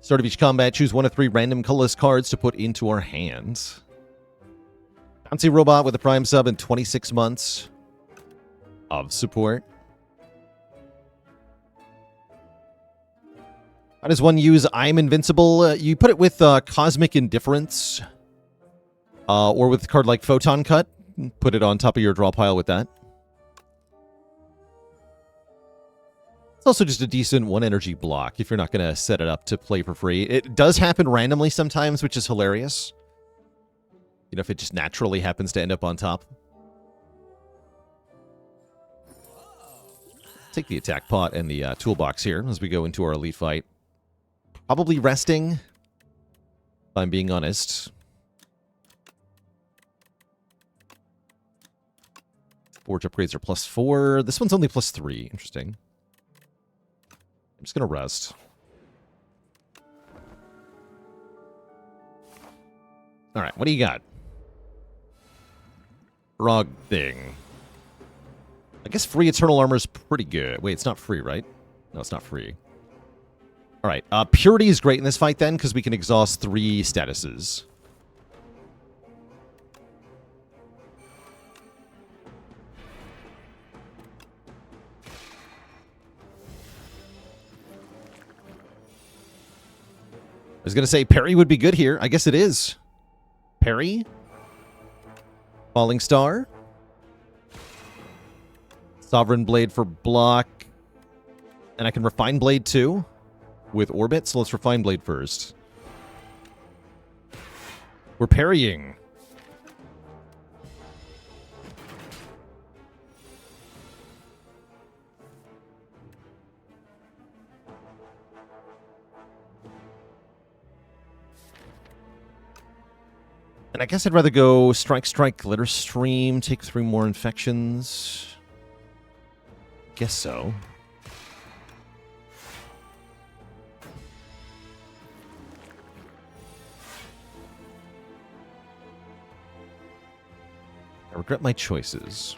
Start of each combat, choose 1 of 3 random colorless cards to put into our hands. Bouncy Robot with a Prime sub and 26 months of support. How does one use I'm Invincible? You put it with Cosmic Indifference. Or with a card like Photon Cut. Put it on top of your draw pile with that. It's also just a decent 1 energy block if you're not going to set it up to play for free. It does happen randomly sometimes, which is hilarious. You know, if it just naturally happens to end up on top. Take the attack pot and the toolbox here as we go into our elite fight. Probably resting, if I'm being honest. Forge upgrades are +4. This one's only +3. Interesting. I'm just going to rest. All right, what do you got? Frog thing. I guess free Eternal Armor is pretty good. Wait, it's not free, right? No, it's not free. All right, Purity is great in this fight then, because we can exhaust 3 statuses. I was going to say parry would be good here. I guess it is. Parry. Falling Star. Sovereign Blade for block. And I can Refine Blade too with Orbit. So let's Refine Blade first. We're parrying. And I guess I'd rather go Strike, Glitter Stream, take 3 more infections. Guess so. I regret my choices.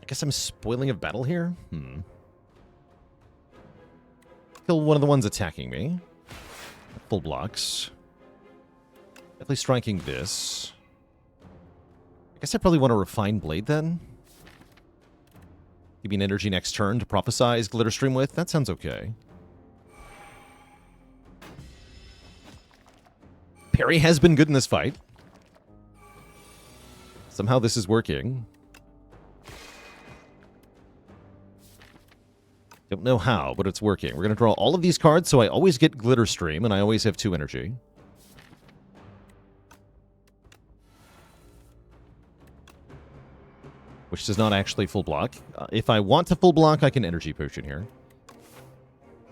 I guess I'm spoiling a battle here? Kill one of the ones attacking me. Full blocks. Definitely striking this. I guess I probably want to Refine Blade then. Give me an energy next turn to prophesize Glitter Stream with. That sounds okay. Parry has been good in this fight. Somehow this is working. Don't know how, but it's working. We're going to draw all of these cards, so I always get Glitter Stream, and I always have 2 energy. Which does not actually full block. If I want to full block, I can Energy Potion here.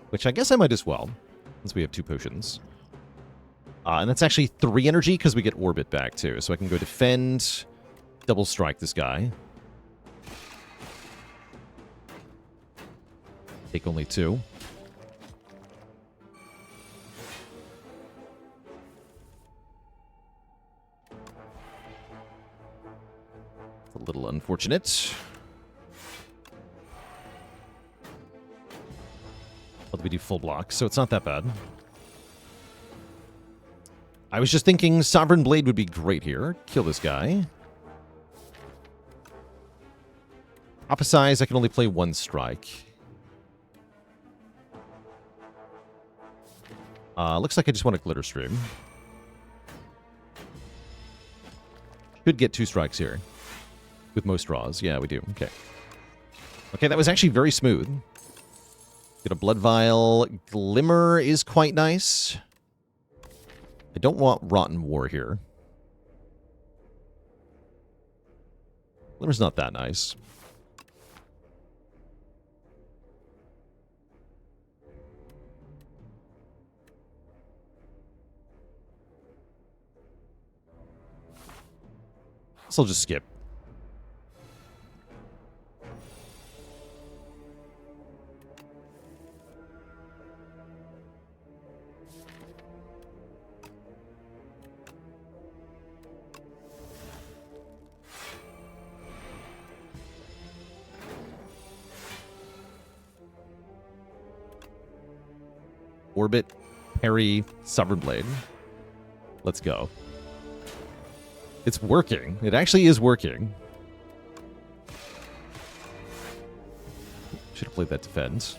Which I guess I might as well, since we have 2 potions. And that's actually 3 energy, because we get Orbit back, too. So I can go Defend, Double Strike this guy. Take only 2. It's a little unfortunate. But we do full block, so it's not that bad. I was just thinking Sovereign Blade would be great here. Kill this guy. Prophesize, I can only play 1 strike. Looks like I just want a Glitter Stream. Should get 2 strikes here. With most draws. Yeah, we do. Okay. Okay, that was actually very smooth. Get a Blood Vial. Glimmer is quite nice. I don't want Rotten War here. Glimmer's not that nice. So I'll just skip. Orbit, Parry, Sovereign Blade. Let's go. It's working. It actually is working. Should have played that defense.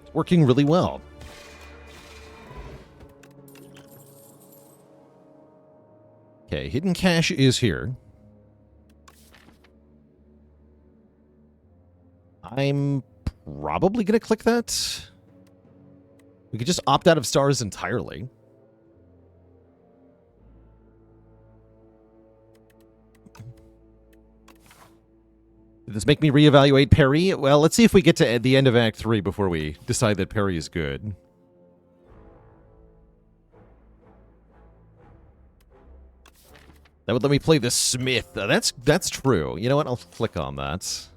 It's working really well. Okay, Hidden Cache is here. I'm probably going to click that. We could just opt out of stars entirely. Did this make me reevaluate Parry? Well, let's see if we get to the end of Act 3 before we decide that Parry is good. That would let me play the Smith. That's true. You know what? I'll click on that.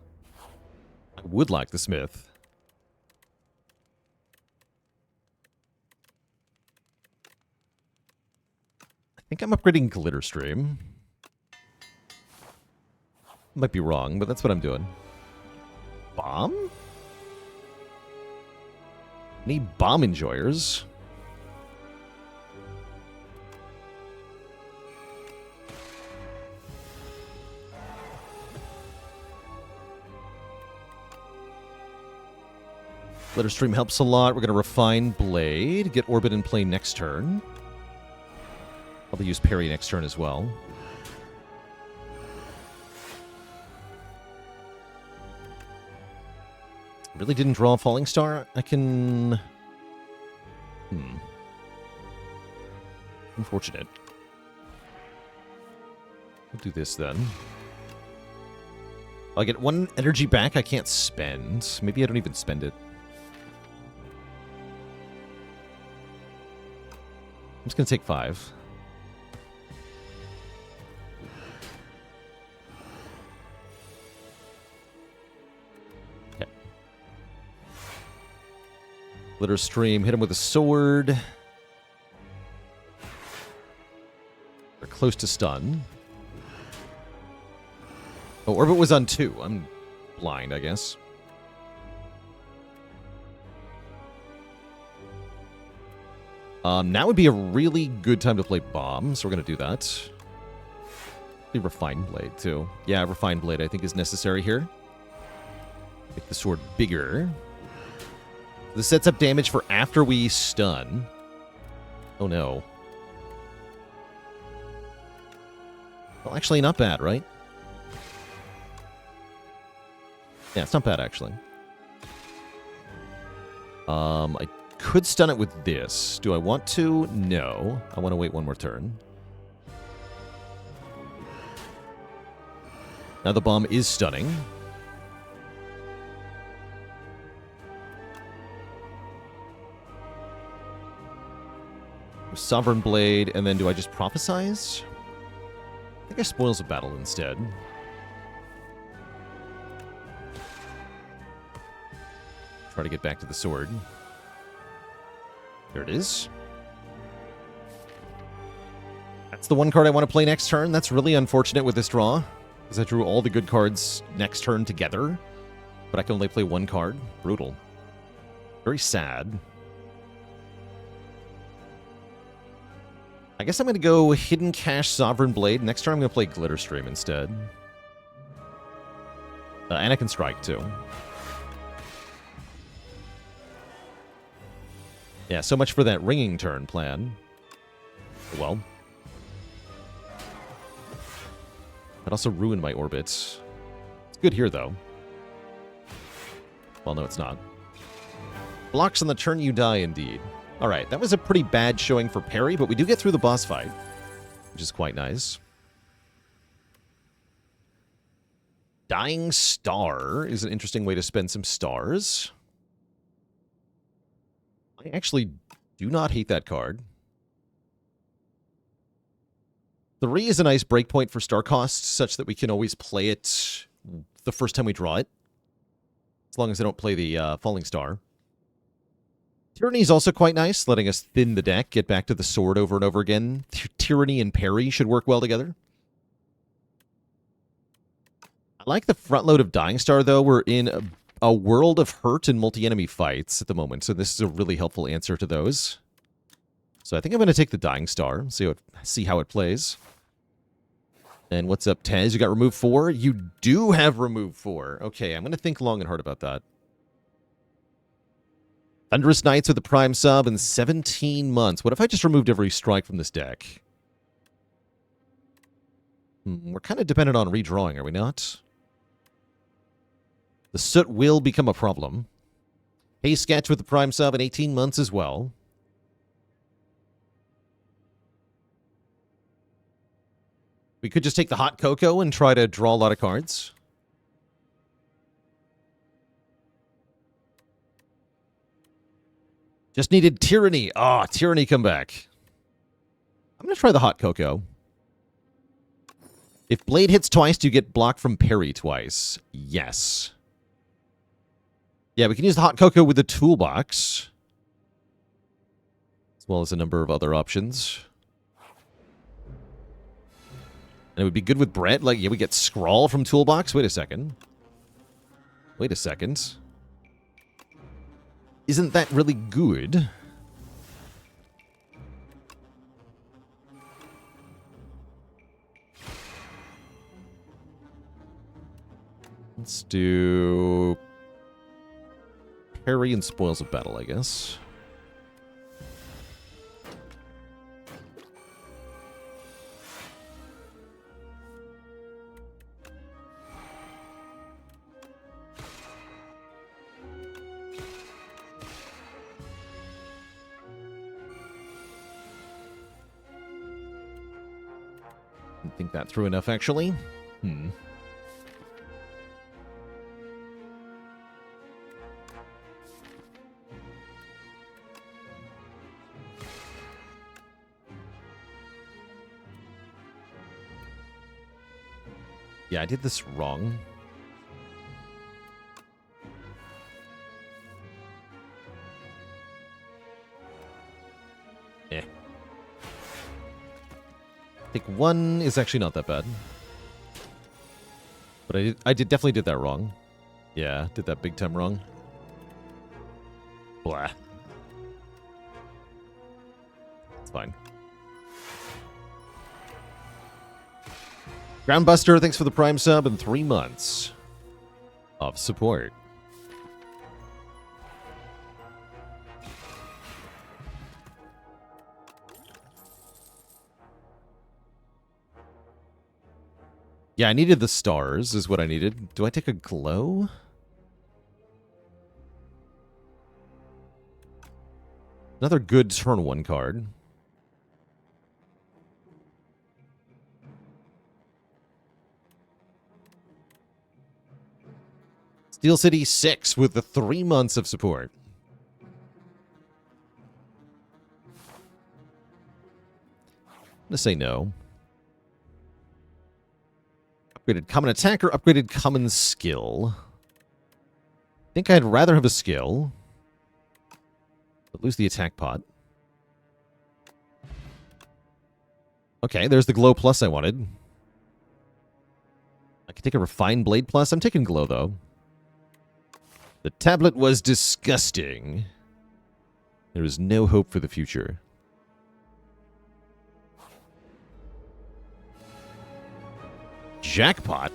I would like the Smith. I think I'm upgrading Glitter Stream. Might be wrong, but that's what I'm doing. Bomb? Need bomb enjoyers. Glitter Stream helps a lot. We're going to refine Blade. Get Orbit in play next turn. Probably use Parry next turn as well. Really didn't draw a Falling Star? I can... Unfortunate. I'll do this then. I get 1 energy back I can't spend. Maybe I don't even spend it. I'm just going to take 5. Okay. Glitter Stream, hit him with a sword. They're close to stun. Oh, Orbit was on 2. I'm blind, I guess. Now would be a really good time to play Bomb, so we're going to do that. Maybe Refine Blade, too. Yeah, Refine Blade, I think, is necessary here. Make the sword bigger. This sets up damage for after we stun. Oh, no. Well, actually, not bad, right? Yeah, it's not bad, actually. I could stun it with this. Do I want to? No. I want to wait 1 more turn. Now the bomb is stunning. Sovereign Blade, and then do I just Prophesize? I think I Spoils of Battle instead. Try to get back to the sword. There it is. That's the 1 card I want to play next turn. That's really unfortunate with this draw, because I drew all the good cards next turn together, but I can only play 1 card. Brutal. Very sad. I guess I'm going to go Hidden Cache Sovereign Blade. Next turn I'm going to play Glitterstream instead. And I can strike too. Yeah, so much for that ringing turn plan. Well. That also ruined my orbits. It's good here, though. Well, no, it's not. Blocks on the turn you die, indeed. Alright, that was a pretty bad showing for parry, but we do get through the boss fight, which is quite nice. Dying Star is an interesting way to spend some stars. I actually do not hate that card. 3 is a nice breakpoint for star cost, such that we can always play it the first time we draw it. As long as I don't play the Falling Star. Tyranny is also quite nice, letting us thin the deck, get back to the sword over and over again. Tyranny and parry should work well together. I like the front load of Dying Star, though. We're in a world of hurt and multi-enemy fights at the moment, so this is a really helpful answer to those. So I think I'm going to take the Dying Star, see how it plays. And what's up, Tez? You got remove 4? You do have remove 4. Okay, I'm going to think long and hard about that. Thunderous Knights with the Prime sub in 17 months. What if I just removed every strike from this deck? We're kind of dependent on redrawing, are we not? The Soot will become a problem. Hey, Sketch with the Prime sub in 18 months as well. We could just take the Hot Cocoa and try to draw a lot of cards. Just needed Tyranny. Ah, oh, Tyranny, come back. I'm going to try the Hot Cocoa. If Blade hits twice, do you get blocked from parry twice? Yes. Yeah, we can use the Hot Cocoa with the toolbox. As well as a number of other options. And it would be good with Brett. Like, yeah, we get Scrawl from toolbox. Wait a second. Wait a second. Isn't that really good? Let's do parry and Spoils of Battle, I guess. Didn't think that through enough, actually. Yeah, I did this wrong. Eh. I think 1 is actually not that bad. But I definitely did that wrong. Yeah, did that big time wrong. Blah. It's fine. Groundbuster, thanks for the Prime sub and 3 months of support. Yeah, I needed the stars, is what I needed. Do I take a glow? Another good turn 1 card. Steel City 6 with the 3 months of support. I'm going to say no. Upgraded common attack or upgraded common skill? I think I'd rather have a skill. But lose the attack pot. Okay, there's the glow plus I wanted. I could take a refined blade plus. I'm taking glow, though. The tablet was disgusting. There is no hope for the future. Jackpot.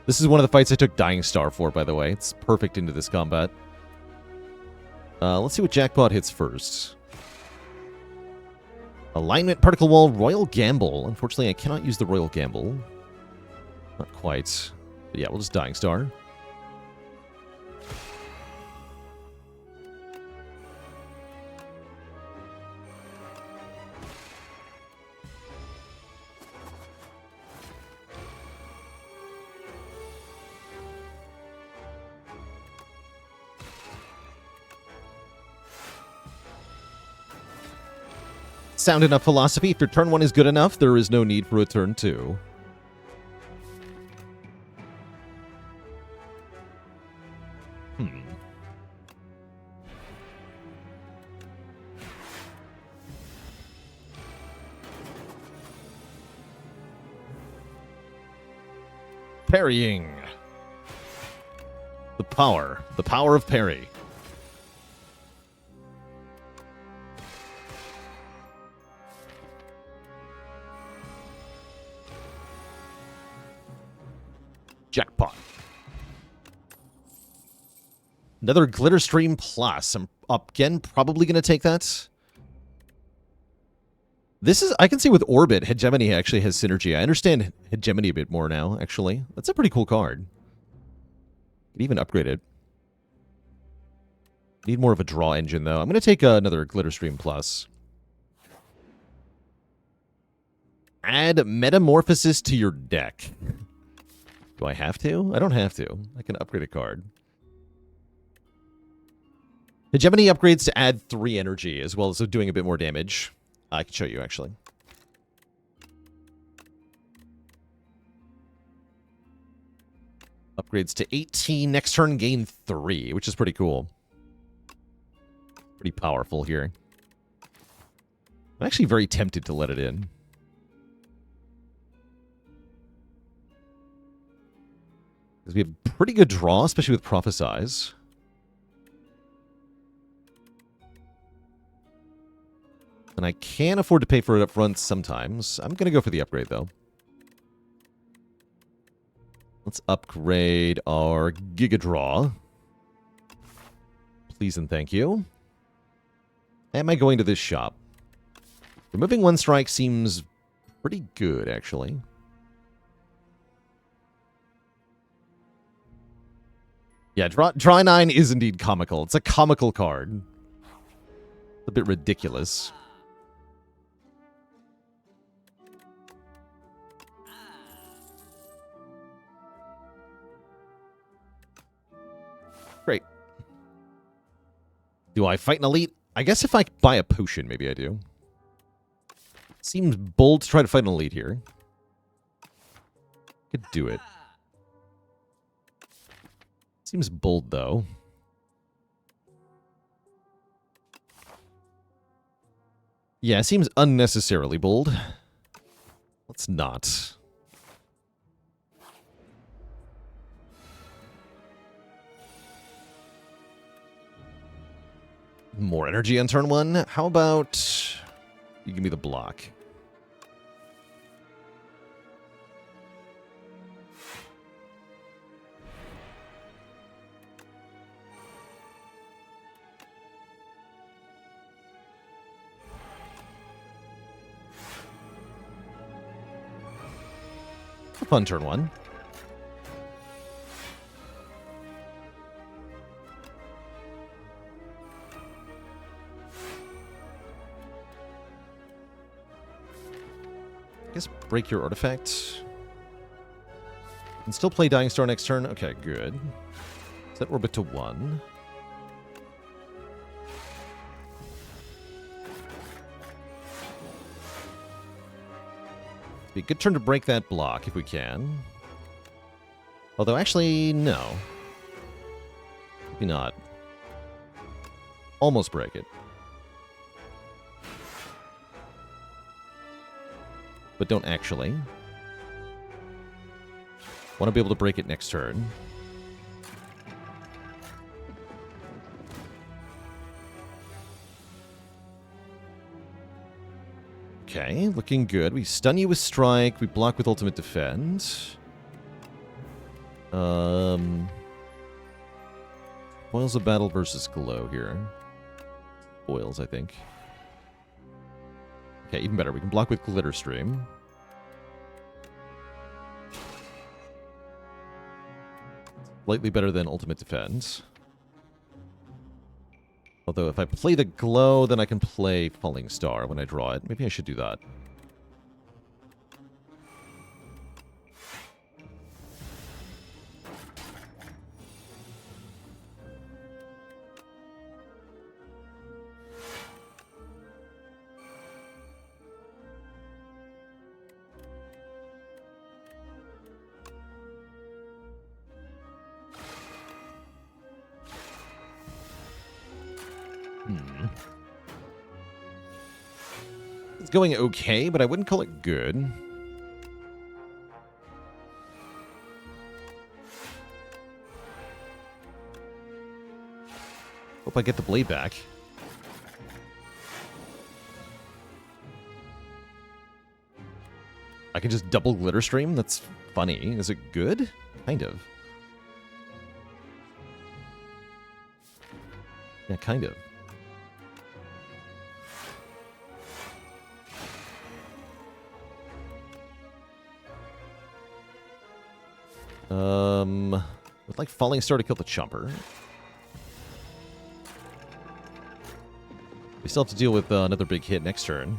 This is one of the fights I took Dying Star for, by the way. It's perfect into this combat. Let's see what Jackpot hits first. Alignment, Particle Wall, Royal Gamble. Unfortunately, I cannot use the Royal Gamble. Not quite. But yeah, we'll just Dying Star. Sound enough philosophy. If your turn 1 is good enough, there is no need for a turn 2. Parrying. The power of parry. Jackpot. Another Glitter Stream Plus. I'm again probably going to take that. This is, I can see with Orbit, Hegemony actually has synergy. I understand Hegemony a bit more now, actually. That's a pretty cool card. Could even upgrade it. Need more of a draw engine, though. I'm going to take another Glitter Stream Plus. Add Metamorphosis to your deck. Do I have to? I don't have to. I can upgrade a card. Hegemony upgrades to add 3 energy, as well as doing a bit more damage. I can show you, actually. Upgrades to 18. Next turn, gain 3, which is pretty cool. Pretty powerful here. I'm actually very tempted to let it in. Because we have pretty good draw, especially with Prophesize. And I can afford to pay for it up front sometimes. I'm going to go for the upgrade, though. Let's upgrade our Giga Draw. Please and thank you. Am I going to this shop? Removing 1 strike seems pretty good, actually. Yeah, draw 9 is indeed comical. It's a comical card. It's a bit ridiculous. Great. Do I fight an elite? I guess if I buy a potion, maybe I do. Seems bold to try to fight an elite here. Could do it. Seems bold, though. Yeah, seems unnecessarily bold. Let's not. More energy on turn 1. How about you give me the block? On turn 1. I guess break your artifact. And still play Dying Star next turn. Okay, good. Set orbit to 1. Be a good turn to break that block if we can. Although, actually, no. Maybe not. Almost break it. But don't actually. Want to be able to break it next turn. Okay, looking good. We stun you with Strike. We block with Ultimate Defend. Spoils of Battle versus Glow here. Spoils, I think. Okay, even better. We can block with Glitter Stream. Slightly better than Ultimate Defense. Although if I play the Glow, then I can play Falling Star when I draw it. Maybe I should do that. It's going okay, but I wouldn't call it good. Hope I get the blade back. I can just double Glitter Stream? That's funny. Is it good? Kind of. Yeah, kind of. Would like Falling Star to kill the Chomper. We still have to deal with another big hit next turn.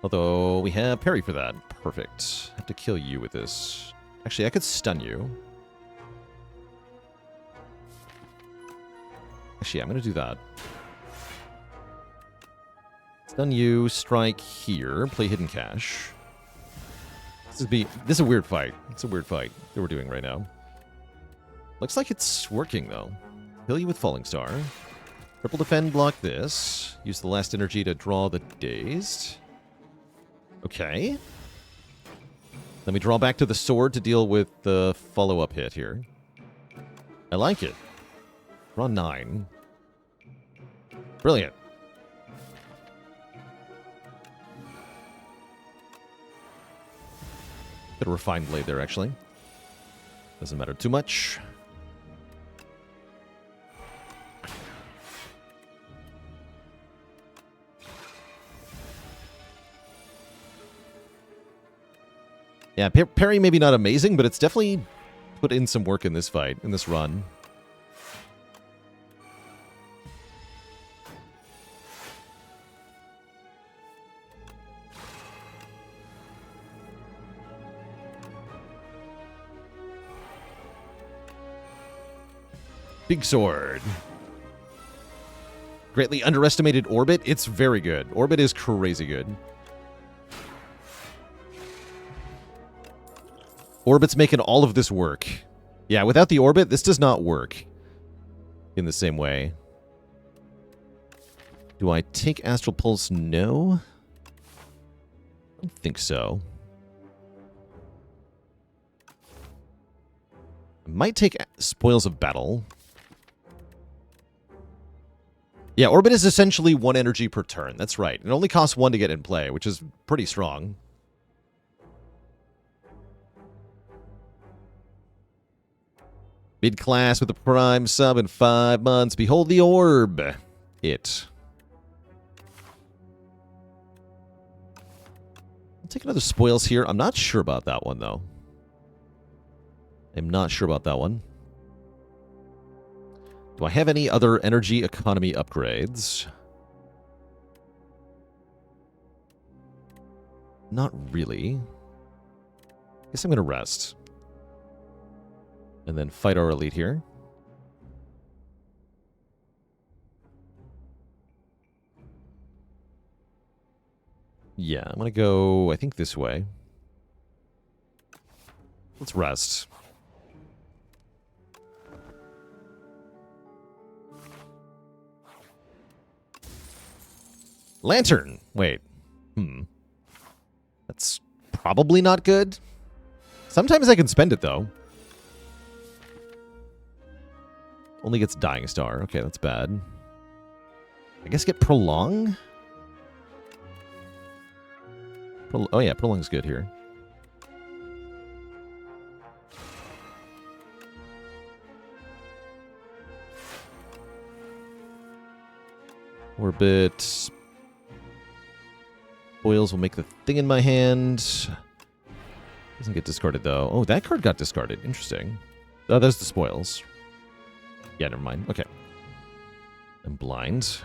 Although we have parry for that. Perfect. Have to kill you with this. Actually, I could stun you. Actually, I'm going to do that. Stun you, strike here, play Hidden Cache. This is a weird fight. It's a weird fight that we're doing right now. Looks like it's working, though. Kill you with Falling Star. Triple defend, block this. Use the last energy to draw the Dazed. Okay. Then we draw back to the sword to deal with the follow-up hit here. I like it. Draw 9. Brilliant. Got a refined blade there, actually. Doesn't matter too much. Yeah, parry maybe not amazing, but it's definitely put in some work in this fight, in this run. Big Sword. Greatly underestimated Orbit. It's very good. Orbit is crazy good. Orbit's making all of this work. Yeah, without the Orbit, this does not work in the same way. Do I take Astral Pulse? No. I don't think so. I might take Spoils of Battle. Yeah, Orbit is essentially 1 energy per turn. That's right. It only costs 1 to get in play, which is pretty strong. Mid-class with a Prime sub in 5 months. Behold the Orb. It. I'll take another Spoils here. I'm not sure about that one, though. I'm not sure about that one. Do I have any other energy economy upgrades? Not really. Guess I'm going to rest. And then fight our elite here. Yeah, I'm going to go, I think, this way. Let's rest. Lantern. Wait. That's probably not good. Sometimes I can spend it, though. Only gets Dying Star. Okay, that's bad. I guess get Prolong? Oh yeah, Prolong's good here. Orbit. Spoils will make the thing in my hand. Doesn't get discarded, though. Oh, that card got discarded. Interesting. Oh, there's the spoils. Yeah, never mind. Okay. I'm blind.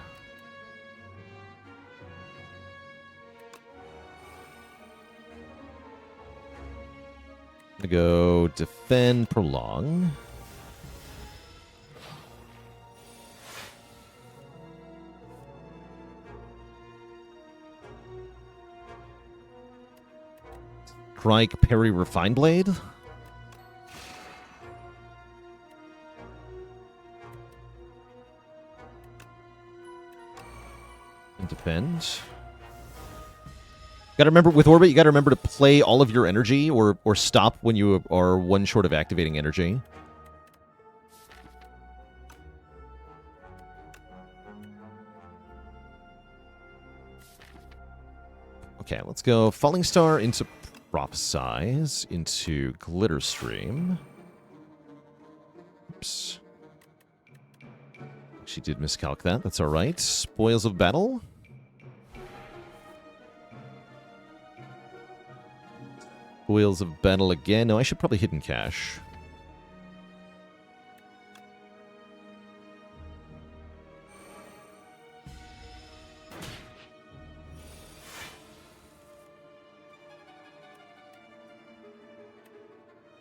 I'm gonna go defend, prolong. Strike, parry, refine blade. And defend. Gotta remember, with Orbit, you gotta remember to play all of your energy or stop when you are one short of activating energy. Okay, let's go Falling Star into Prophesize, into Glitter Stream. Oops. She did miscalc that. That's alright. Spoils of Battle. Spoils of Battle again. No, I should probably Hidden Cache.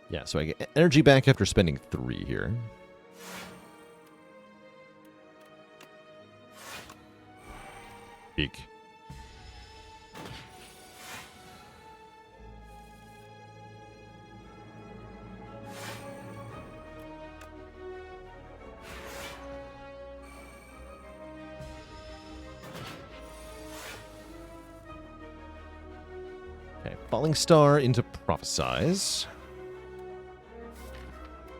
Yeah, so I get energy back after spending 3 here. Big. Okay, Falling Star into Prophesize.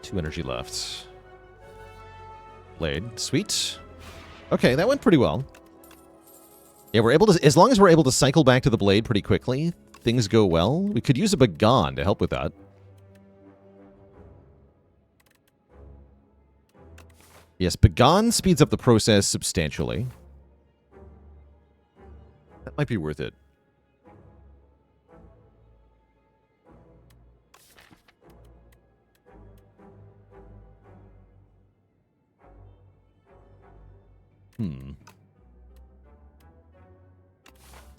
2 energy left. Blade. Sweet. Okay, that went pretty well. Yeah, we're able to, as long as we're able to cycle back to the blade pretty quickly, things go well. We could use a Begone to help with that. Yes, Begone speeds up the process substantially. That might be worth it.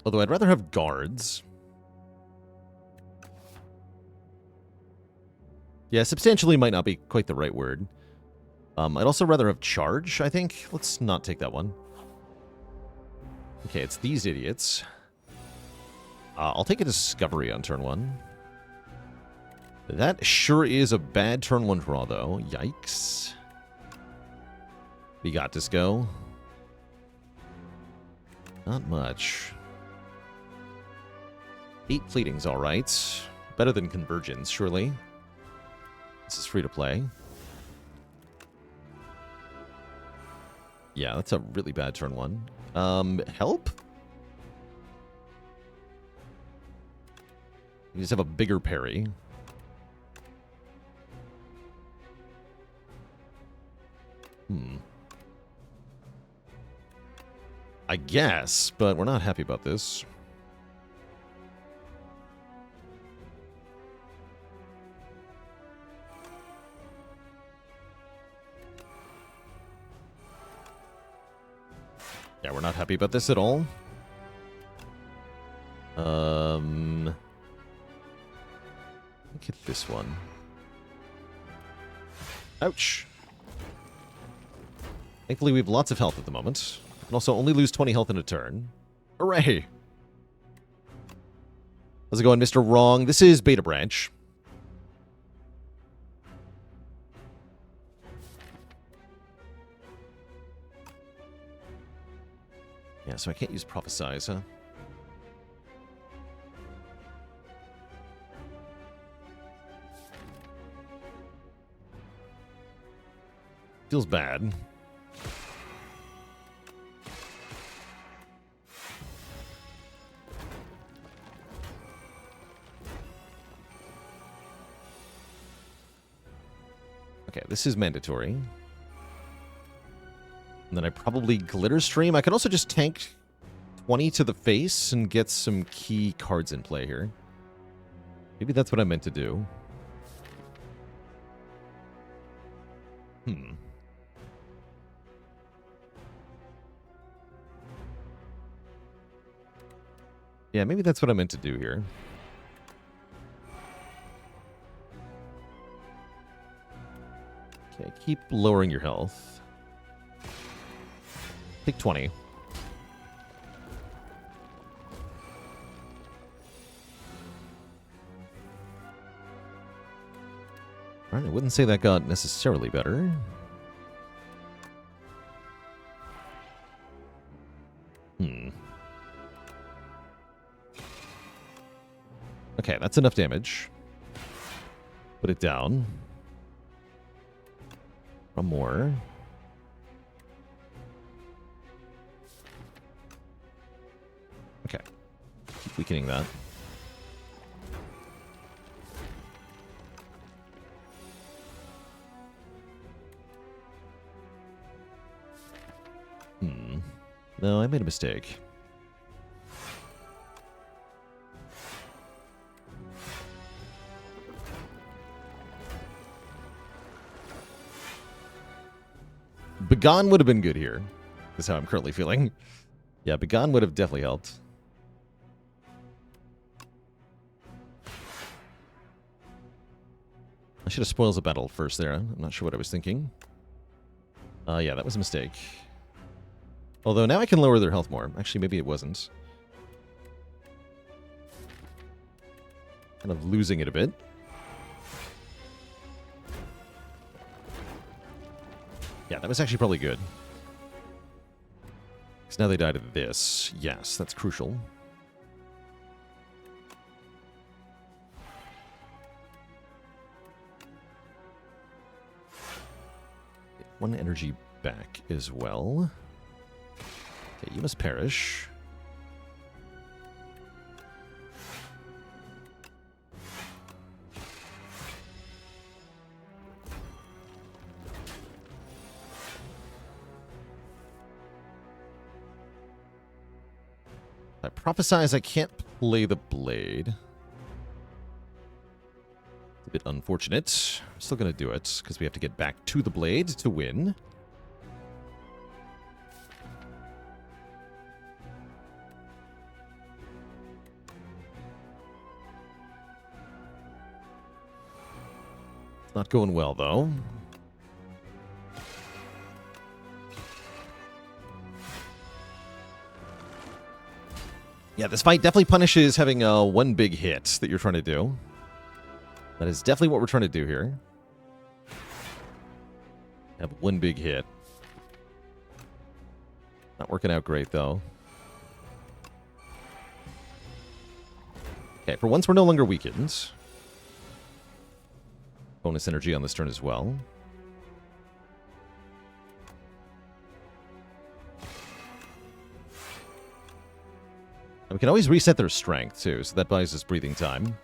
Although I'd rather have guards. Yeah, substantially might not be quite the right word. I'd also rather have charge, I think. Let's not take that one. Okay, it's these idiots. I'll take a discovery on turn 1. That sure is a bad turn 1 draw, though. Yikes. We got Disco. Not much. 8 Fleeting's alright. Better than Convergence, surely. This is free to play. Yeah, that's a really bad turn 1. Help? You just have a bigger parry. I guess, but we're not happy about this. Yeah, we're not happy about this at all. Look at this one. Ouch. Thankfully, we have lots of health at the moment. We can also only lose 20 health in a turn. Hooray! How's it going, Mr. Wrong? This is Beta Branch. Yeah, so I can't use Prophesize, huh? Feels bad. Okay, this is mandatory. And then I probably Glitter Stream. I could also just tank 20 to the face and get some key cards in play here. Maybe that's what I meant to do. Yeah, maybe that's what I meant to do here. Okay, keep lowering your health. Take 20. Alright, I wouldn't say that got necessarily better. Okay, that's enough damage. Put it down. One more. Okay. Keep weakening that. No, I made a mistake. Begone would have been good here. Is how I'm currently feeling. Yeah, Begone would have definitely helped. I should have spoils the battle first there. I'm not sure what I was thinking. Yeah, that was a mistake. Although now I can lower their health more. Actually, maybe it wasn't. Kind of losing it a bit. Yeah, that was actually probably good. Because now they died of this. Yes, that's crucial. Get one energy back as well. Okay, you must perish. I prophesize I can't play the blade. It's a bit unfortunate. I'm still going to do it, because we have to get back to the blade to win. It's not going well, though. Yeah, this fight definitely punishes having one big hit that you're trying to do. That is definitely what we're trying to do here. Have one big hit. Not working out great, though. Okay, for once we're no longer weakened. Bonus energy on this turn as well. And we can always reset their strength, too, so that buys us breathing time.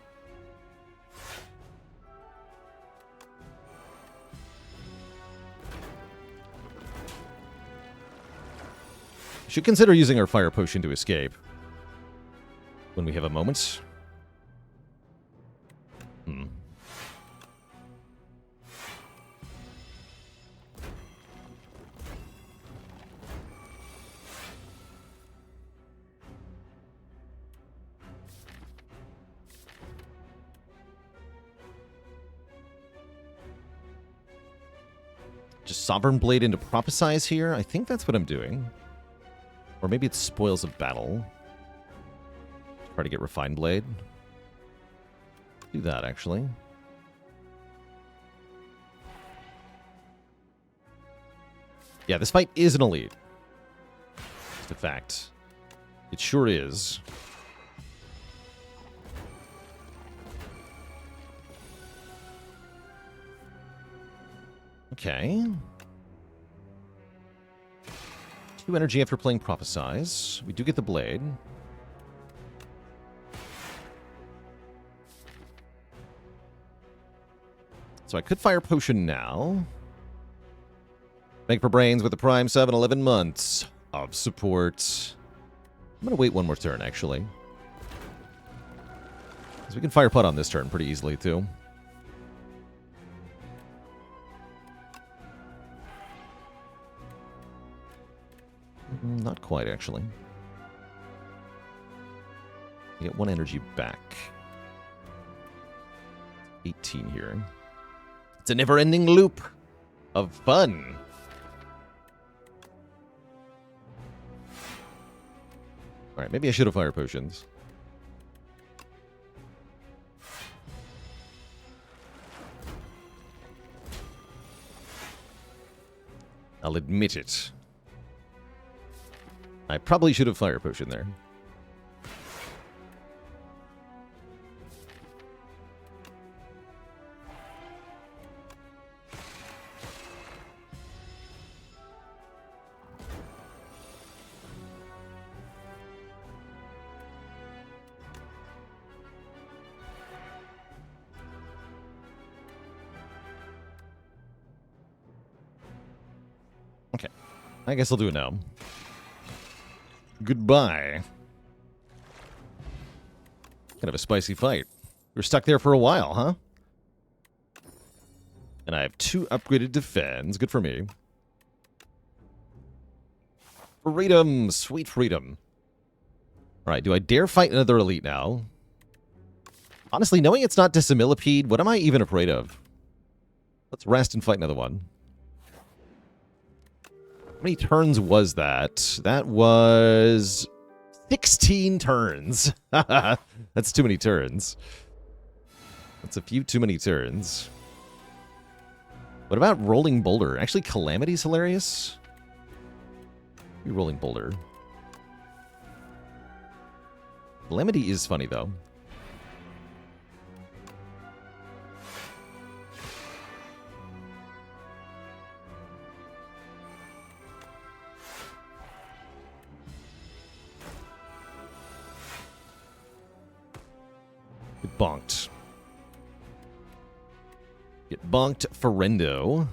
Should consider using our fire potion to escape. When we have a moment. Just Sovereign Blade into Prophesize here. I think that's what I'm doing. Or maybe it's Spoils of Battle. Try to get Refined Blade. Do that, actually. Yeah, this fight is an elite. Just a fact. It sure is. Okay. 2 energy after playing Prophesize. We do get the blade. So I could fire Potion now. Make for Brains with the Prime 7, 11 months of support. I'm going to wait one more turn, actually. Because we can fire Putt on this turn pretty easily, too. Not quite, actually. You get 1 energy back. 18 here. It's a never-ending loop of fun. Alright, maybe I should have Fire Potions. I'll admit it. I probably should have Fire Potion there. Okay. I guess I'll do it now. Goodbye. Kind of a spicy fight. We're stuck there for a while, huh? And I have 2 upgraded defense. Good for me. Freedom! Sweet freedom. Alright, do I dare fight another elite now? Honestly, knowing it's not Decimillipede, what am I even afraid of? Let's rest and fight another one. How many turns was that? That was 16 turns. That's too many turns. That's a few too many turns. What about Rolling Boulder? Actually, Calamity's hilarious. Maybe Rolling Boulder. Calamity is funny, though. Get bonked. Get bonked, Ferendo.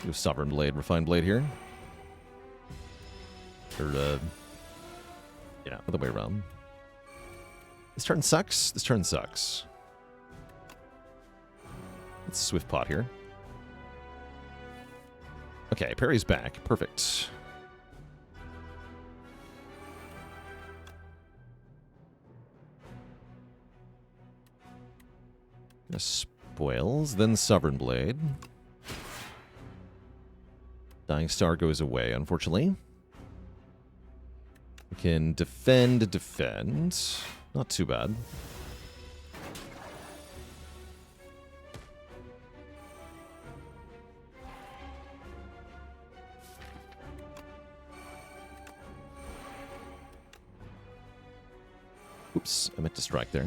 Do Sovereign Blade, Refined Blade here. Or, yeah, other way around. This turn sucks. This turn sucks. Let's Swift Pot here. Okay, Perry's back. Perfect. Spoils, then Sovereign Blade. Dying Star goes away, unfortunately. We can defend. Not too bad. Oops, I meant to strike there.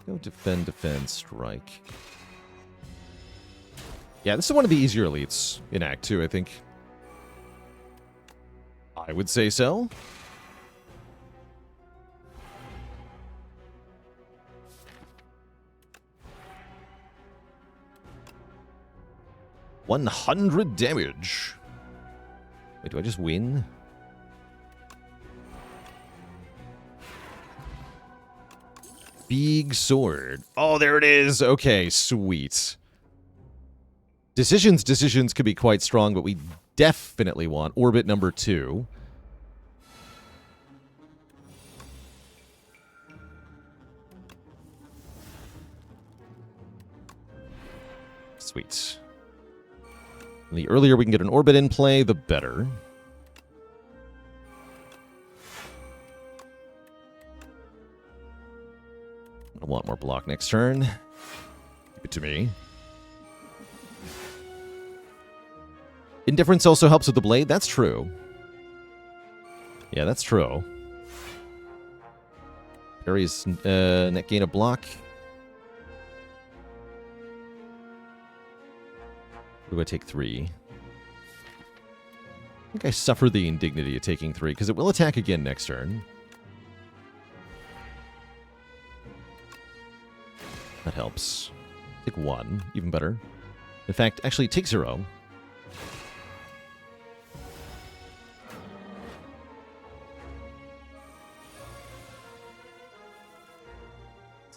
Go defend, strike. Yeah, this is one of the easier elites in Act 2, I think. I would say so. $100 damage. Wait, do I just win? Big sword. Oh, there it is. Okay, sweet. Decisions could be quite strong, but we definitely want orbit number 2. Sweet. And the earlier we can get an orbit in play, the better. want more block next turn. Give it to me. Indifference also helps with the blade. That's true. Yeah, that's true. Parry's net gain a block. Or do I take 3? I think I suffer the indignity of taking 3, because it will attack again next turn. That helps. Take 1, even better. In fact, actually, take 0.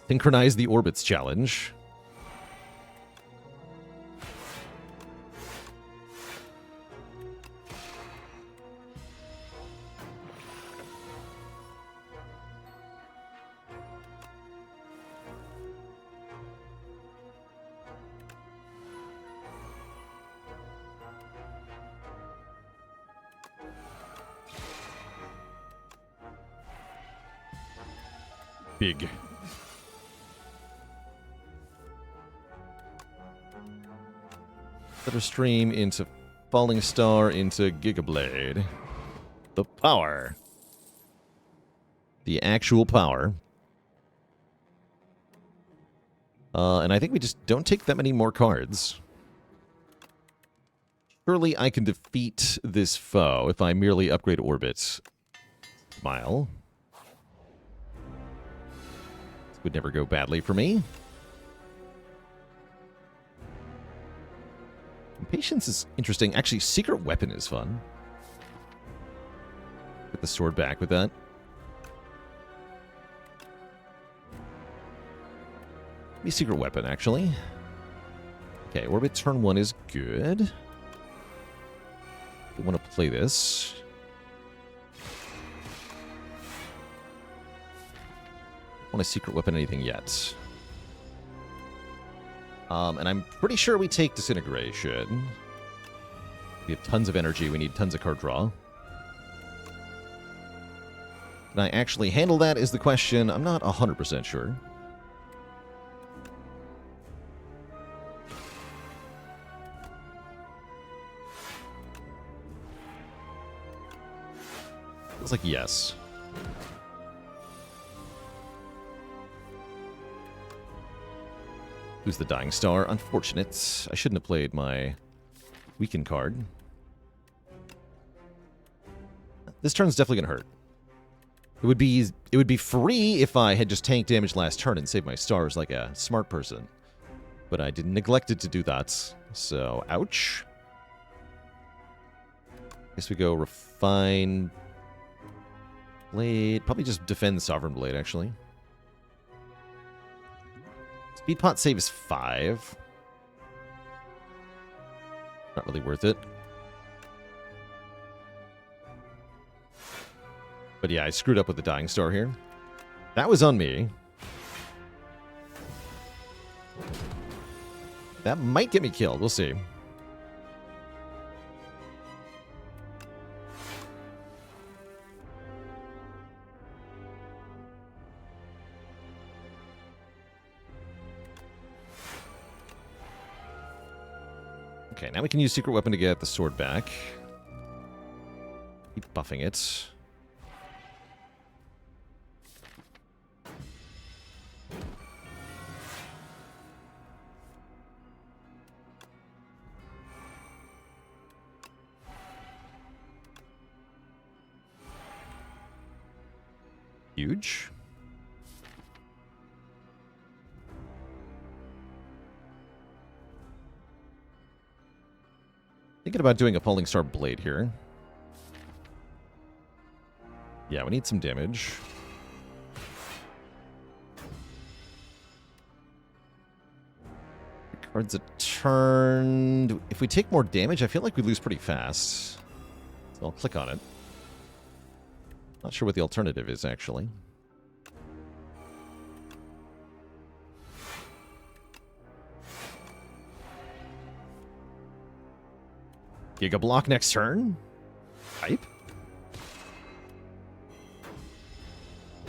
Synchronize the orbits challenge. Big. Better stream into Falling Star into Gigablade. The power. The actual power. And I think we just don't take that many more cards. Surely I can defeat this foe if I merely upgrade orbits. Smile. This would never go badly for me. Impatience is interesting. Actually, Secret Weapon is fun. Get the sword back with that. Maybe Secret Weapon, actually. Okay, Orbit turn 1 is good. We want to play this. Don't want a Secret Weapon anything yet. And I'm pretty sure we take Disintegration. We have tons of energy. We need tons of card draw. Can I actually handle that is the question. I'm not 100% sure. Feels like yes. Who's the Dying Star? Unfortunate. I shouldn't have played my Weaken card. This turn's definitely gonna hurt. It would be free if I had just tanked damage last turn and saved my stars like a smart person. But I did neglected to do that. So, ouch. Guess we go Refine Blade. Probably just defend Sovereign Blade, actually. Speed pot save is 5. Not really worth it. But yeah, I screwed up with the Dying Star here. That was on me. That might get me killed. We'll see. Okay, now we can use Secret Weapon to get the sword back. Keep buffing it. Huge. Thinking about doing a Falling Star Blade here. Yeah, we need some damage. Cards a turn. If we take more damage, I feel like we lose pretty fast. So I'll click on it. Not sure what the alternative is, actually. Giga Block next turn? Type?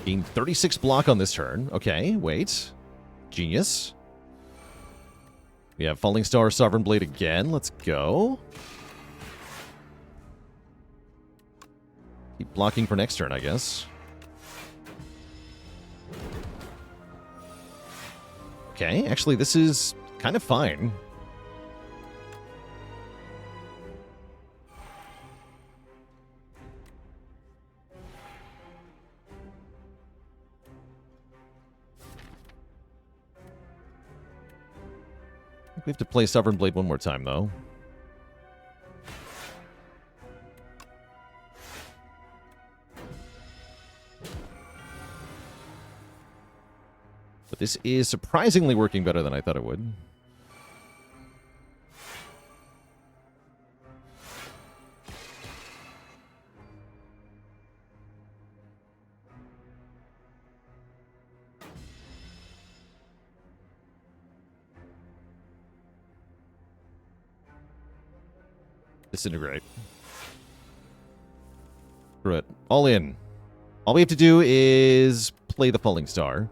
Gain 36 block on this turn. Okay, wait. Genius. We have Falling Star, Sovereign Blade again. Let's go. Keep blocking for next turn, I guess. Okay, actually, this is kind of fine. I think we have to play Sovereign Blade one more time, though. But this is surprisingly working better than I thought it would. Disintegrate. Screw it. All in. All we have to do is play the Falling Star.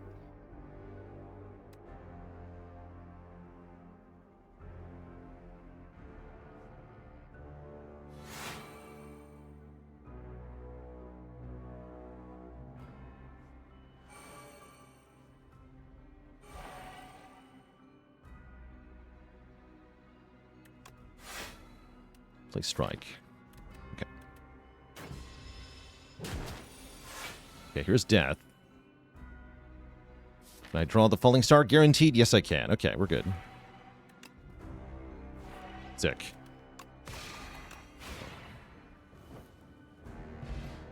Play Strike. Okay. Okay, here's Death. Can I draw the Falling Star? Guaranteed? Yes, I can. Okay, we're good. Sick.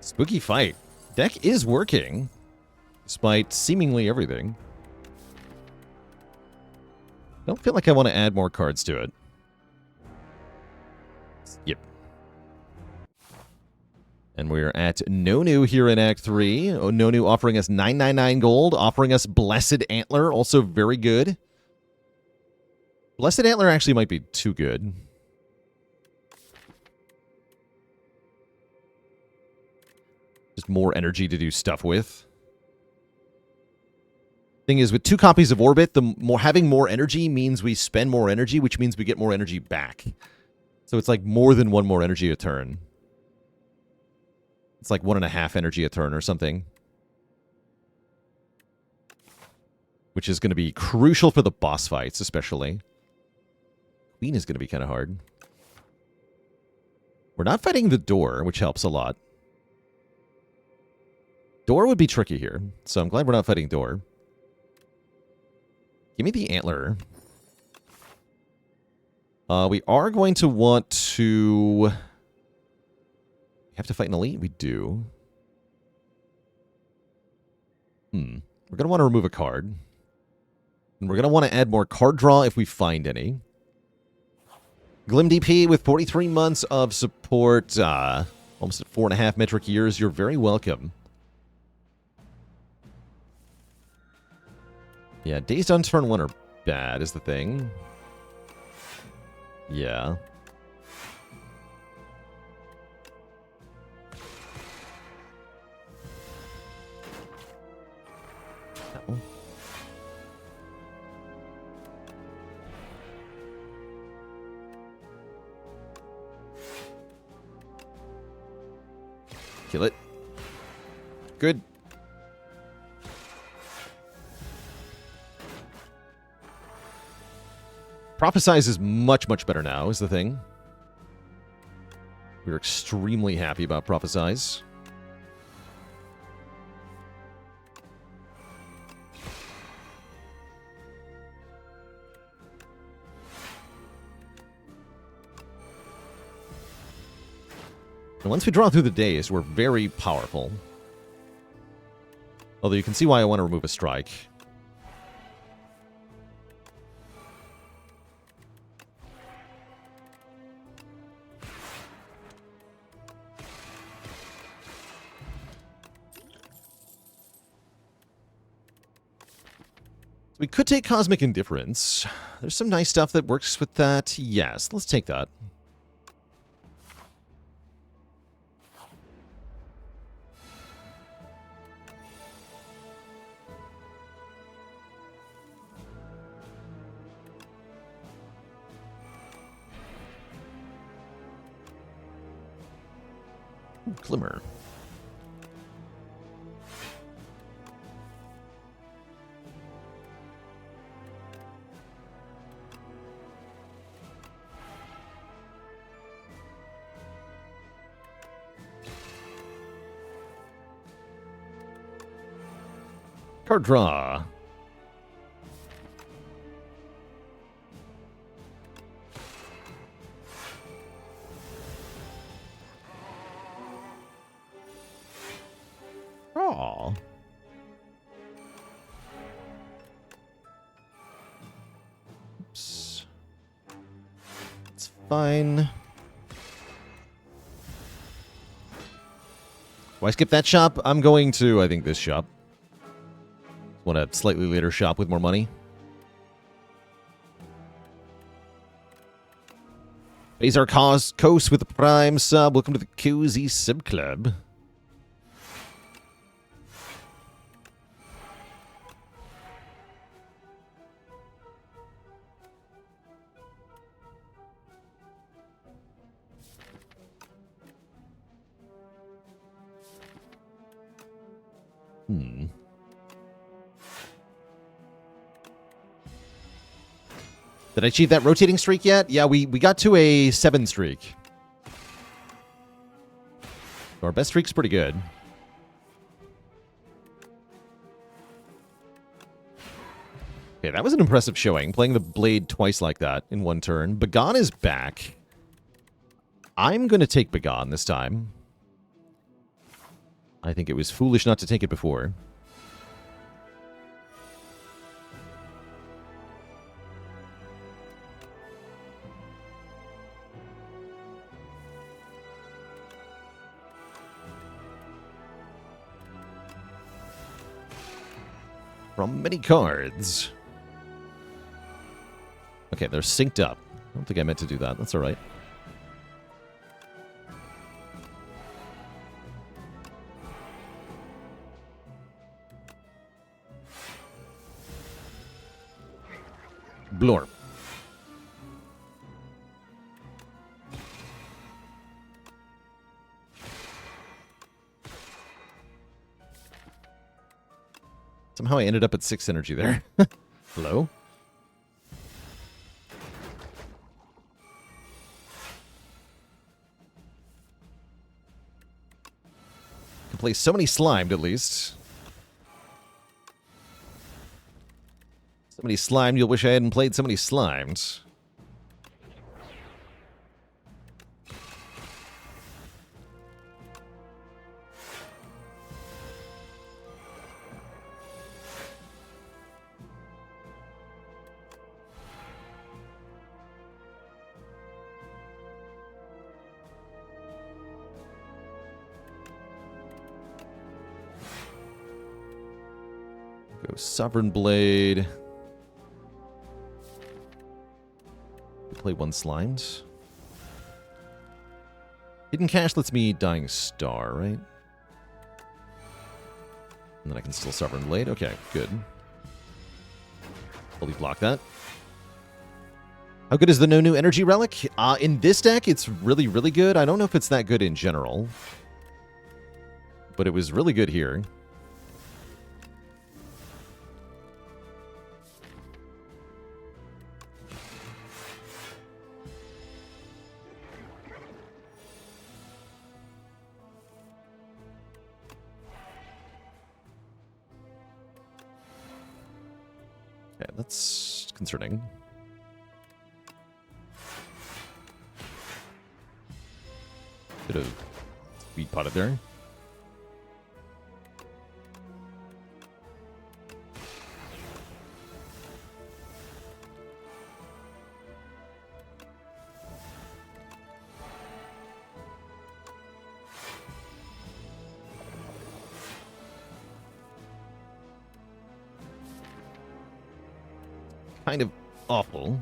Spooky fight. Deck is working, despite seemingly everything. Don't feel like I want to add more cards to it. Yep. And we're at Nonu here in Act 3. Oh, Nonu offering us 999 gold, offering us Blessed Antler, also very good. Blessed Antler actually might be too good. Just more energy to do stuff with. Thing is, with 2 copies of Orbit, having more energy means we spend more energy, which means we get more energy back. So it's like more than 1 more energy a turn. It's like 1.5 energy a turn or something. Which is going to be crucial for the boss fights, especially. Queen is going to be kind of hard. We're not fighting the door, which helps a lot. Door would be tricky here, so I'm glad we're not fighting door. Give me the Antler. We are going to want to... have to fight an elite? We do. We're going to want to remove a card. And we're going to want to add more card draw if we find any. Glim DP with 43 months of support. Almost at 4.5 metric years. You're very welcome. Yeah, Days Done turn 1 are bad is the thing. Yeah. No. Kill it. Good. Prophesize is much, much better now, is the thing. We're extremely happy about Prophesize. And once we draw through the days, we're very powerful. Although you can see why I want to remove a strike. We could take Cosmic Indifference. There's some nice stuff that works with that. Yes, let's take that. Ooh, Glimmer. Card draw. Aw. Oops. It's fine. Why skip that shop? I'm going to, I think, this shop. Want a slightly later shop with more money? Azar Coast with the Prime sub. Welcome to the Cozy Sub Club. Did I achieve that rotating streak yet? Yeah, we got to a 7 streak. So our best streak's pretty good. Okay, that was an impressive showing, playing the blade twice like that in one turn. Bagan is back. I'm going to take Bagan this time. I think it was foolish not to take it before. From many cards. Okay, they're synced up. I don't think I meant to do that. That's all right. Blorp. Somehow I ended up at 6 energy there. Hello? Can play so many slimed, at least. So many slimed, you'll wish I hadn't played so many slimed. Go Sovereign Blade. Play 1 slimed. Hidden Cache lets me Dying Star, right? And then I can still Sovereign Blade. Okay, good. Fully block that. How good is the No New Energy Relic? In this deck, it's really, really good. I don't know if it's that good in general. But it was really good here. Okay, that's concerning. Could have speed potted there. Kind of awful.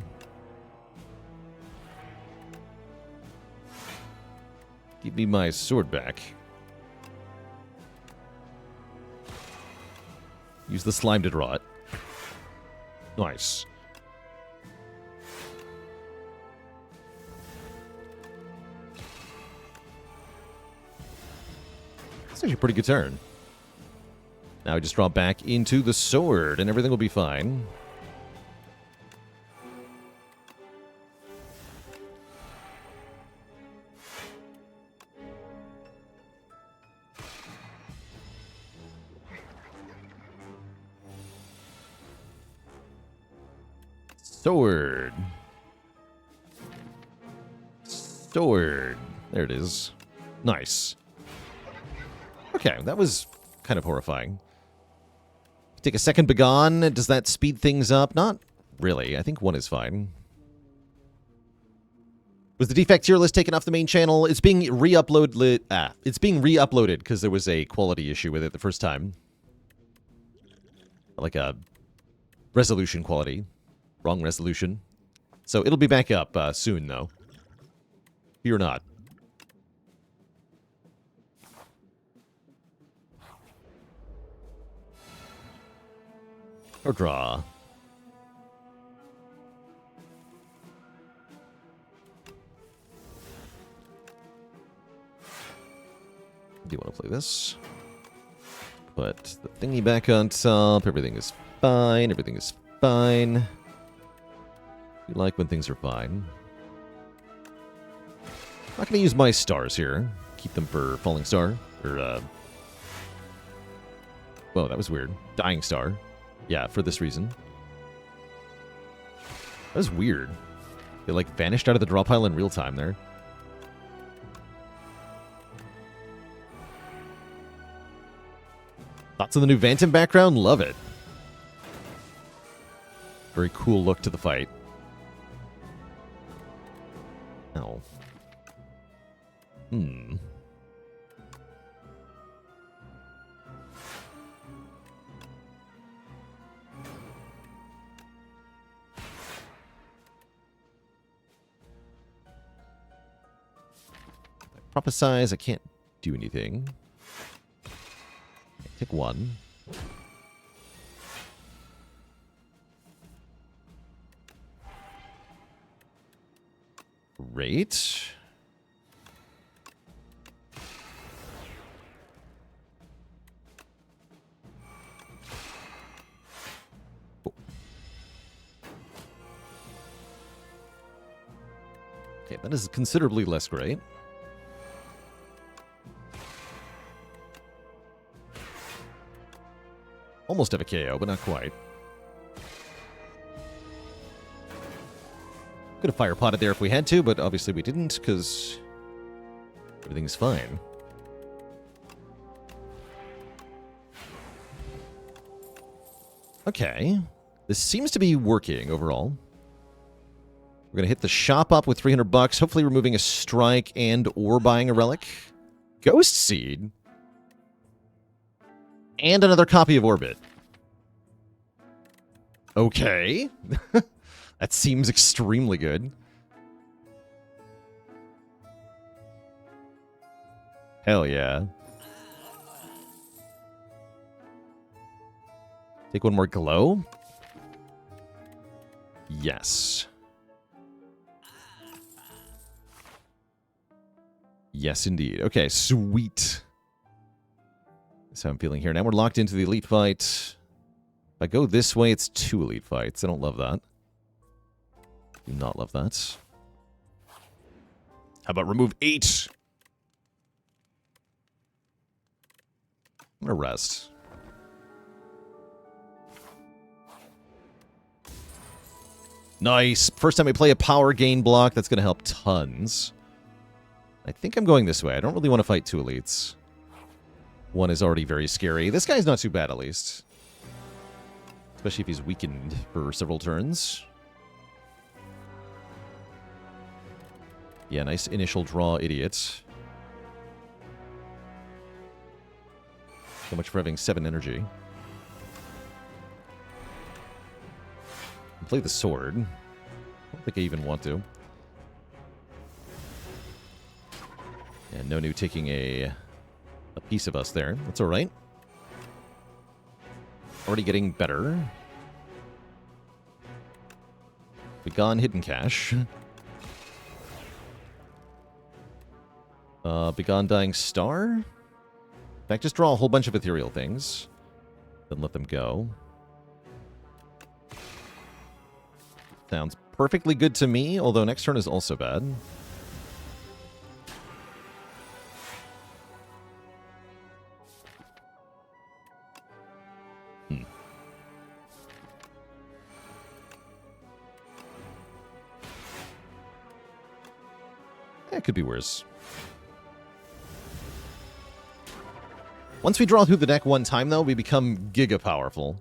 Give me my sword back. Use the slime to draw it. Nice. It's actually a pretty good turn. Now we just draw back into the sword, and everything will be fine. Sword. Sword. There it is. Nice. Okay, that was kind of horrifying. Take a second Begone. Does that speed things up? Not really. I think one is fine. Was the defect tier list taken off the main channel? It's being re-uploaded. It's being re-uploaded because there was a quality issue with it the first time. Like a resolution quality. Wrong resolution. So it'll be back up soon, though. Fear not. Or draw. Do you want to play this? Put the thingy back on top. Everything is fine. Everything is fine. You like when things are fine. I'm not going to use my stars here. Keep them for Falling Star. Or, whoa, that was weird. Dying Star. Yeah, for this reason. That was weird. They, like, vanished out of the draw pile in real time there. Thoughts on the new Vanton background? Love it. Very cool look to the fight. Oh. Hmm. Prophesize, I can't do anything. Take one. Great. Oh. Okay, that is considerably less great. Almost have a KO, but not quite. Could have fire potted there if we had to, but obviously we didn't, because everything's fine. Okay. This seems to be working overall. We're going to hit the shop up with 300 bucks, hopefully removing a strike and or buying a relic. Ghost Seed. And another copy of Orbit. Okay. That seems extremely good. Hell yeah. Take one more glow. Yes. Yes, indeed. Okay, sweet. That's how I'm feeling here. Now we're locked into the elite fight. If I go this way, it's 2 elite fights. I don't love that. Do not love that. How about remove 8? I'm gonna rest. Nice. First time we play a power gain block, that's gonna help tons. I think I'm going this way. I don't really want to fight 2 elites. One is already very scary. This guy's not too bad, at least. Especially if he's weakened for several turns. Yeah, nice initial draw, idiot. So much for having 7 energy. Play the sword. I don't think I even want to. And Nonu taking a piece of us there. That's alright. Already getting better. Begone Hidden Cache. Begone Dying Star. fact, just draw a whole bunch of ethereal things. Then let them go. Sounds perfectly good to me, although next turn is also bad. It could be worse. Once we draw through the deck one time, though, we become giga powerful.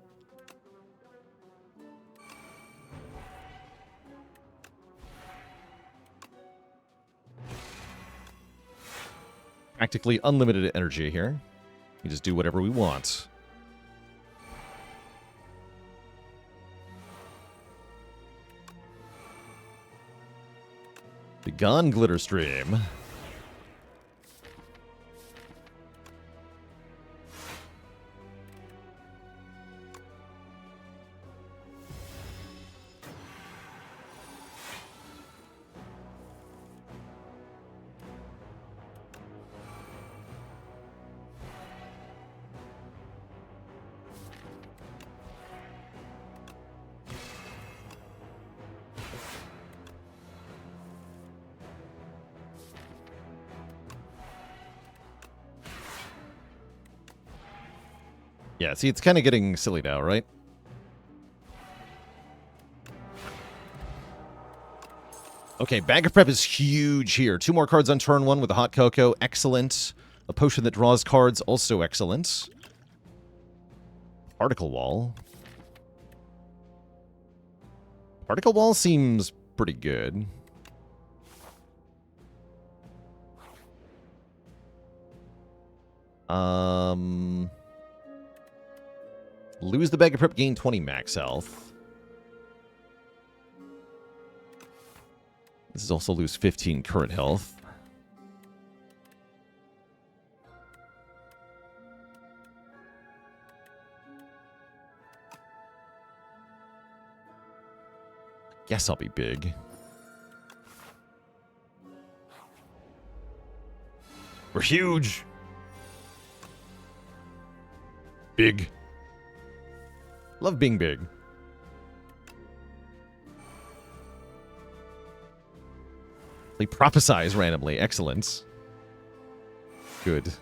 Practically unlimited energy here. We just do whatever we want. Begone, Glitterstream. Yeah, see, it's kind of getting silly now, right? Okay, Bag of Prep is huge here. 2 more cards on turn 1 with a Hot Cocoa. Excellent. A potion that draws cards, also excellent. Particle Wall. Particle Wall seems pretty good. Lose the Bag of Prep, gain 20 max health. This is also lose 15 current health. Guess I'll be big. We're huge. Big. Love being big. They prophesize randomly. Excellent. Good.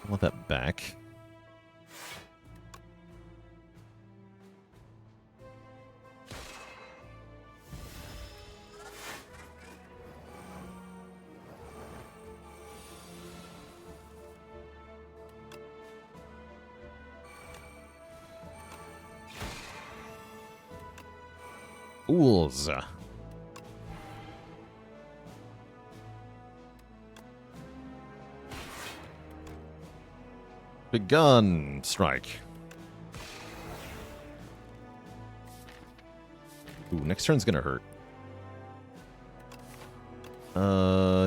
I want that back. Ools. Begun strike. Ooh, next turn's gonna hurt.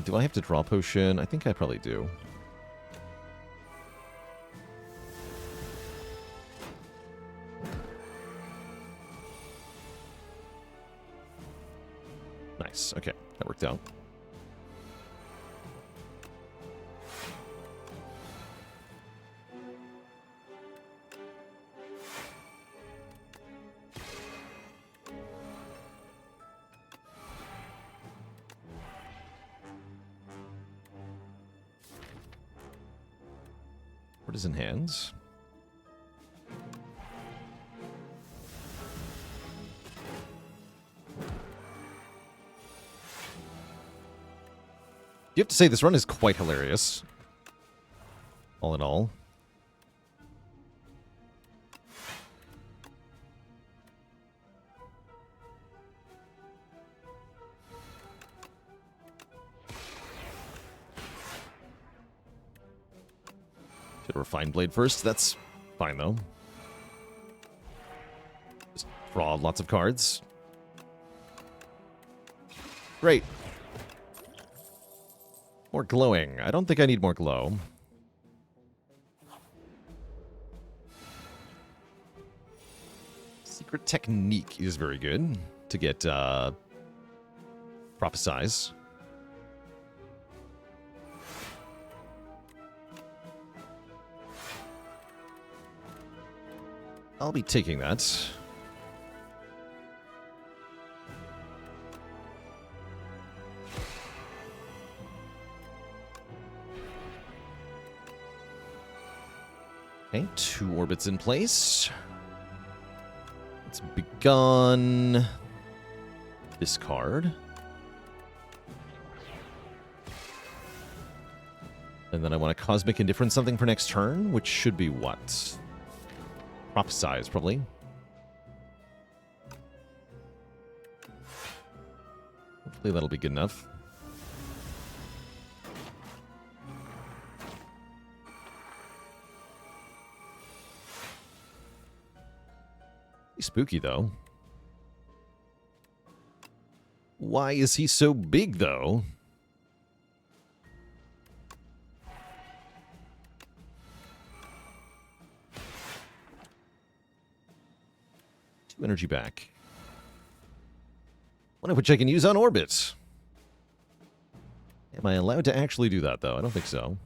Do I have to draw potion? I think I probably do. Nice. Okay, that worked out. What is in hands? You have to say this run is quite hilarious. All in all. Should refine blade first. That's fine though. Just draw lots of cards. Great. More glowing. I don't think I need more glow. Secret Technique is very good to get Prophesize. I'll be taking that. Okay, 2 orbits in place. Let's begone this card. And then I want a Cosmic Indifference something for next turn, which should be what? Prophesize, probably. Hopefully that'll be good enough. Spooky, though. Why is he so big, though? Two energy back. One of which I can use on orbit. Am I allowed to actually do that, though? I don't think so.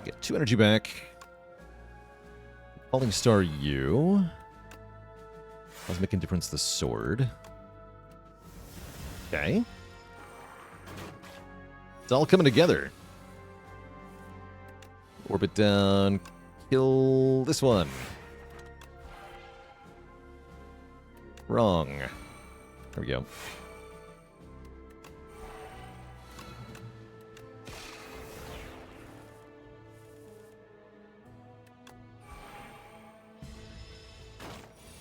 Get 2 energy back. Falling Star U. Cosmic Indifference the sword. Okay. It's all coming together. Orbit down. Kill this one. Wrong. There we go.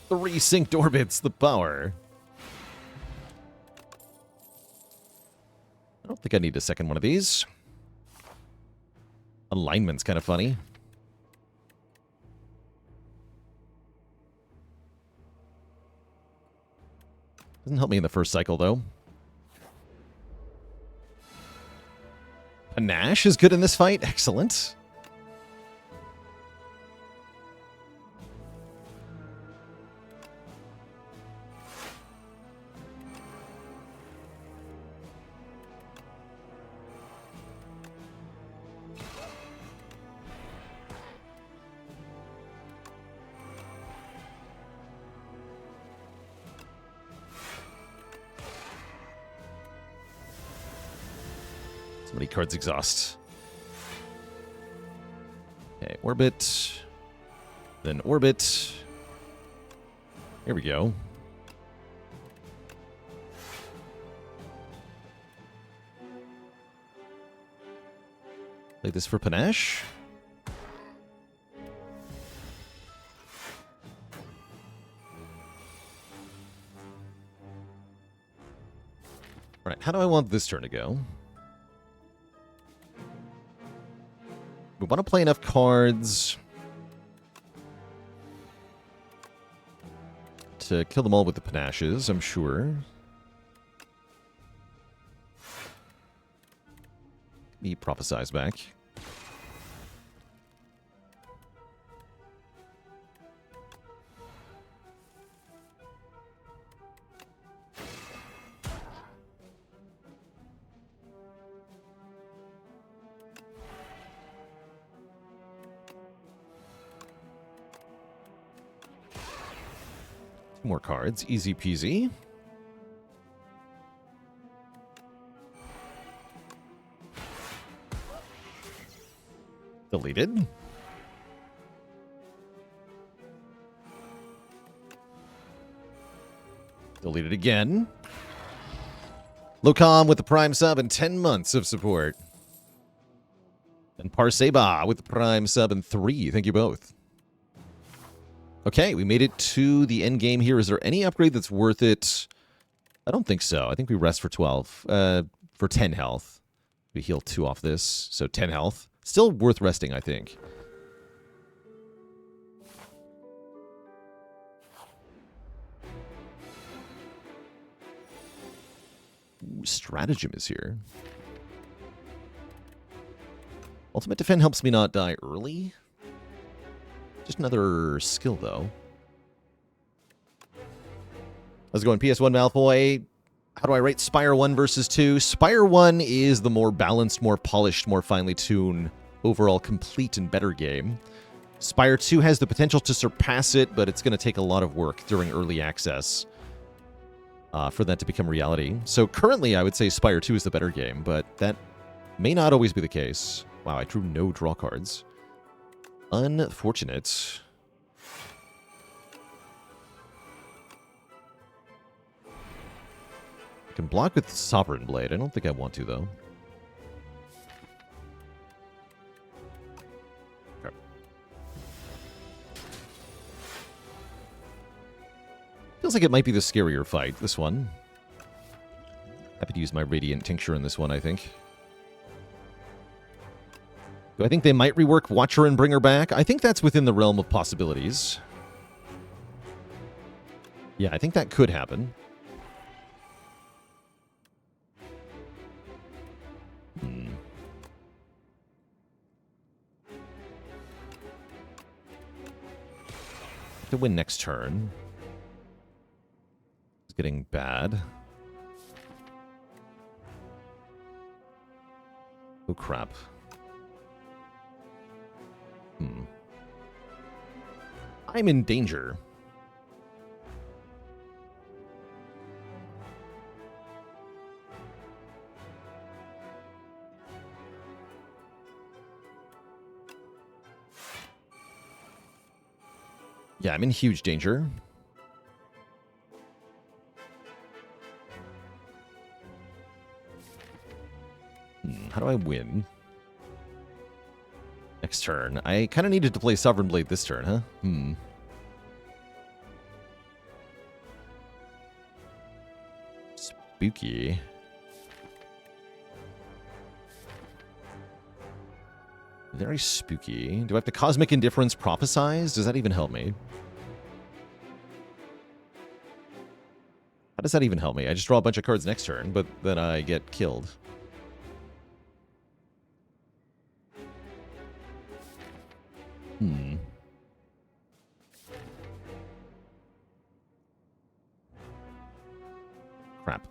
Three synced orbits, the power. I don't think I need a second one of these. Alignment's kind of funny. Doesn't help me in the first cycle, though. Panache is good in this fight. Excellent. So many cards exhaust. Okay, orbit. Then orbit. Here we go. Play this for Panache. All right, how do I want this turn to go? We want to play enough cards to kill them all with the Panaches, I'm sure. Me Prophesize back. More cards, easy peasy. Deleted. Deleted again. Lokam with the Prime sub and 10 months of support. And Parseba with the Prime sub and 3. Thank you both. Okay, we made it to the end game here. Is there any upgrade that's worth it? I don't think so. I think we rest for 12. For 10 health. We heal 2 off this, so 10 health. Still worth resting, I think. Ooh, stratagem is here. Ultimate Defend helps me not die early. Just another skill, though. How's it going, PS1 Malfoy? How do I rate Spire 1 versus 2? Spire 1 is the more balanced, more polished, more finely tuned, overall complete and better game. Spire 2 has the potential to surpass it, but it's going to take a lot of work during early access for that to become reality. So currently, I would say Spire 2 is the better game, but that may not always be the case. Wow, I drew no draw cards. Unfortunate. I can block with Sovereign Blade. I don't think I want to, though. Okay. Feels like it might be the scarier fight, this one. Happy to use my Radiant Tincture in this one, I think. Do I think they might rework Watcher and bring her back? I think that's within the realm of possibilities. Yeah, I think that could happen. To win next turn. It's getting bad. Oh, crap. I'm in danger. Yeah, I'm in huge danger. How do I win? Next turn. I kind of needed to play Sovereign Blade this turn, huh? Spooky. Very spooky. Do I have to Cosmic Indifference Prophesize? Does that even help me? How does that even help me? I just draw a bunch of cards next turn, but then I get killed. Crap.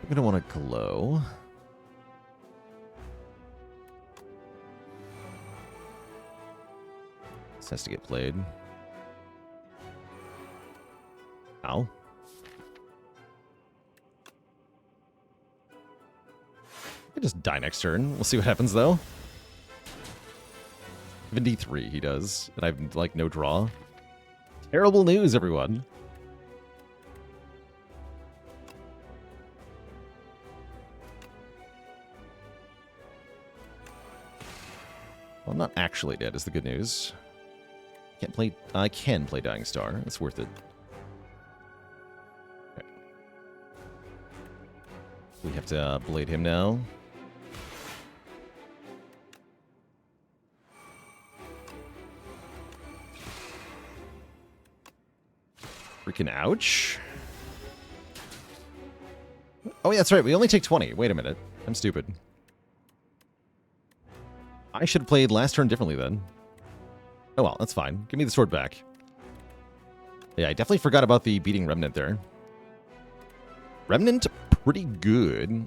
I'm going to want to glow. This has to get played. Ow. I can just die next turn. We'll see what happens, though. 73 he does, and I have, like, no draw. Terrible news, everyone. Well, I'm not actually dead, is the good news. Can't play... I can play Dying Star. It's worth it. Okay. We have to blade him now. Freaking ouch. Oh, yeah, that's right. We only take 20. Wait a minute. I'm stupid. I should have played last turn differently then. Oh well, that's fine. Give me the sword back. Yeah, I definitely forgot about the beating Remnant there. Remnant, pretty good.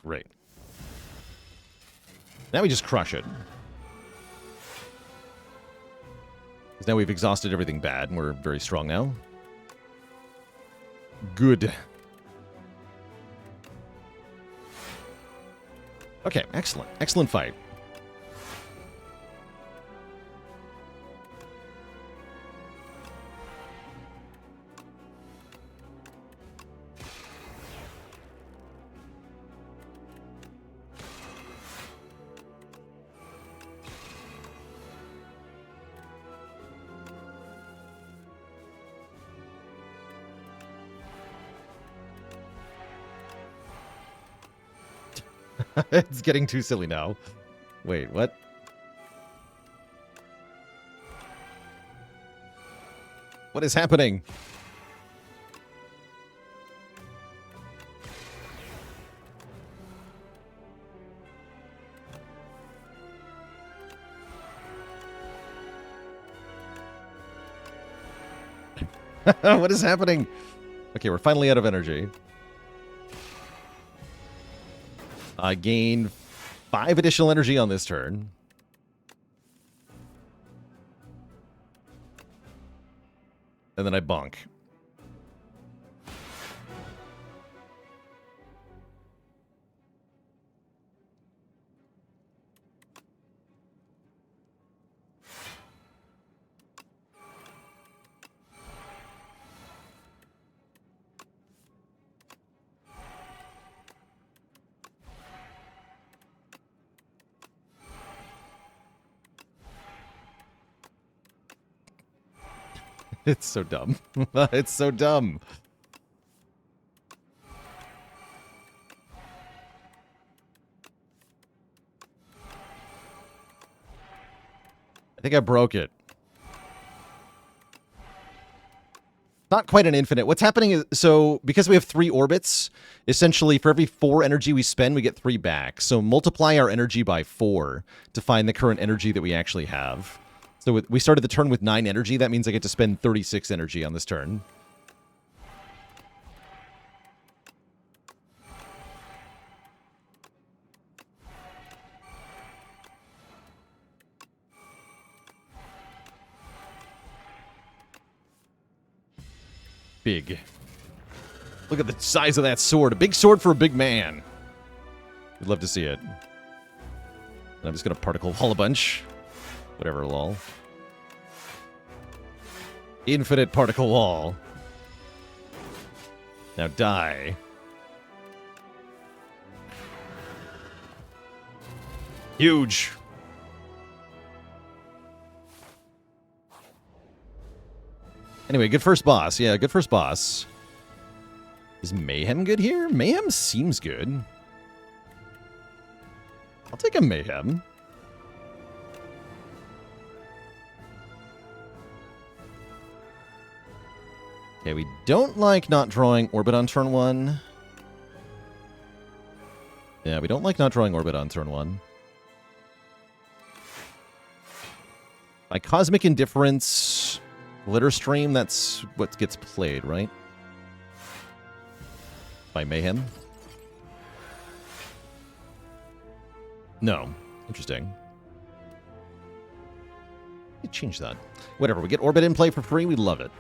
Great. Now we just crush it. Because now we've exhausted everything bad, and we're very strong now. Good. Okay, excellent. Excellent fight. It's getting too silly now. Wait, what? What is happening? What is happening? Okay, we're finally out of energy. I gain 5 additional energy on this turn. And then I bonk. It's so dumb. It's so dumb. I think I broke it. Not quite an infinite. What's happening is, so because we have 3 orbits, essentially for every 4 energy we spend, we get 3 back. So multiply our energy by 4 to find the current energy that we actually have. So we started the turn with 9 energy. That means I get to spend 36 energy on this turn. Big. Look at the size of that sword. A big sword for a big man. We'd love to see it. I'm just going to particle wall a bunch. Whatever, lol. Infinite particle wall. Now die. Huge. Anyway, good first boss. Yeah, good first boss. Is Mayhem good here? Mayhem seems good. I'll take a Mayhem. Okay, we don't like not drawing Orbit on turn 1. Yeah, we don't like not drawing Orbit on turn 1. By Cosmic Indifference, Glitter Stream, that's what gets played, right? By Mayhem? No. Interesting. You change that. Whatever, we get Orbit in play for free, we love it.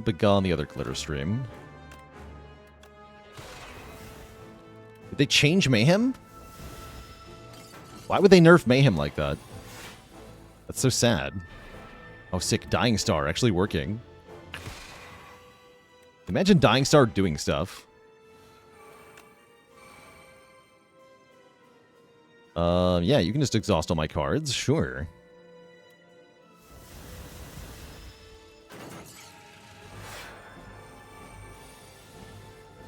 Begone the other Glitter Stream. Did they change Mayhem? Why would they nerf Mayhem like that? That's so sad. Oh, sick. Dying Star actually working. Imagine Dying Star doing stuff. Yeah, you can just exhaust all my cards. Sure.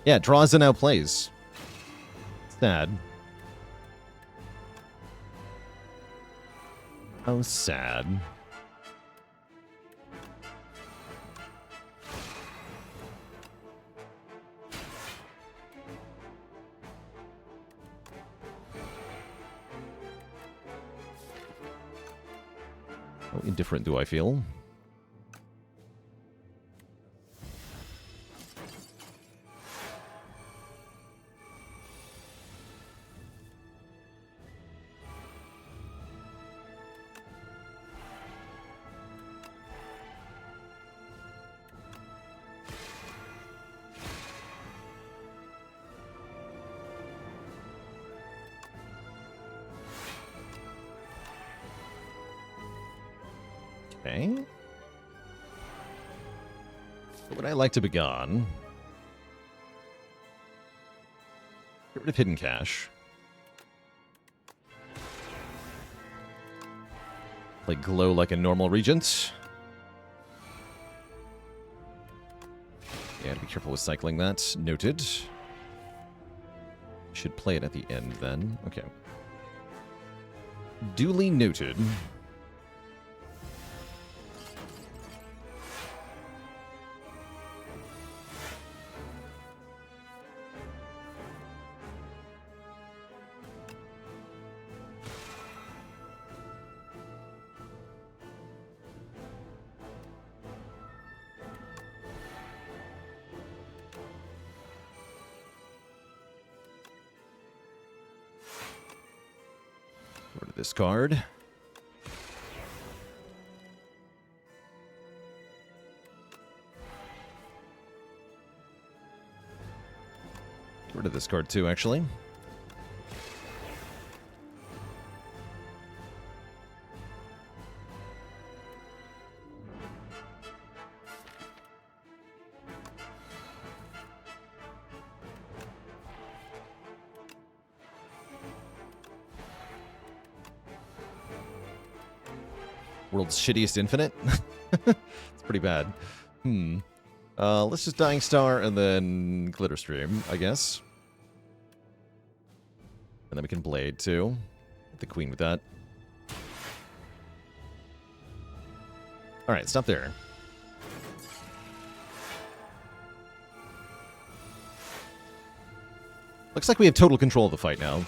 Yeah, draws and now plays. Sad. How sad. How indifferent do I feel? Okay. What would I like to begone? Get rid of Hidden Cache. Play Glow like a normal Regent. Yeah, be careful with cycling that. Noted. Should play it at the end then. Okay. Duly noted. Go to this card. Get rid of this card too, actually. World's shittiest infinite? It's pretty bad. Let's just Dying Star and then Glitter Stream, I guess. And then we can Blade, too. Hit the Queen with that. Alright, stop there. Looks like we have total control of the fight now.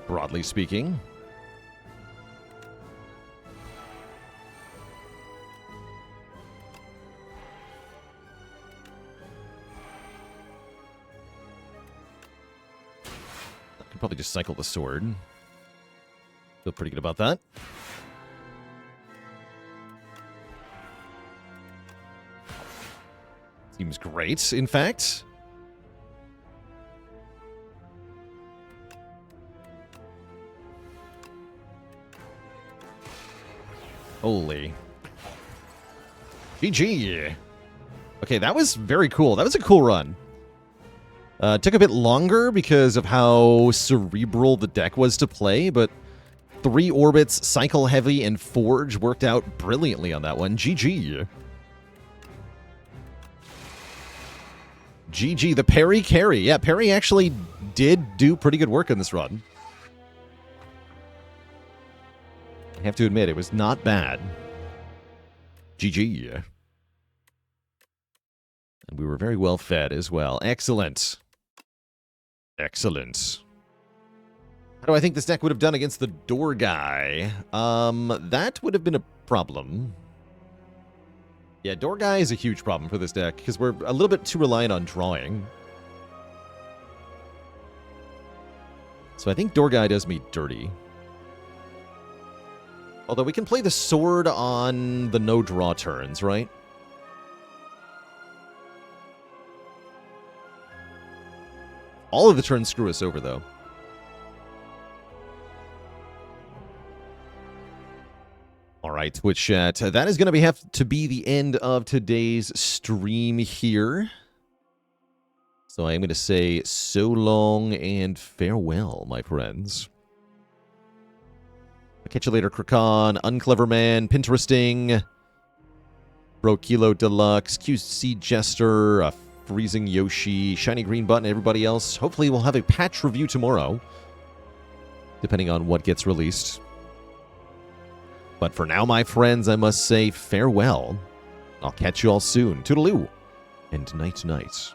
Broadly speaking. Probably just cycle the sword. Feel pretty good about that. Seems great, in fact. Holy. GG. Okay, that was very cool. That was a cool run. Took a bit longer because of how cerebral the deck was to play, but 3 orbits, Cycle Heavy, and Forge worked out brilliantly on that one. GG. GG, the Parry carry. Yeah, Parry actually did do pretty good work on this run. I have to admit, it was not bad. GG. And we were very well fed as well. Excellent. Excellent. How do I think this deck would have done against the Door Guy? That would have been a problem. Yeah, Door Guy is a huge problem for this deck, because we're a little bit too reliant on drawing. So I think Door Guy does me dirty. Although we can play the sword on the no-draw turns, right? All of the turns screw us over, though. All right, Twitch chat. That is going to have to be the end of today's stream here. So I am going to say so long and farewell, my friends. I'll catch you later, Krakan, Unclever Man, Pinteresting, Bro Kilo Deluxe, QC Jester, Freezing Yoshi, Shiny Green Button, everybody else. Hopefully we'll have a patch review tomorrow, depending on what gets released. But for now, my friends, I must say farewell. I'll catch you all soon. Toodaloo, and night-night.